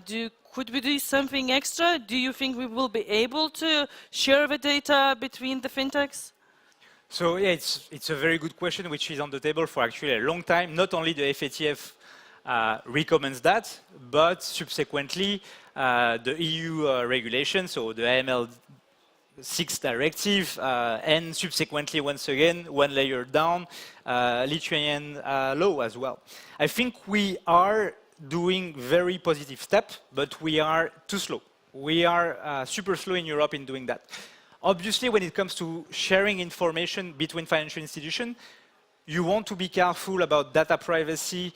Could we do something extra? Do you think we will be able to share the data between the fintechs? So yeah, it's a very good question, which is on the table for actually a long time. Not only the FATF recommends that, but subsequently the EU regulation, so the AML6 directive, and subsequently, once again, one layer down, Lithuanian law as well. I think we are doing very positive steps, but we are too slow. We are super slow in Europe in doing that. Obviously, when it comes to sharing information between financial institutions, you want to be careful about data privacy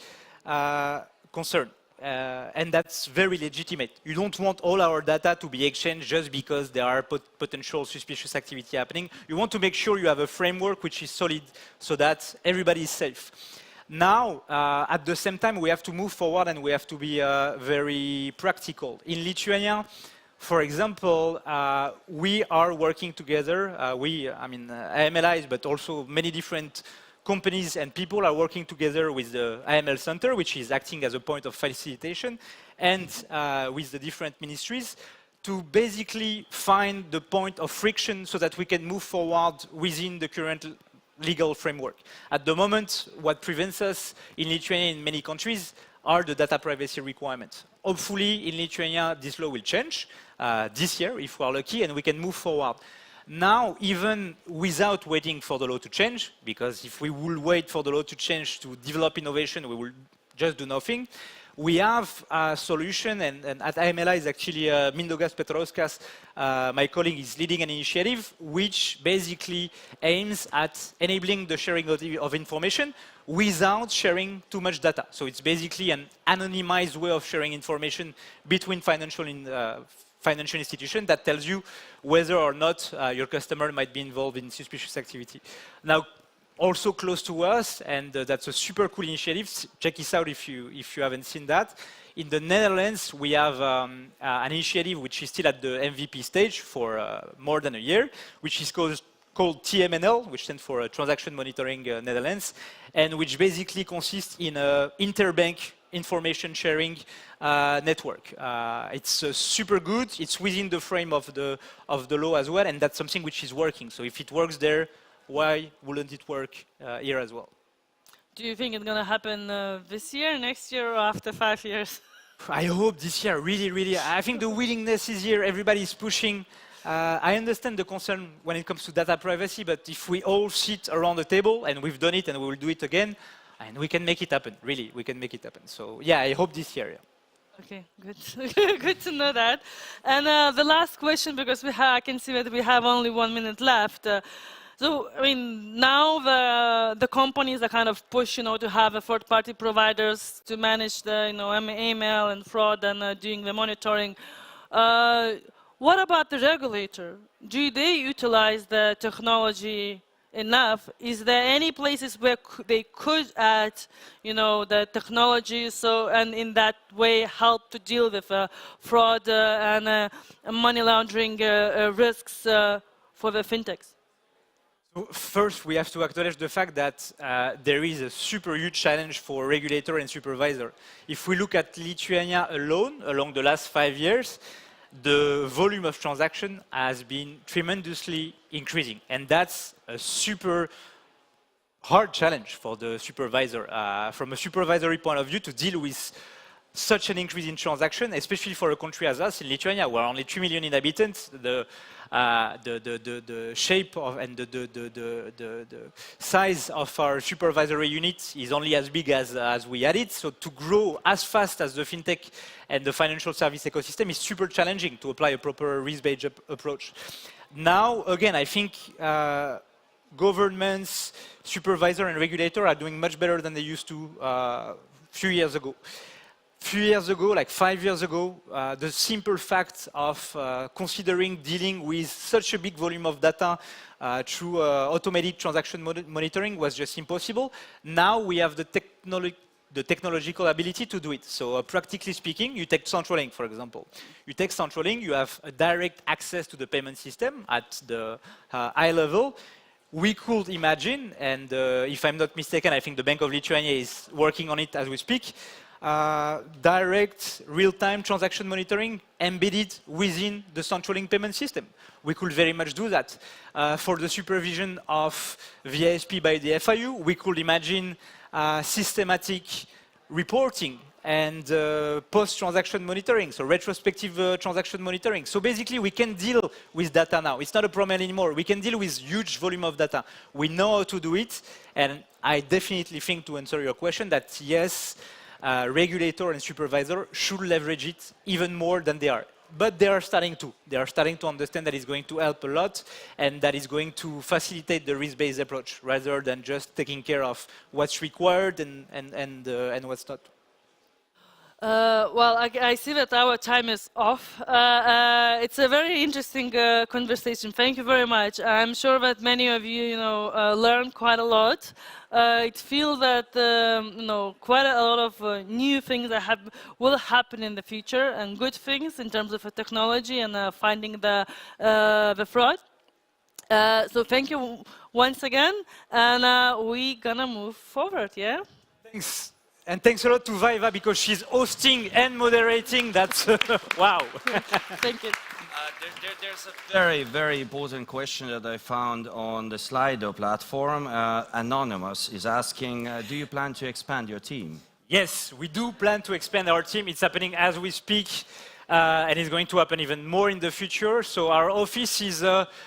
concern. And that's very legitimate. You don't want all our data to be exchanged just because there are potential suspicious activity happening. You want to make sure you have a framework which is solid so that everybody is safe. Now, at the same time, we have to move forward and we have to be very practical. In Lithuania, for example, we are working together. AMLIs, but also many different companies and people are working together with the AML Center, which is acting as a point of facilitation, and with the different ministries to basically find the point of friction so that we can move forward within the current legal framework. At the moment, what prevents us in Lithuania in many countries are the data privacy requirements. Hopefully, in Lithuania, this law will change this year, if we are lucky, and we can move forward. Now, even without waiting for the law to change, because if we will wait for the law to change to develop innovation, we will just do nothing. We have a solution, and at AMLI is actually Mindaugas Petrauskas, my colleague, is leading an initiative which basically aims at enabling the sharing of information without sharing too much data. So it's basically an anonymized way of sharing information between financial institution that tells you whether or not your customer might be involved in suspicious activity. Now, also close to us, and that's a super cool initiative. Check this out if you haven't seen that. In the Netherlands, we have an initiative which is still at the MVP stage for more than a year, which is called TMNL, which stands for Transaction Monitoring Netherlands, and which basically consists in an interbank information sharing network. It's super good. It's within the frame of the law as well, and that's something which is working. So if it works there, why wouldn't it work here as well? Do you think it's going to happen this year, next year, or after 5 years? I hope this year, really, I think the willingness is here, everybody is pushing. I understand the concern when it comes to data privacy, but if we all sit around the table, and we've done it and we will do it again, and we can make it happen, really, we can make it happen. So yeah, I hope this year. Yeah. Okay, good. Good to know that. And the last question, because I can see that we have only 1 minute left. So, I mean, now the companies are kind of push, to have a third-party providers to manage the, email and fraud and doing the monitoring. What about the regulator? Do they utilize the technology enough? Is there any places where they could add, the technology, and in that way help to deal with fraud and money laundering risks for the fintechs? So first, we have to acknowledge the fact that there is a super huge challenge for regulator and supervisor. If we look at Lithuania alone, along the last 5 years, the volume of transaction has been tremendously increasing. And that's a super hard challenge for the supervisor. From a supervisory point of view, to deal with such an increase in transaction, especially for a country as us in Lithuania, where only 3 million inhabitants, the shape of and the size of our supervisory unit is only as big as we had it. So to grow as fast as the fintech and the financial service ecosystem is super challenging to apply a proper risk-based approach. Now, again, I think governments, supervisor and regulator are doing much better than they used to a few years ago. Few years ago, like 5 years ago, the simple fact of considering dealing with such a big volume of data through automated transaction monitoring was just impossible. Now we have the technological ability to do it. So practically speaking, you take Centralink, for example. You take Centralink, you have a direct access to the payment system at the high level. We could imagine, and if I'm not mistaken, I think the Bank of Lithuania is working on it as we speak, direct real-time transaction monitoring embedded within the Centralink payment system. We could very much do that. For the supervision of VASP by the FIU, we could imagine systematic reporting and post-transaction monitoring, so retrospective transaction monitoring. So basically, we can deal with data now. It's not a problem anymore. We can deal with huge volume of data. We know how to do it, and I definitely think, to answer your question, that yes, regulator and supervisor should leverage it even more than they are. But they are starting to. They are starting to understand that it's going to help a lot and that it's going to facilitate the risk-based approach rather than just taking care of what's required and what's not. Well, I see that our time is off. It's a very interesting conversation. Thank you very much. I'm sure that many of you, learned quite a lot. It feels that, quite a lot of new things that will happen in the future and good things in terms of technology and finding the fraud. So thank you once again, and we're gonna move forward. Yeah. Thanks. And thanks a lot to Vaiva because she's hosting and moderating. That's wow. Thank you. There's a very, very important question that I found on the Slido platform. Anonymous is asking, do you plan to expand your team? Yes, we do plan to expand our team. It's happening as we speak. And it's going to happen even more in the future. So our office is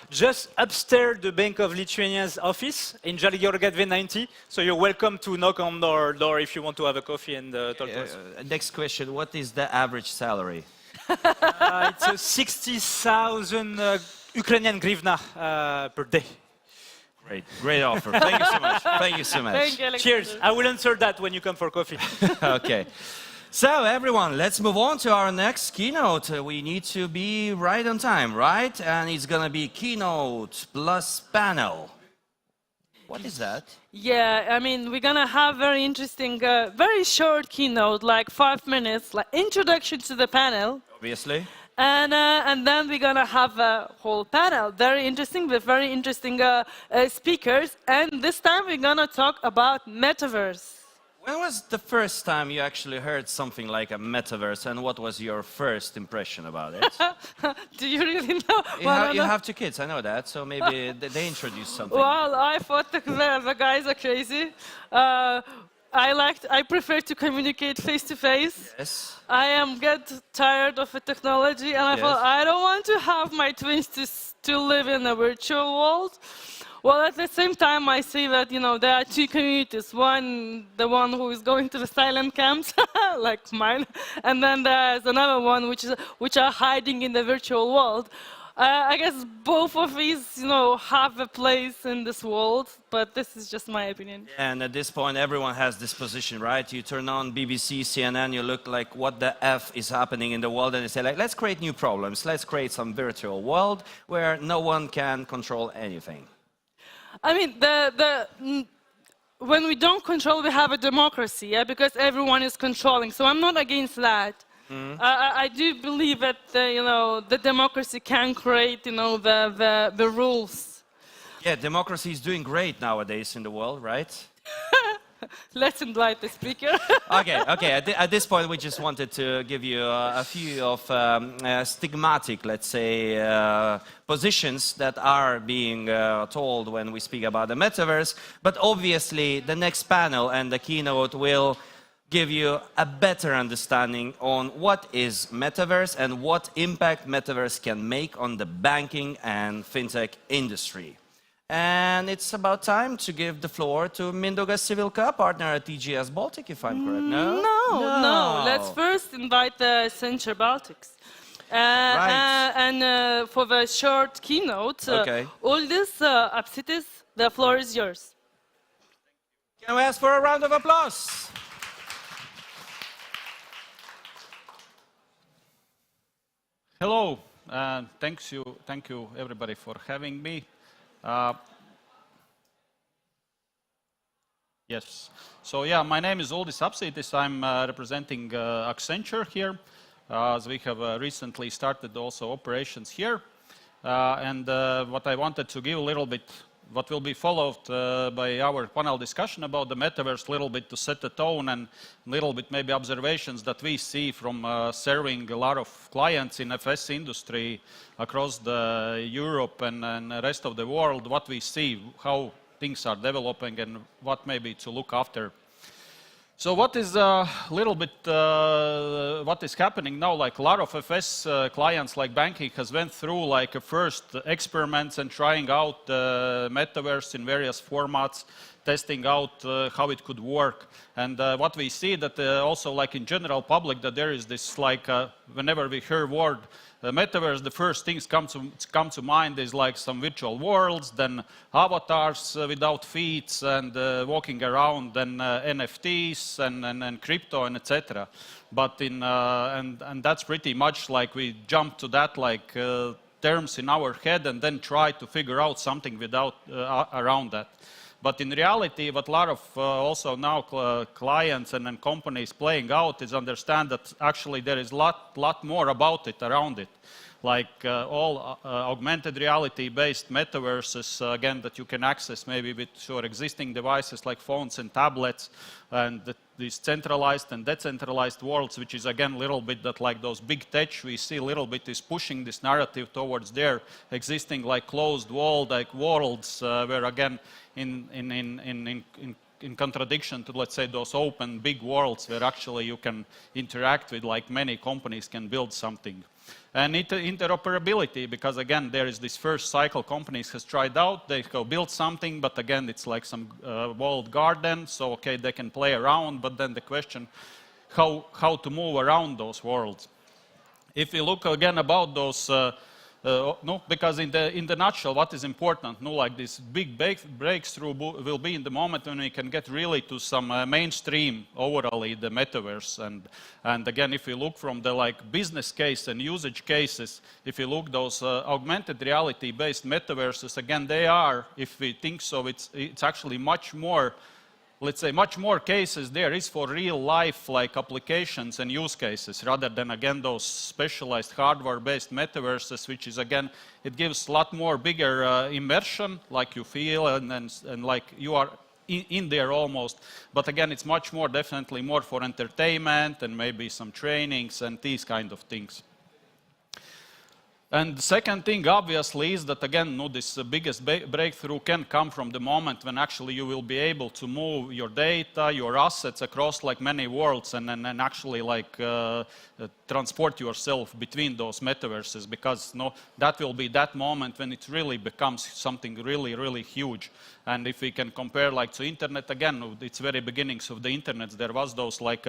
just upstairs the Bank of Lithuania's office in Žemaitytė-Kirkman 90. So you're welcome to knock on our door if you want to have a coffee and talk to us. Next question, what is the average salary? It's 60,000 Ukrainian hryvnia per day. Great offer. Thank you so much. Thank you so much. Thank you, Cheers. I will answer that when you come for coffee. Okay. So everyone, let's move on to our next keynote. We need to be right on time, right? And it's going to be keynote plus panel. What is that? Yeah, I mean, we're going to have very interesting, very short keynote, like 5 minutes, like introduction to the panel. Obviously. And then we're going to have a whole panel, very interesting, with very interesting speakers. And this time we're going to talk about Metaverse. When was the first time you actually heard something like a metaverse, and what was your first impression about it? Do you really know? You have 2 kids, I know that, so maybe they introduced something. Well, I thought the guys are crazy. I prefer to communicate face to face. Yes. I get tired of the technology, and I thought I don't want to have my twins to live in a virtual world. Well, at the same time, I see that there are two communities. One, the one who is going to the silent camps, like mine, and then there's another one which are hiding in the virtual world. I guess both of these, have a place in this world, but this is just my opinion. And at this point, everyone has this position, right? You turn on BBC, CNN, you look like, what the F is happening in the world? And you say, like, let's create new problems. Let's create some virtual world where no one can control anything. I mean, when we don't control, we have a democracy, yeah? Because everyone is controlling. So I'm not against that. I do believe that the democracy can create the rules. Yeah, democracy is doing great nowadays in the world, right? Let's invite the speaker. Okay. At this point, we just wanted to give you a few of stigmatic, let's say, positions that are being told when we speak about the metaverse. But obviously, the next panel and the keynote will give you a better understanding on what is metaverse and what impact metaverse can make on the banking and fintech industry. And it's about time to give the floor to Mindaugas Civilka, partner at TGS Baltic, if I'm correct. No. Let's first invite the Centre Baltics. And for the short keynote, Uldis Apsitis, the floor is yours. Can we ask for a round of applause? Hello, thank you everybody for having me. Yes, so yeah, my name is Uldis Apsitis. I'm representing Accenture here, as we have recently started also operations here. And what I wanted to give a little bit, what will be followed by our panel discussion about the metaverse, a little bit to set the tone and a little bit maybe observations that we see from serving a lot of clients in FS industry across the Europe and the rest of the world, what we see, how things are developing and what maybe to look after. So what is a little bit, what is happening now, like a lot of FS clients like banking has went through like a first experiments and trying out metaverse in various formats, testing out how it could work. And what we see that also like in general public that there is this like, whenever we hear word metaverse, the first things come to mind is like some virtual worlds, then avatars without feet and walking around, then NFTs and crypto and etc. But and that's pretty much like we jump to that like terms in our head and then try to figure out something around that. But in reality, what a lot of also now clients and companies playing out is understand that actually there is a lot more about it, around it. Like all augmented reality-based metaverses, again, that you can access maybe with your existing devices like phones and tablets, and these centralized and decentralized worlds, which is again a little bit that like those big tech we see a little bit is pushing this narrative towards their existing like closed wall like worlds, where again in contradiction to, let's say, those open big worlds where actually you can interact with, like many companies can build something. And interoperability, because again, there is this first cycle companies has tried out, they go build something, but again, it's like some walled garden, so okay, they can play around, but then the question, how to move around those worlds. If we look again about those because in the nutshell, what is important, like this big breakthrough will be in the moment when we can get really to some mainstream overall the metaverse. And again, if we look from the like business case and usage cases, if you look those augmented reality-based metaverses, again, they are, if we think so, it's actually much more. Let's say much more cases there is for real life like applications and use cases rather than again those specialized hardware-based metaverses, which is again, it gives a lot more bigger immersion, like you feel and like you are in there almost. But again, it's much more, definitely more for entertainment and maybe some trainings and these kind of things. And the second thing, obviously, is that, again, this biggest breakthrough can come from the moment when actually you will be able to move your data, your assets across like many worlds and actually like transport yourself between those metaverses, because that will be that moment when it really becomes something really, really huge. And if we can compare like to internet, again, its very beginnings of the internet, there was those like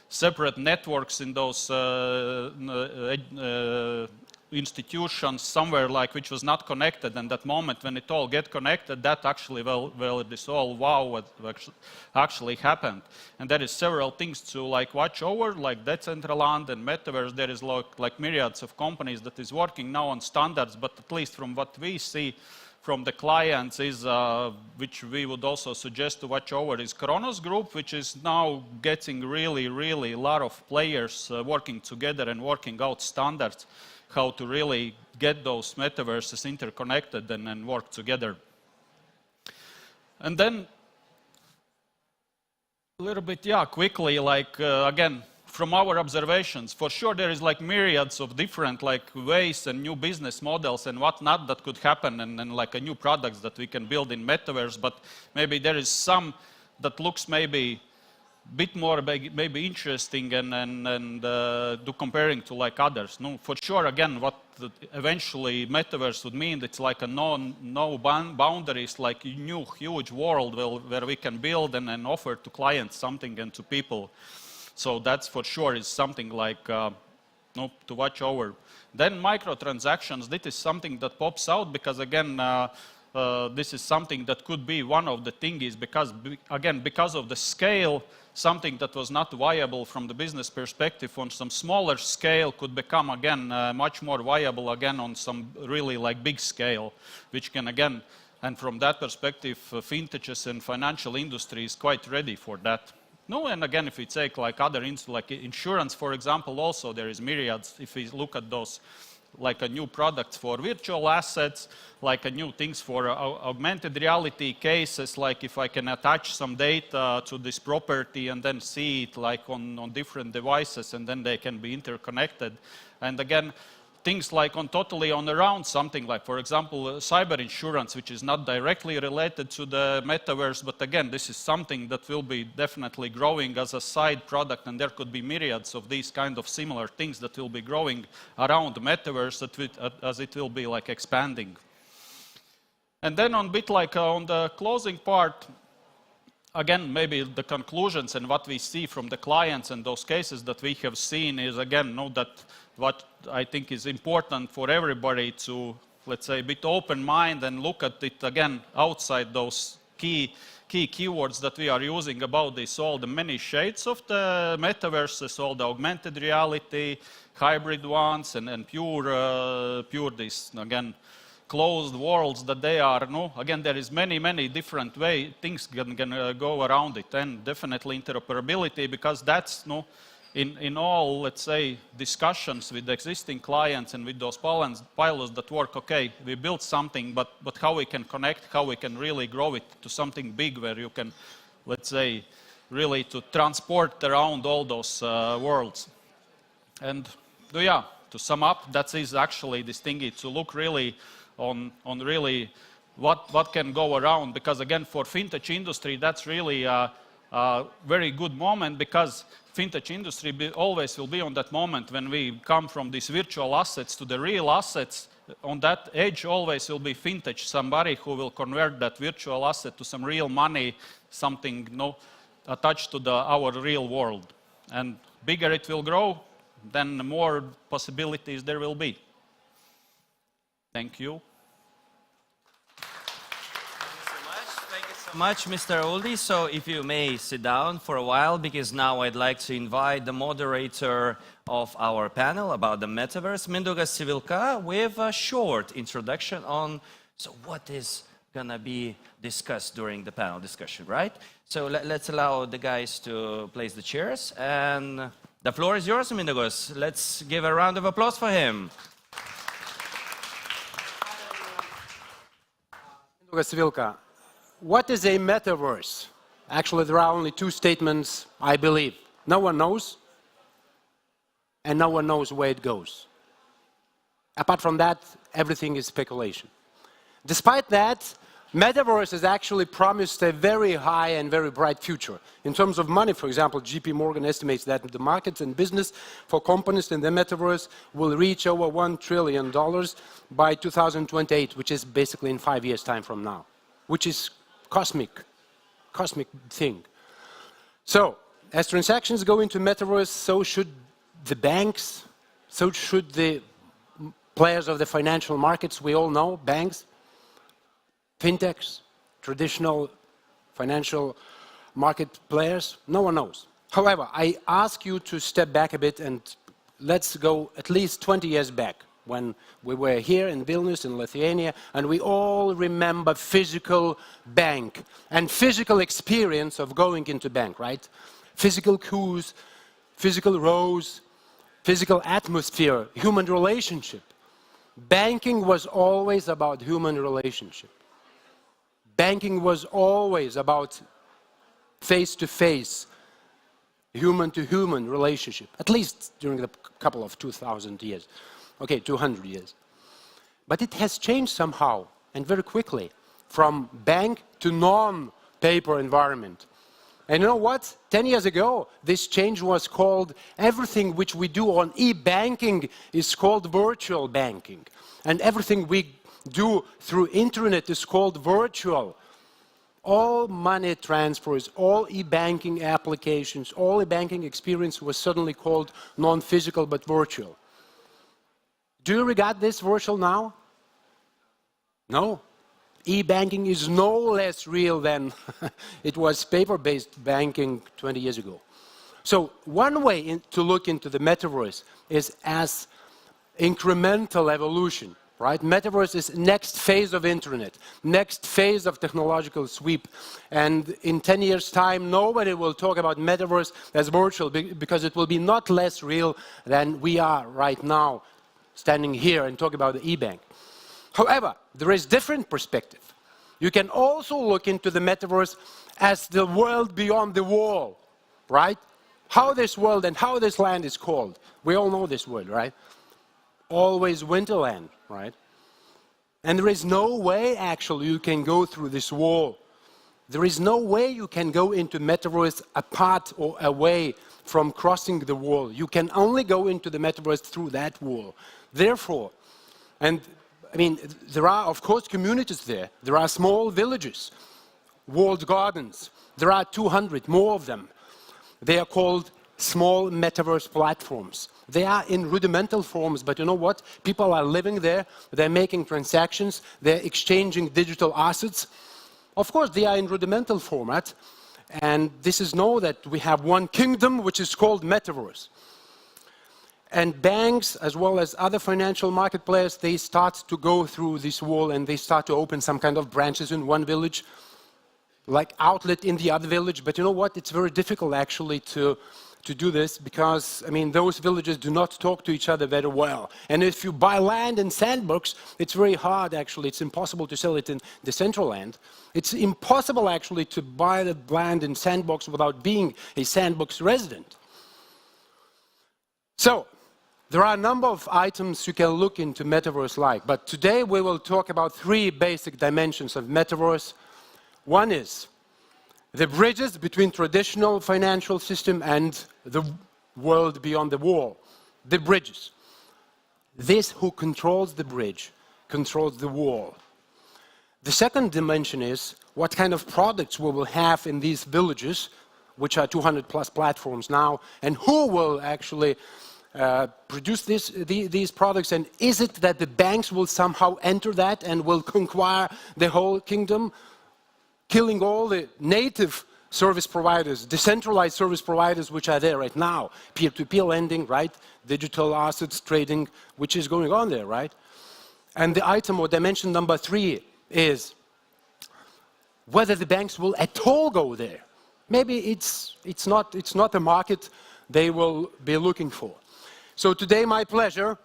separate networks in those institutions somewhere like which was not connected, and that moment when it all get connected, that actually this all wow what actually happened. And there is several things to like watch over, like Decentraland and Metaverse. There is like myriads of companies that is working now on standards, but at least from what we see from the clients is, which we would also suggest to watch over, is Kronos Group, which is now getting really, really a lot of players working together and working out standards, how to really get those metaverses interconnected and work together. And then a little bit, quickly, like again, from our observations, for sure there is like myriads of different like ways and new business models and whatnot that could happen, and like a new products that we can build in Metaverse, but maybe there is some that looks maybe bit more maybe interesting and do comparing to like others. No, for sure, again, what eventually Metaverse would mean, it's like a no boundaries, like a new huge world where we can build and offer to clients something and to people. So that's for sure is something like to watch over. Then microtransactions, this is something that pops out because again, this is something that could be one of the things, because again, because of the scale, something that was not viable from the business perspective on some smaller scale could become again much more viable again on some really like big scale, which can again, and from that perspective, Fintechs and financial industry is quite ready for that. No, and again, if we take like other like insurance, for example, also there is myriads. If we look at those, like a new product for virtual assets, like a new things for augmented reality cases, like if I can attach some data to this property and then see it like on different devices, and then they can be interconnected. And again, things like totally around something like, for example, cyber insurance, which is not directly related to the metaverse, but again, this is something that will be definitely growing as a side product, and there could be myriads of these kind of similar things that will be growing around the metaverse as it will be like expanding. And then on bit like on the closing part, again, maybe the conclusions and what we see from the clients and those cases that we have seen is, again, that what I think is important for everybody to, let's say, a bit open mind and look at it again outside those key keywords that we are using about this, all the many shades of the metaverses, all the augmented reality, hybrid ones, and pure this, again, closed worlds that they are. Again, there is many different things can go around it, and definitely interoperability, because that's in all, let's say, discussions with existing clients and with those pilots that work, okay, we built something, but how we can connect, how we can really grow it to something big where you can, let's say, really to transport around all those worlds. And to sum up, that is actually this thingy, to look really on really what can go around, because again, for fintech industry, that's really a very good moment, because fintech industry always will be on that moment when we come from these virtual assets to the real assets. On that edge always will be fintech, somebody who will convert that virtual asset to some real money, something attached to our real world. And bigger it will grow, then the more possibilities there will be. Thank you. Much, Mr. Oldie. So if you may sit down for a while, because now I'd like to invite the moderator of our panel about the metaverse, Mindaugas Civilka, with a short introduction on what is going to be discussed during the panel discussion, right? So let's allow the guys to place the chairs, and the floor is yours, Mindaugas. Let's give a round of applause for him. Mindaugas Civilka. What is a metaverse? Actually, there are only two statements, I believe. No one knows, and no one knows where it goes. Apart from that, everything is speculation. Despite that, Metaverse has actually promised a very high and very bright future. In terms of money, for example, JP Morgan estimates that the markets and business for companies in the Metaverse will reach over $1 trillion by 2028, which is basically in 5 years' time from now, which is cosmic thing. So, as transactions go into Metaverse, so should the banks, so should the players of the financial markets. We all know banks, Fintechs, traditional financial market players, no one knows. However, I ask you to step back a bit and let's go at least 20 years back when we were here in Vilnius, in Lithuania, and we all remember physical bank and physical experience of going into bank, right? Physical queues, physical rows, physical atmosphere, human relationship. Banking was always about human relationship. Banking was always about face-to-face, human-to-human relationship, at least during the couple of 2,000 years. Okay, 200 years. But it has changed somehow, and very quickly, from bank to non-paper environment. And you know what? 10 years ago, this change was called, everything which we do on e-banking is called virtual banking. And everything we do through internet is called virtual. All money transfers, all e-banking applications, all e-banking experience was suddenly called non-physical but virtual. Do you regard this virtual now? No. E-banking is no less real than it was paper-based banking 20 years ago. So one way to look into the Metaverse is as incremental evolution. Right? Metaverse is next phase of internet, next phase of technological sweep. And in 10 years' time, nobody will talk about Metaverse as virtual because it will be not less real than we are right now, standing here and talk about the e-bank. However, there is different perspective. You can also look into the Metaverse as the world beyond the wall, right? How this world and how this land is called. We all know this word, right? Always Winterland, right? And there is no way actually you can go through this wall. There is no way you can go into Metaverse apart or away from crossing the wall. You can only go into the Metaverse through that wall. Therefore, and I mean, there are of course communities there. There are small villages, walled gardens. There are 200 more of them. They are called small Metaverse platforms. They are in rudimental forms, but you know what? People are living there, they're making transactions, they're exchanging digital assets. Of course, they are in rudimental format, and this is know that we have one kingdom, which is called Metaverse. And banks, as well as other financial market players, they start to go through this wall and they start to open some kind of branches in one village, like outlet in the other village. But you know what? It's very difficult actually to do this because, I mean, those villages do not talk to each other very well. And if you buy land in sandbox, it's very hard actually. It's impossible to sell it in the central land. It's impossible actually to buy the land in sandbox without being a sandbox resident. So, there are a number of items you can look into Metaverse like, but today we will talk about 3 basic dimensions of Metaverse. One is the bridges between traditional financial system and the world beyond the wall. The bridges. This who controls the bridge controls the wall. The second dimension is what kind of products we will have in these villages, which are 200 plus platforms now, and who will actually produce these products, and is it that the banks will somehow enter that and will conquer the whole kingdom, killing all the native service providers, decentralized service providers which are there right now, peer-to-peer lending, right, digital assets trading, which is going on there, right? And the item or dimension number 3 is whether the banks will at all go there. Maybe it's not a market they will be looking for. So today, my pleasure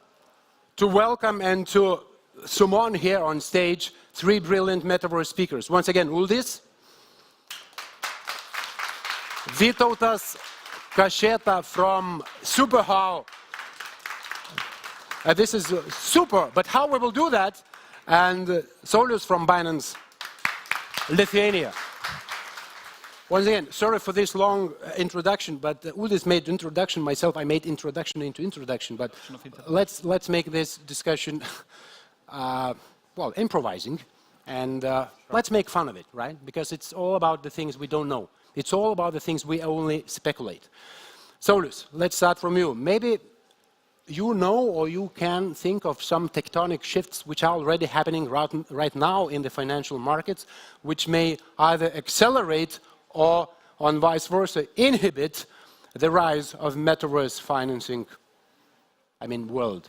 to welcome and to summon here on stage 3 brilliant Metaverse speakers. Once again, Uldis, Vytautas Kašėta from Superhau, This is super, but how we will do that? And Saulius from Binance, Lithuania. Once again, sorry for this long introduction, but Uldis made introduction, myself I made introduction into introduction, but let's make this discussion, well, improvising, and let's make fun of it, right? Because it's all about the things we don't know. It's all about the things we only speculate. Saulius, let's start from you. Maybe you know or you can think of some tectonic shifts which are already happening right now in the financial markets, which may either accelerate or, on vice versa, inhibit the rise of Metaverse financing, world?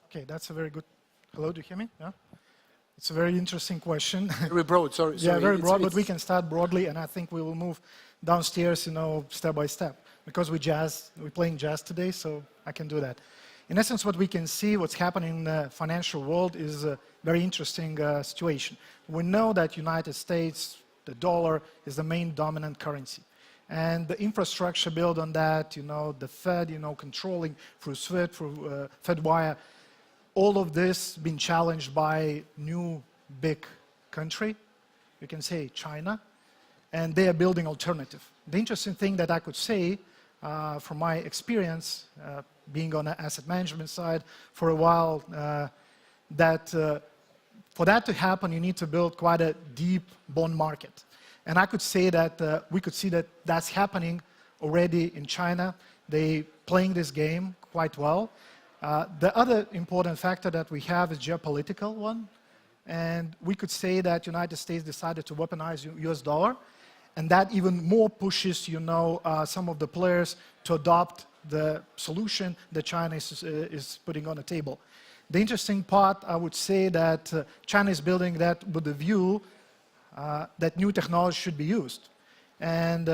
Okay, that's a very good... Hello, do you hear me? Yeah? It's a very interesting question. Very broad, sorry. Yeah, very broad, but we can start broadly, and I think we will move downstairs, step by step. Because we're playing jazz today, so I can do that. In essence, what we can see, what's happening in the financial world is a very interesting situation. We know that United States, the dollar is the main dominant currency. And the infrastructure built on that, the Fed, controlling through SWIFT, through FedWire, all of this been challenged by new big country, you can say China, and they are building alternative. The interesting thing that I could say from my experience, being on the asset management side for a while, that for that to happen, you need to build quite a deep bond market. And I could say that we could see that that's happening already in China. They playing this game quite well. The other important factor that we have is geopolitical one. And we could say that United States decided to weaponize US dollar. And that even more pushes, some of the players to adopt the solution that China is putting on the table. The interesting part, I would say that China is building that with the view that new technology should be used. And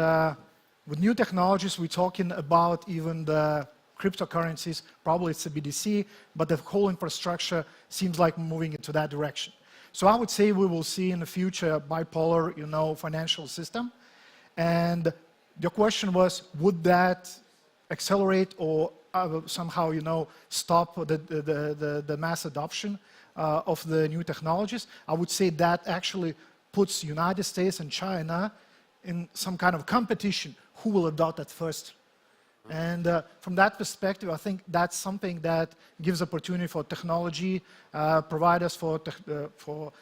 with new technologies, we're talking about even the cryptocurrencies, probably it's a BDC, but the whole infrastructure seems like moving into that direction. So I would say we will see in the future a bipolar, financial system. And the question was, would that accelerate or somehow, stop the mass adoption of the new technologies? I would say that actually puts United States and China in some kind of competition. Who will adopt that first? And from that perspective, I think that's something that gives opportunity for technology providers, for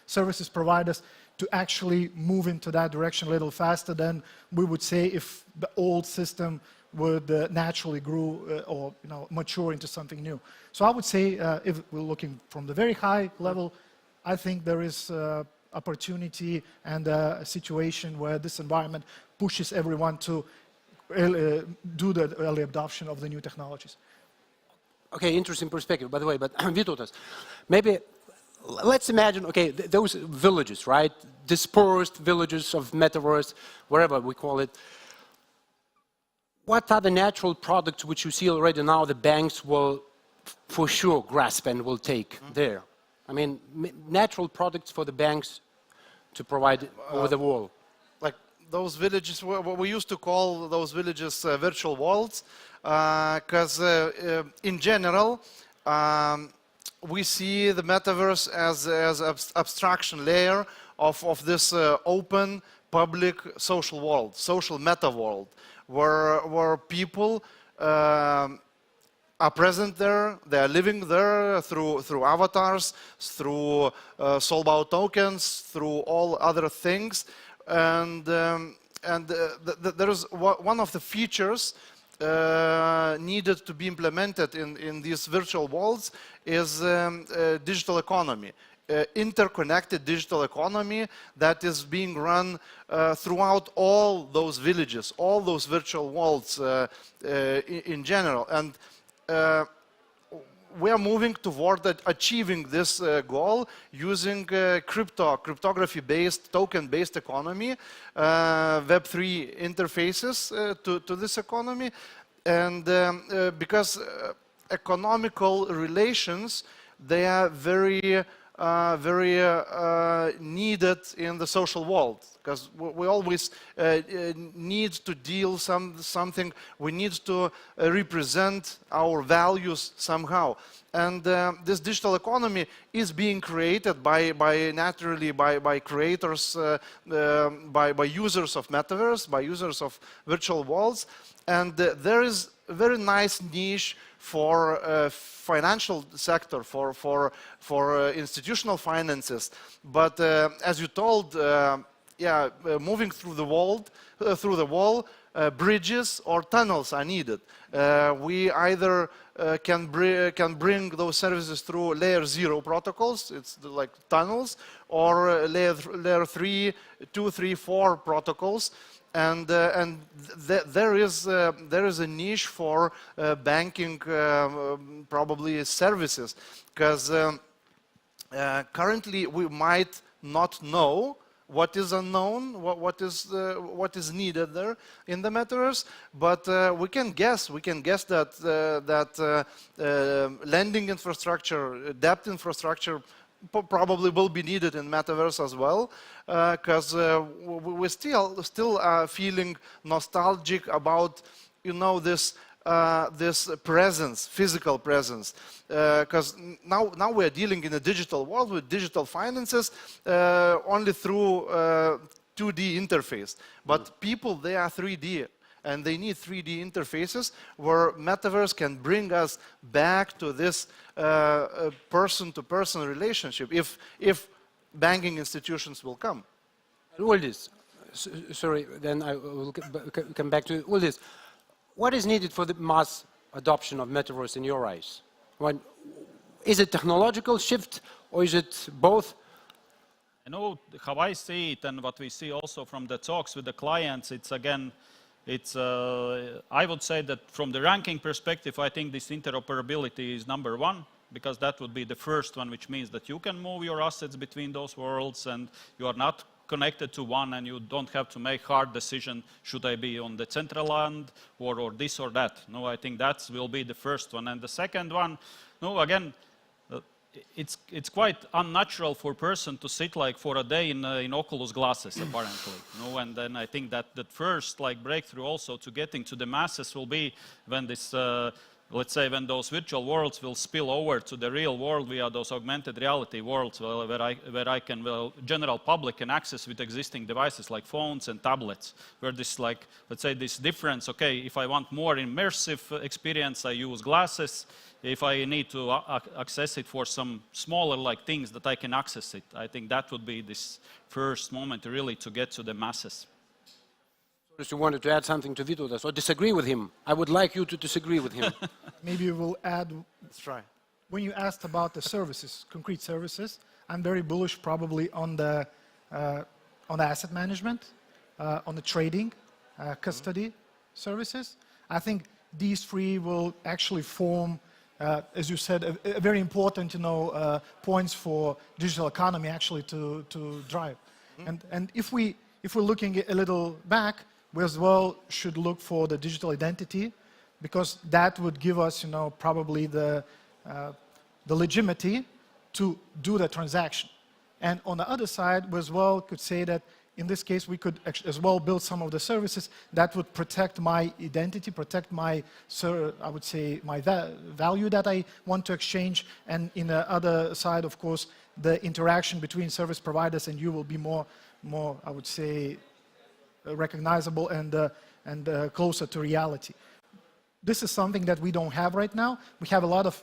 services providers to actually move into that direction a little faster than we would say if the old system would naturally grow or mature into something new. So I would say if we're looking from the very high level, I think there is opportunity and a situation where this environment pushes everyone to do the early adoption of the new technologies. Okay, interesting perspective, by the way, but Vytautas, maybe let's imagine, okay, those villages, right? Dispersed villages of Metaverse, whatever we call it. What are the natural products which you see already now the banks will for sure grasp and will take there? Natural products for the banks to provide over the wall. Like those villages, what we used to call those villages virtual worlds, because in general, we see the metaverse as an abstraction layer of this open, public social world, social meta world, where people are present there, they are living there through avatars, through soulbound tokens, through all other things. And there is one of the features needed to be implemented in these virtual worlds is digital economy. Interconnected digital economy that is being run throughout all those villages, all those virtual worlds in general. And we are moving toward achieving this goal using cryptography-based, token-based economy, Web3 interfaces to this economy. And because economical relations, they are very very needed in the social world, because we always need to deal something, we need to represent our values somehow. And this digital economy is being created naturally by creators, by users of Metaverse, by users of virtual worlds. And there is a very nice niche for financial sector, for institutional finances. But as you told, moving through the wall, bridges or tunnels are needed. We either can bring those services through layer 0 protocols, it's like tunnels, or layer 3, 2, 3, 4 protocols. And there is a niche for banking probably services, because currently we might not know what is unknown, what is needed there in the Metaverse, but we can guess that lending infrastructure, debt infrastructure probably will be needed in Metaverse as well, because we're still feeling nostalgic about, this presence, physical presence, because now we're dealing in a digital world with digital finances only through 2D interface. But people, they are 3D. And they need 3D interfaces where Metaverse can bring us back to this person-to-person relationship if banking institutions will come. Uldis, sorry, then I will come back to Uldis. What is needed for the mass adoption of Metaverse in your eyes? Is it technological shift or is it both? I know how I see it and what we see also from the talks with the clients, it's again, I would say that from the ranking perspective, I think this interoperability is number one, because that would be the first one, which means that you can move your assets between those worlds and you are not connected to one and you don't have to make hard decision, should I be on the central land or this or that. No, I think that will be the first one. And the second one, no, again, it's quite unnatural for a person to sit like for a day in Oculus glasses, apparently. No, and then I think that the first breakthrough also to getting to the masses will be when this, let's say, when those virtual worlds will spill over to the real world via those augmented reality worlds, where I can, general public can access with existing devices like phones and tablets, where this let's say this difference, okay, if I want more immersive experience, I use glasses. If I need to access it for some smaller things that I can access it, I think that would be this first moment really to get to the masses. If you wanted to add something to Vytautas or disagree with him, I would like you to disagree with him. Maybe we'll add. Let's try. When you asked about the services, concrete services, I'm very bullish probably on the asset management, on the trading, custody services. I think these three will actually form, as you said, a very important, points for digital economy actually to drive. And if we're looking a little back, we as well should look for the digital identity, because that would give us, probably the legitimacy to do the transaction. And on the other side, we as well could say that in this case, we could as well build some of the services that would protect my identity, protect my, I would say, my value that I want to exchange. And in the other side, of course, the interaction between service providers and you will be more, I would say, recognizable and closer to reality. This is something that we don't have right now. We have a lot of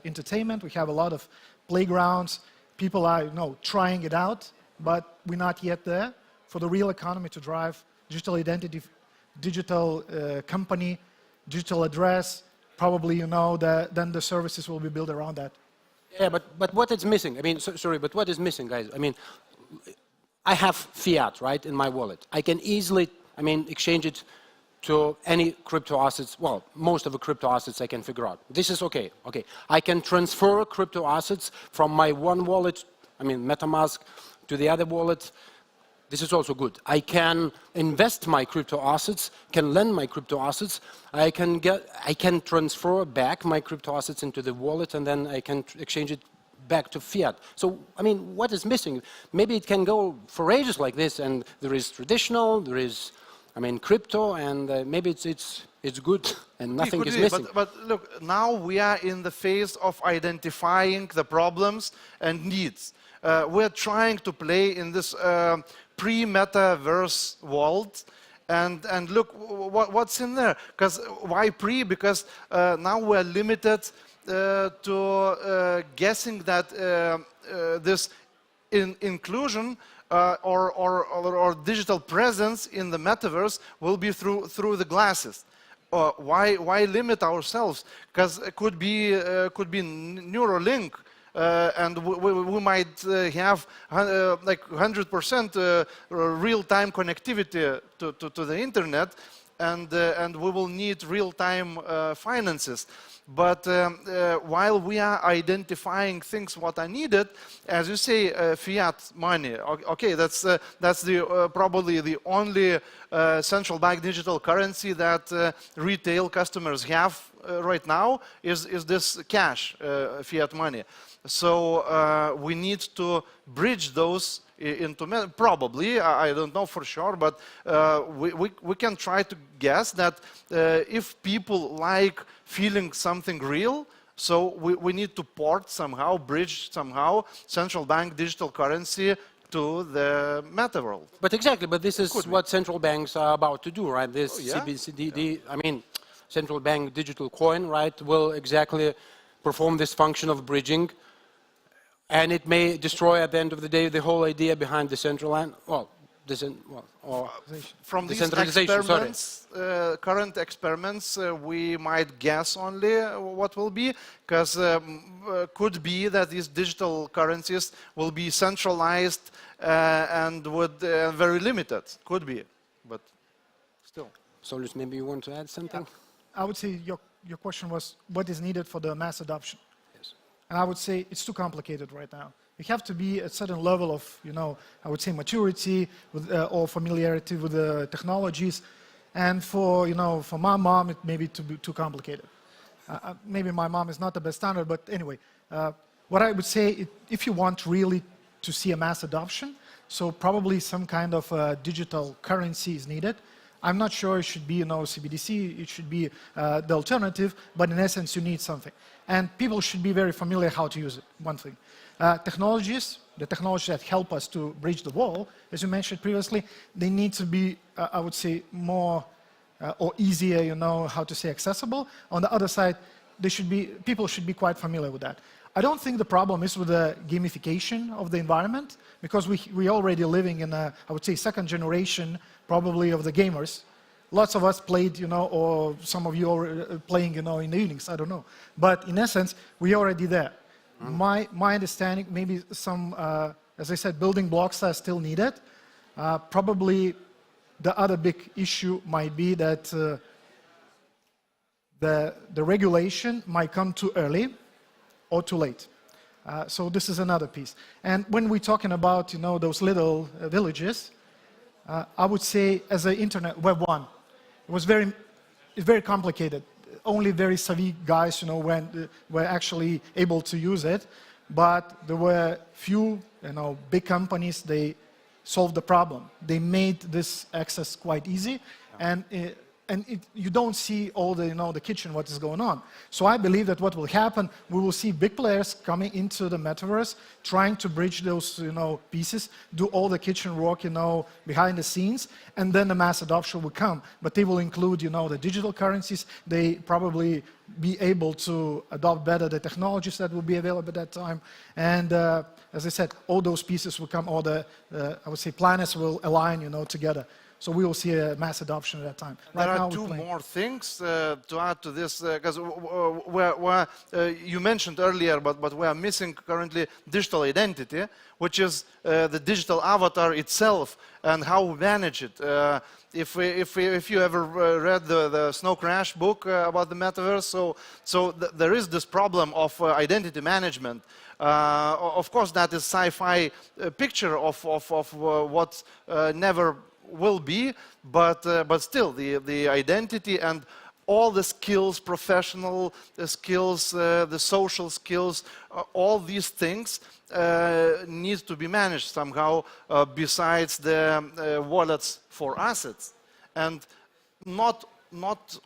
entertainment, we have a lot of playgrounds. People are, trying it out, but we're not yet there. For the real economy to drive digital identity, digital company, digital address, probably, then the services will be built around that. Yeah, but what is missing? I mean, sorry, but what is missing, guys? I mean, I have fiat, right, in my wallet. I can easily, exchange it to any crypto assets. Well, most of the crypto assets I can figure out. This is okay. Okay, I can transfer crypto assets from my one wallet, MetaMask, to the other wallet. This is also good. I can invest my crypto assets, can lend my crypto assets. I can transfer back my crypto assets into the wallet, and then I can exchange it back to fiat. So, I mean, what is missing? Maybe it can go for ages like this, and there is traditional, there is, I mean, crypto, and maybe it's good and nothing is missing. But look, now we are in the phase of identifying the problems and needs. We're trying to play in this pre-metaverse world, and look what's in there. Because why pre? Because now we're limited to guessing that this inclusion or digital presence in the metaverse will be through the glasses. Why limit ourselves? Because it could be Neuralink. And we might have like 100% real-time connectivity to the internet, and we will need real-time finances. But while we are identifying things what are needed, as you say, fiat money. Okay, that's the probably the only central bank digital currency that retail customers have right now is this cash, fiat money. So we need to bridge those into probably, I don't know for sure, but we can try to guess that if people like feeling something real, so we need to port somehow, bridge somehow central bank digital currency to the meta world. But exactly, but this is what central banks are about to do, right? This CBCD, I mean, central bank digital coin, right, will exactly perform this function of bridging. And it may destroy, at the end of the day, the whole idea behind the central bank. Well, from these experiments, current experiments, we might guess only what will be, because could be that these digital currencies will be centralized and would very limited. Could be, but still. Solus, maybe you want to add something? I would say your question was what is needed for the mass adoption. And I would say it's too complicated right now. You have to be at a certain level of, I would say maturity with, or familiarity with the technologies. And for my mom, it may be too complicated. Maybe my mom is not the best standard, but anyway, what I would say, if you want really to see a mass adoption, so probably some kind of digital currency is needed. I'm not sure it should be, CBDC, it should be the alternative, but in essence, you need something. And people should be very familiar how to use it, one thing. The technologies that help us to bridge the wall, as you mentioned previously, they need to be, I would say, more or easier, how to say, accessible. On the other side, people should be quite familiar with that. I don't think the problem is with the gamification of the environment, because we're already living in a, I would say, second generation, probably, of the gamers. Lots of us played, or some of you are playing, in the evenings, I don't know. But in essence, we're already there. My understanding, maybe some, as I said, building blocks are still needed. Probably the other big issue might be that the regulation might come too early or too late. So this is another piece. And when we're talking about, those little villages, I would say as an internet Web 1, it was very complicated. Only very savvy guys, were actually able to use it. But there were few, big companies, they solved the problem. They made this access quite easy, and you don't see all the, the kitchen, what is going on. So I believe that what will happen, we will see big players coming into the metaverse, trying to bridge those, pieces, do all the kitchen work, behind the scenes, and then the mass adoption will come. But they will include, the digital currencies. They probably be able to adopt better the technologies that will be available at that time. And as I said, all those pieces will come, all the, I would say, planets will align, together. So we will see a mass adoption at that time. There are two more things to add to this, because you mentioned earlier, but we are missing currently digital identity, which is the digital avatar itself and how we manage it. If you ever read the Snow Crash book about the metaverse, so there is this problem of identity management. Of course, that is sci-fi picture of what never will be, but still the identity and all the skills, professional skills, the social skills, all these things need to be managed somehow besides the wallets for assets. And not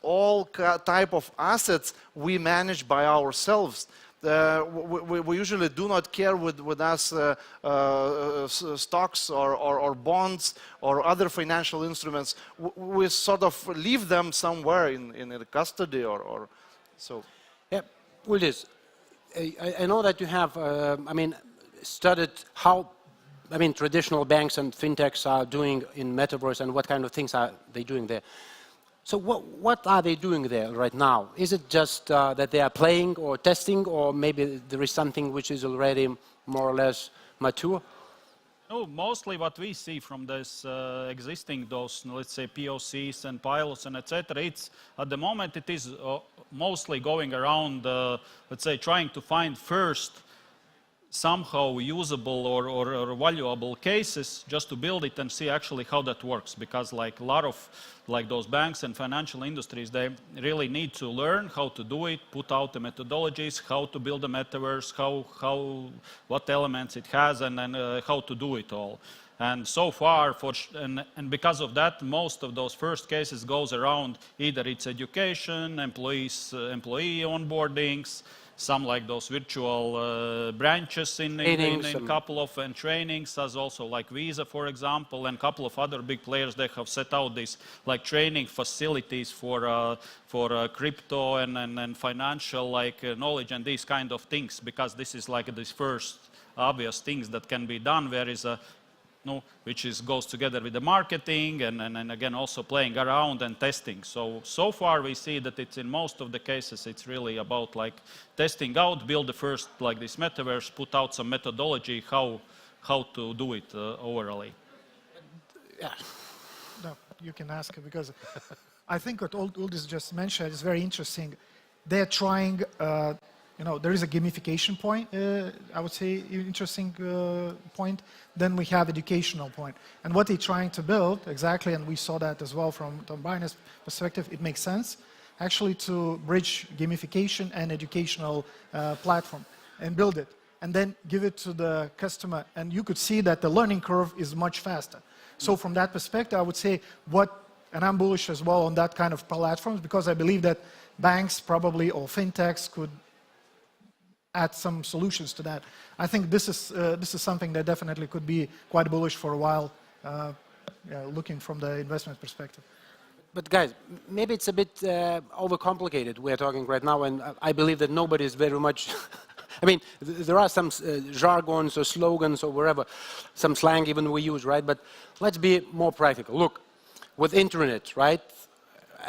all type of assets we manage by ourselves. We usually do not care with us stocks or bonds or other financial instruments. We sort of leave them somewhere in the custody or so. Yeah, Liudas, I know that you have, studied how, traditional banks and fintechs are doing in Metaverse and what kind of things are they doing there. So what are they doing there right now? Is it just that they are playing or testing, or maybe there is something which is already more or less mature? No, mostly what we see from this existing, those, let's say, POCs and pilots and etc. It's at the moment it is mostly going around, let's say, trying to find first somehow usable or valuable cases just to build it and see actually how that works, because like a lot of those banks and financial industries, they really need to learn how to do it, put out the methodologies, how to build a metaverse, what elements it has, and then how to do it all. And so far, and because of that, most of those first cases goes around either it's education, employee onboardings, some like those virtual branches in a couple of trainings, as also like Visa, for example, and a couple of other big players. They have set out these like training facilities for crypto and financial knowledge and these kind of things, because this is like these first obvious things that can be done. There is which goes together with the marketing and again also playing around and testing. So far we see that it's in most of the cases it's really about like testing out, build the first like this metaverse, put out some methodology how to do it overally. Yeah. No, you can ask it, because I think what Liudas just mentioned is very interesting. They're trying. There is a gamification point, I would say, interesting point. Then we have educational point. And what they're trying to build, exactly, and we saw that as well from Tombainės perspective, it makes sense, actually, to bridge gamification and educational platform and build it. And then give it to the customer. And you could see that the learning curve is much faster. So from that perspective, I would say and I'm bullish as well on that kind of platforms, because I believe that banks probably, or fintechs, could add some solutions to that. I think this is something that definitely could be quite bullish for a while, looking from the investment perspective. But guys, maybe it's a bit overcomplicated. We're talking right now, and I believe that nobody is very much. There are some jargons or slogans or wherever, some slang even we use, right? But let's be more practical. Look, with internet, right?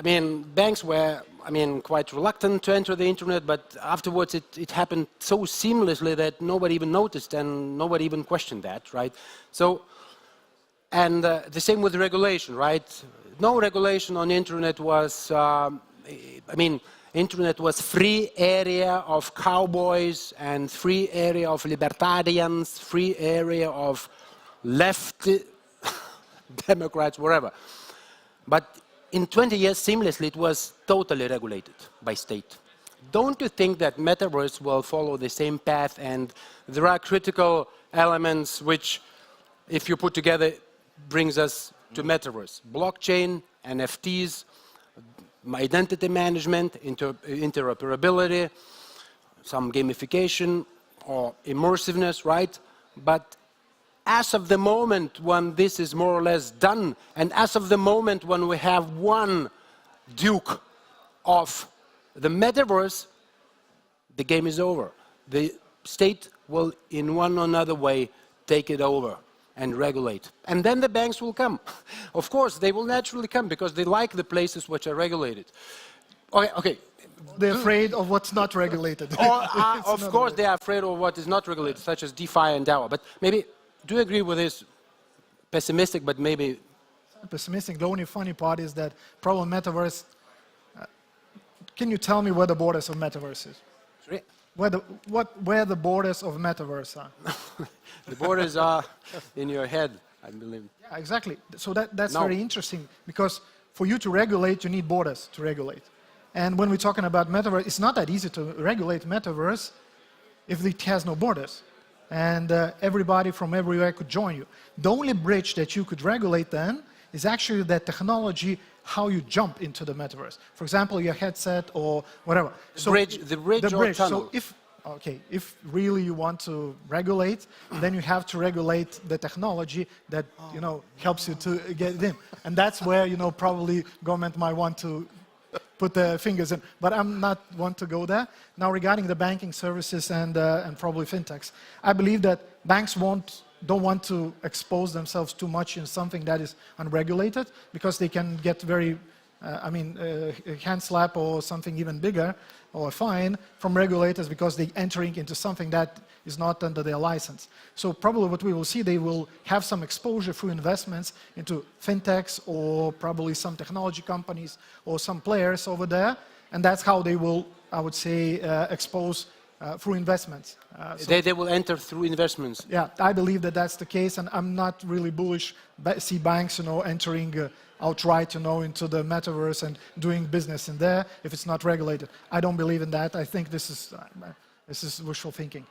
Banks were, quite reluctant to enter the internet, but afterwards it happened so seamlessly that nobody even noticed and nobody even questioned that, right? So, and the same with regulation, right? No regulation on internet was, internet was free area of cowboys and free area of libertarians, free area of left Democrats, whatever. But in 20 years, seamlessly, it was totally regulated by state. Don't you think that Metaverse will follow the same path, and there are critical elements which, if you put together, brings us to Metaverse? Blockchain, NFTs, identity management, interoperability, some gamification or immersiveness, right? But as of the moment when this is more or less done, and as of the moment when we have one duke of the Metaverse, the game is over. The state will, in one or another way, take it over and regulate. And then the banks will come. Of course, they will naturally come because they like the places which are regulated. Okay. They're afraid of what's not regulated. Of course, they are afraid of what is not regulated, such as DeFi and DAO. But maybe, do you agree with this? Pessimistic, but maybe... Pessimistic. The only funny part is that problem Metaverse... can you tell me where the borders of Metaverse is? Sorry? Where the borders of Metaverse are? The borders are in your head, I believe. Yeah, exactly. So that's very interesting, because for you to regulate, you need borders to regulate. And when we're talking about Metaverse, it's not that easy to regulate Metaverse if it has no borders. And everybody from everywhere could join you. The only bridge that you could regulate then is actually that technology, how you jump into the Metaverse. For example, your headset or whatever. The bridge or tunnel. So if really you want to regulate, then you have to regulate the technology that helps you to get it in. And that's where probably government might want to put the fingers in. But I'm not one to go there. Now regarding the banking services and probably fintechs, I believe that banks don't want to expose themselves too much in something that is unregulated, because they can get very, hand slap or something even bigger, or a fine from regulators because they're entering into something that is not under their license. So probably what we will see, they will have some exposure through investments into fintechs or probably some technology companies or some players over there, and that's how they will, I would say, expose through investments. They will enter through investments. Yeah, I believe that that's the case, and I'm not really bullish. See banks, entering outright, into the Metaverse and doing business in there if it's not regulated. I don't believe in that. I think this is wishful thinking.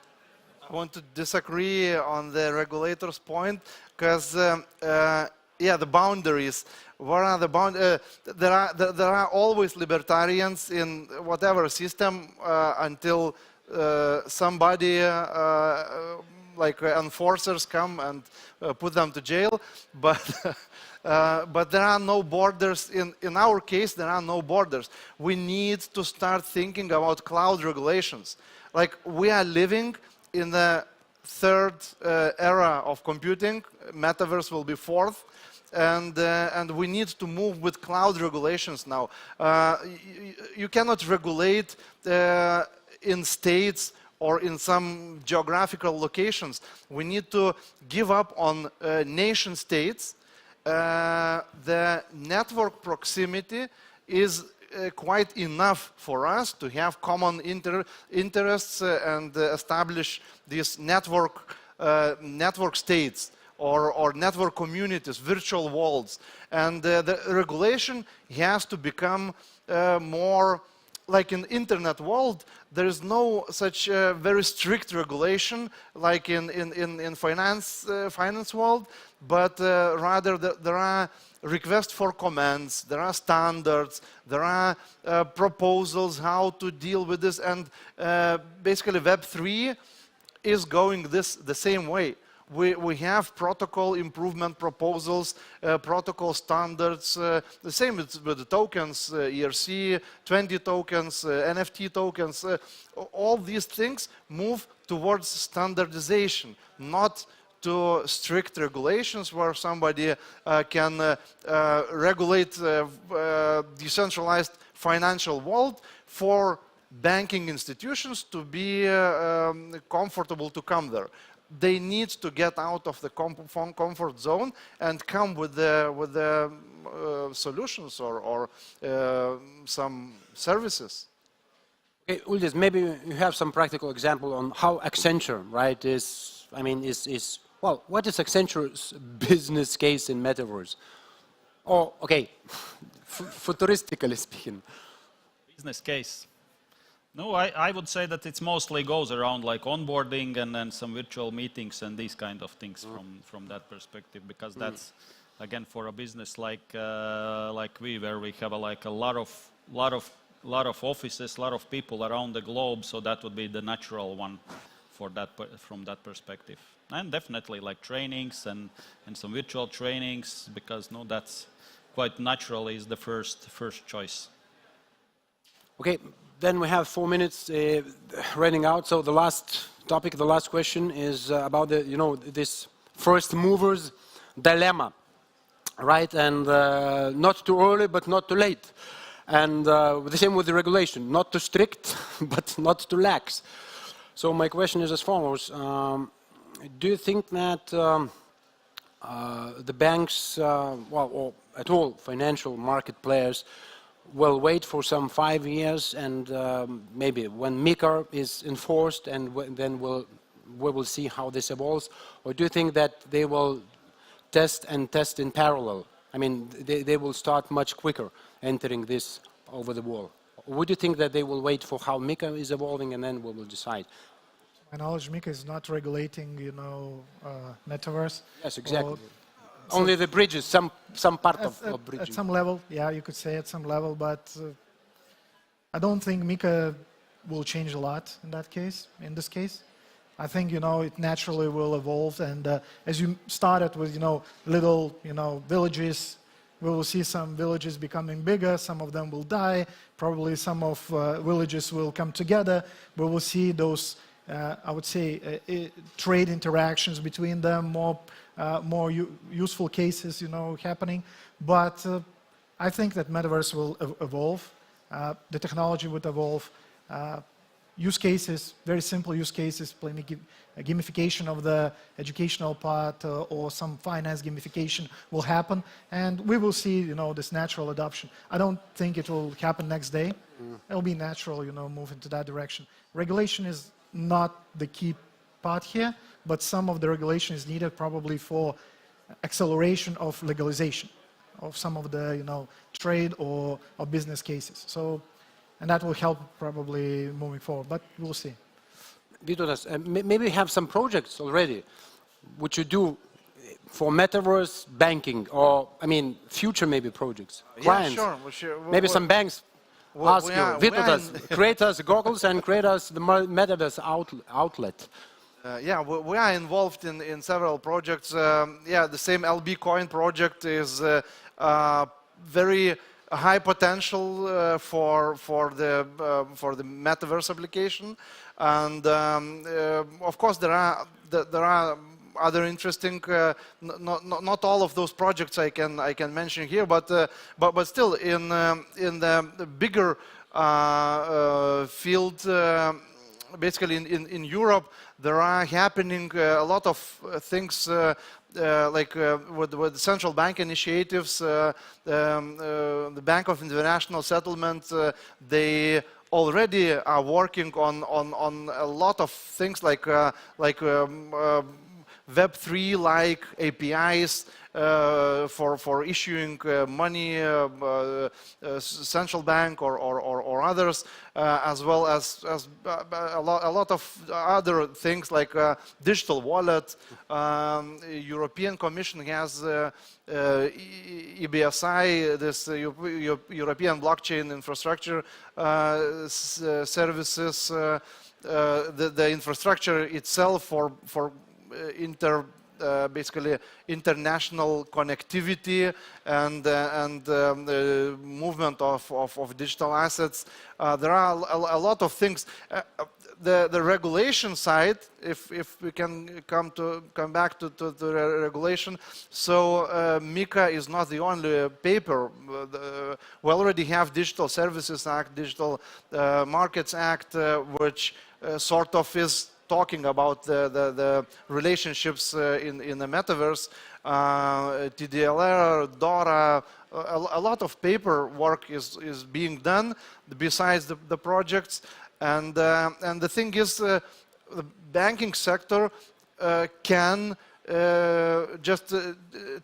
I want to disagree on the regulator's point, because the boundaries. What are the boundaries? There are always libertarians in whatever system until somebody like enforcers come and put them to jail, but there are no borders. In our case, there are no borders. We need to start thinking about cloud regulations. Like, we are living in the third era of computing. Metaverse will be fourth. And we need to move with cloud regulations now. You cannot regulate in states or in some geographical locations. We need to give up on nation states. The network proximity is quite enough for us to have common interests and establish these network states or network communities, virtual worlds. And the regulation has to become more like in internet world. There is no such very strict regulation like in finance world, but rather there are requests for comments, there are standards, there are proposals how to deal with this, and basically Web3 is going the same way. We have protocol improvement proposals, protocol standards, the same with the tokens, ERC, 20 tokens, NFT tokens. All these things move towards standardization, not to strict regulations where somebody can regulate decentralized financial world for banking institutions to be comfortable to come there. They need to get out of the comfort zone and come with the solutions or some services. Okay, Uldis, maybe you have some practical example on how Accenture, right, well, what is Accenture's business case in Metaverse? Or, okay, futuristically speaking. Business case. No, I would say that it mostly goes around like onboarding and then some virtual meetings and these kind of things from that perspective, because that's, again, for a business like we, where we have a lot of offices, a lot of people around the globe, so that would be the natural one for that from that perspective. And definitely like trainings and some virtual trainings, because that's quite naturally is the first choice. Okay. Then we have 4 minutes running out. So the last topic, the last question is about this first movers dilemma, right? And not too early, but not too late. And the same with the regulation, not too strict, but not too lax. So my question is as follows: do you think that the banks, or at all financial market players, will wait for some 5 years and maybe when MiCA is enforced and then we will see how this evolves? Or do you think that they will test in parallel? I mean, they will start much quicker entering this over the wall, Or would you think that they will wait for how MiCA is evolving and then we will decide? My knowledge, MiCA is not regulating, Metaverse. Yes, exactly. Only the bridges, some part of bridges. At some level, yeah, you could say at some level, but I don't think MiCA will change a lot in that case, in this case. I think, it naturally will evolve, and as you started with, little, villages, we will see some villages becoming bigger, some of them will die, probably some of villages will come together, we will see those, I would say, trade interactions between them, more useful cases, happening, but I think that Metaverse will evolve, the technology would evolve, use cases, very simple use cases, gamification of the educational part or some finance gamification will happen, and we will see, this natural adoption. I don't think it will happen next day. It'll be natural, move into that direction. Regulation is not the key part here, but some of the regulation is needed probably for acceleration of legalization of some of the, trade or business cases. So. And that will help probably moving forward, but we'll see. Liudas, maybe you have some projects already, which you do for Metaverse banking, or, future maybe projects, clients. Yeah, sure. Maybe some banks ask you, Liudas, create us goggles and create us the Metaverse outlet. Yeah, we are involved in several projects. The same LB Coin project is very high potential for the Metaverse application, and of course there are other interesting. Not all of those projects I can mention here, but still in the bigger field. Basically, in Europe, there are happening a lot of things. With central bank initiatives, the Bank of International Settlement, they already are working on a lot of things like Web3-like APIs for issuing money, central bank or others, as well as a lot of other things like digital wallet. European Commission has EBSI, this European Blockchain Infrastructure Services, the infrastructure itself for basically international connectivity and the movement of digital assets. There are a lot of things. The regulation side, if we can come back to the regulation, so MiCA is not the only paper. We already have Digital Services Act, Digital Markets Act, which sort of is talking about the relationships in the Metaverse, TDLR, DORA, a lot of paperwork is being done besides the projects, and the thing is, the banking sector can just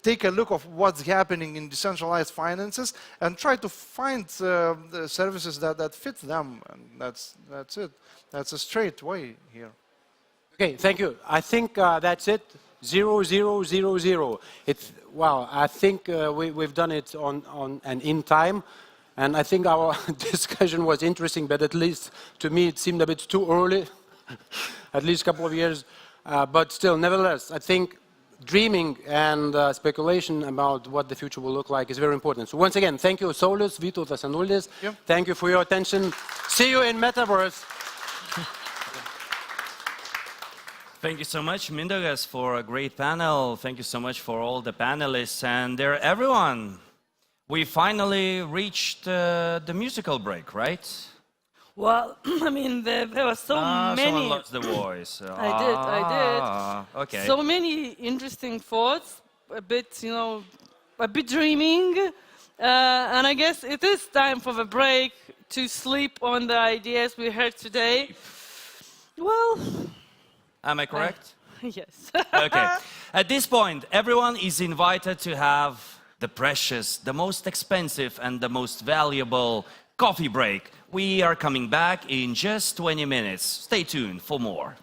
take a look of what's happening in decentralized finances and try to find the services that fit them, and that's it. That's a straight way here. Okay, thank you. I think that's it. 0000. Well, I think we've done it on and in time, and I think our discussion was interesting, but at least to me it seemed a bit too early, at least a couple of years. But still, nevertheless, I think dreaming and speculation about what the future will look like is very important. So once again, thank you, Saulius, Vytautas, and Uldis. Yep. Thank you for your attention. See you in Metaverse. Thank you so much, Mindaugas, for a great panel. Thank you so much for all the panelists and everyone. We finally reached the musical break, right? Well, I mean, there were so many. Someone lost the voice. I did. Okay. So many interesting thoughts, a bit dreaming, and I guess it is time for the break to sleep on the ideas we heard today. Well. Am I correct? Yes. Okay. At this point, everyone is invited to have the precious, the most expensive, and the most valuable coffee break. We are coming back in just 20 minutes. Stay tuned for more.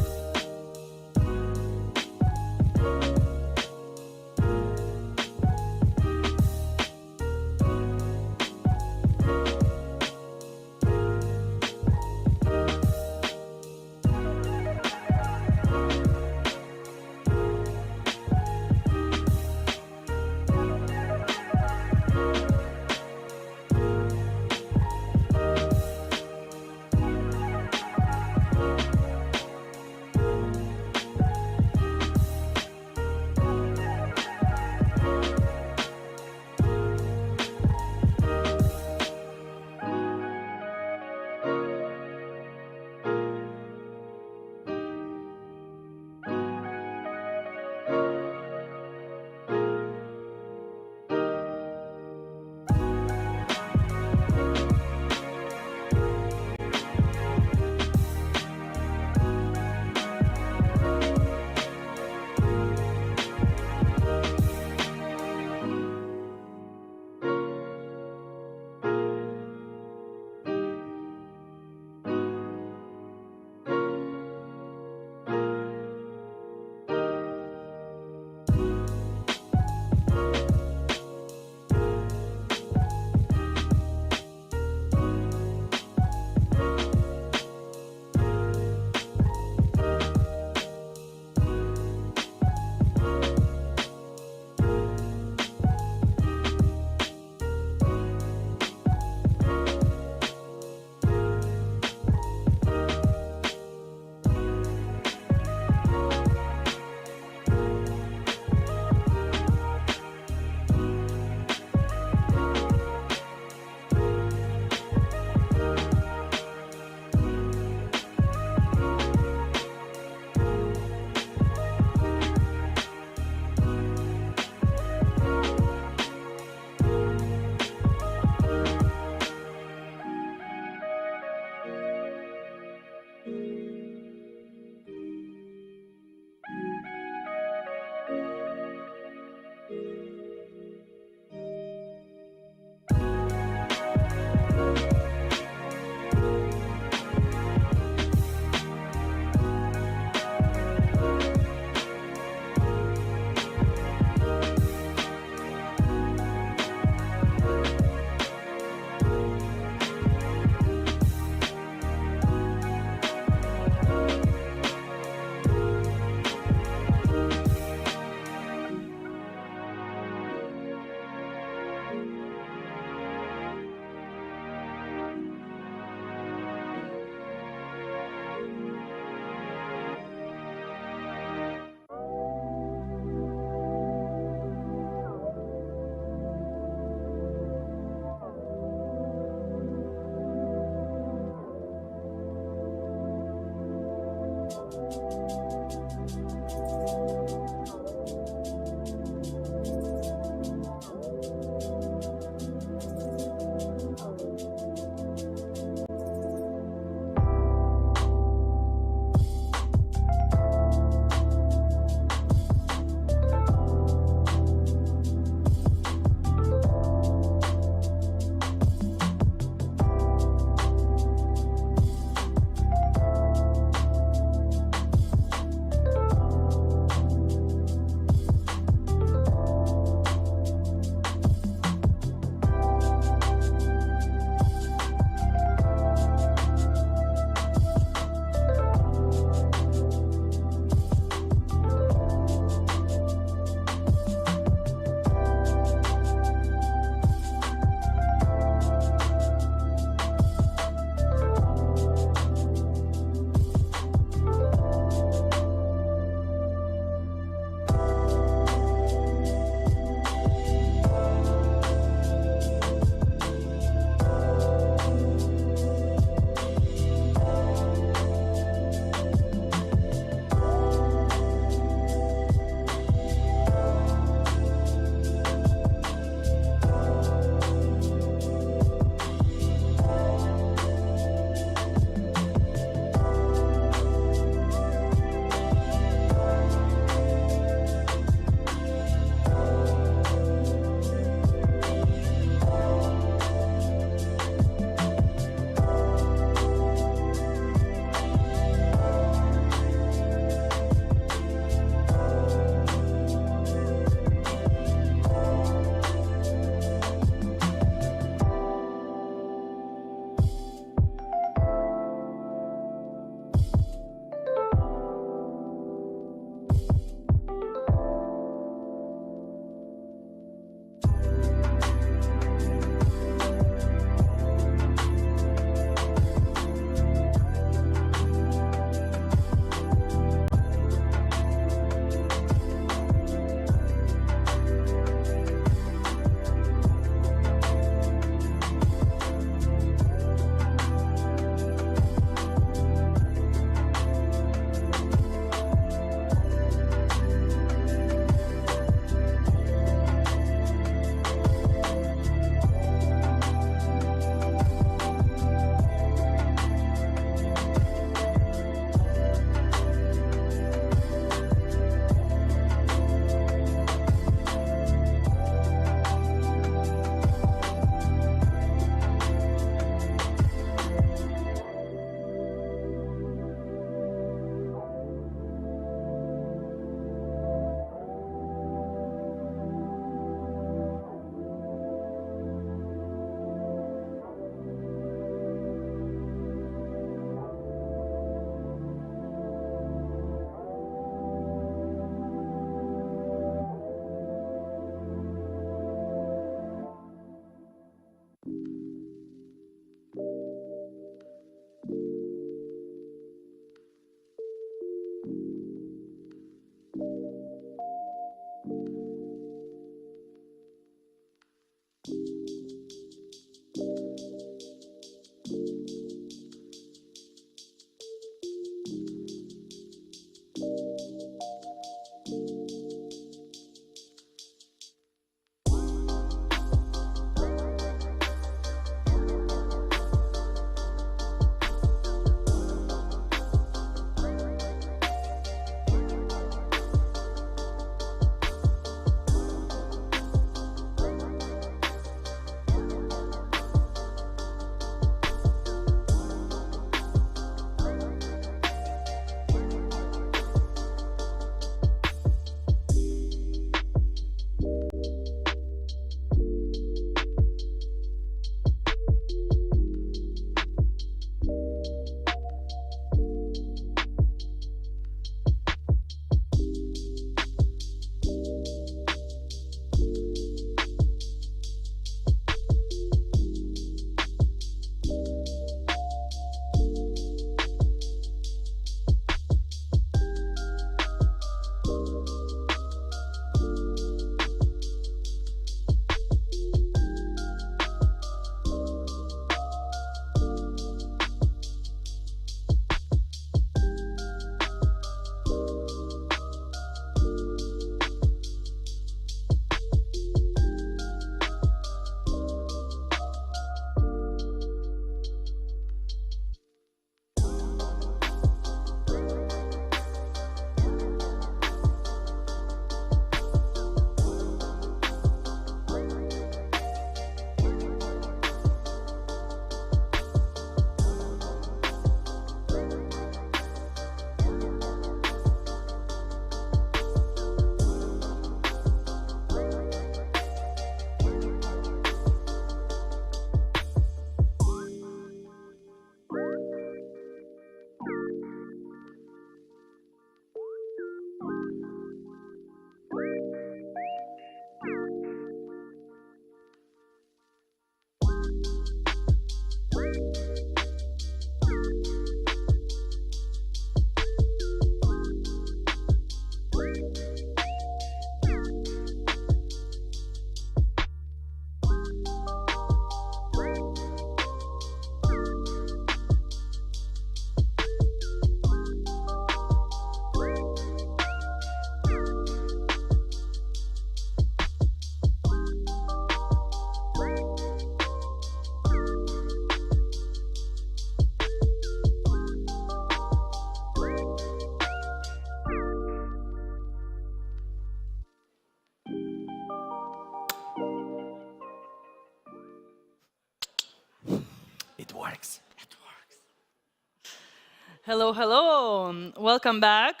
Hello, hello. Welcome back.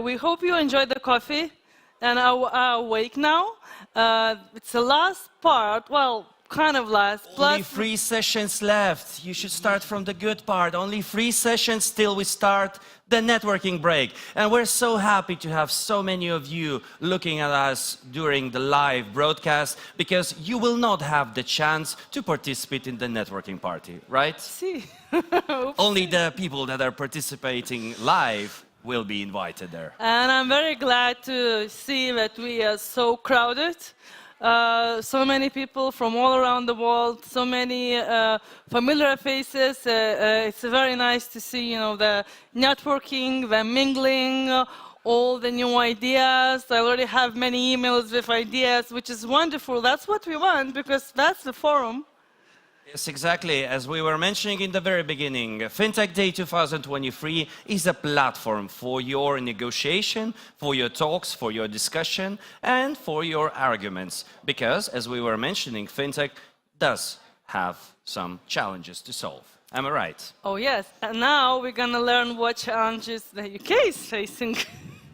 We hope you enjoyed the coffee and are awake now. It's the last part, well, kind of last. Only 3 sessions left. You should start from the good part. Only 3 sessions till we start the networking break. And we're so happy to have so many of you looking at us during the live broadcast, because you will not have the chance to participate in the networking party, right? See. Only the people that are participating live will be invited there. And I'm very glad to see that we are so crowded. So many people from all around the world, so many familiar faces. It's very nice to see, you know, the networking, the mingling, all the new ideas. I already have many emails with ideas, which is wonderful. That's what we want, because that's the forum. Yes, exactly. As we were mentioning in the very beginning, FinTech Day 2023 is a platform for your negotiation, for your talks, for your discussion, and for your arguments. Because, as we were mentioning, FinTech does have some challenges to solve. Am I right? Oh, yes. And now we're going to learn what challenges the UK is facing.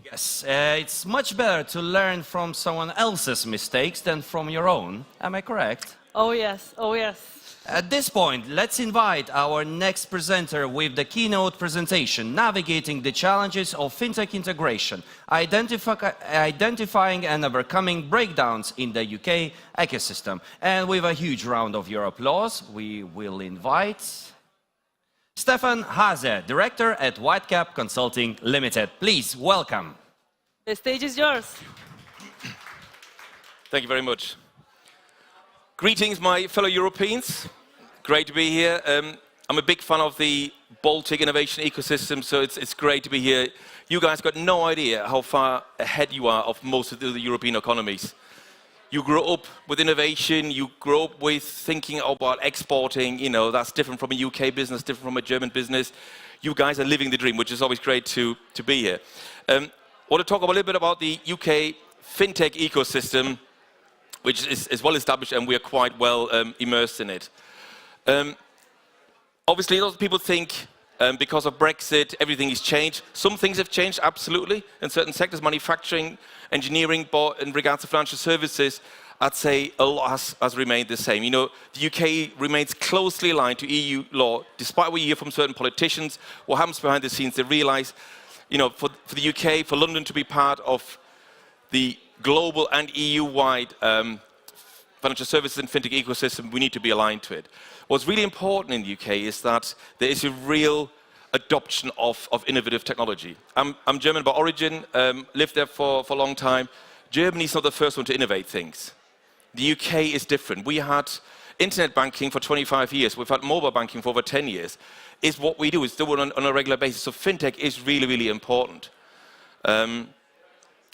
Yes, it's much better to learn from someone else's mistakes than from your own. Am I correct? Oh, yes. Oh, yes. At this point, let's invite our next presenter with the keynote presentation, Navigating the Challenges of FinTech Integration, Identifying and Overcoming Breakdowns in the UK Ecosystem. And with a huge round of your applause, we will invite Stefan Hase, Director at Whitecap Consulting Limited. Please, welcome. The stage is yours. Thank you very much. Greetings, my fellow Europeans. Great to be here. I'm a big fan of the Baltic innovation ecosystem, so it's great to be here. You guys got no idea how far ahead you are of most of the European economies. You grow up with innovation, you grow up with thinking about exporting, you know, that's different from a UK business, different from a German business. You guys are living the dream, which is always great to be here. I want to talk a little bit about the UK FinTech ecosystem, which is well established, and we are quite well immersed in it. Obviously, a lot of people think because of Brexit, everything has changed. Some things have changed, absolutely, in certain sectors, manufacturing, engineering, but in regards to financial services, I'd say a lot has remained the same. You know, the UK remains closely aligned to EU law, despite what you hear from certain politicians. What happens behind the scenes, they realise, you know, for the UK, for London to be part of the global and EU-wide financial services and fintech ecosystem, we need to be aligned to it. What's really important in the UK is that there is a real adoption of innovative technology. I'm German by origin, lived there for a long time. Germany is not the first one to innovate things. The UK is different. We had internet banking for 25 years. We've had mobile banking for over 10 years. It's what we do. It's done on a regular basis. So fintech is really, really important.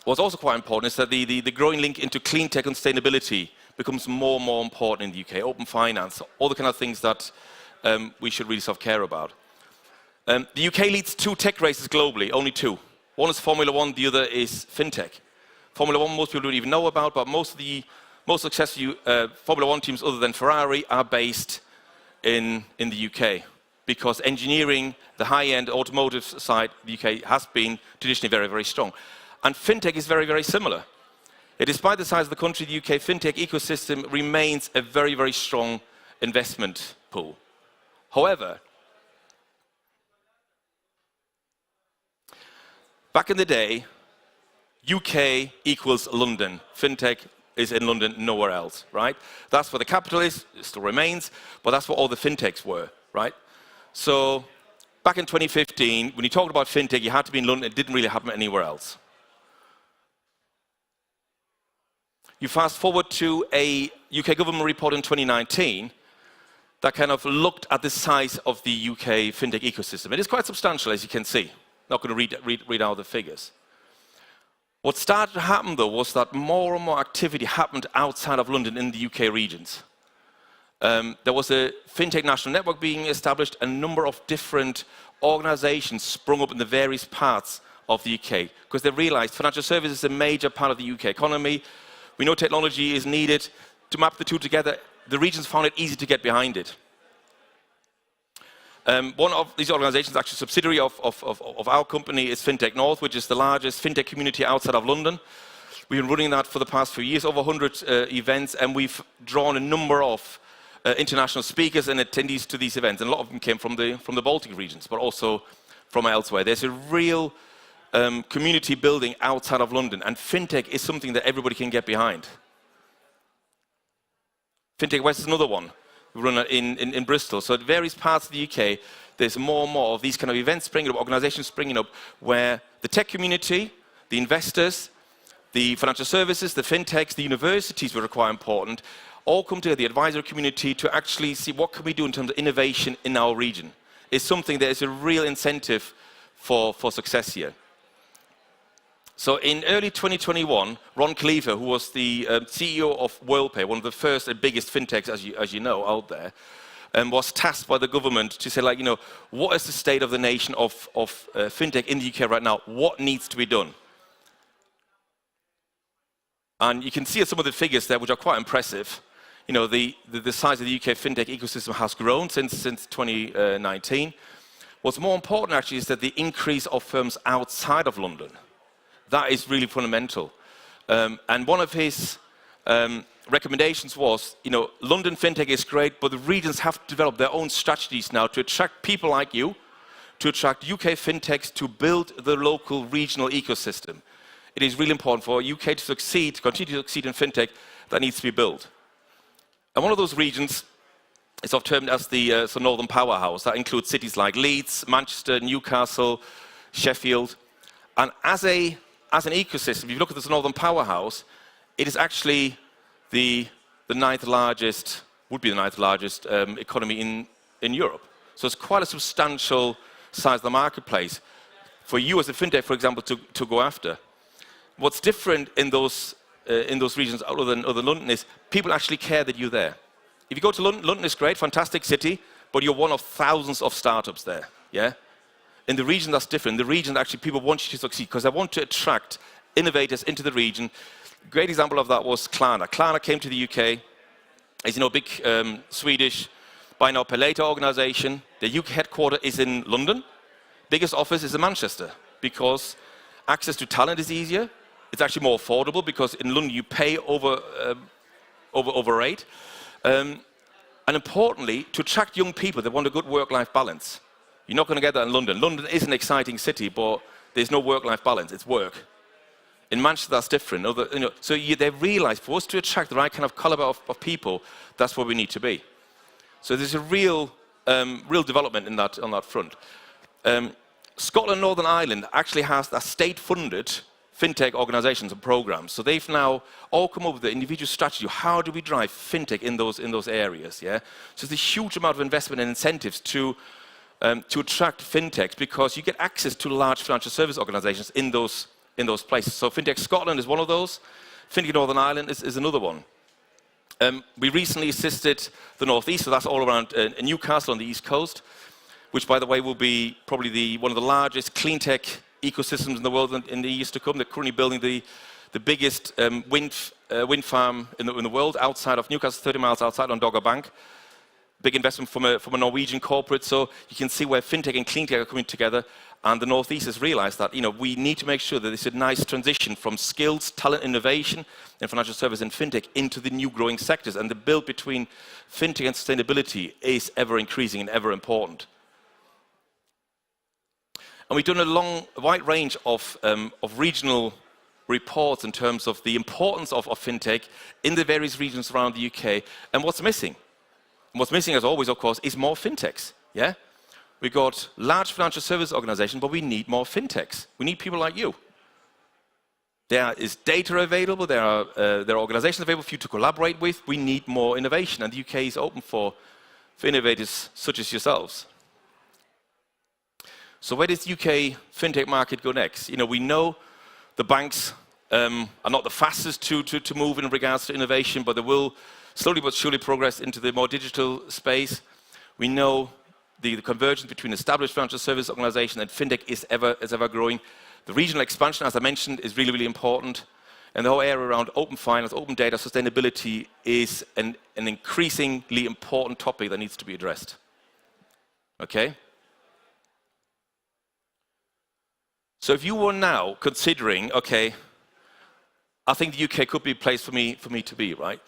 What's also quite important is that the growing link into clean tech and sustainability becomes more and more important in the UK. Open finance, all the kind of things that we should really sort of care about. The UK leads 2 tech races globally, only 2. One is Formula 1, the other is fintech. Formula 1 most people don't even know about, but most of the most successful Formula 1 teams other than Ferrari are based in the UK, because engineering, the high-end automotive side, the UK has been traditionally very, very strong. And fintech is very, very similar. Despite the size of the country, the UK fintech ecosystem remains a very, very strong investment pool. However, back in the day, UK equals London. Fintech is in London, nowhere else, right? That's where the capital is, it still remains, but that's what all the fintechs were, right? So back in 2015, when you talked about fintech, you had to be in London. It didn't really happen anywhere else. You fast forward to a UK government report in 2019 that kind of looked at the size of the UK fintech ecosystem. It is quite substantial, as you can see. Not going to read out the figures. What started to happen, though, was that more and more activity happened outside of London in the UK regions. There was a fintech national network being established. A number of different organizations sprung up in the various parts of the UK because they realized financial services is a major part of the UK economy. We know technology is needed to map the two together. The regions found it easy to get behind it. One of these organizations, actually a subsidiary of our company, is Fintech North, which is the largest fintech community outside of London. We've been running that for the past few years, over 100 events, and we've drawn a number of international speakers and attendees to these events. And a lot of them came from the Baltic regions, but also from elsewhere. There's a real community building outside of London, and fintech is something that everybody can get behind. Fintech West is another one. We run it in Bristol. So at various parts of the UK, there's more and more of these kind of events springing up, organizations springing up, where the tech community, the investors, the financial services, the fintechs, the universities, which are quite important, all come together, the advisory community, to actually see what can we do in terms of innovation in our region. It's something that is a real incentive for success here. So in early 2021, Ron Cleaver, who was the CEO of WorldPay, one of the first and biggest fintechs, as you know, out there, was tasked by the government to say, like, what is the state of the nation of fintech in the UK right now? What needs to be done? And you can see some of the figures there, which are quite impressive. The size of the UK fintech ecosystem has grown since 2019. What's more important, actually, is that the increase of firms outside of London. That is really fundamental. And one of his recommendations was, London fintech is great, but the regions have to develop their own strategies now to attract people like you, to attract UK fintechs, to build the local regional ecosystem. It is really important for UK to succeed, to continue to succeed in fintech, that needs to be built. And one of those regions is often termed as the Northern Powerhouse. That includes cities like Leeds, Manchester, Newcastle, Sheffield. And as an ecosystem, if you look at this Northern Powerhouse, it is actually the ninth largest, would be the ninth largest economy in Europe. So it's quite a substantial size of the marketplace for you as a fintech, for example, to go after. What's different in those regions other than London is people actually care that you're there. If you go to London, London is great, fantastic city, but you're one of thousands of startups there, yeah? In the region, that's different. In the region, actually, people want you to succeed because they want to attract innovators into the region. A great example of that was Klarna. Klarna came to the UK. As you know, big Swedish buy now, pay later organization. The UK headquarters is in London. Biggest office is in Manchester because access to talent is easier. It's actually more affordable because in London you pay over rate. And importantly, to attract young people, they want a good work-life balance. You're not going to get that in London. London is an exciting city, but there's no work-life balance. It's work. In Manchester, that's different. So they realize for us to attract the right kind of caliber of people, that's where we need to be. So there's a real development on that front. Scotland, Northern Ireland actually has a state-funded fintech organizations and programs. So they've now all come up with the individual strategy. How do we drive fintech in those areas? Yeah. So there's a huge amount of investment and incentives to attract fintechs because you get access to large financial service organizations in those places. So Fintech Scotland is one of those. Fintech Northern Ireland is another one. We recently assisted the North East, so that's all around Newcastle on the East Coast, which, by the way, will be probably one of the largest clean tech ecosystems in the world in the years to come. They're currently building the biggest wind farm in the world outside of Newcastle, 30 miles outside on Dogger Bank. Big investment from a Norwegian corporate, so you can see where fintech and clean tech are coming together. And the Northeast has realized that we need to make sure that there's a nice transition from skills, talent, innovation, and financial service and fintech into the new growing sectors. And the build between fintech and sustainability is ever increasing and ever important. And we've done a wide range of regional reports in terms of the importance of fintech in the various regions around the UK and what's missing. And what's missing, as always, of course, is more fintechs. Yeah, we've got large financial service organizations, but we need more fintechs. We need people like you. There is data available. There are organizations available for you to collaborate with. We need more innovation, and the UK is open for innovators such as yourselves. So where does the UK fintech market go next? We know the banks are not the fastest to move in regards to innovation, but they will slowly but surely progress into the more digital space. We know the convergence between established financial service organization and fintech is ever growing. The regional expansion, as I mentioned, is really, really important. And the whole area around open finance, open data, sustainability is an increasingly important topic that needs to be addressed. Okay? So if you were now considering, okay, I think the UK could be a place for me to be, right?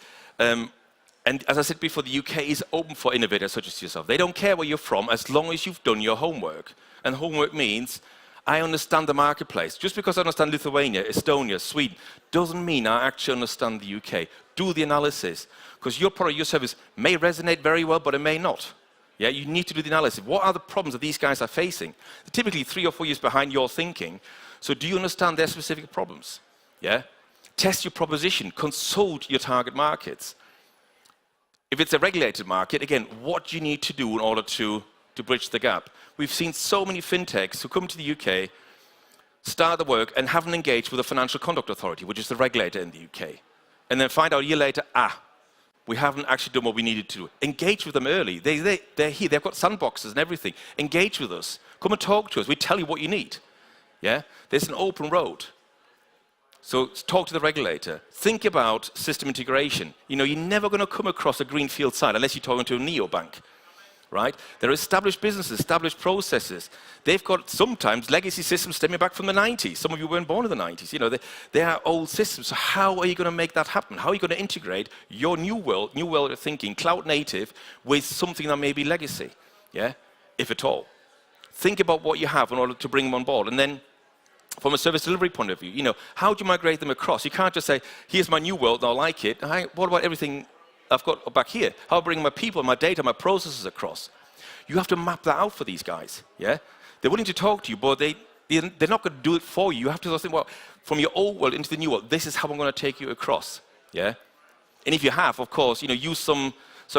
And as I said before, the UK is open for innovators such as yourself. They don't care where you're from as long as you've done your homework. And homework means I understand the marketplace. Just because I understand Lithuania, Estonia, Sweden, doesn't mean I actually understand the UK. Do the analysis. Because your product, your service may resonate very well, but it may not. Yeah, you need to do the analysis. What are the problems that these guys are facing? They're typically 3 or 4 years behind your thinking. So do you understand their specific problems? Yeah? Test your proposition. Consult your target markets. If it's a regulated market, again, what do you need to do in order to bridge the gap? We've seen so many fintechs who come to the UK, start the work, and haven't engaged with the Financial Conduct Authority, which is the regulator in the UK. And then find out a year later, we haven't actually done what we needed to do. Engage with them early. They're here. They've got sandboxes and everything. Engage with us. Come and talk to us. We tell you what you need. Yeah? There's an open road. So talk to the regulator. Think about system integration. You know, you're never going to come across a greenfield site unless you're talking to a neobank, right? There are established businesses, established processes. They've got sometimes legacy systems stemming back from the 90s. Some of you weren't born in the 90s. You know, they are old systems. So how are you going to make that happen? How are you going to integrate your new world of thinking, cloud native, with something that may be legacy, yeah, if at all? Think about what you have in order to bring them on board. And then from a service delivery point of view, you know, how do you migrate them across? You can't just say, here's my new world, and I like it. What about everything I've got back here? How do I bring my people, my data, my processes across? You have to map that out for these guys, yeah? They're willing to talk to you, but they're not going to do it for you. You have to think, well, from your old world into the new world, this is how I'm going to take you across, yeah? And if you have, of course, you know, use some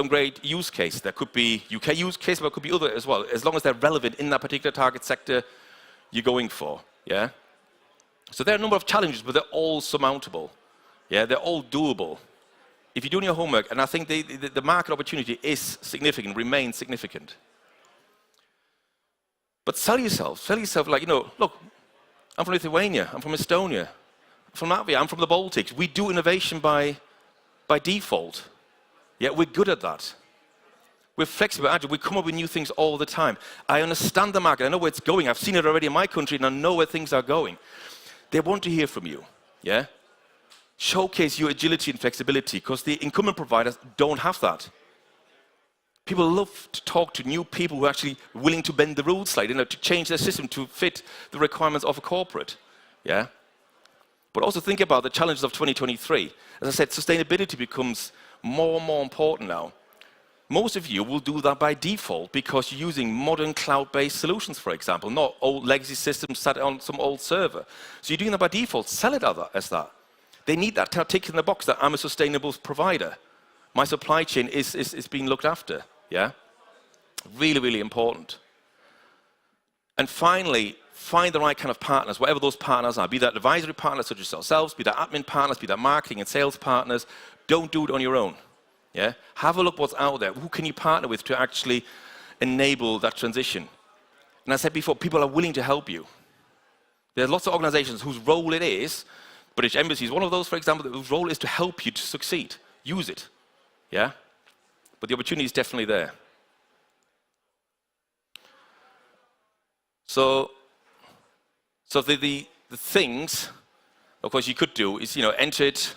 great use case. There could be UK use case, but it could be other as well, as long as they're relevant in that particular target sector you're going for, yeah? So there are a number of challenges, but they're all surmountable. Yeah, they're all doable. If you're doing your homework, and I think the market opportunity is significant, remains significant. But sell yourself like, you know, look, I'm from Lithuania, I'm from Estonia, I'm from Latvia, I'm from the Baltics. We do innovation by default. Yeah, we're good at that. We're flexible, agile, we come up with new things all the time. I understand the market, I know where it's going, I've seen it already in my country, and I know where things are going. They want to hear from you, yeah? Showcase your agility and flexibility, because the incumbent providers don't have that. People love to talk to new people who are actually willing to bend the rules slightly, you know, to change their system to fit the requirements of a corporate, yeah? But also think about the challenges of 2023. As I said, sustainability becomes more and more important now. Most of you will do that by default because you're using modern cloud-based solutions, for example, not old legacy systems sat on some old server. So you're doing that by default. Sell it as that. They need that tick in the box that I'm a sustainable provider. My supply chain is being looked after. Yeah? Really, really important. And finally, find the right kind of partners, whatever those partners are. Be that advisory partners such as yourselves, be that admin partners, be that marketing and sales partners. Don't do it on your own. Yeah? Have a look what's out there. Who can you partner with to actually enable that transition? And I said before, people are willing to help you. There are lots of organizations whose role it is, British Embassy is one of those, for example, whose role is to help you to succeed. Use it. Yeah? But the opportunity is definitely there. So the things, of course, you could do is, you know, enter it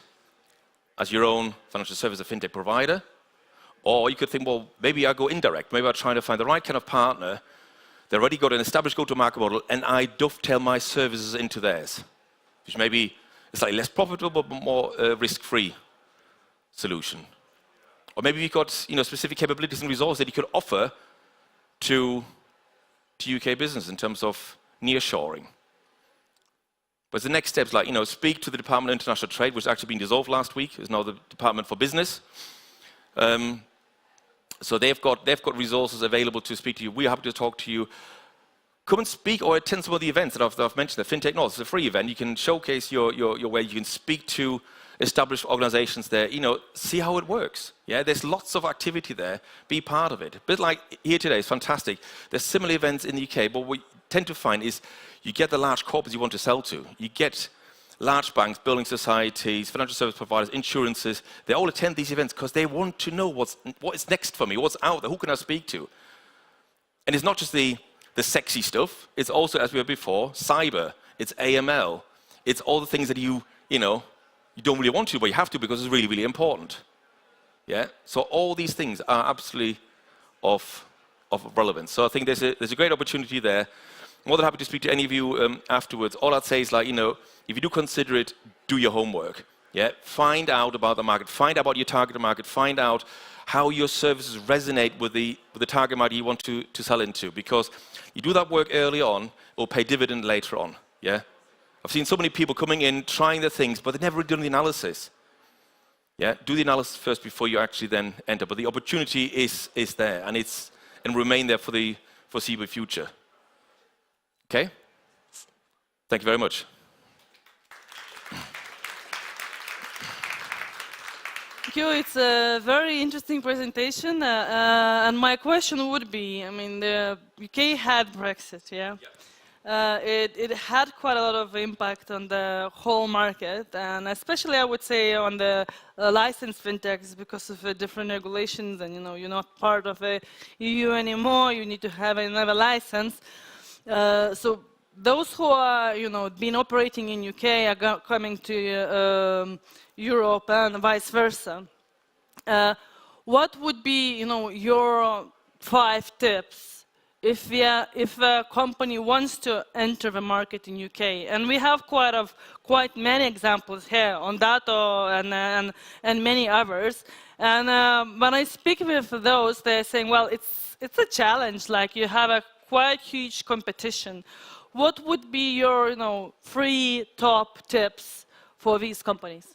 as your own financial service or fintech provider, or you could think, well, maybe I go indirect. Maybe I'm trying to find the right kind of partner. They've already got an established go-to-market model, and I dovetail my services into theirs, which maybe is slightly less profitable, but more risk-free solution. Or maybe you've got, you know, specific capabilities and resources that you could offer to UK business in terms of nearshoring. But the next steps, like, you know, speak to the Department of International Trade, which has actually been dissolved last week. It's now the Department for Business. So they've got resources available to speak to you. We're happy to talk to you. Come and speak or attend some of the events that I've mentioned. The Fintech North is a free event. You can showcase your way. You can speak to established organizations there. You know, see how it works. Yeah, there's lots of activity there. Be part of it. A bit like here today, it's fantastic. There's similar events in the UK, but what we tend to find is you get the large corporates you want to sell to. You get large banks, building societies, financial service providers, insurances. They all attend these events because they want to know what is next for me, what's out there, who can I speak to? And it's not just the sexy stuff, it's also, as we were before, cyber, it's AML, it's all the things that you don't really want to, but you have to because it's really, really important. Yeah? So all these things are absolutely of relevance. So I think there's a great opportunity there. I'm more than happy to speak to any of you afterwards. All I'd say is, like, if you do consider it, do your homework. Yeah? Find out about the market, find out about your target market, find out how your services resonate with the target market you want to sell into. Because you do that work early on, it will pay dividend later on. Yeah? I've seen so many people coming in, trying the things, but they've never done the analysis. Yeah? Do the analysis first before you actually then enter. But the opportunity is there, and remain there for the foreseeable future. Okay? Thank you very much. Thank you. It's a very interesting presentation. And my question would be, I mean, the UK had Brexit, yeah? It had quite a lot of impact on the whole market, and especially I would say on the licensed fintechs because of different regulations, and you're not part of the EU anymore. You need to have another license. So those who are been operating in UK are coming to Europe and vice versa. What would be your 5 tips? If a company wants to enter the market in UK, and we have quite many examples here, Ondato and many others, and when I speak with those, they're saying, well, it's a challenge. Like, you have a quite huge competition. What would be your 3 top tips for these companies?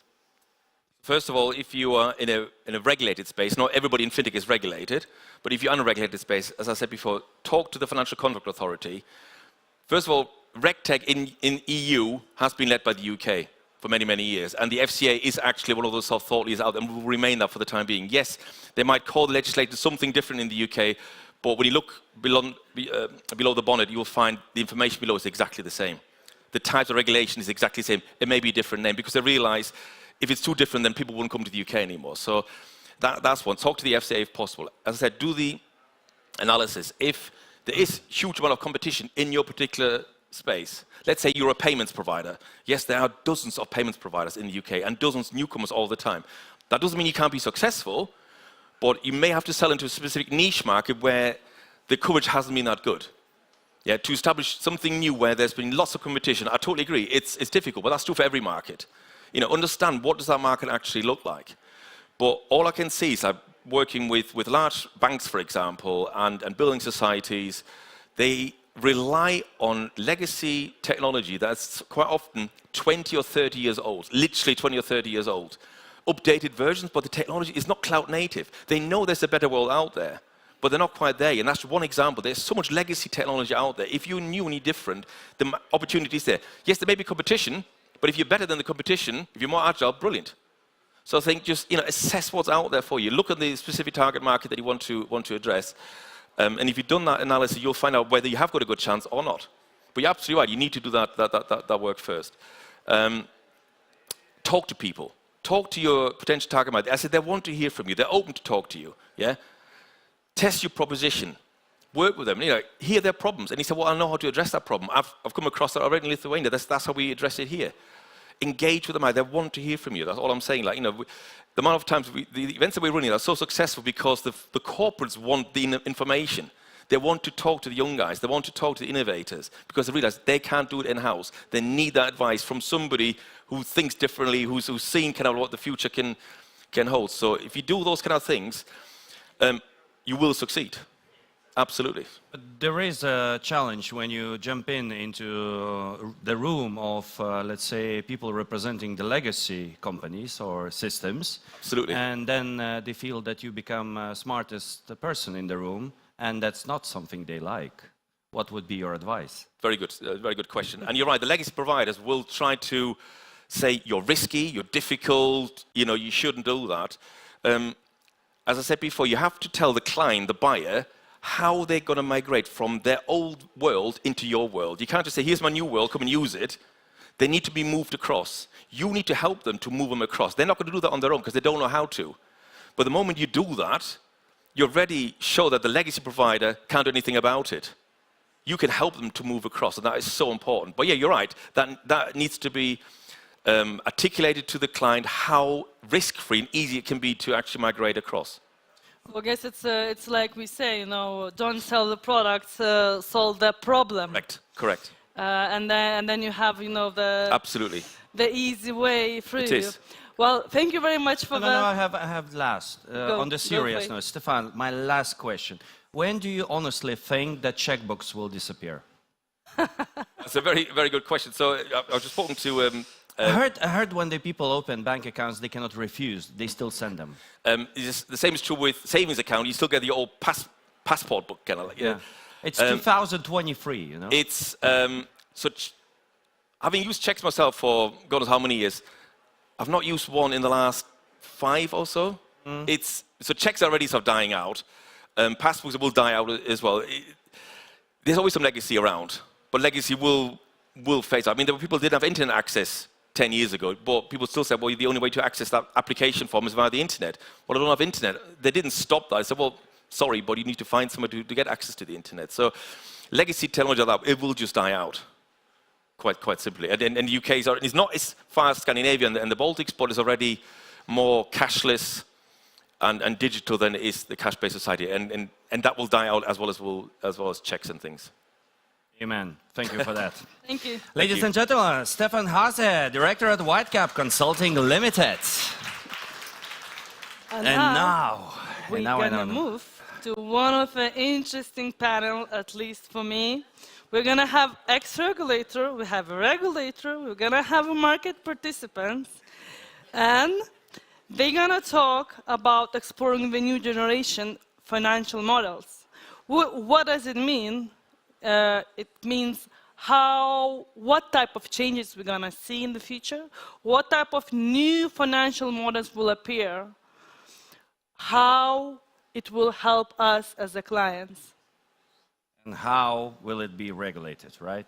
First of all, if you are in a regulated space, not everybody in fintech is regulated, but if you're in a unregulated space, as I said before, talk to the Financial Conduct Authority. First of all, RegTech in EU has been led by the UK for many, many years, and the FCA is actually one of those thought leaders out there and will remain that for the time being. Yes, they might call the legislator something different in the UK, but when you look below the bonnet, you will find the information below is exactly the same. The types of regulation is exactly the same. It may be a different name because they realize if it's too different, then people wouldn't come to the UK anymore. So that's one. Talk to the FCA if possible. As I said, do the analysis. If there is a huge amount of competition in your particular space, let's say you're a payments provider. Yes, there are dozens of payments providers in the UK and dozens of newcomers all the time. That doesn't mean you can't be successful, but you may have to sell into a specific niche market where the coverage hasn't been that good. Yeah, to establish something new where there's been lots of competition, I totally agree. It's difficult, but that's true for every market. Understand what does that market actually look like. But all I can see is working with large banks, for example, and building societies, they rely on legacy technology that's quite often 20 or 30 years old, literally 20 or 30 years old. Updated versions, but the technology is not cloud native. They know there's a better world out there, but they're not quite there. And that's one example. There's so much legacy technology out there. If you're new and you're different, the opportunity is there. Yes, there may be competition, but if you're better than the competition, if you're more agile, brilliant. So I think just assess what's out there for you. Look at the specific target market that you want to address. And if you've done that analysis, you'll find out whether you have got a good chance or not. But you're absolutely right. You need to do that work first. Talk to people. Talk to your potential target market. I said they want to hear from you. They're open to talk to you. Yeah. Test your proposition. Work with them. Hear their problems. And he said, well, I know how to address that problem. I've come across that already in Lithuania. That's how we address it here. Engage with them. They want to hear from you. That's all I'm saying. The amount of times the events that we're running are so successful because the corporates want the information. They want to talk to the young guys. They want to talk to the innovators because they realize they can't do it in-house. They need that advice from somebody who thinks differently, who's seen kind of what the future can hold. So if you do those kind of things, you will succeed. Absolutely. There is a challenge when you jump into the room of, let's say, people representing the legacy companies or systems. Absolutely. And then they feel that you become smartest person in the room, and that's not something they like. What would be your advice? Very good question. And you're right, the legacy providers will try to say you're risky, you're difficult, you shouldn't do that. As I said before, you have to tell the client, the buyer, how they're going to migrate from their old world into your world. You can't just say, here's my new world, come and use it. They need to be moved across. You need to help them to move them across. They're not going to do that on their own because they don't know how to. But the moment you do that, you already show that the legacy provider can't do anything about it. You can help them to move across, and that is so important. But yeah, you're right, that needs to be articulated to the client how risk-free and easy it can be to actually migrate across. Well, I guess it's like we say, you know, don't sell the products, solve the problem. Correct. And then you have, you know, absolutely the easy way through. It is. Well, thank you very much for No, I have last on the serious note, Stefan. My last question: when do you honestly think that checkbooks will disappear? That's a very, very good question. So I was just talking to. I heard when the people open bank accounts, they cannot refuse. They still send them. The same is true with savings account. You still get the old passport book, kind of like. Yeah. It's 2023, you know. It's having used checks myself for God knows how many years, I've not used one in the last 5 or so. So checks are already sort of dying out. Passbooks will die out as well. There's always some legacy around, but legacy will phase out. I mean, there were people who didn't have internet access 10 years ago, but people still said, well, the only way to access that application form is via the internet. Well, I don't have internet. They didn't stop that. I said, well, sorry, but you need to find somewhere to get access to the internet. So legacy technology, it will just die out, quite simply. And the UK is not as far as Scandinavia and the Baltics, but it's already more cashless and digital than it is the cash-based society. And that will die out as well as checks and things. Amen. Thank you for that. Thank you. Ladies and gentlemen, Stefan Hase, Director at Whitecap Consulting Limited. And now we're gonna move to one of the interesting panel, at least for me. We're gonna have ex-regulator, we have a regulator, we're gonna have a market participants, and they're gonna talk about exploring the new generation financial models. What does it mean? It means what type of changes we're gonna see in the future, what type of new financial models will appear, how it will help us as the clients. And how will it be regulated, right?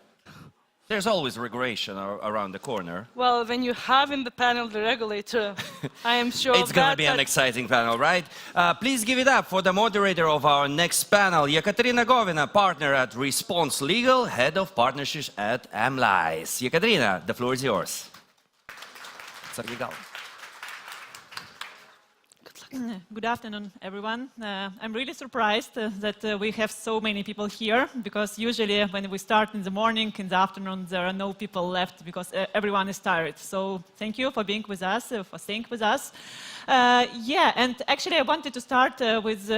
There's always regulation around the corner. Well, when you have in the panel the regulator, I am sure it's going to be an exciting panel, right? Please give it up for the moderator of our next panel, Ekaterina Govina, partner at Response Legal, head of partnerships at Amlice. Ekaterina, the floor is yours. Good afternoon, everyone. I'm really surprised that we have so many people here, because usually when we start in the morning, in the afternoon, there are no people left because everyone is tired. So thank you for being with us, for staying with us. Yeah, and actually I wanted to start with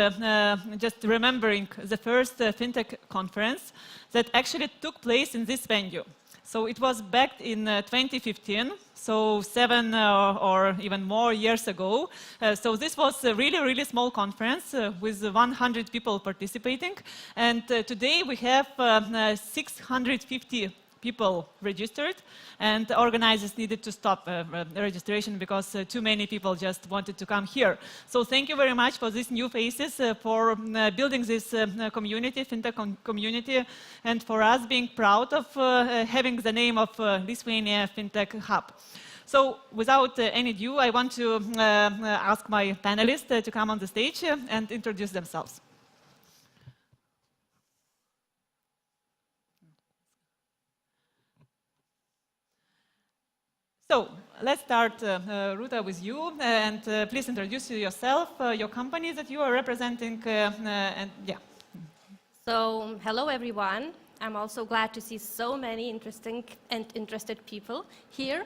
just remembering the first FinTech conference that actually took place in this venue. So it was back in 2015, so 7 or even more years ago. So this was a really, really small conference with 100 people participating. And today we have 650 people registered, and organizers needed to stop registration because too many people just wanted to come here. So thank you very much for these new faces, for building this community, FinTech community, and for us being proud of having the name of Lithuania FinTech Hub. So without any ado, I want to ask my panelists to come on the stage and introduce themselves. So let's start, Ruta, with you, and please introduce yourself, your company that you are representing, and yeah. So, hello everyone. I'm also glad to see so many interesting and interested people here.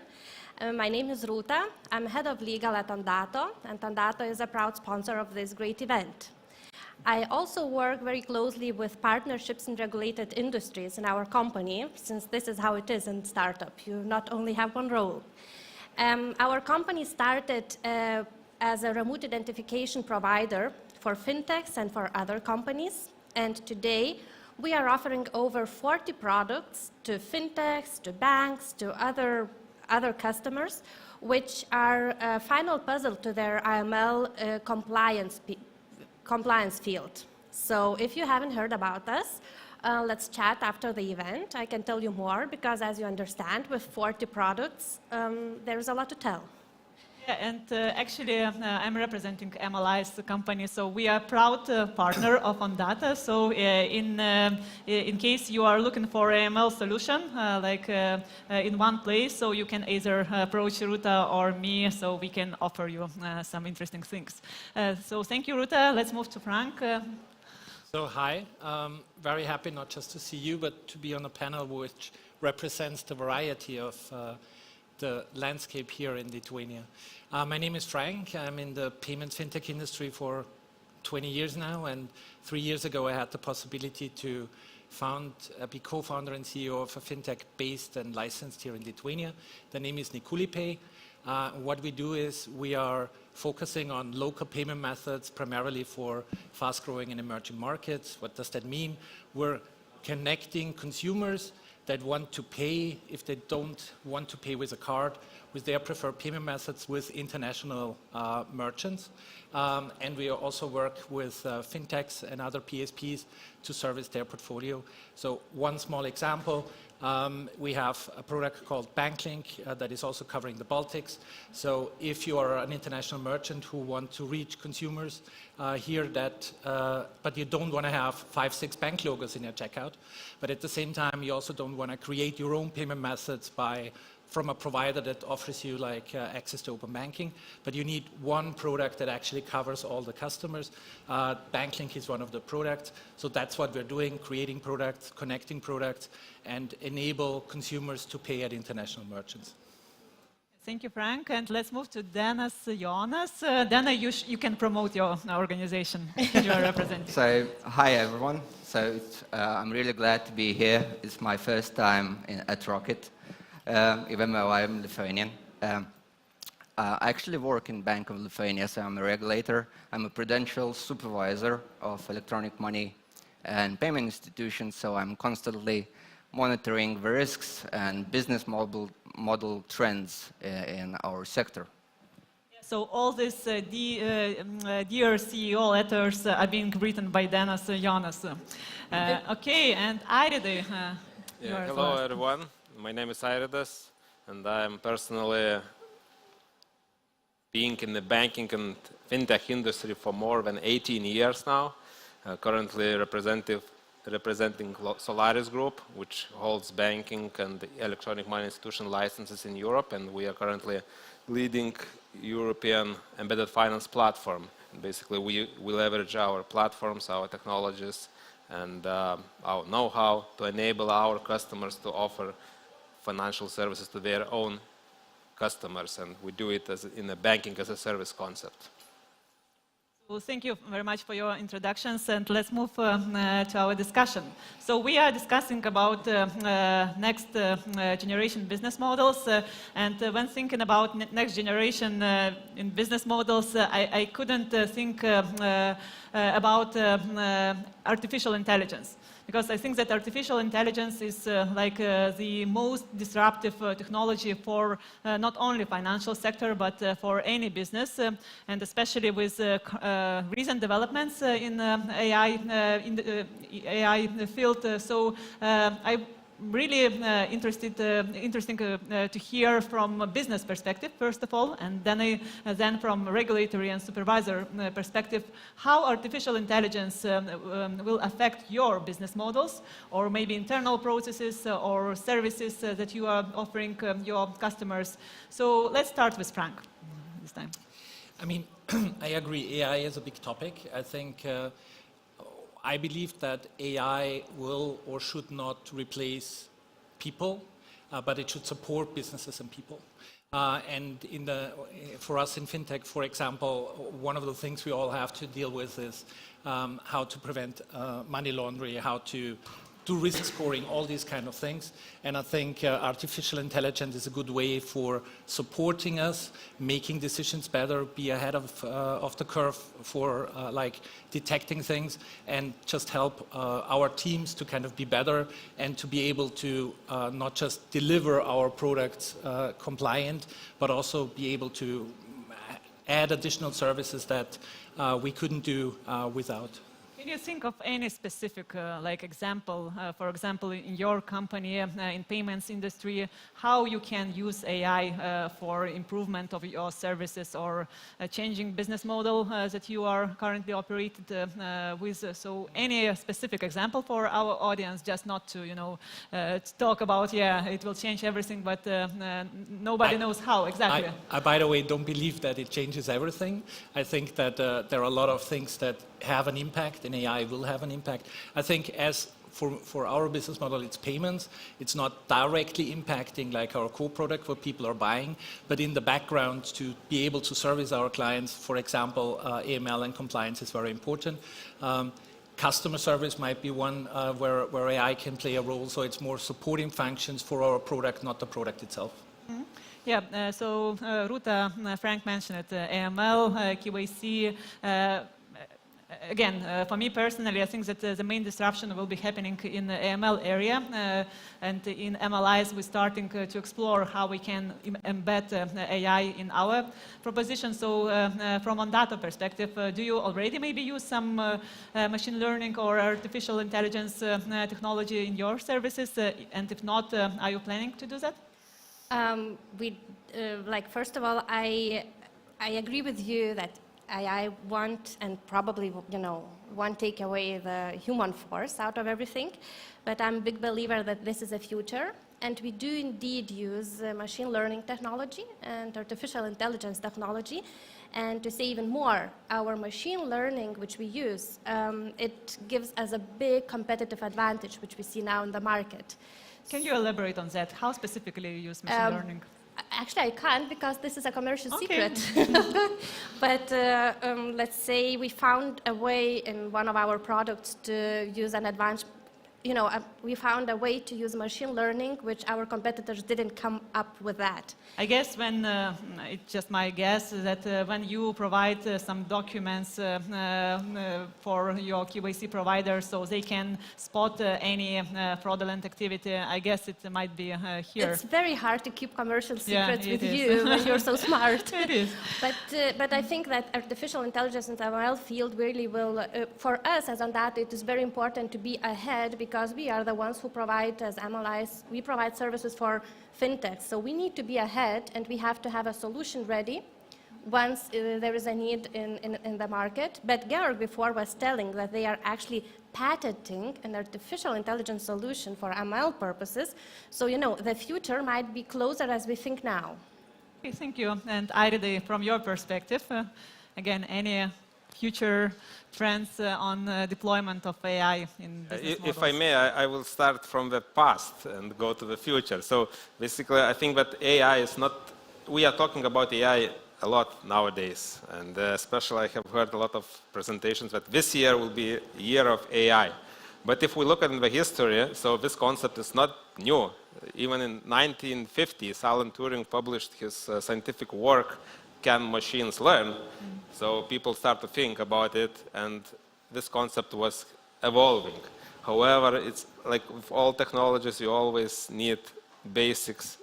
My name is Ruta. I'm head of legal at Ondato, and Ondato is a proud sponsor of this great event. I also work very closely with partnerships in regulated industries in our company, since this is how it is in startup. You not only have one role. Our company started as a remote identification provider for fintechs and for other companies. And today, we are offering over 40 products to fintechs, to banks, to other customers, which are a final puzzle to their AML compliance field. So if you haven't heard about us, let's chat after the event. I can tell you more because, as you understand, with 40 products, there's a lot to tell. Yeah, and actually, I'm representing MLI's company, so we are a proud partner of Ondato. So in case you are looking for an ML solution, in one place, so you can either approach Ruta or me, so we can offer you some interesting things. So thank you, Ruta. Let's move to Frank. So hi, very happy not just to see you, but to be on a panel which represents the variety of the landscape here in Lithuania. My name is Frank. I'm in the payment fintech industry for 20 years now, and 3 years ago I had the possibility to be co-founder and CEO of a fintech based and licensed here in Lithuania. The name is Nikulipay. What we do is we are focusing on local payment methods primarily for fast-growing and emerging markets. What does that mean? We're connecting consumers that want to pay, if they don't want to pay with a card, with their preferred payment methods with international merchants. And we also work with Fintechs and other PSPs to service their portfolio. So one small example, we have a product called BankLink that is also covering the Baltics. So if you are an international merchant who want to reach consumers here but you don't want to have 5-6 bank logos in your checkout, but at the same time you also don't want to create your own payment methods from a provider that offers you access to open banking, but you need one product that actually covers all the customers. BankLink is one of the products, so that's what we're doing, creating products, connecting products, and enable consumers to pay at international merchants. Thank you, Frank. And let's move to Dennis Jonas. Dennis, you can promote your organization you are representing. So, hi everyone. So I'm really glad to be here. It's my first time at ROCKIT, even though I'm Lithuanian. I actually work in Bank of Lithuania, so I'm a regulator. I'm a prudential supervisor of electronic money and payment institutions, so I'm constantly monitoring the risks and business model trends in our sector. So all these dear CEO letters are being written by Dennis Jonas. Okay, and Airidas. Hello everyone. My name is Airidas, and I'm personally being in the banking and fintech industry for more than 18 years now. Currently representing Solaris Group, which holds banking and electronic money institution licenses in Europe, and we are currently leading European embedded finance platform. And basically, we leverage our platforms, our technologies, and our know-how to enable our customers to offer financial services to their own customers, and we do it in a banking as a service concept. Well, thank you very much for your introductions, and let's move to our discussion. So we are discussing about next generation business models, and when thinking about next generation in business models, I couldn't think about artificial intelligence. Because I think that artificial intelligence is the most disruptive technology for not only financial sector, but for any business, and especially with recent developments in AI field. So I'm really interesting to hear from a business perspective, first of all, and then from regulatory and supervisor perspective, how artificial intelligence will affect your business models, or maybe internal processes or services that you are offering your customers. So let's start with Frank this time. I mean, I agree, AI is a big topic. I believe that AI will or should not replace people, but it should support businesses and people. And for us in fintech, for example, one of the things we all have to deal with is how to prevent money laundering, how to do risk scoring, all these kind of things. And I think artificial intelligence is a good way for supporting us, making decisions better, be ahead of the curve for detecting things, and just help our teams to kind of be better and to be able to not just deliver our products compliant, but also be able to add additional services that we couldn't do without. Can you think of any specific example, for example, in your company, in payments industry, how you can use AI for improvement of your services or changing business model that you are currently operated with? So any specific example for our audience, just not to, to talk about, it will change everything, but nobody knows how exactly. I, by the way, don't believe that it changes everything. I think that there are a lot of things that have an impact, and AI will have an impact. I think as for our business model, it's payments. It's not directly impacting like our core product, what people are buying, but in the background to be able to service our clients, for example, AML and compliance is very important. Customer service might be one where AI can play a role, so it's more supporting functions for our product, not the product itself. Mm-hmm. Yeah, so Ruta, Frank mentioned it, AML, KYC. Again, for me personally, I think that the main disruption will be happening in the AML area, and in MLIs we're starting to explore how we can embed AI in our proposition. So from Ondato perspective, do you already maybe use some machine learning or artificial intelligence technology in your services? And if not, are you planning to do that? First of all, I agree with you that AI won't and probably, won't take away the human force out of everything, but I'm a big believer that this is a future, and we do indeed use machine learning technology and artificial intelligence technology, and to say even more, our machine learning, which we use, it gives us a big competitive advantage, which we see now in the market. Can you elaborate on that? How specifically you use machine learning? Actually, I can't because this is a commercial secret. But let's say we found a way in one of our products to use an advanced, we found a way to use machine learning, which our competitors didn't come up with that. I guess when, it's just my guess, that when you provide some documents for your KYC provider so they can spot any fraudulent activity, I guess it might be here. It's very hard to keep commercial secrets with you when you're so smart. It is. But I think that artificial intelligence in the ML field really will, for us as Ondato, it is very important to be ahead because we are the ones who provide, as MLIs, we provide services for Fintechs. So we need to be ahead and we have to have a solution ready once there is a need in the market. But Georg before was telling that they are actually patenting an artificial intelligence solution for ML purposes. So, the future might be closer as we think now. Okay, thank you. And Airide, from your perspective, again, any future trends on deployment of AI in business models? If I may, I will start from the past and go to the future. So basically, I think that AI is not, we are talking about AI a lot nowadays, and especially I have heard a lot of presentations that this year will be a year of AI. But if we look at the history, so this concept is not new. Even in 1950s, Alan Turing published his scientific work, Can Machines Learn? So people start to think about it, and this concept was evolving. However, it's like with all technologies, you always need basics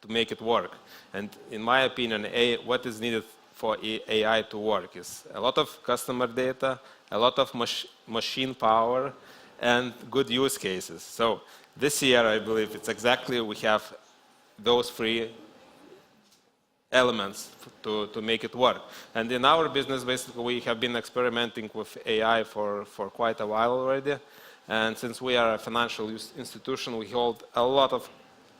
to make it work. And in my opinion, what is needed for AI to work is a lot of customer data, a lot of machine power, and good use cases. So this year, I believe it's exactly we have those three elements to make it work. And in our business, basically, we have been experimenting with AI for quite a while already. And since we are a financial institution, we hold a lot of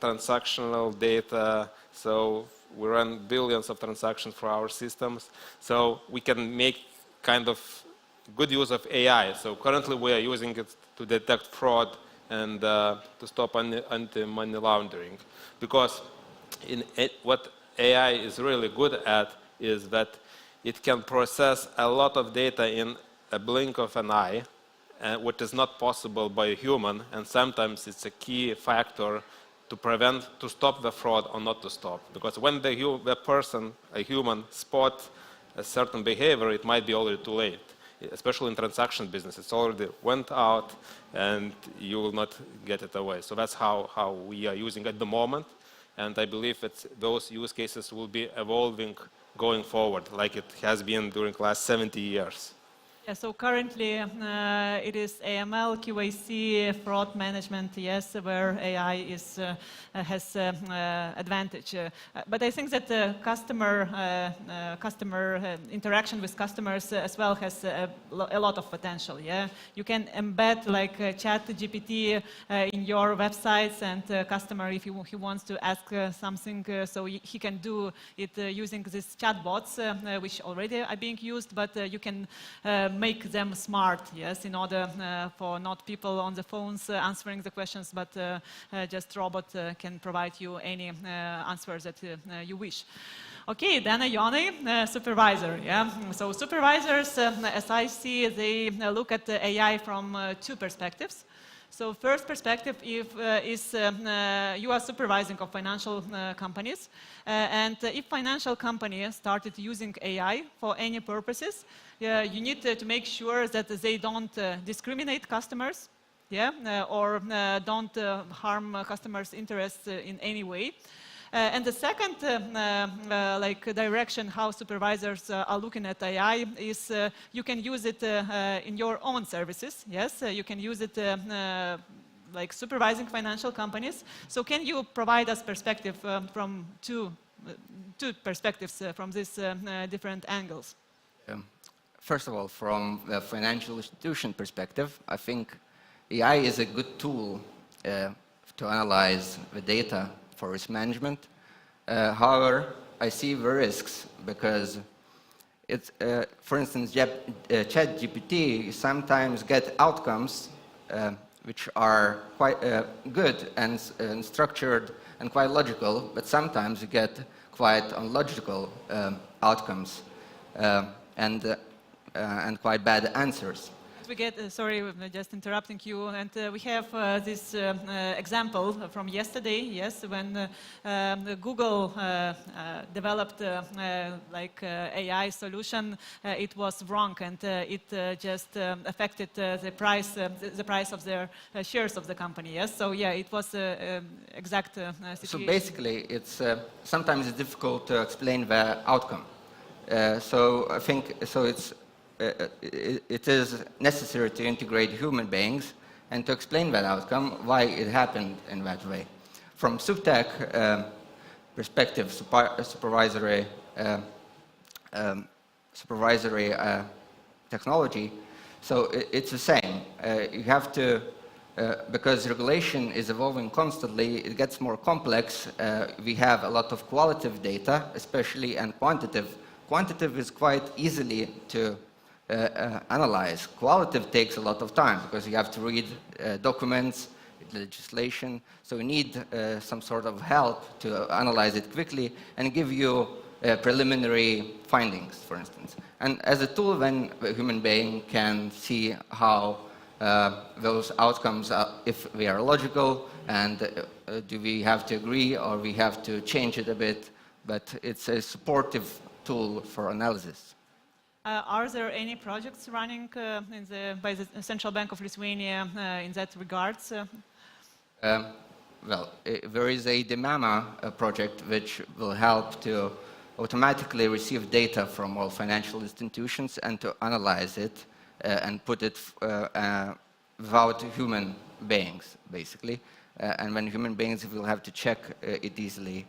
transactional data. So we run billions of transactions for our systems. So we can make kind of good use of AI. So currently, we are using it to detect fraud and to stop anti-money laundering. Because what AI is really good at is that it can process a lot of data in a blink of an eye, which is not possible by a human, and sometimes it's a key factor to stop the fraud or not to stop. Because when the person, a human, spots a certain behavior, it might be already too late. Especially in transaction business, it's already went out and you will not get it away. So that's how we are using at the moment. And I believe that those use cases will be evolving going forward, like it has been during the last 70 years. Yeah, so currently it is AML, QAC, fraud management, yes, where AI has advantage. But I think that the customer interaction with customers as well has a lot of potential. Yeah, you can embed like ChatGPT in your websites, and customer, if he wants to ask something, so he can do it using these chatbots, which already are being used, but you can make them smart, yes, in order for not people on the phones answering the questions, but just robot can provide you any answers that you wish. Okay, then Jonai, supervisor. Yeah, so supervisors, as I see, they look at the AI from two perspectives. So first perspective is you are supervising of financial companies, and if financial company started using AI for any purposes, you need to make sure that they don't discriminate customers, yeah, or don't harm customers' interests in any way. And the second like direction how supervisors are looking at AI is you can use it in your own services. Yes, you can use it like supervising financial companies. So can you provide us perspective from two perspectives from these different angles? First of all, from the financial institution perspective, I think AI is a good tool to analyze the data for risk management. However, I see the risks because it's, for instance, ChatGPT sometimes get outcomes which are quite good and structured and quite logical, but sometimes you get quite illogical outcomes and quite bad answers. We get, sorry, just interrupting you, and we have this example from yesterday, yes, when Google developed like AI solution, it was wrong, and it just affected the price of their shares of the company, yes, so yeah, it was exact situation. So basically, it's sometimes it's difficult to explain the outcome. So I think, so it is necessary to integrate human beings and to explain that outcome, why it happened in that way. From SupTech perspective, supervisory technology, so it's the same. You have to, because regulation is evolving constantly, it gets more complex. We have a lot of qualitative data, especially, and quantitative. Quantitative is quite easily to analyze. Qualitative takes a lot of time because you have to read documents, legislation, so you need some sort of help to analyze it quickly and give you preliminary findings, for instance. And as a tool, then a human being can see how those outcomes are, if they are logical, and do we have to agree or we have to change it a bit, but it's a supportive tool for analysis. Are there any projects running by the Central Bank of Lithuania in that regards? Well, there is a DEMAMA project which will help to automatically receive data from all financial institutions and to analyze it and put it without human beings, basically. And when human beings will have to check it easily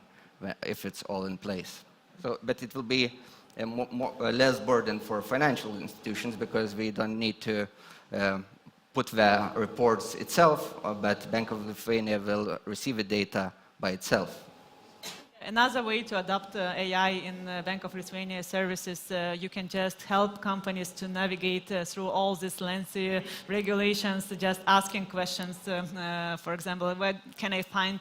if it's all in place. So, but it will be less burden for financial institutions because we don't need to put the reports itself, but Bank of Lithuania will receive the data by itself. Another way to adopt AI in Bank of Lithuania services, you can just help companies to navigate through all these lengthy regulations, just asking questions. For example, where can I find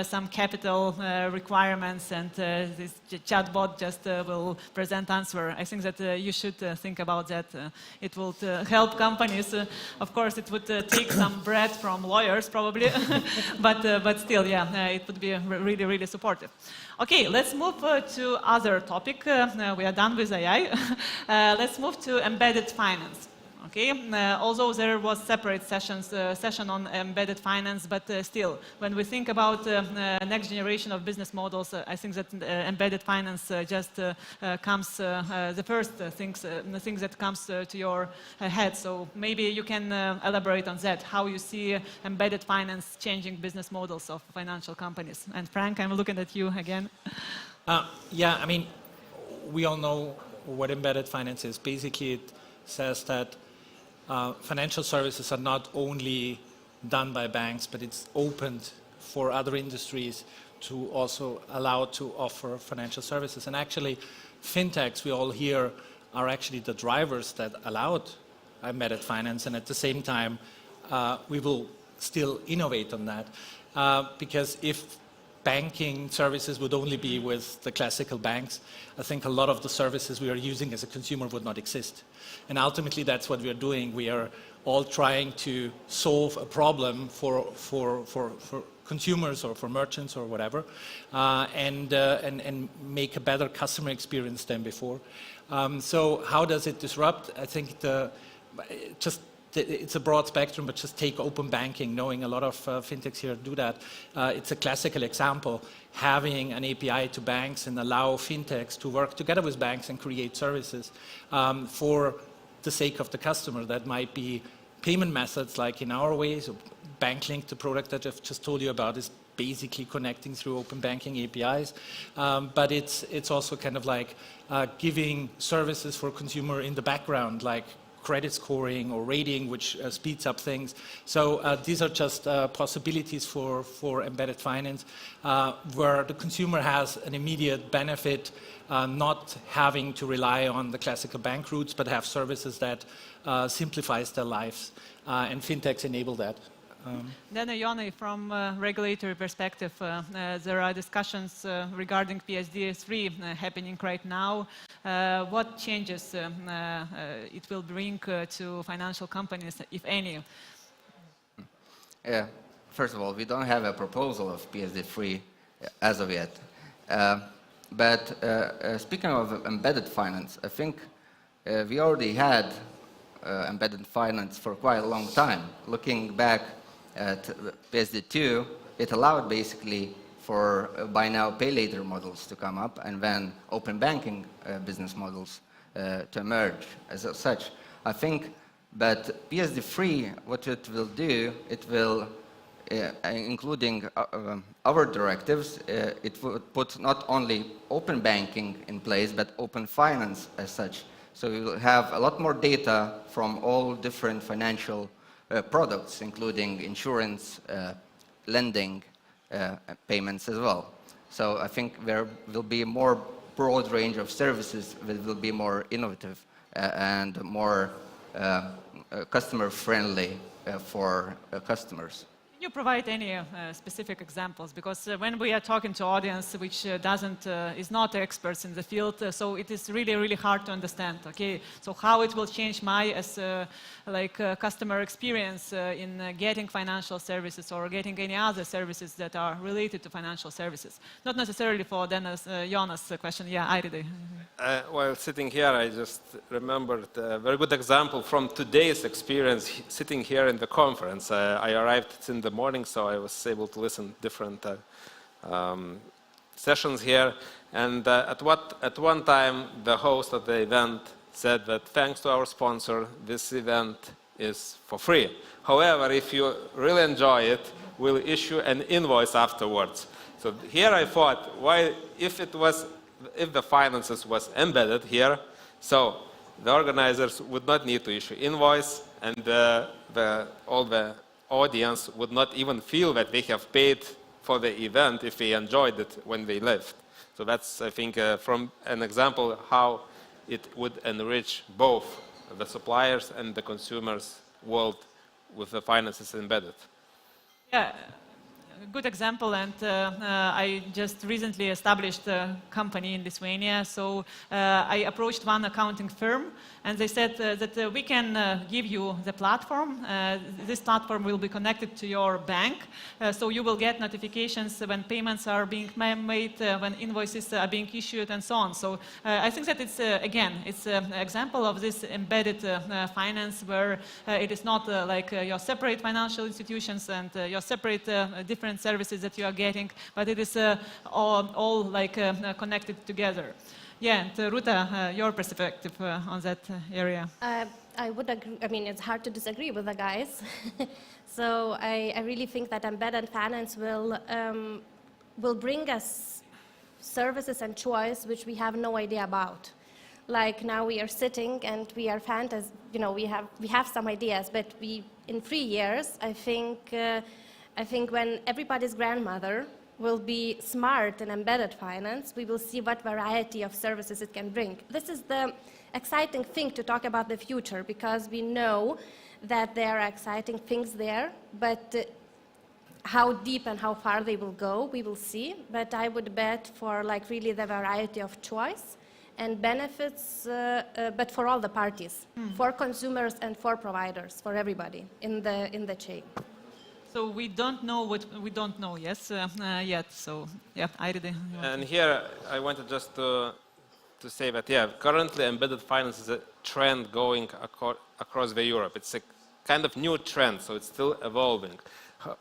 some capital requirements, and this chatbot just will present answer. I think that you should think about that. It will help companies. Of course, it would take some bread from lawyers, probably, but still, yeah, it would be really, really supportive. Okay, let's move to other topic. We are done with AI. Let's move to embedded finance. Okay, although there was separate session on embedded finance, but still, when we think about next generation of business models, I think that embedded finance just comes the first thing that comes to your head. So maybe you can elaborate on that, how you see embedded finance changing business models of financial companies. And Frank, I'm looking at you again. Yeah, I mean, we all know what embedded finance is. Basically, it says that financial services are not only done by banks, but it's opened for other industries to also allow to offer financial services. And actually, Fintechs, we all hear, are actually the drivers that allowed embedded finance. And at the same time, we will still innovate on that. Because if banking services would only be with the classical banks, I think a lot of the services we are using as a consumer would not exist. And ultimately, that's what we are doing. We are all trying to solve a problem for consumers or for merchants or whatever, and make a better customer experience than before. So how does it disrupt? I think it's a broad spectrum, but just take open banking, knowing a lot of fintechs here do that. It's a classical example, having an API to banks and allow fintechs to work together with banks and create services for the sake of the customer. That might be payment methods like in our ways. BankLink, the product that I've just told you about, is basically connecting through open banking APIs. But it's also kind of like giving services for consumer in the background, like credit scoring or rating, which speeds up things. So these are just possibilities for embedded finance, where the consumer has an immediate benefit, not having to rely on the classical bank routes, but have services that simplifies their lives. And fintechs enable that. Then, Joni, from a regulatory perspective, there are discussions regarding PSD3 happening right now. What changes it will bring to financial companies, if any? Yeah, first of all, we don't have a proposal of PSD3 as of yet. But speaking of embedded finance, I think we already had embedded finance for quite a long time. Looking back at PSD2, it allowed basically for buy now, pay later models to come up, and then open banking business models to emerge as such. I think, but PSD3, what it will do, it will, including our directives, it will put not only open banking in place, but open finance as such. So we will have a lot more data from all different financial products, including insurance, lending, payments as well. So I think there will be a more broad range of services that will be more innovative and more customer-friendly for customers. Can you provide any specific examples? Because when we are talking to audience which is not experts in the field, so it is really, really hard to understand. Okay, so how it will change my customer experience in getting financial services or getting any other services that are related to financial services? Not necessarily for Dennis, Jonas' question. Yeah, Airida. While sitting here, I just remembered a very good example from today's experience sitting here in the conference. I arrived in the morning, so I was able to listen to different sessions here. And at one time, the host of the event said that thanks to our sponsor, this event is for free. However, if you really enjoy it, we'll issue an invoice afterwards. So here I thought, why, if the finances was embedded here, so the organizers would not need to issue invoice, and all the audience would not even feel that they have paid for the event if they enjoyed it when they left. So that's, I think, from an example how it would enrich both the suppliers and the consumers' world with the finances embedded. Yeah. good example, and I just recently established a company in Lithuania, so I approached one accounting firm, and they said that we can give you the platform. This platform will be connected to your bank, so you will get notifications when payments are being made, when invoices are being issued, and so on. So I think that it's, again, it's an example of this embedded finance where it is not like your separate financial institutions and your separate different services that you are getting, but it is all like connected together. Yeah, and Ruta, your perspective on that area? I would agree. I mean, it's hard to disagree with the guys. So I really think that embedded finance will bring us services and choice which we have no idea about. Like now we are sitting and we are you know, we have some ideas, but in 3 years, I think when everybody's grandmother will be smart in embedded finance, we will see what variety of services it can bring. This is the exciting thing to talk about the future, because we know that there are exciting things there, but how deep and how far they will go, we will see. But I would bet for like really the variety of choice and benefits, but for all the parties, for consumers and for providers, for everybody in the chain. So we don't know what we don't know, yes, yet. So yeah, I really. And here I wanted just to say that yeah, currently embedded finance is a trend going across Europe. It's a kind of new trend, so it's still evolving.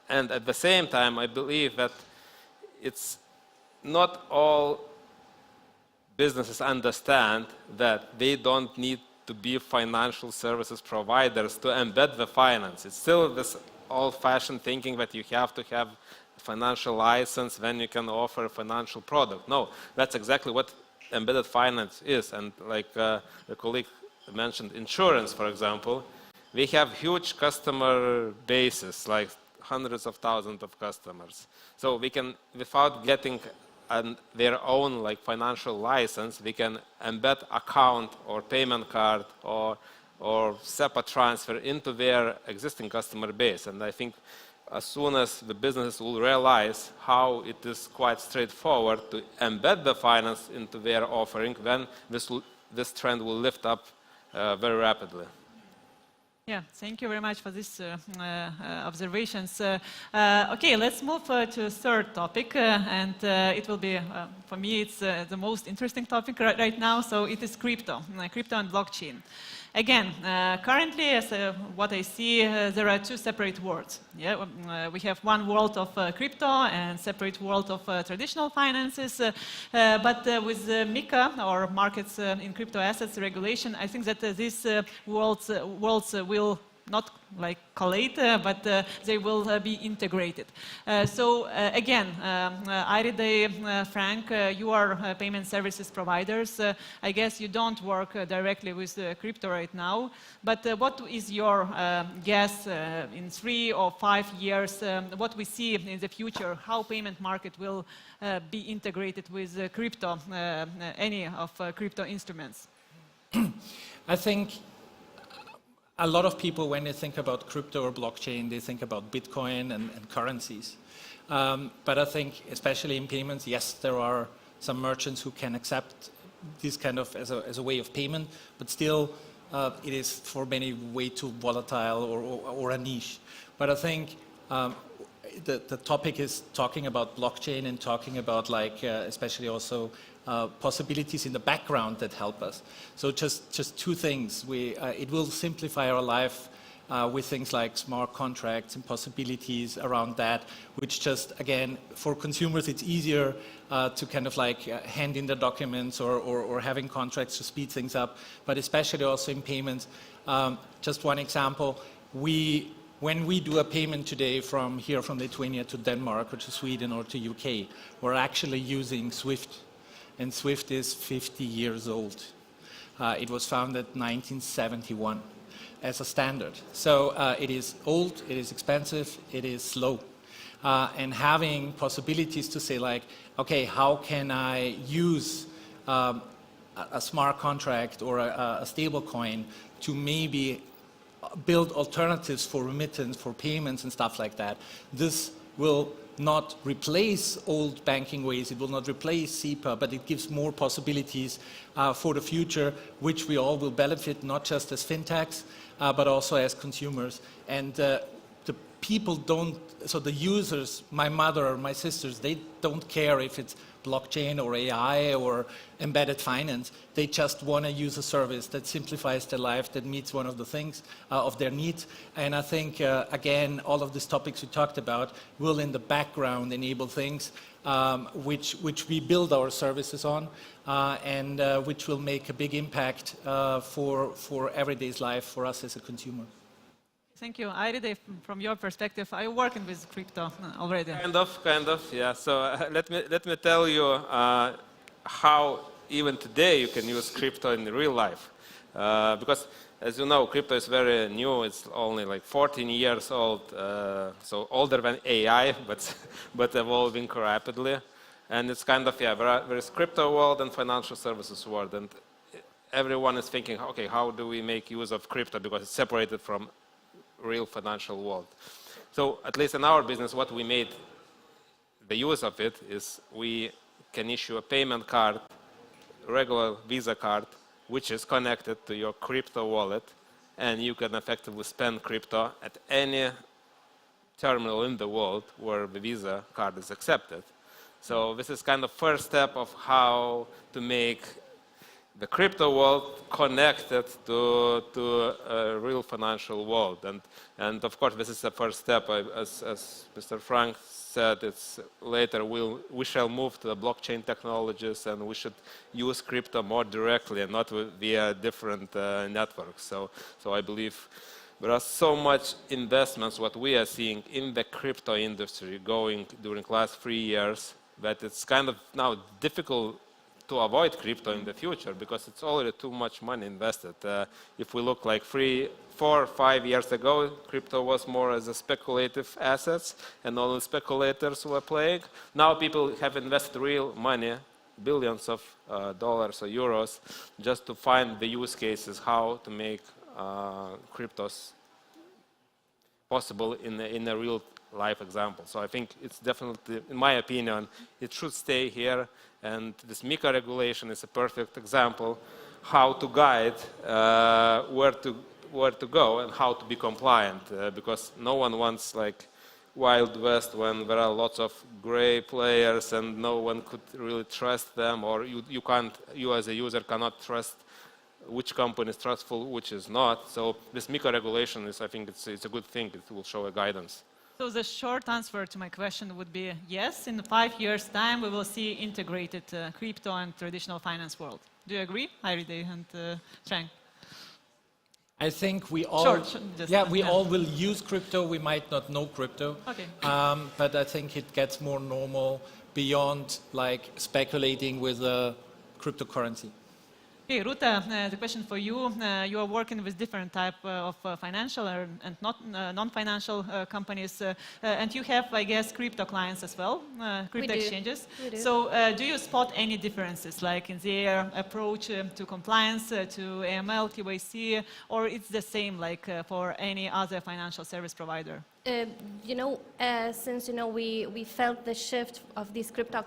And at the same time, I believe that it's not all businesses understand that they don't need to be financial services providers to embed the finance. It's still this old-fashioned thinking that you have to have a financial license when you can offer a financial product. No, that's exactly what embedded finance is. And like the colleague mentioned, insurance, for example, we have huge customer bases, like hundreds of thousands of customers. So we can, without getting their own like financial license, we can embed account or payment card or SEPA transfer into their existing customer base. And I think as soon as the businesses will realize how it is quite straightforward to embed the finance into their offering, then this trend will lift up very rapidly. Yeah, thank you very much for these observations. Okay, let's move to a third topic, and it will be, for me, it's the most interesting topic right now, so it is crypto and blockchain. Again, currently, as what I see, there are two separate worlds. Yeah, we have one world of crypto and separate world of traditional finances. But with MiCA, or markets in crypto assets regulation, I think that these worlds will not like collate, but they will be integrated. So again, Aride, Frank, you are payment services providers. I guess you don't work directly with crypto right now, but what is your guess in 3 or 5 years, what we see in the future, how payment market will be integrated with crypto, any of crypto instruments? I think a lot of people, when they think about crypto or blockchain, they think about Bitcoin and currencies. But I think, especially in payments, yes, there are some merchants who can accept this kind of as a way of payment, but still it is for many way too volatile or a niche. But I think the topic is talking about blockchain and talking about like especially also possibilities in the background that help us. So just two things. It will simplify our life with things like smart contracts and possibilities around that, which just, again, for consumers, it's easier to kind of like hand in the documents or having contracts to speed things up, but especially also in payments. Just one example, when we do a payment today from here, from Lithuania to Denmark or to Sweden or to UK, we're actually using SWIFT. And SWIFT is 50 years old. It was founded in 1971 as a standard. So it is old, it is expensive, it is slow. And having possibilities to say like, okay, how can I use a smart contract or a stable coin to maybe build alternatives for remittance, for payments and stuff like that. This will not replace old banking ways, it will not replace SEPA, but it gives more possibilities for the future, which we all will benefit, not just as fintechs, but also as consumers. And the people don't, so the users, my mother or my sisters, they don't care if it's blockchain or AI or embedded finance. They just want to use a service that simplifies their life, that meets one of the things of their needs. And I think, again, all of these topics we talked about will in the background enable things which we build our services on and which will make a big impact for everyday's life for us as a consumer. Thank you. Airide, from your perspective, are you working with crypto already? Kind of, yeah. So let me tell you how even today you can use crypto in real life. Because, as you know, crypto is very new. It's only like 14 years old, so older than AI, but evolving rapidly. And it's kind of, yeah, there is crypto world and financial services world. And everyone is thinking, okay, how do we make use of crypto? Because it's separated from real financial world. So at least in our business, what we made the use of it is we can issue a payment card, regular Visa card, which is connected to your crypto wallet, and you can effectively spend crypto at any terminal in the world where the Visa card is accepted. So this is kind of first step of how to make the crypto world connected to a real financial world. And of course, this is the first step. As Mr. Frank said, it's later we shall move to the blockchain technologies, and we should use crypto more directly and not via different networks. So I believe there are so much investments, what we are seeing in the crypto industry going during the last 3 years, that it's kind of now difficult to avoid crypto in the future because it's already too much money invested. If we look like 3, 4, 5 years ago, crypto was more as a speculative assets and only speculators were playing. Now people have invested real money, billions of dollars or euros, just to find the use cases how to make cryptos possible in a real life example. So I think it's definitely, in my opinion, it should stay here. And this MiCA regulation is a perfect example how to guide where to go and how to be compliant. Because no one wants like Wild West when there are lots of gray players and no one could really trust them, or you as a user cannot trust which company is trustful, which is not. So this MiCA regulation is, I think it's a good thing. It will show a guidance. So the short answer to my question would be yes, in 5 years' time we will see integrated crypto and traditional finance world. Do you agree, Airide and Frank? I think we all, we all will use crypto. We might not know crypto, okay. But I think it gets more normal beyond like speculating with a cryptocurrency. Okay, Ruta, the question for you. You are working with different type of financial and non-financial companies, and you have, I guess, crypto clients as well, crypto exchanges. We do. So do you spot any differences, like in their approach to compliance, to AML, KYC, or it's the same like for any other financial service provider? Since we felt the shift of these crypto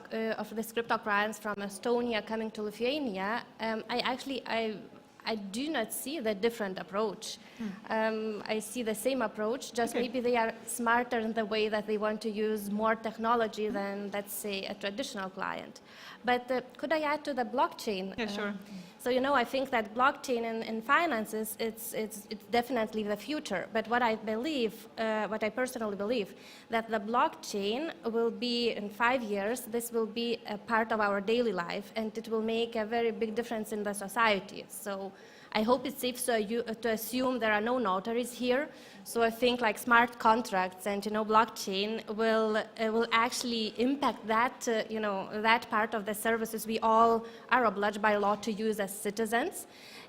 clients from Estonia coming to Lithuania, I do not see the different approach. I see the same approach, just maybe they are smarter in the way that they want to use more technology than, let's say, a traditional client. But could I add to the blockchain? Yeah, sure. So, I think that blockchain in finances, it's definitely the future. But what I personally believe, that the blockchain will be, in 5 years, this will be a part of our daily life, and it will make a very big difference in the society. So I hope it's safe to assume there are no notaries here. So I think like smart contracts and blockchain will actually impact that that part of the services we all are obliged by law to use as citizens.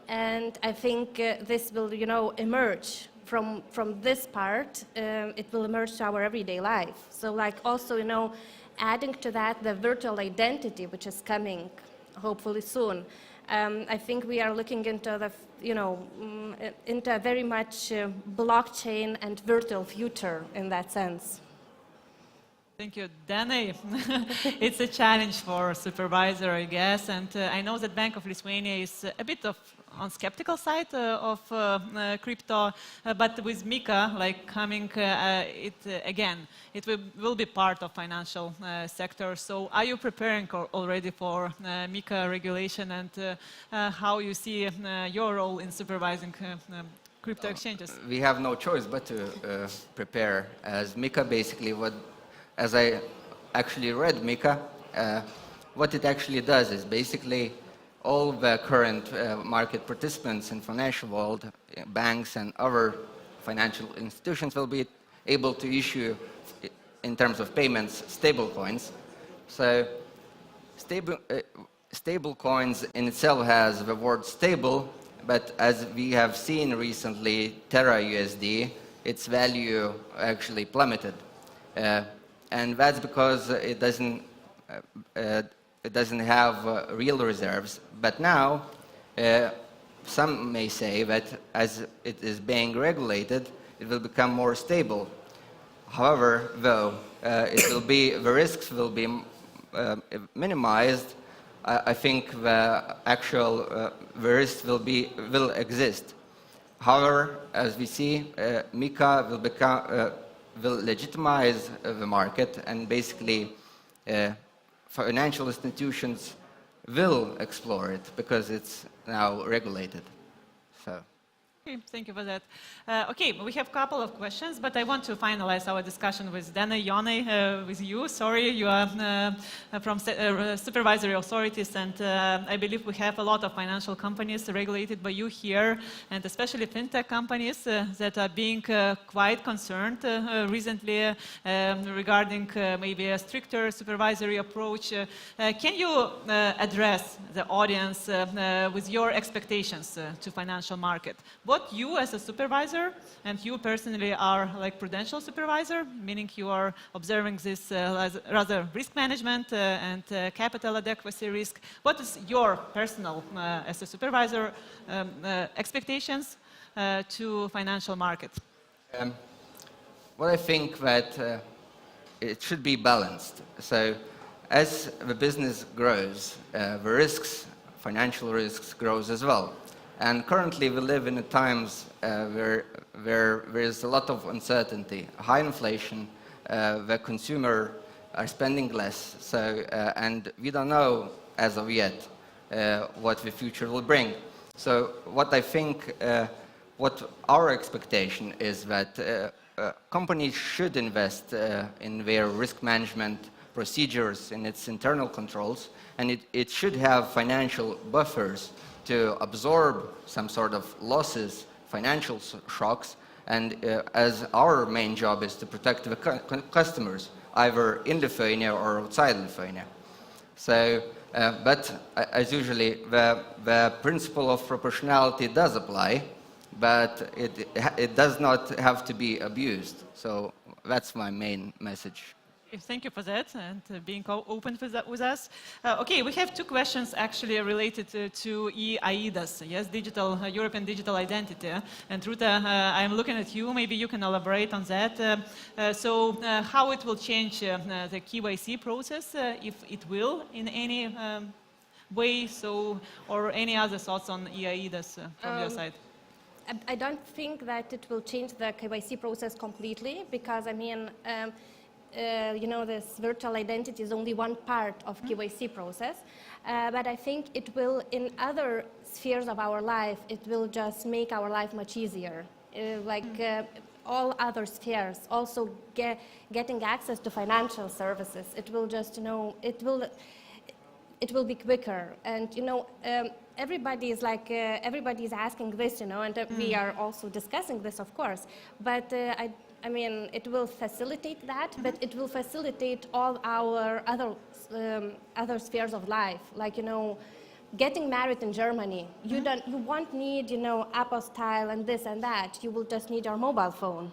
And I think this will emerge from this part. It will emerge to our everyday life. So like also adding to that the virtual identity, which is coming hopefully soon. I think we are looking into the, into a very much blockchain and virtual future in that sense. Thank you, Danny. It's a challenge for supervisor, I guess, and I know that Bank of Lithuania is a bit on skeptical side of crypto, but with MiCA, like coming, it will be part of financial sector. So are you preparing already for MiCA regulation, and how you see your role in supervising crypto exchanges? We have no choice but to prepare, as MiCA basically as I actually read MiCA, what it actually does is basically all the current market participants in financial world, banks and other financial institutions will be able to issue, in terms of payments, stable coins. So stable coins in itself has the word stable, but as we have seen recently, Terra USD, its value actually plummeted. And that's because it doesn't have real reserves. But now, some may say that as it is being regulated, it will become more stable. However, though, the risks will be minimized. I think the risk will exist. However, as we see, MiCA will legitimize the market, and basically financial institutions will explore it because it's now regulated. So. Okay, thank you for that. Okay, we have a couple of questions, but I want to finalize our discussion with Dana, Jonai, with you. Sorry, you are from supervisory authorities, and I believe we have a lot of financial companies regulated by you here, and especially fintech companies that are being quite concerned recently regarding maybe a stricter supervisory approach. Can you address the audience with your expectations to financial market? What you as a supervisor, and you personally are like prudential supervisor, meaning you are observing this as rather risk management and capital adequacy risk. What is your personal, as a supervisor, expectations to financial market? Well, I think that it should be balanced. So as the business grows, the risks, financial risks, grows as well. And currently we live in times where there is a lot of uncertainty, high inflation, the consumer are spending less, so, and we don't know as of yet what the future will bring. So what I think, what our expectation is that companies should invest in their risk management procedures, in its internal controls, and it should have financial buffers to absorb some sort of losses, financial shocks, and as our main job is to protect the customers, either in Lithuania or outside Lithuania. So, but as usually, the principle of proportionality does apply, but it does not have to be abused. So that's my main message. Thank you for that and being open with us. Okay, we have two questions actually related to eIDAS, yes, European digital identity. And Ruta, I'm looking at you. Maybe you can elaborate on that. So how it will change the KYC process, if it will in any way, so, or any other thoughts on eIDAS from your side? I don't think that it will change the KYC process completely, because I mean, you know, this virtual identity is only one part of KYC process, but I think it will, in other spheres of our life, it will just make our life much easier. All other spheres, also getting access to financial services, it will just, you know, it will be quicker. And, you know, everybody is like, everybody is asking this, you know, and we are also discussing this, of course, but I mean, it will facilitate that, but it will facilitate all our other spheres of life. Like, you know, getting married in Germany, you won't need, you know, apostille and this and that. You will just need your mobile phone.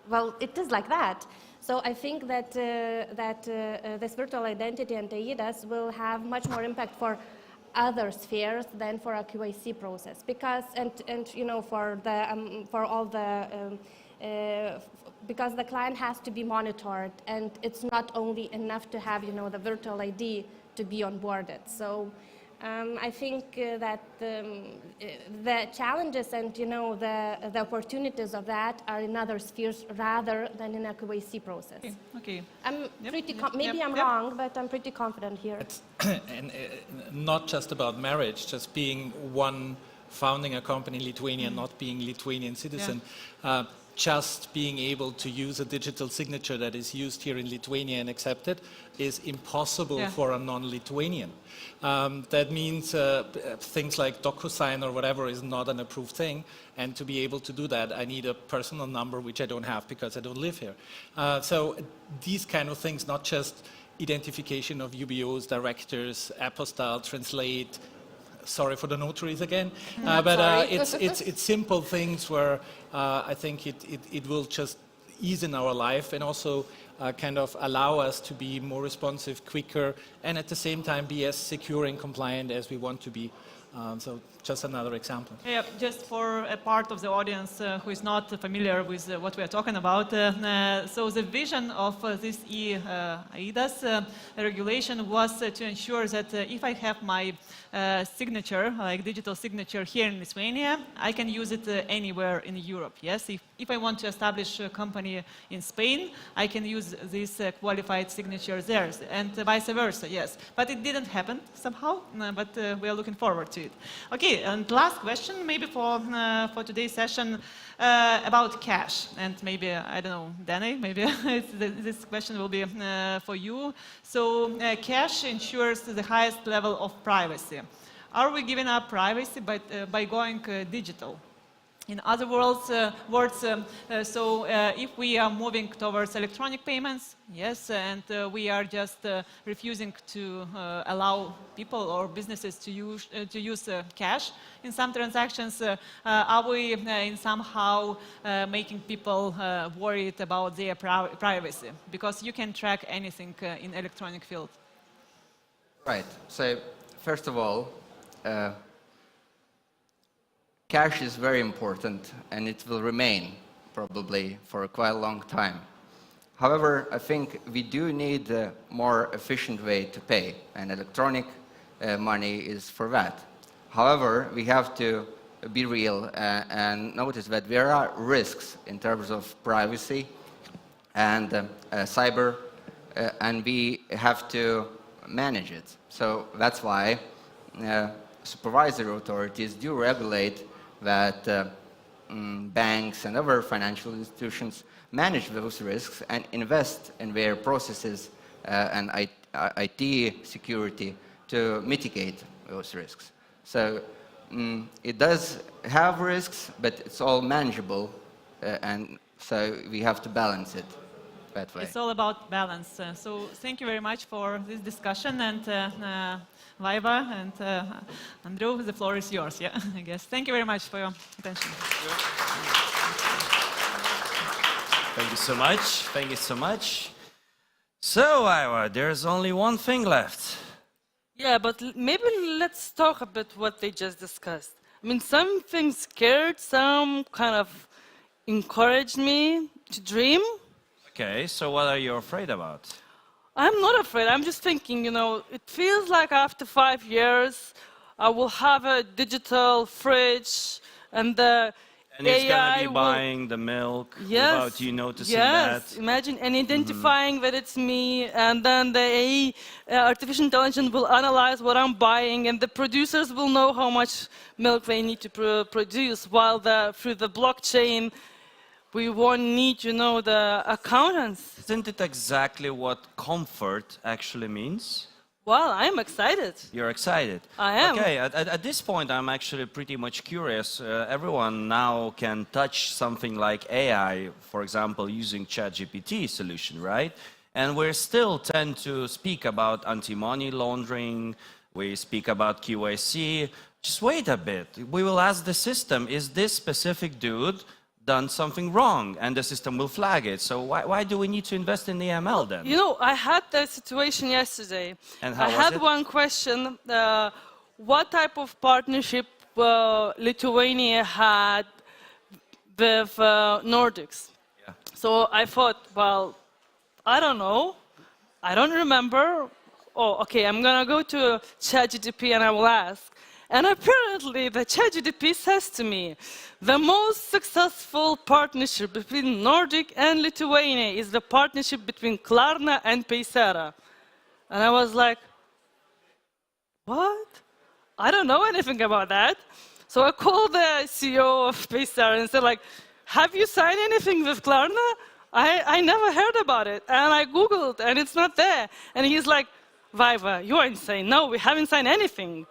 Well, it is like that. So I think that this virtual identity and eIDAS will have much more impact for other spheres than for a QAC process, because because the client has to be monitored, and it's not only enough to have the virtual ID to be onboarded. So I think that the challenges and the opportunities of that are in other spheres rather than in a QAC process. Okay. I'm maybe I'm wrong, but I'm pretty confident here. And not just about marriage, just being one founding a company in Lithuania, not being Lithuanian citizen. Just being able to use a digital signature that is used here in Lithuania and accepted is impossible for a non-Lithuanian. That means things like DocuSign or whatever is not an approved thing, and to be able to do that, I need a personal number, which I don't have because I don't live here. So these kind of things, not just identification of UBOs, directors, apostille, translate, sorry for the notaries again, but it's simple things where I think it will just ease in our life and also kind of allow us to be more responsive, quicker, and at the same time be as secure and compliant as we want to be. So just another example. Yeah, just for a part of the audience who is not familiar with what we are talking about, so the vision of this eIDAS regulation was to ensure that if I have my signature, like digital signature here in Lithuania, I can use it anywhere in Europe. Yes, if I want to establish a company in Spain, I can use this qualified signature there, and vice versa. Yes, but it didn't happen somehow. But we are looking forward to it. Okay, and last question, maybe for today's session, about cash, and maybe I don't know, Danny, maybe this question will be for you. So cash ensures the highest level of privacy. Are we giving up privacy by going digital? In other words, if we are moving towards electronic payments, yes, and we are just refusing to allow people or businesses to use cash in some transactions, are we in somehow making people worried about their privacy? Because you can track anything in electronic field. Right. So first of all, cash is very important, and it will remain probably for a quite long time. However, I think we do need a more efficient way to pay, and electronic money is for that. However, we have to be real and notice that there are risks in terms of privacy and cyber, and we have to manage it. So that's why supervisory authorities do regulate that banks and other financial institutions manage those risks and invest in their processes and IT security to mitigate those risks. So it does have risks, but it's all manageable, and so we have to balance it that way. It's all about balance. So thank you very much for this discussion, and Vaiva and Andrew, the floor is yours, yeah, I guess. Thank you very much for your attention. Thank you so much. Thank you so much. So, Vaiva, there's only one thing left. Yeah, but maybe let's talk a bit what they just discussed. I mean, some things scared, some kind of encouraged me to dream. Okay, so what are you afraid about? I'm not afraid. I'm just thinking, it feels like after 5 years, I will have a digital fridge and the And it's AI going to be buying the milk without you noticing that. that. Imagine, and identifying that it's me, and then the AI, artificial intelligence, will analyze what I'm buying, and the producers will know how much milk they need to produce, while through the blockchain, we won't need, the accountants. Isn't it exactly what comfort actually means? Well, I'm excited. You're excited? I am. Okay, at this point, I'm actually pretty much curious. Everyone now can touch something like AI, for example, using ChatGPT solution, right? And we still tend to speak about anti-money laundering, we speak about QAC. Just wait a bit. We will ask the system, is this specific dude done something wrong, and the system will flag it. So why do we need to invest in the ML then? I had that situation yesterday. And how I was had it? one question. what type of partnership Lithuania had with Nordics. Yeah. So I thought, well, I don't know. I don't remember. Oh, okay, I'm going to go to ChatGPT and I will ask. And apparently, the ChatGPT says to me, the most successful partnership between Nordic and Lithuania is the partnership between Klarna and Paysera. And I was like, what? I don't know anything about that. So I called the CEO of Paysera and said, like, have you signed anything with Klarna? I never heard about it. And I Googled, and it's not there. And he's like, Vaiva, you're insane. No, we haven't signed anything.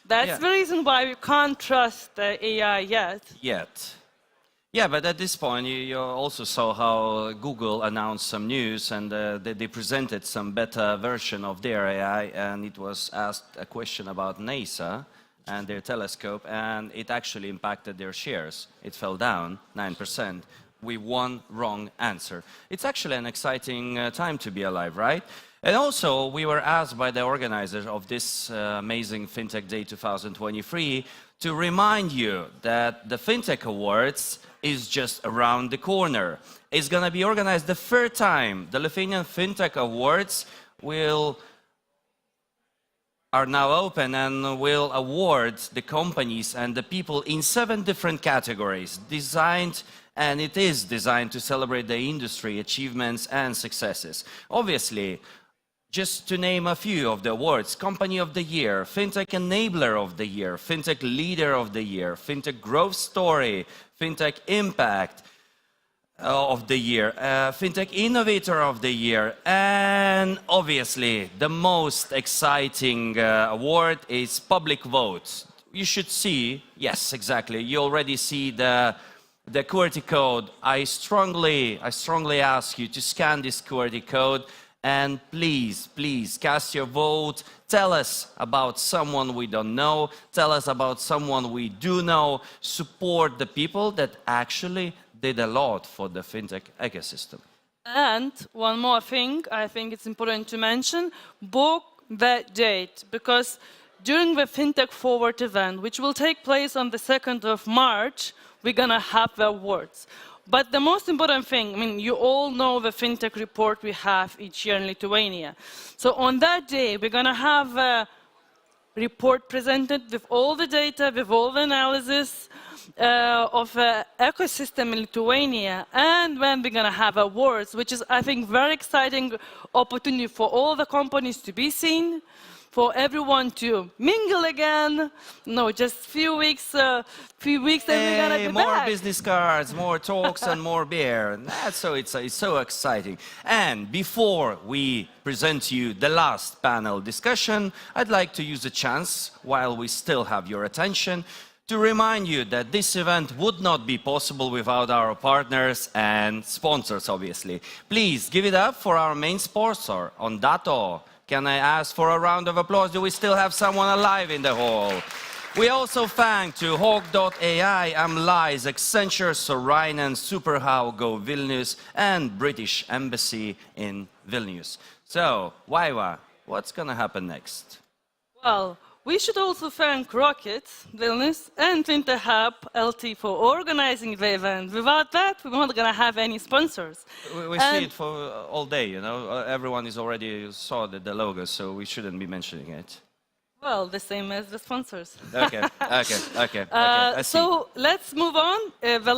That's the reason why we can't trust the AI yet. Yeah, but at this point, you also saw how Google announced some news and they presented some beta version of their AI, and it was asked a question about NASA and their telescope, and it actually impacted their shares. It fell down 9% with one wrong answer. It's actually an exciting time to be alive, right? And also, we were asked by the organizers of this amazing FinTech Day 2023 to remind you that the FinTech Awards is just around the corner. It's going to be organized the third time. The Lithuanian FinTech Awards are now open and will award the companies and the people in 7 different categories, and it is designed to celebrate the industry achievements and successes. Obviously, just to name a few of the awards: Company of the Year, FinTech Enabler of the Year, FinTech Leader of the Year, FinTech Growth Story, FinTech Impact of the Year, FinTech Innovator of the Year, and obviously the most exciting award is Public Vote. You should see, yes, exactly, you already see the QWERTY code. I strongly ask you to scan this QWERTY code. And please, please cast your vote. Tell us about someone we don't know. Tell us about someone we do know. Support the people that actually did a lot for the FinTech ecosystem. And one more thing I think it's important to mention, book that date, because during the FinTech Forward event, which will take place on the 2nd of March, we're going to have the awards. But the most important thing, I mean, you all know the FinTech report we have each year in Lithuania. So on that day, we're going to have a report presented with all the data, with all the analysis of the ecosystem in Lithuania. And when we're going to have awards, which is, I think, very exciting opportunity for all the companies to be seen, for everyone to mingle again. No, just few weeks and we're gonna be more back. Business cards, more talks and more beer. So it's so exciting. And before we present to you the last panel discussion, I'd like to use the chance, while we still have your attention, to remind you that this event would not be possible without our partners and sponsors, obviously. Please give it up for our main sponsor, Ondato. Can I ask for a round of applause? Do we still have someone alive in the hall? We also thank to Hawk.ai, Amlize, Accenture, Sorainen, Superhow, Go Vilnius, and British Embassy in Vilnius. So, Vaiva, what's going to happen next? Well, we should also thank ROCKIT, Vilnius, and Fintech Hub LT for organizing the event. Without that, we're not going to have any sponsors. We see it for all day, you know. Everyone is already saw the logo, so we shouldn't be mentioning it. Well, the same as the sponsors. Okay. I see. So let's move on. The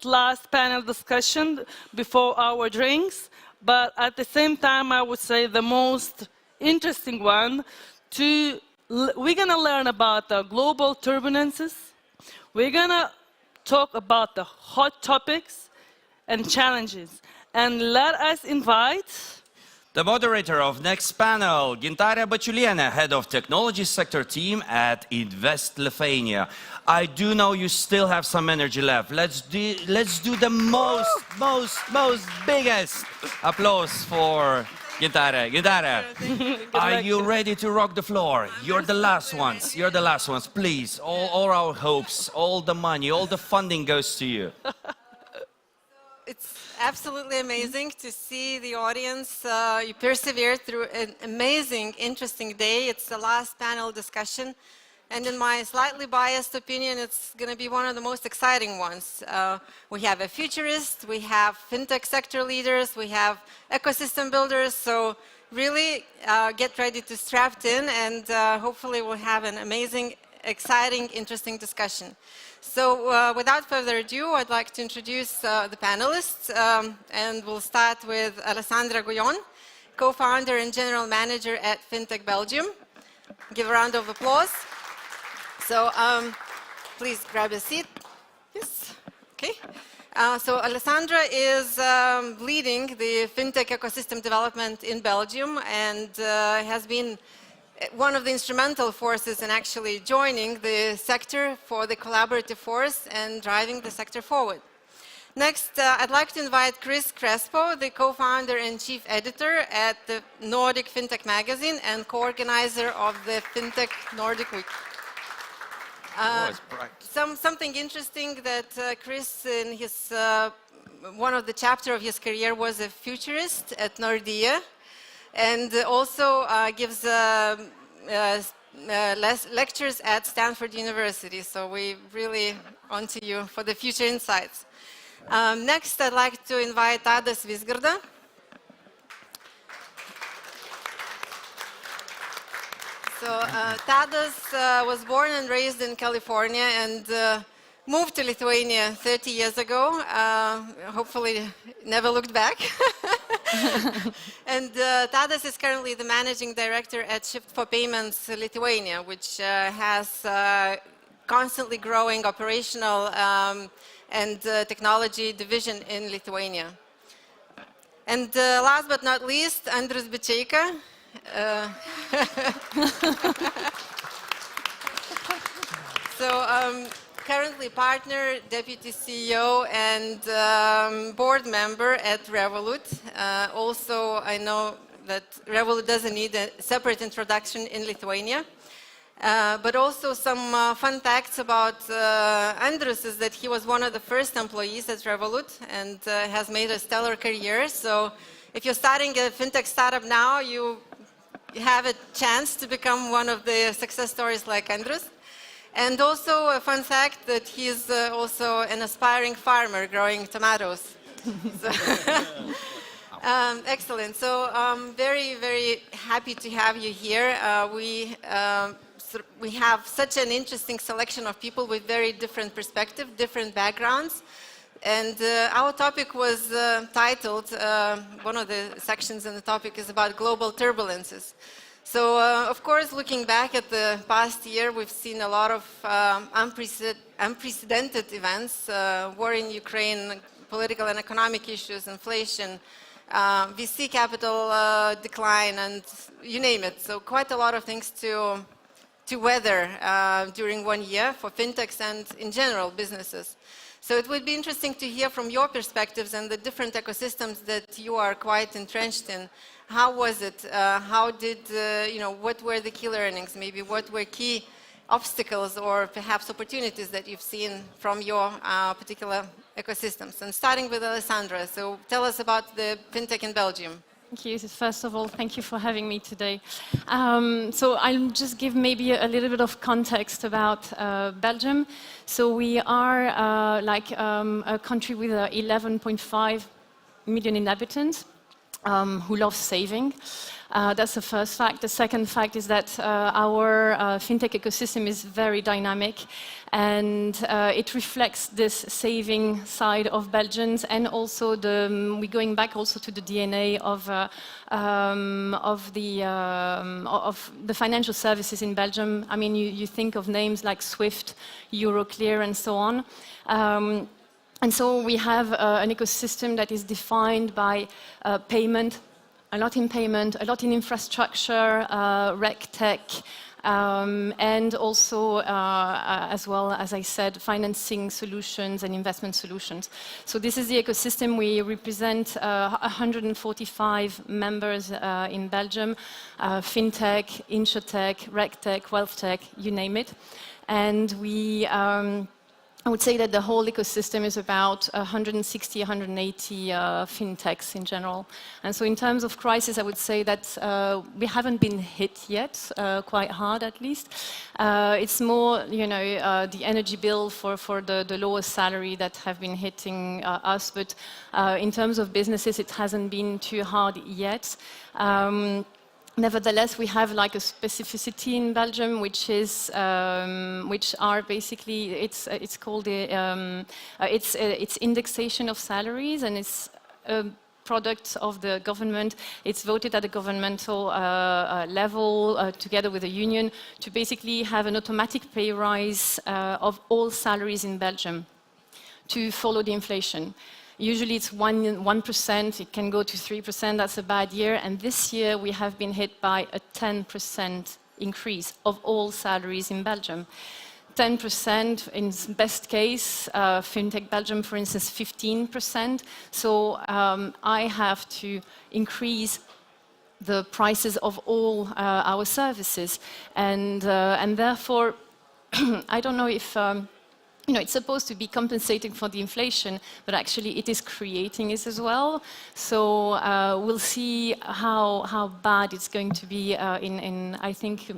last panel discussion before our drinks, but at the same time, I would say the most interesting one. We're going to learn about the global turbulences. We're going to talk about the hot topics and challenges. And let us invite the moderator of next panel, Gintarė, Head of Technology Sector Team at Invest Lithuania. I do know you still have some energy left. Let's do the most biggest applause for Gintarė. Are you ready to rock the floor? You're the last ones. You're the last ones. Please, all our hopes, all the money, all the funding goes to you. it's absolutely amazing to see the audience. You persevered through an amazing, interesting day. It's the last panel discussion. And in my slightly biased opinion, it's going to be one of the most exciting ones. We have a futurist, we have fintech sector leaders, we have ecosystem builders. So really get ready to strap in, and hopefully we'll have an amazing, exciting, interesting discussion. So without further ado, I'd like to introduce the panelists, and we'll start with Alessandra Guyon, co-founder and general manager at Fintech Belgium. Give a round of applause. So please grab a seat. Yes, okay. So Alessandra is leading the fintech ecosystem development in Belgium, and has been one of the instrumental forces in actually joining the sector for the collaborative force and driving the sector forward. Next, I'd like to invite Chris Crespo, the co-founder and chief editor at the Nordic Fintech magazine and co-organizer of the Fintech Nordic Week. Something interesting that Chris, in his one of the chapter of his career, was a futurist at Nordea, and also gives lectures at Stanford University. So we really on to you for the future insights. Next, I'd like to invite Tadas Visgarda. So Tadas was born and raised in California and moved to Lithuania 30 years ago. Hopefully never looked back. And Tadas is currently the managing director at Shift for Payments Lithuania, which has constantly growing operational and technology division in Lithuania. And last but not least, Andrius Bicheika. So currently partner, deputy CEO, and board member at Revolut. Also, I know that Revolut doesn't need a separate introduction in Lithuania. But also some fun facts about Andrius is that he was one of the first employees at Revolut and has made a stellar career. So if you're starting a fintech startup now, you have a chance to become one of the success stories like Andrius. And also a fun fact that he's also an aspiring farmer growing tomatoes. So excellent. So I'm very, very happy to have you here. We have such an interesting selection of people with very different perspectives, different backgrounds. And our topic was titled, one of the sections in the topic is about global turbulences. So, of course, looking back at the past year, we've seen a lot of unprecedented events, war in Ukraine, political and economic issues, inflation, VC capital decline, and you name it. So quite a lot of things to weather during 1 year for fintechs and, in general, businesses. So it would be interesting to hear from your perspectives and the different ecosystems that you are quite entrenched in. How was it? How did, what were the key learnings? Maybe what were key obstacles or perhaps opportunities that you've seen from your particular ecosystems? And starting with Alessandra, so tell us about the fintech in Belgium. Thank you. First of all, thank you for having me today. So I'll just give maybe a little bit of context about Belgium. So we are a country with 11.5 million inhabitants who love saving. That's the first fact. The second fact is that our fintech ecosystem is very dynamic, and it reflects this saving side of Belgians, and also we're going back also to the DNA of the financial services in Belgium. I mean, you think of names like Swift, Euroclear, and so on. And so we have an ecosystem that is defined by payment, a lot in payment, a lot in infrastructure, rec tech, and also, as well, as I said, financing solutions and investment solutions. So this is the ecosystem. We represent 145 members in Belgium, fintech, insurtech, rec tech, wealth tech, you name it. And we I would say that the whole ecosystem is about 160, 180 fintechs in general. And so in terms of crisis, I would say that we haven't been hit yet, quite hard at least. It's more, the energy bill for the lowest salary that have been hitting us. But in terms of businesses, it hasn't been too hard yet. Nevertheless, we have like a specificity in Belgium, which is, which are basically, it's called it's indexation of salaries, and it's a product of the government. It's voted at the governmental level together with the union to basically have an automatic pay rise of all salaries in Belgium to follow the inflation. Usually it's 1%, it can go to 3%, that's a bad year. And this year we have been hit by a 10% increase of all salaries in Belgium. 10% in best case, FinTech Belgium, for instance, 15%. So I have to increase the prices of all our services. And therefore, I don't know if it's supposed to be compensating for the inflation, but actually it is creating it as well. So we'll see how bad it's going to be. I think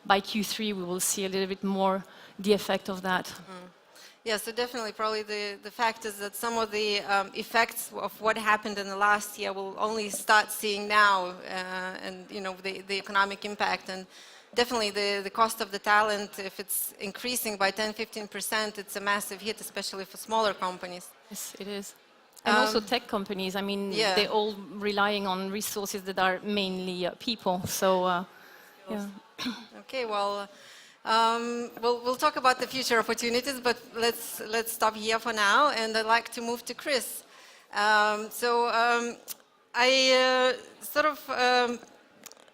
by Q3 we will see a little bit more the effect of that. Yeah, so definitely probably the fact is that some of the effects of what happened in the last year we'll only start seeing now, and the economic impact. And definitely the cost of the talent, if it's increasing by 10-15%, it's a massive hit, especially for smaller companies. Yes, it is. And also tech companies, I mean, they're all relying on resources that are mainly people, so yeah. Okay, well, we'll talk about the future opportunities, but let's stop here for now, and I'd like to move to Chris.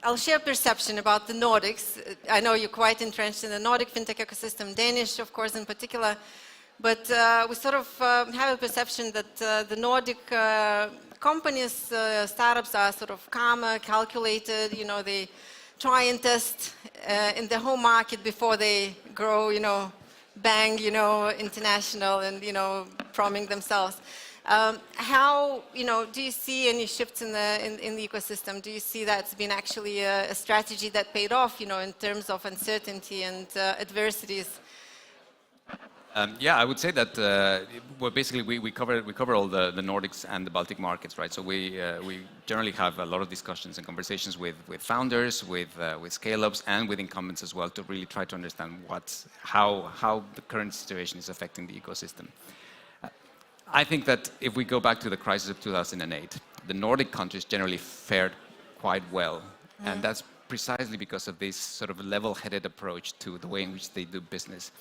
I'll share perception about the Nordics. I know you're quite entrenched in the Nordic fintech ecosystem, Danish, of course, in particular. But we sort of have a perception that the Nordic companies, startups are sort of calmer, calculated. They try and test in their home market before they grow, bang, international and, promoting themselves. How do you see any shifts in the ecosystem? Do you see that's been actually a strategy that paid off, in terms of uncertainty and adversities? Yeah, I would say that basically we cover all the Nordics and the Baltic markets, right? So we generally have a lot of discussions and conversations with founders, with scale-ups, and with incumbents as well to really try to understand how the current situation is affecting the ecosystem. I think that if we go back to the crisis of 2008, the Nordic countries generally fared quite well. And that's precisely because of this sort of level-headed approach to the way in which they do business.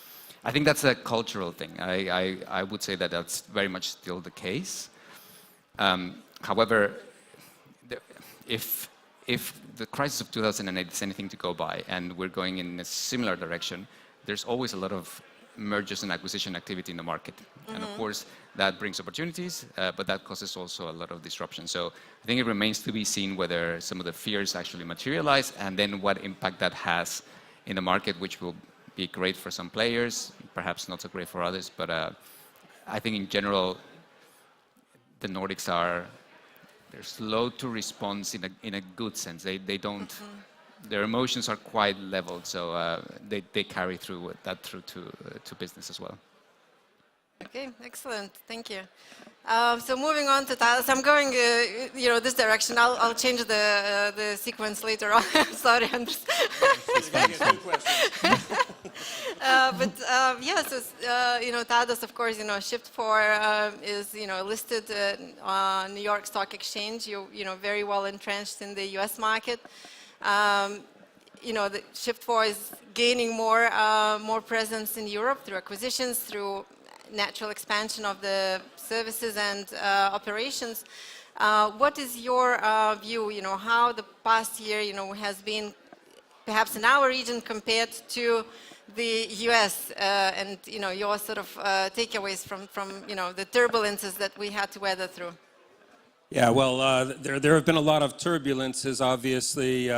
I think that's a cultural thing. I would say that that's very much still the case. However, if the crisis of 2008 is anything to go by, and we're going in a similar direction, there's always a lot of mergers and acquisition activity in the market. And of course, that brings opportunities, but that causes also a lot of disruption. So I think it remains to be seen whether some of the fears actually materialize, and then what impact that has in the market, which will be great for some players, perhaps not so great for others. But I think in general, the Nordics they're slow to respond in a good sense. They don't. Their emotions are quite leveled, so they carry through to business as well. Okay, excellent. Thank you. So moving on to Tadas, I'm going, this direction. I'll change the sequence later on. Sorry, Andres. Tadas, of course, Shift4 is, listed on New York Stock Exchange. You're very well entrenched in the U.S. market. The Shift4 is gaining more presence in Europe through acquisitions, through natural expansion of the services and operations. What is your view, how the past year, has been perhaps in our region compared to the US, and, your sort of takeaways from the turbulences that we had to weather through? Yeah, well, there have been a lot of turbulences, obviously,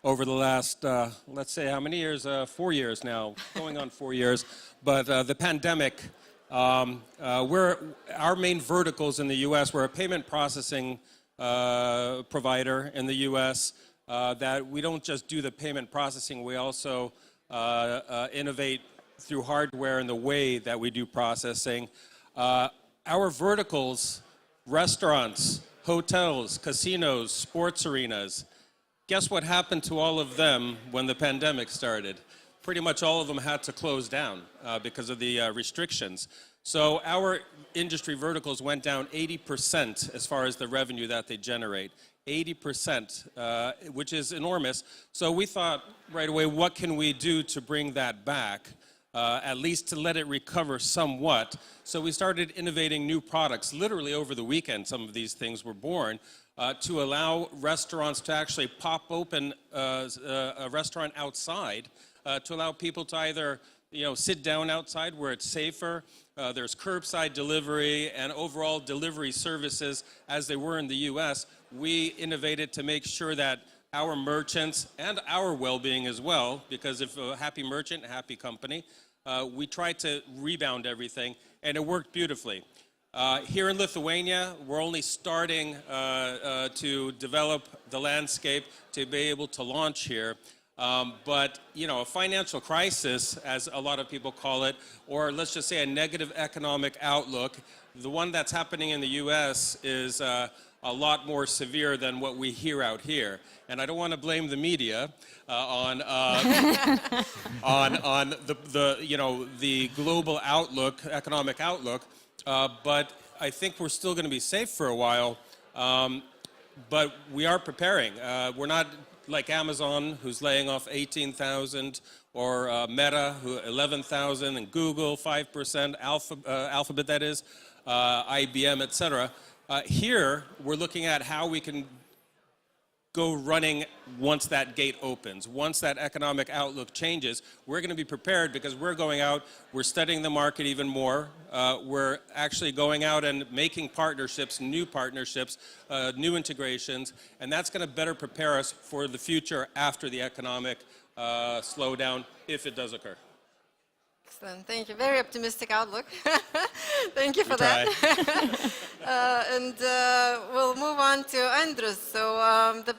over the last, let's say, how many years? 4 years now, going on 4 years. But the pandemic Our main verticals in the U.S., we're a payment processing provider in the U.S. That we don't just do the payment processing, we also innovate through hardware in the way that we do processing. Our verticals, restaurants, hotels, casinos, sports arenas, guess what happened to all of them when the pandemic started? Pretty much all of them had to close down because of the restrictions. So our industry verticals went down 80% as far as the revenue that they generate. 80%, which is enormous. So we thought right away, what can we do to bring that back? At least to let it recover somewhat. So we started innovating new products. Literally over the weekend, some of these things were born to allow restaurants to actually pop open a restaurant outside to allow people to either sit down outside where it's safer. There's curbside delivery and overall delivery services as they were in the US. We innovated to make sure that our merchants and our well-being as well, because if a happy merchant, a happy company, we tried to rebound everything, and it worked beautifully. Here in Lithuania, we're only starting to develop the landscape to be able to launch here. But, a financial crisis, as a lot of people call it, or let's just say a negative economic outlook, the one that's happening in the US is a lot more severe than what we hear out here. And I don't want to blame the media on the global outlook, economic outlook, but I think we're still going to be safe for a while. But we are preparing. We're not like Amazon, who's laying off 18,000, or Meta, who 11,000, and Google 5%, Alphabet that is, IBM, etc. Here, we're looking at how we can go running once that gate opens. Once that economic outlook changes, we're going to be prepared because we're going out, we're studying the market even more. We're actually going out and making partnerships, new integrations, and that's going to better prepare us for the future after the economic slowdown, if it does occur. Excellent, thank you. Very optimistic outlook. Thank you for that. And we'll move on to Andrus. So the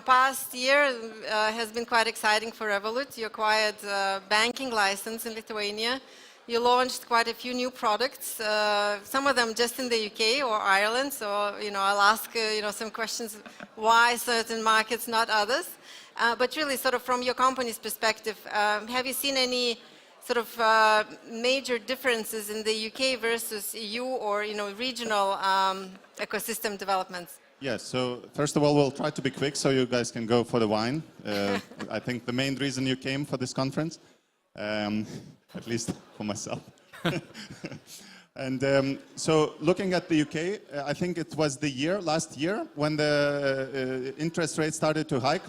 past year has been quite exciting for Revolut. You acquired a banking license in Lithuania. You launched quite a few new products, some of them just in the UK or Ireland. So I'll ask some questions, why certain markets, not others. But really, sort of from your company's perspective, have you seen any sort of major differences in the UK versus EU or regional ecosystem developments? Yes, so first of all, we'll try to be quick so you guys can go for the wine. I think the main reason you came for this conference, at least for myself. And so looking at the UK, I think it was last year, when the interest rate started to hike,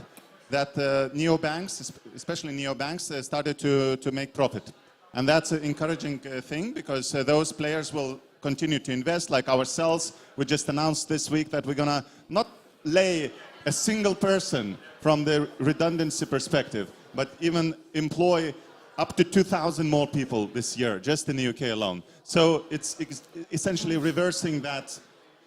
that neobanks, especially neobanks, started to make profit. And that's an encouraging thing, because those players will continue to invest, like ourselves. We just announced this week that we're going to not lay a single person from the redundancy perspective, but even employ up to 2,000 more people this year, just in the UK alone. So it's essentially reversing that,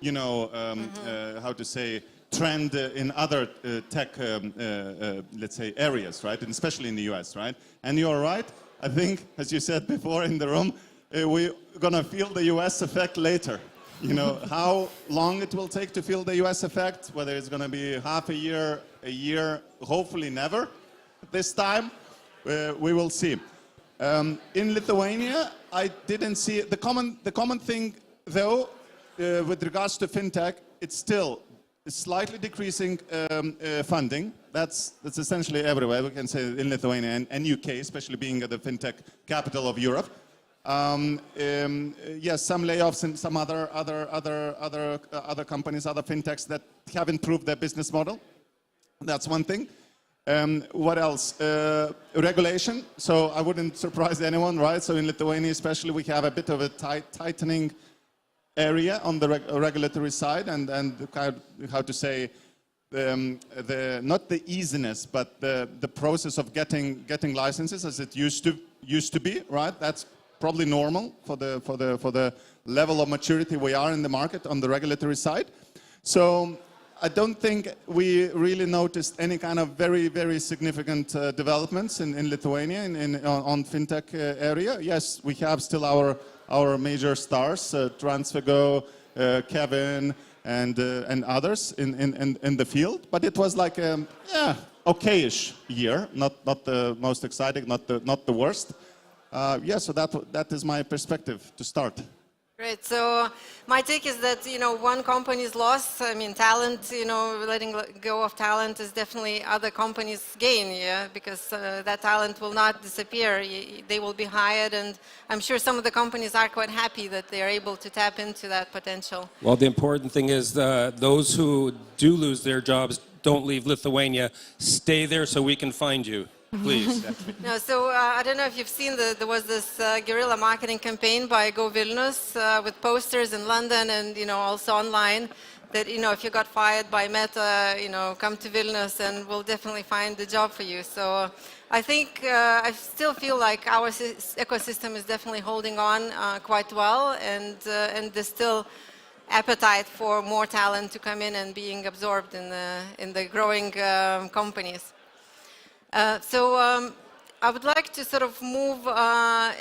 how to say, trend in other tech, let's say, areas, right? And especially in the US, right? And you're right. I think, as you said before in the room, we're going to feel the US effect later. How long it will take to feel the US effect, whether it's going to be half a year, hopefully never this time, we will see. In Lithuania, I didn't see the common thing, though, with regards to fintech, it's still slightly decreasing funding. That's essentially everywhere, we can say, in Lithuania and UK, especially being the fintech capital of Europe. Yes, some layoffs in some other companies, other fintechs that have improved their business model. That's one thing. What else? Regulation. So I wouldn't surprise anyone, right? So in Lithuania, especially, we have a bit of a tightening area on the regulatory side, and how to say, not the easiness, but the process of getting licenses as it used to be, right? That's probably normal for the level of maturity we are in the market on the regulatory side. So I don't think we really noticed any kind of very significant developments in Lithuania on fintech area. Yes, we have still our major stars, Transfego, Kevin, and others in the field. But it was like a okay-ish year, not the most exciting, not the worst. So that is my perspective to start. Great. So my take is that, one company's loss, talent, letting go of talent is definitely other companies' gain, because that talent will not disappear. They will be hired, and I'm sure some of the companies are quite happy that they are able to tap into that potential. Well, the important thing is those who do lose their jobs don't leave Lithuania. Stay there so we can find you. Please. No, so I don't know if you've seen, there was this guerrilla marketing campaign by Go Vilnius with posters in London and also online that if you got fired by Meta, come to Vilnius and we'll definitely find a job for you. So I think I still feel like our ecosystem is definitely holding on quite well, and there's still appetite for more talent to come in and being absorbed in the growing companies. So I would like to sort of move a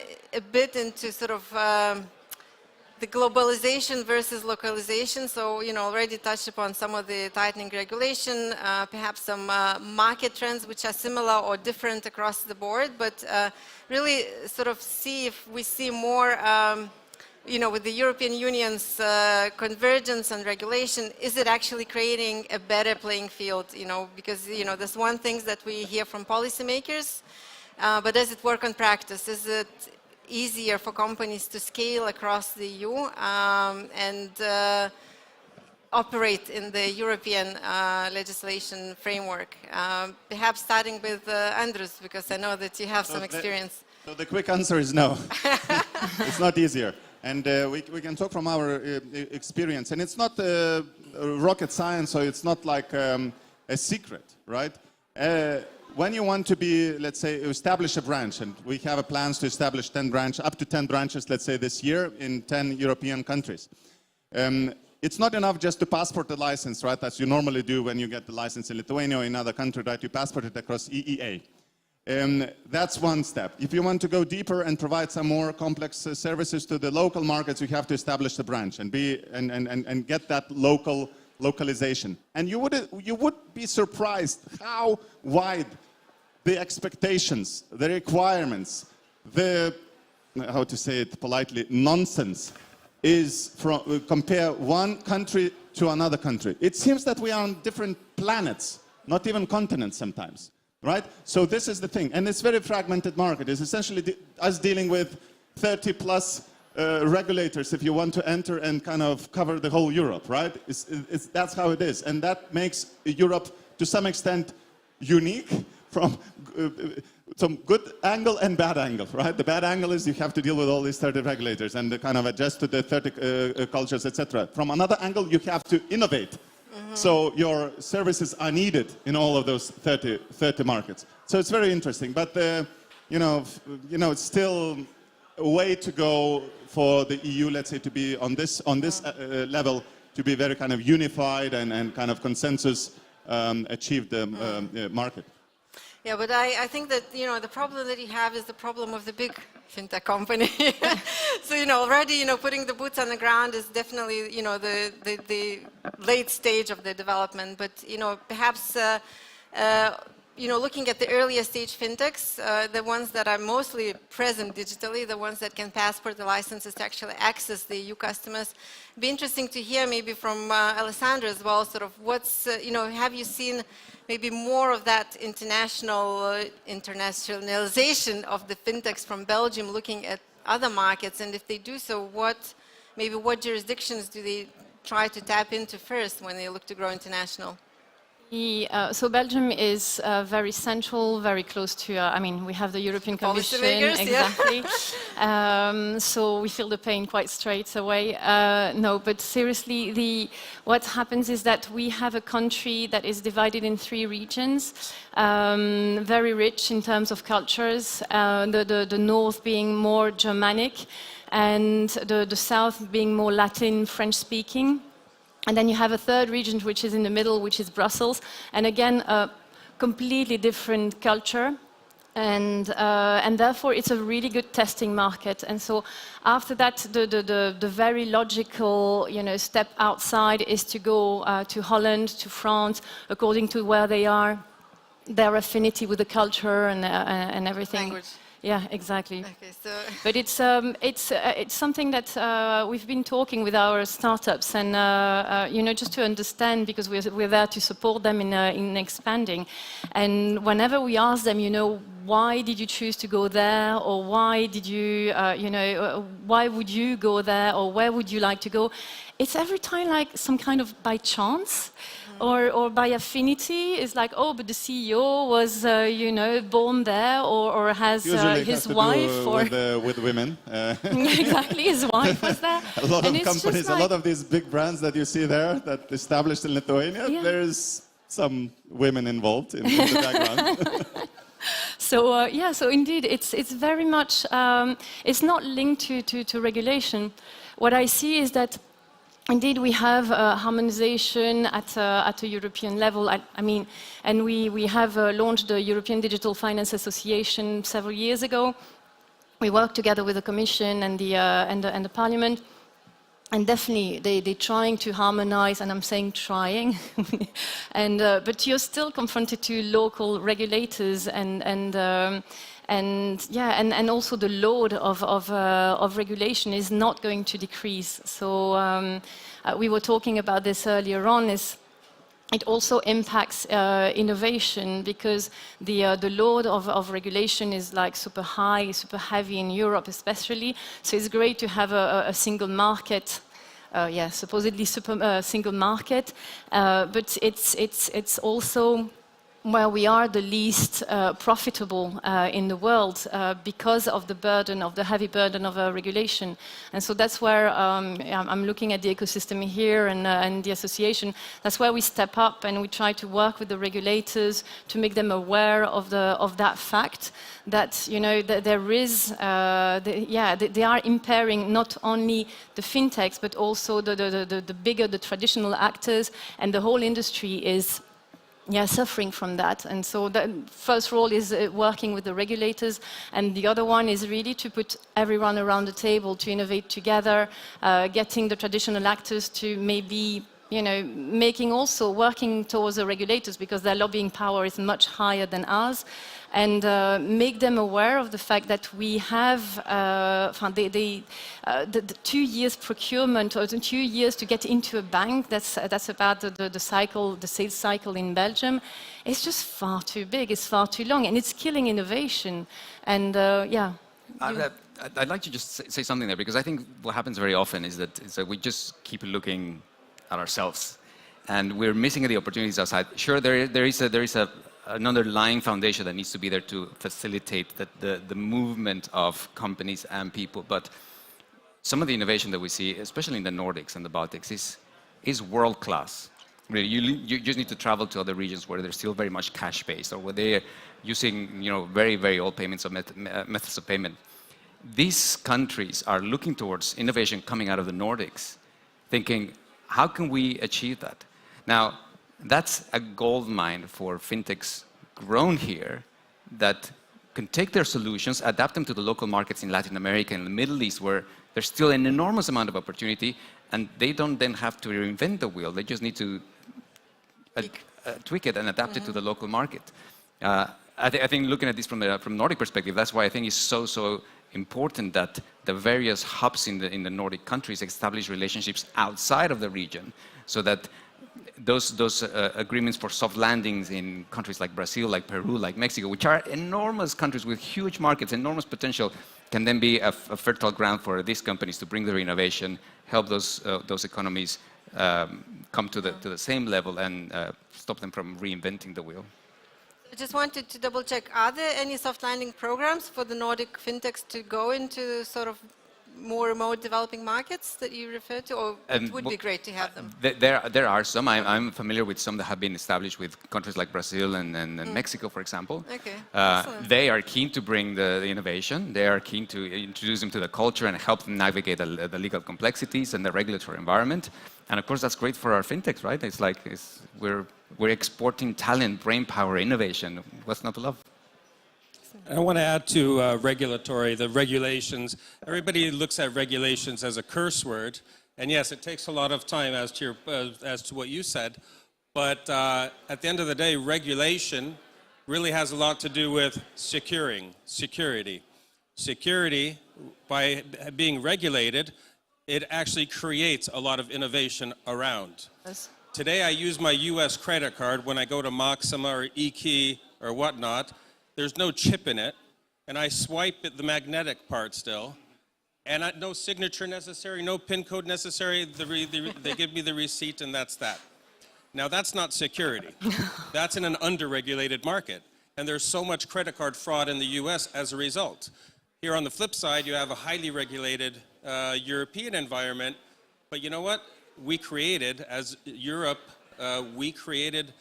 bit into sort of the globalization versus localization. So, already touched upon some of the tightening regulation, perhaps some market trends which are similar or different across the board, but really sort of see if we see more with the European Union's convergence and regulation, is it actually creating a better playing field? Because there's one thing that we hear from policymakers, but does it work on practice? Is it easier for companies to scale across the EU and operate in the European legislation framework? Perhaps starting with Andrus, because I know that you have some experience. So the quick answer is no. It's not easier. And we can talk from our experience. And it's not rocket science, so it's not like a secret, right? When you want to be, let's say, establish a branch, and we have plans to establish up to 10 branches, let's say, this year in 10 European countries. It's not enough just to passport the license, right, as you normally do when you get the license in Lithuania or in another country, right? You passport it across EEA. That's one step. If you want to go deeper and provide some more complex services to the local markets, you have to establish a branch and get that localization. And you would be surprised how wide the expectations, the requirements, the, how to say it politely, nonsense is from compare one country to another country. It seems that we are on different planets, not even continents sometimes. Right? So this is the thing. And it's very fragmented market. It's essentially us dealing with 30 plus regulators if you want to enter and kind of cover the whole Europe, right? That's how it is. And that makes Europe to some extent unique from some good angle and bad angle, right? The bad angle is you have to deal with all these 30 regulators and kind of adjust to the 30 cultures, etc. From another angle, you have to innovate. So your services are needed in all of those 30 markets. So it's very interesting, but it's still a way to go for the EU, let's say, to be on this level, to be very kind of unified and kind of consensus achieved the market. Yeah, but I think that, the problem that you have is the problem of the big fintech company. So, already, putting the boots on the ground is definitely, the late stage of the development. But, perhaps, looking at the earlier stage fintechs, the ones that are mostly present digitally, the ones that can passport the licenses to actually access the EU customers, it'd be interesting to hear maybe from Alessandra as well, sort of what's, have you seen maybe more of that internationalization of the fintechs from Belgium looking at other markets? And if they do so, what jurisdictions do they try to tap into first when they look to grow international? So Belgium is very central, very close to, I mean, we have the European Commission, exactly. So we feel the pain quite straight away. No, but seriously, what happens is that we have a country that is divided in 3 regions, very rich in terms of cultures, the north being more Germanic, and the south being more Latin, French-speaking. And then you have a 3rd region, which is in the middle, which is Brussels. And again, a completely different culture. And therefore, it's a really good testing market. And so after that, the very logical step outside is to go to Holland, to France, according to where they are, their affinity with the culture and everything. Language. Yeah, exactly. Okay, so but it's something that we've been talking with our startups, and just to understand, because we're there to support them in expanding. And whenever we ask them, why did you choose to go there, or why did you, why would you go there, or where would you like to go? It's every time like some kind of by chance. Or by affinity, it's like, oh, but the CEO was, born there, or has his wife, or with women. Exactly, his wife was there. A lot of companies, a lot of these big brands that you see there, that established in Lithuania, there's some women involved in the background. So so indeed, it's very much, it's not linked to regulation. What I see is that indeed, we have harmonization at a European level. I mean, and we have launched the European Digital Finance Association several years ago. We work together with the Commission and the Parliament, and definitely they're trying to harmonize. And I'm saying trying, but you're still confronted to local regulators and also the load of regulation is not going to decrease. So we were talking about this earlier on. It also impacts innovation, because the load of regulation is like super high, super heavy in Europe especially. So it's great to have a single market. Supposedly single market, but it's also where we are the least profitable in the world because of the heavy burden of regulation. And so that's where I'm looking at the ecosystem here and the association. That's where we step up and we try to work with the regulators to make them aware of that fact, that that there is they are impairing not only the fintechs but also the bigger, the traditional actors, and the whole industry is suffering from that. And so the first role is working with the regulators, and the other one is really to put everyone around the table to innovate together, getting the traditional actors to maybe, working towards the regulators, because their lobbying power is much higher than ours, and make them aware of the fact that we have the 2 years procurement, or the 2 years to get into a bank. That's about the sales cycle in Belgium. It's just far too big. It's far too long, and it's killing innovation. And I'd like to just say something there, because I think what happens very often is that we just keep looking at ourselves, and we're missing the opportunities outside. Sure, there is an underlying foundation that needs to be there to facilitate the movement of companies and people, but some of the innovation that we see, especially in the Nordics and the Baltics, is world class. Really, you just need to travel to other regions where they're still very much cash based, or where they're using very, very old payments or methods of payment. These countries are looking towards innovation coming out of the Nordics, thinking, how can we achieve that? Now, that's a gold mine for fintechs grown here that can take their solutions, adapt them to the local markets in Latin America and the Middle East, where there's still an enormous amount of opportunity, and they don't then have to reinvent the wheel. They just need to tweak it and adapt it to the local market. I think looking at this from Nordic perspective, that's why I think it's so important that the various hubs in the Nordic countries establish relationships outside of the region, so that those agreements for soft landings in countries like Brazil, like Peru, like Mexico, which are enormous countries with huge markets, enormous potential, can then be a fertile ground for these companies to bring their innovation, help those economies come to the same level and stop them from reinventing the wheel. I just wanted to double check, are there any soft landing programs for the Nordic fintechs to go into sort of more remote developing markets that you refer to, or it would be great to have them? There are some. I'm familiar with some that have been established with countries like Brazil and Mexico, for example. Okay. They are keen to bring the innovation. They are keen to introduce them to the culture and help them navigate the legal complexities and the regulatory environment. And of course, that's great for our fintechs, right? It's like we're exporting talent, brain power, innovation. What's not to love? I want to add to the regulations. Everybody looks at regulations as a curse word, and yes, it takes a lot of time, as to what you said. But at the end of the day, regulation really has a lot to do with security. Security, by being regulated, it actually creates a lot of innovation around. Yes. Today, I use my U.S. credit card when I go to Maxima or eKey or whatnot. There's no chip in it, and I swipe at the magnetic part still, and no signature necessary, no PIN code necessary. They give me the receipt, and that's that. Now, that's not security. That's in an under-regulated market, and there's so much credit card fraud in the US as a result. Here on the flip side, you have a highly regulated European environment, but you know what? We created, as Europe, we created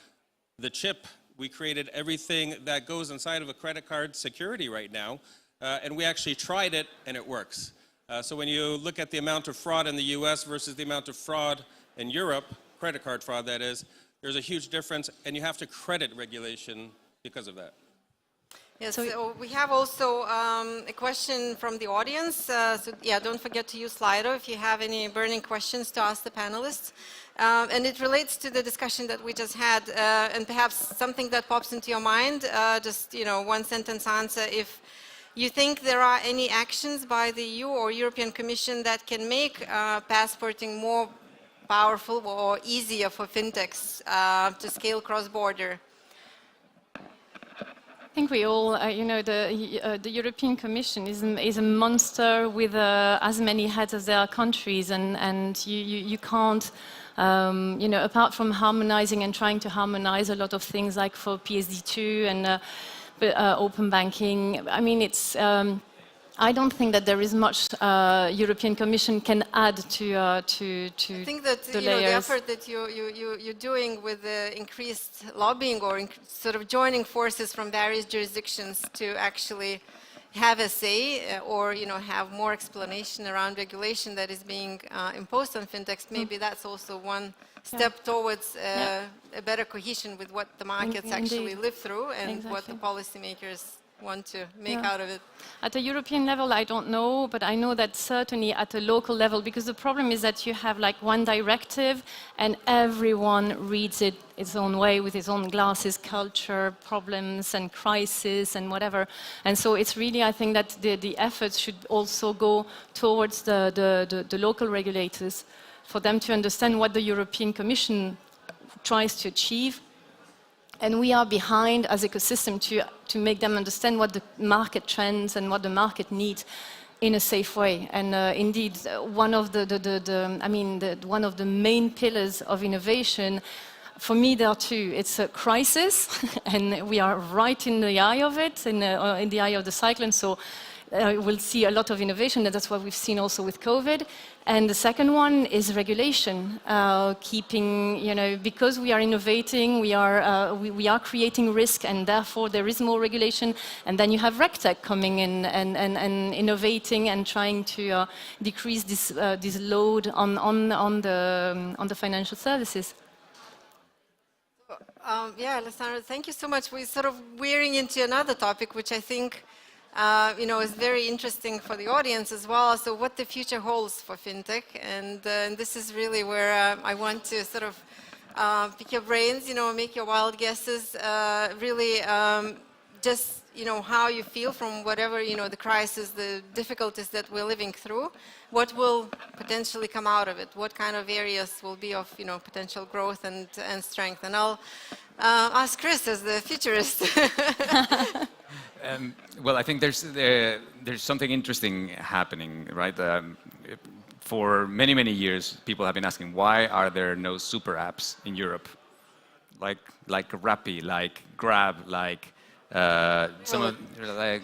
the chip. We created everything that goes inside of a credit card security right now, and we actually tried it, and it works. So when you look at the amount of fraud in the US versus the amount of fraud in Europe, credit card fraud that is, there's a huge difference, and you have to credit regulation because of that. Yes, so we have also a question from the audience. So yeah, don't forget to use Slido if you have any burning questions to ask the panelists. And it relates to the discussion that we just had, and perhaps something that pops into your mind, just, one sentence answer. If you think there are any actions by the EU or European Commission that can make passporting more powerful or easier for fintechs to scale cross-border? I think we all, the European Commission is a monster with as many heads as there are countries, and you can't, apart from harmonizing and trying to harmonize a lot of things like for PSD2 and open banking. I mean, I don't think that there is much European Commission can add to I think that the effort that you're doing with the increased lobbying or sort of joining forces from various jurisdictions to actually have a say or have more explanation around regulation that is being imposed on fintechs, maybe that's also one step towards a better cohesion with what the markets actually live through and what the policymakers want to make out of it. At a European level, I don't know, but I know that certainly at a local level, because the problem is that you have like one directive and everyone reads it its own way with its own glasses, culture, problems and crisis and whatever. And so it's really, I think that the efforts should also go towards the local regulators for them to understand what the European Commission tries to achieve. And we are behind as ecosystem to make them understand what the market trends and what the market needs in a safe way. And indeed, one of one of the main pillars of innovation, for me, there are two. It's a crisis, and we are right in the eye of it, in the eye of the cyclone. So we'll see a lot of innovation, and that's what we've seen also with COVID. And the second one is regulation, keeping, because we are innovating, we are creating risk, and therefore there is more regulation. And then you have RegTech coming in and innovating and trying to decrease this load on the financial services. Yeah, Alessandra, thank you so much. We're sort of veering into another topic, which I think is very interesting for the audience as well. So what the future holds for fintech, and this is really where I want to sort of pick your brains, make your wild guesses, really just, how you feel from whatever, the crisis, the difficulties that we're living through. What will potentially come out of it? What kind of areas will be of, potential growth and strength? And I'll ask Chris as the futurist. Well, I think there's something interesting happening, right? for many, many years, people have been asking, why are there no super apps in Europe? Like Rappi, like Grab, like some of like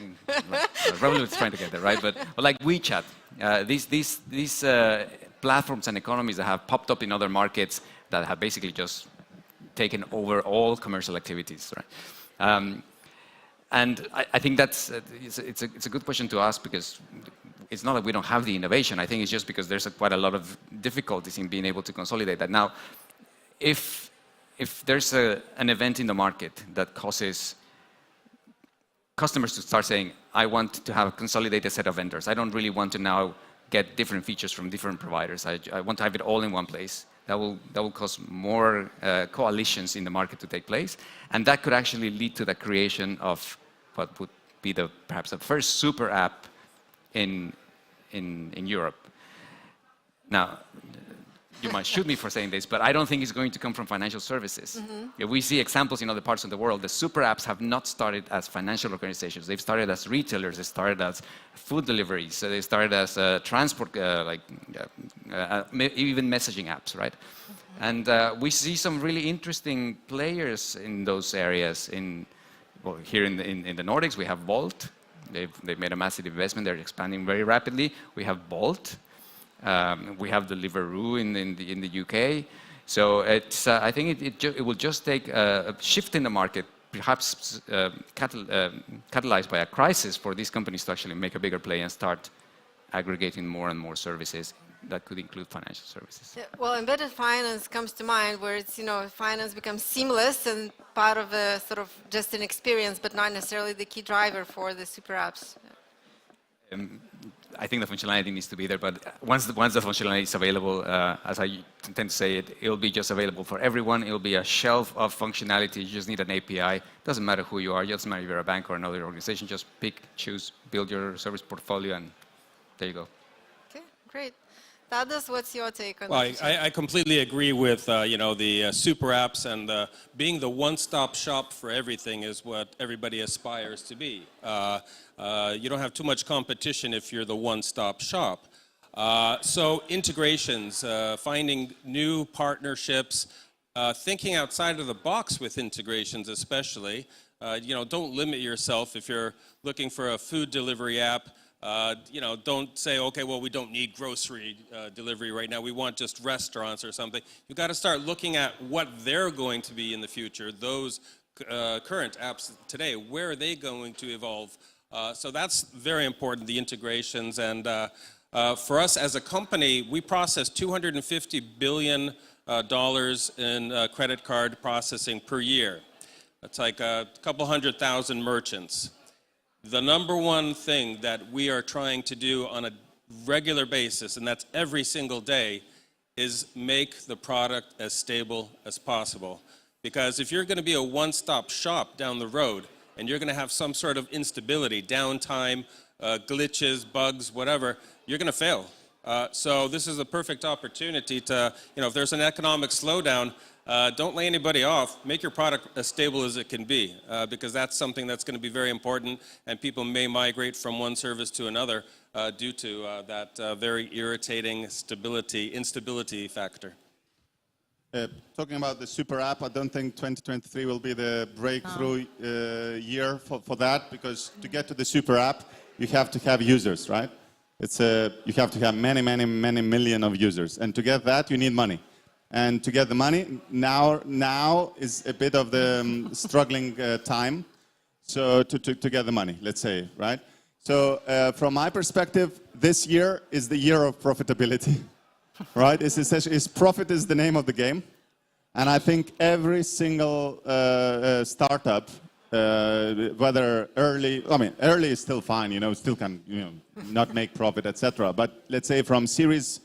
Revolut is trying to get there, right? But like WeChat, these platforms and economies that have popped up in other markets that have basically just taken over all commercial activities, right? And I think that's it's a good question to ask, because it's not that we don't have the innovation. I think it's just because there's quite a lot of difficulties in being able to consolidate that. Now, if there's an event in the market that causes customers to start saying, I want to have a consolidated set of vendors. I don't really want to now get different features from different providers. I want to have it all in one place. That will cause more coalitions in the market to take place. And that could actually lead to the creation of what would be perhaps the first super app in Europe. Now, you might shoot me for saying this, but I don't think it's going to come from financial services. If we see examples in other parts of the world, the super apps have not started as financial organizations. They've started as retailers. They started as food deliveries. So they started as transport, even messaging apps, right? And we see some really interesting players in those areas. Well, here in the Nordics, we have Volt. They've made a massive investment. They're expanding very rapidly. We have Bolt. We have Deliveroo in the UK. So it's, I think it will just take a shift in the market, perhaps catalyzed by a crisis, for these companies to actually make a bigger play and start aggregating more and more services that could include financial services. Yeah, well, embedded finance comes to mind, where it's, finance becomes seamless and part of a sort of just an experience, but not necessarily the key driver for the super apps. I think the functionality needs to be there, but once the functionality is available, as I tend to say it'll be just available for everyone. It'll be a shelf of functionality. You just need an API. Doesn't matter who you are. It doesn't matter if you're a bank or another organization. Just pick, choose, build your service portfolio, and there you go. Okay, great. Tadas, what's your take on that? Well, I completely agree with the super apps, and being the one-stop shop for everything is what everybody aspires to be. You don't have too much competition if you're the one-stop shop. So integrations, finding new partnerships, thinking outside of the box with integrations especially. Don't limit yourself. If you're looking for a food delivery app, don't say, okay, well, we don't need grocery delivery right now. We want just restaurants or something. You've got to start looking at what they're going to be in the future. Those current apps today, where are they going to evolve? So that's very important, the integrations. And for us as a company, we process $250 billion in credit card processing per year. That's like a couple 100,000 merchants. The number one thing that we are trying to do on a regular basis, and that's every single day, is make the product as stable as possible. Because if you're going to be a one-stop shop down the road, and you're going to have some sort of instability, downtime, glitches, bugs, whatever, you're going to fail. So this is a perfect opportunity to, if there's an economic slowdown, don't lay anybody off. Make your product as stable as it can be, because that's something that's going to be very important, and people may migrate from one service to another due to that very irritating instability factor. Talking about the super app, I don't think 2023 will be the breakthrough year for that, because to get to the super app, you have to have users, right? You have to have many million of users, and to get that, you need money. And to get the money, now is a bit of the struggling time, so to get the money, let's say, right? So from my perspective, this year is the year of profitability, right? Profit is the name of the game. And I think every single startup, whether early is still fine, still can, not make profit, etc. But let's say from Series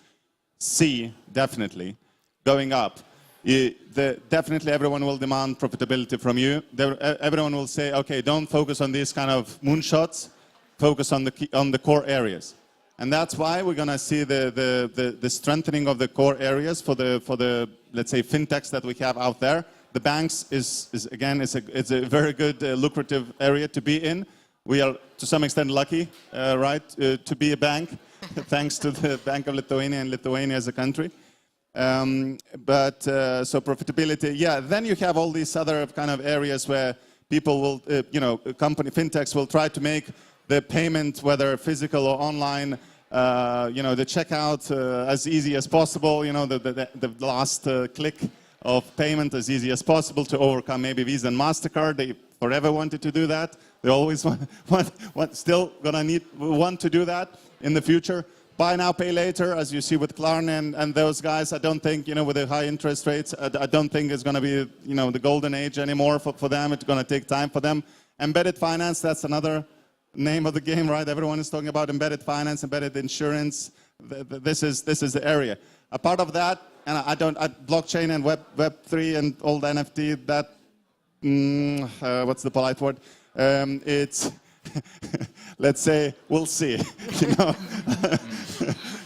C, definitely, going up, definitely everyone will demand profitability from you. Everyone will say, okay, don't focus on these kind of moonshots, focus on the core areas. And that's why we're going to see the strengthening of the core areas for the let's say fintechs that we have out there. The banks is a very good lucrative area to be in. We are to some extent lucky, right, to be a bank. thanks to the Bank of Lithuania and Lithuania as a country. So profitability, yeah. Then you have all these other kind of areas where people will, fintechs will try to make the payment, whether physical or online, the checkout as easy as possible. The last click of payment as easy as possible to overcome maybe Visa and MasterCard. They forever wanted to do that. They always still gonna want to do that in the future. Buy now, pay later, as you see with Klarna and those guys. I don't think, with the high interest rates, I don't think it's gonna be, the golden age anymore for them. It's gonna take time for them. Embedded finance, that's another name of the game, right? Everyone is talking about embedded finance, embedded insurance. This is the area. A part of that, and blockchain and Web3 and all the NFT, that, what's the polite word? It's, let's say, we'll see.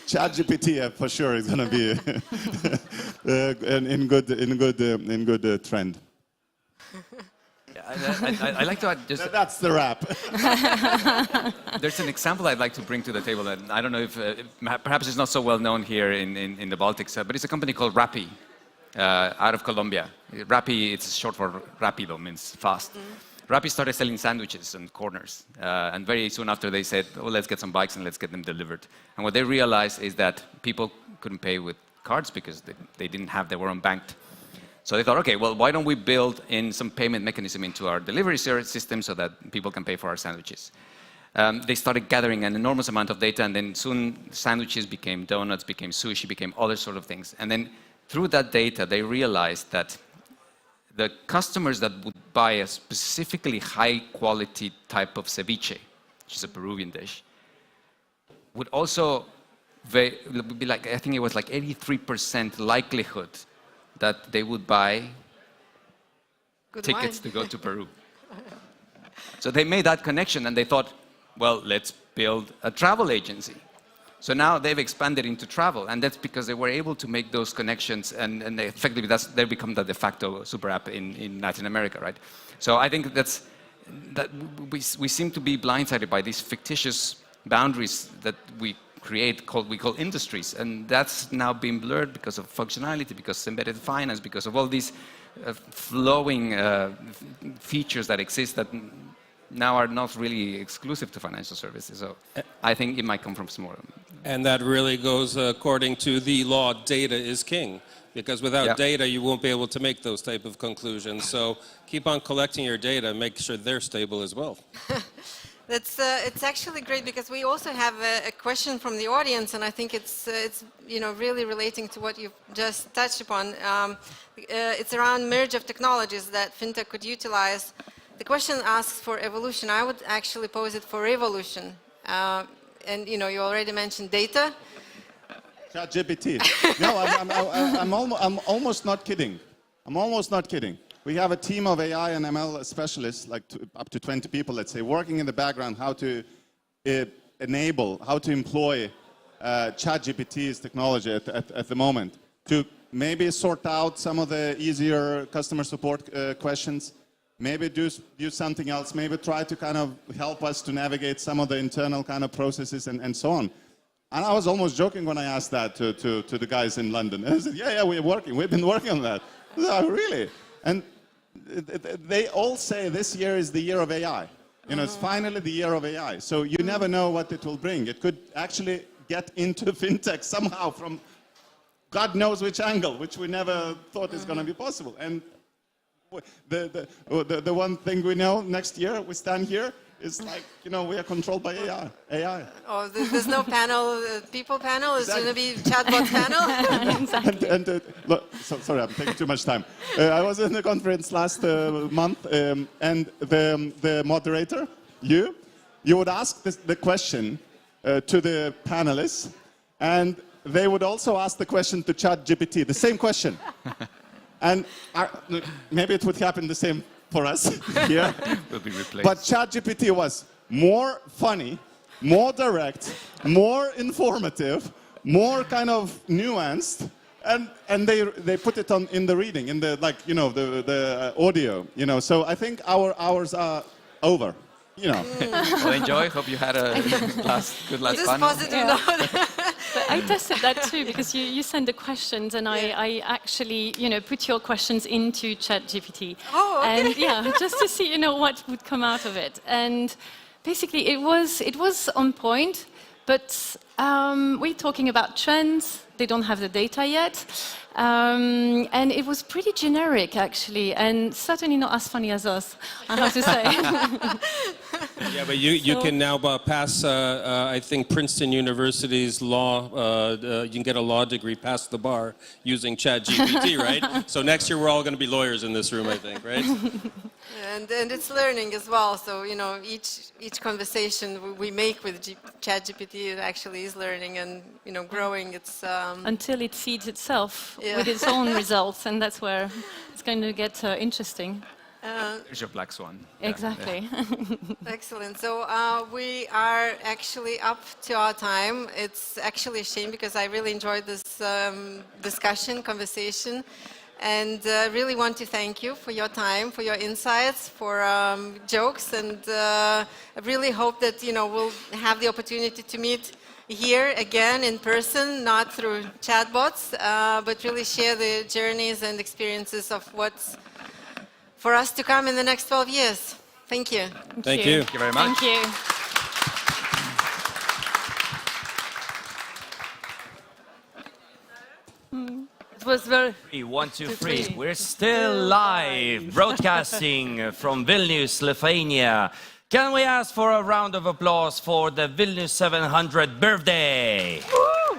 ChatGPT for sure is going to be in good trend. I'd like to add just... That's the wrap. There's an example I'd like to bring to the table, and I don't know if perhaps it's not so well known here in the Baltics, but it's a company called Rappi, out of Colombia. Rappi, it's short for Rápido, means fast. Rappi started selling sandwiches on corners, and very soon after they said, oh, let's get some bikes and let's get them delivered. And what they realized is that people couldn't pay with cards because they they were unbanked. So they thought, okay, well, why don't we build in some payment mechanism into our delivery system so that people can pay for our sandwiches? They started gathering an enormous amount of data, and then soon sandwiches became donuts, became sushi, became other sort of things. And then through that data, they realized that the customers that would buy a specifically high-quality type of ceviche, which is a Peruvian dish, would also be like, I think it was like 83% likelihood that they would buy tickets to go to Peru. So they made that connection and they thought, well, let's build a travel agency. So now they've expanded into travel, and that's because they were able to make those connections, and effectively they become the de facto super app in Latin America, right? So I think that we seem to be blindsided by these fictitious boundaries that we create, we call industries, and that's now been blurred because of functionality, because of embedded finance, because of all these flowing features that exist that now are not really exclusive to financial services. So I think it might come from small. And that really goes according to the law, data is king. Because without data, you won't be able to make those type of conclusions. So keep on collecting your data and make sure they're stable as well. It's actually great because we also have a question from the audience, and I think it's really relating to what you've just touched upon. It's around merge of technologies that fintech could utilize. The question asks for evolution. I would actually pose it for revolution. And you already mentioned data. ChatGPT. No, I'm almost not kidding. I'm almost not kidding. We have a team of AI and ML specialists, like up to 20 people, let's say, working in the background how to enable, how to employ ChatGPT's technology at the moment to maybe sort out some of the easier customer support questions, maybe do something else, maybe try to kind of help us to navigate some of the internal kind of processes and so on. And I was almost joking when I asked that to the guys in London. I said, yeah, we've been working on that. Oh, really? And they all say this year is the year of AI. It's finally the year of AI. So you never know what it will bring. It could actually get into fintech somehow from God knows which angle, which we never thought is going to be possible. And the one thing we know next year, we stand here, it's like, we are controlled by AI. Oh, there's no panel, people panel? Is going to be chatbot panel? Exactly. Look, sorry, I'm taking too much time. I was in the conference last month, and the moderator, you would ask the question to the panelists, and they would also ask the question to ChatGPT, the same question. And maybe it would happen the same for us here. We'll be replaced. But ChatGPT was more funny, more direct, more informative, more kind of nuanced, and they put it in the reading, in the the audio. So I think our hours are over. You know. Well, enjoy. Hope you had a good last This fun. positive note. But I tested that too because you send the questions and I actually put your questions into ChatGPT. Oh, okay. And yeah, just to see what would come out of it. And basically it was on point, but we're talking about trends. They don't have the data yet. And it was pretty generic, actually, and certainly not as funny as us, I have to say. Yeah, but you can now pass, I think, Princeton University's law, you can get a law degree past the bar using ChatGPT, right? So next year we're all going to be lawyers in this room, I think, right? And it's learning as well. So each conversation we make with ChatGPT, it actually is learning and growing. It's until it feeds itself with its own results, and that's where it's going to get interesting. There's your black swan. Exactly. Yeah. Excellent. So we are actually up to our time. It's actually a shame because I really enjoyed this conversation. And I really want to thank you for your time, for your insights, for jokes, and I really hope that we'll have the opportunity to meet here again in person, not through chatbots, but really share the journeys and experiences of what's for us to come in the next 12 years. Thank you. Thank you. Thank you very much. Thank you. It was very... 3, 1, 2, 3. We're still live, broadcasting from Vilnius, Lithuania. Can we ask for a round of applause for the Vilnius 700 birthday? Woo!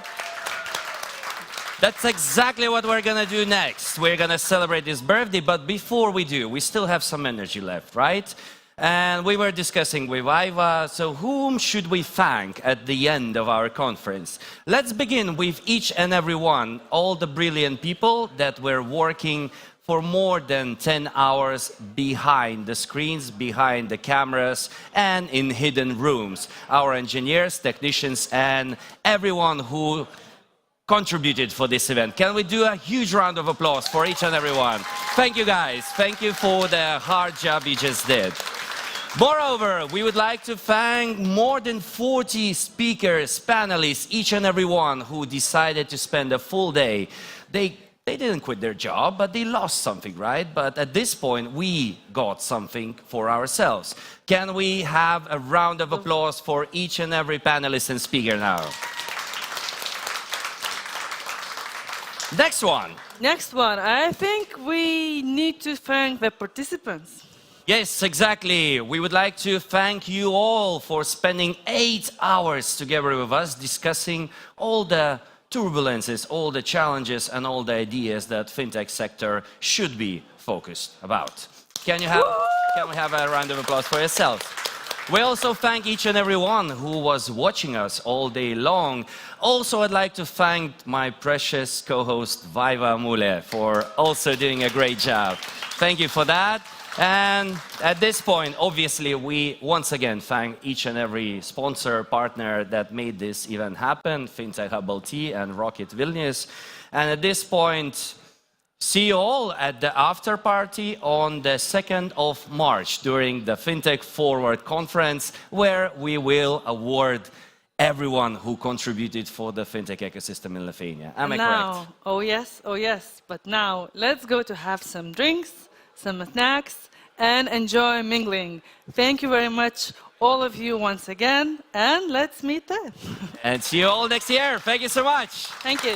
That's exactly what we're gonna do next. We're gonna celebrate his birthday, but before we do, we still have some energy left, right? And we were discussing with Iva, so whom should we thank at the end of our conference? Let's begin with each and every one, all the brilliant people that were working for more than 10 hours behind the screens, behind the cameras, and in hidden rooms. Our engineers, technicians, and everyone who contributed for this event. Can we do a huge round of applause for each and every one? Thank you, guys. Thank you for the hard job you just did. Moreover, we would like to thank more than 40 speakers, panelists, each and every one who decided to spend a full day. They didn't quit their job, but they lost something, right? But at this point, we got something for ourselves. Can we have a round of applause for each and every panelist and speaker now? Next one. Next one. I think we need to thank the participants. Yes, exactly. We would like to thank you all for spending 8 hours together with us discussing all the turbulences, all the challenges and all the ideas that fintech sector should be focused about. Can we have a round of applause for yourselves? We also thank each and every one who was watching us all day long. Also, I'd like to thank my precious co-host Vaiva Mule for also doing a great job. Thank you for that. And at this point, obviously, we once again thank each and every sponsor, partner that made this event happen, Fintech Hub LT and ROCKIT Vilnius. And at this point, see you all at the after party on the 2nd of March during the Fintech Forward conference, where we will award everyone who contributed for the fintech ecosystem in Lithuania. Am I correct? Oh yes, oh yes. But now, let's go to have some drinks, some snacks, and enjoy mingling. Thank you very much, all of you, once again, and let's meet there. And see you all next year. Thank you so much. Thank you.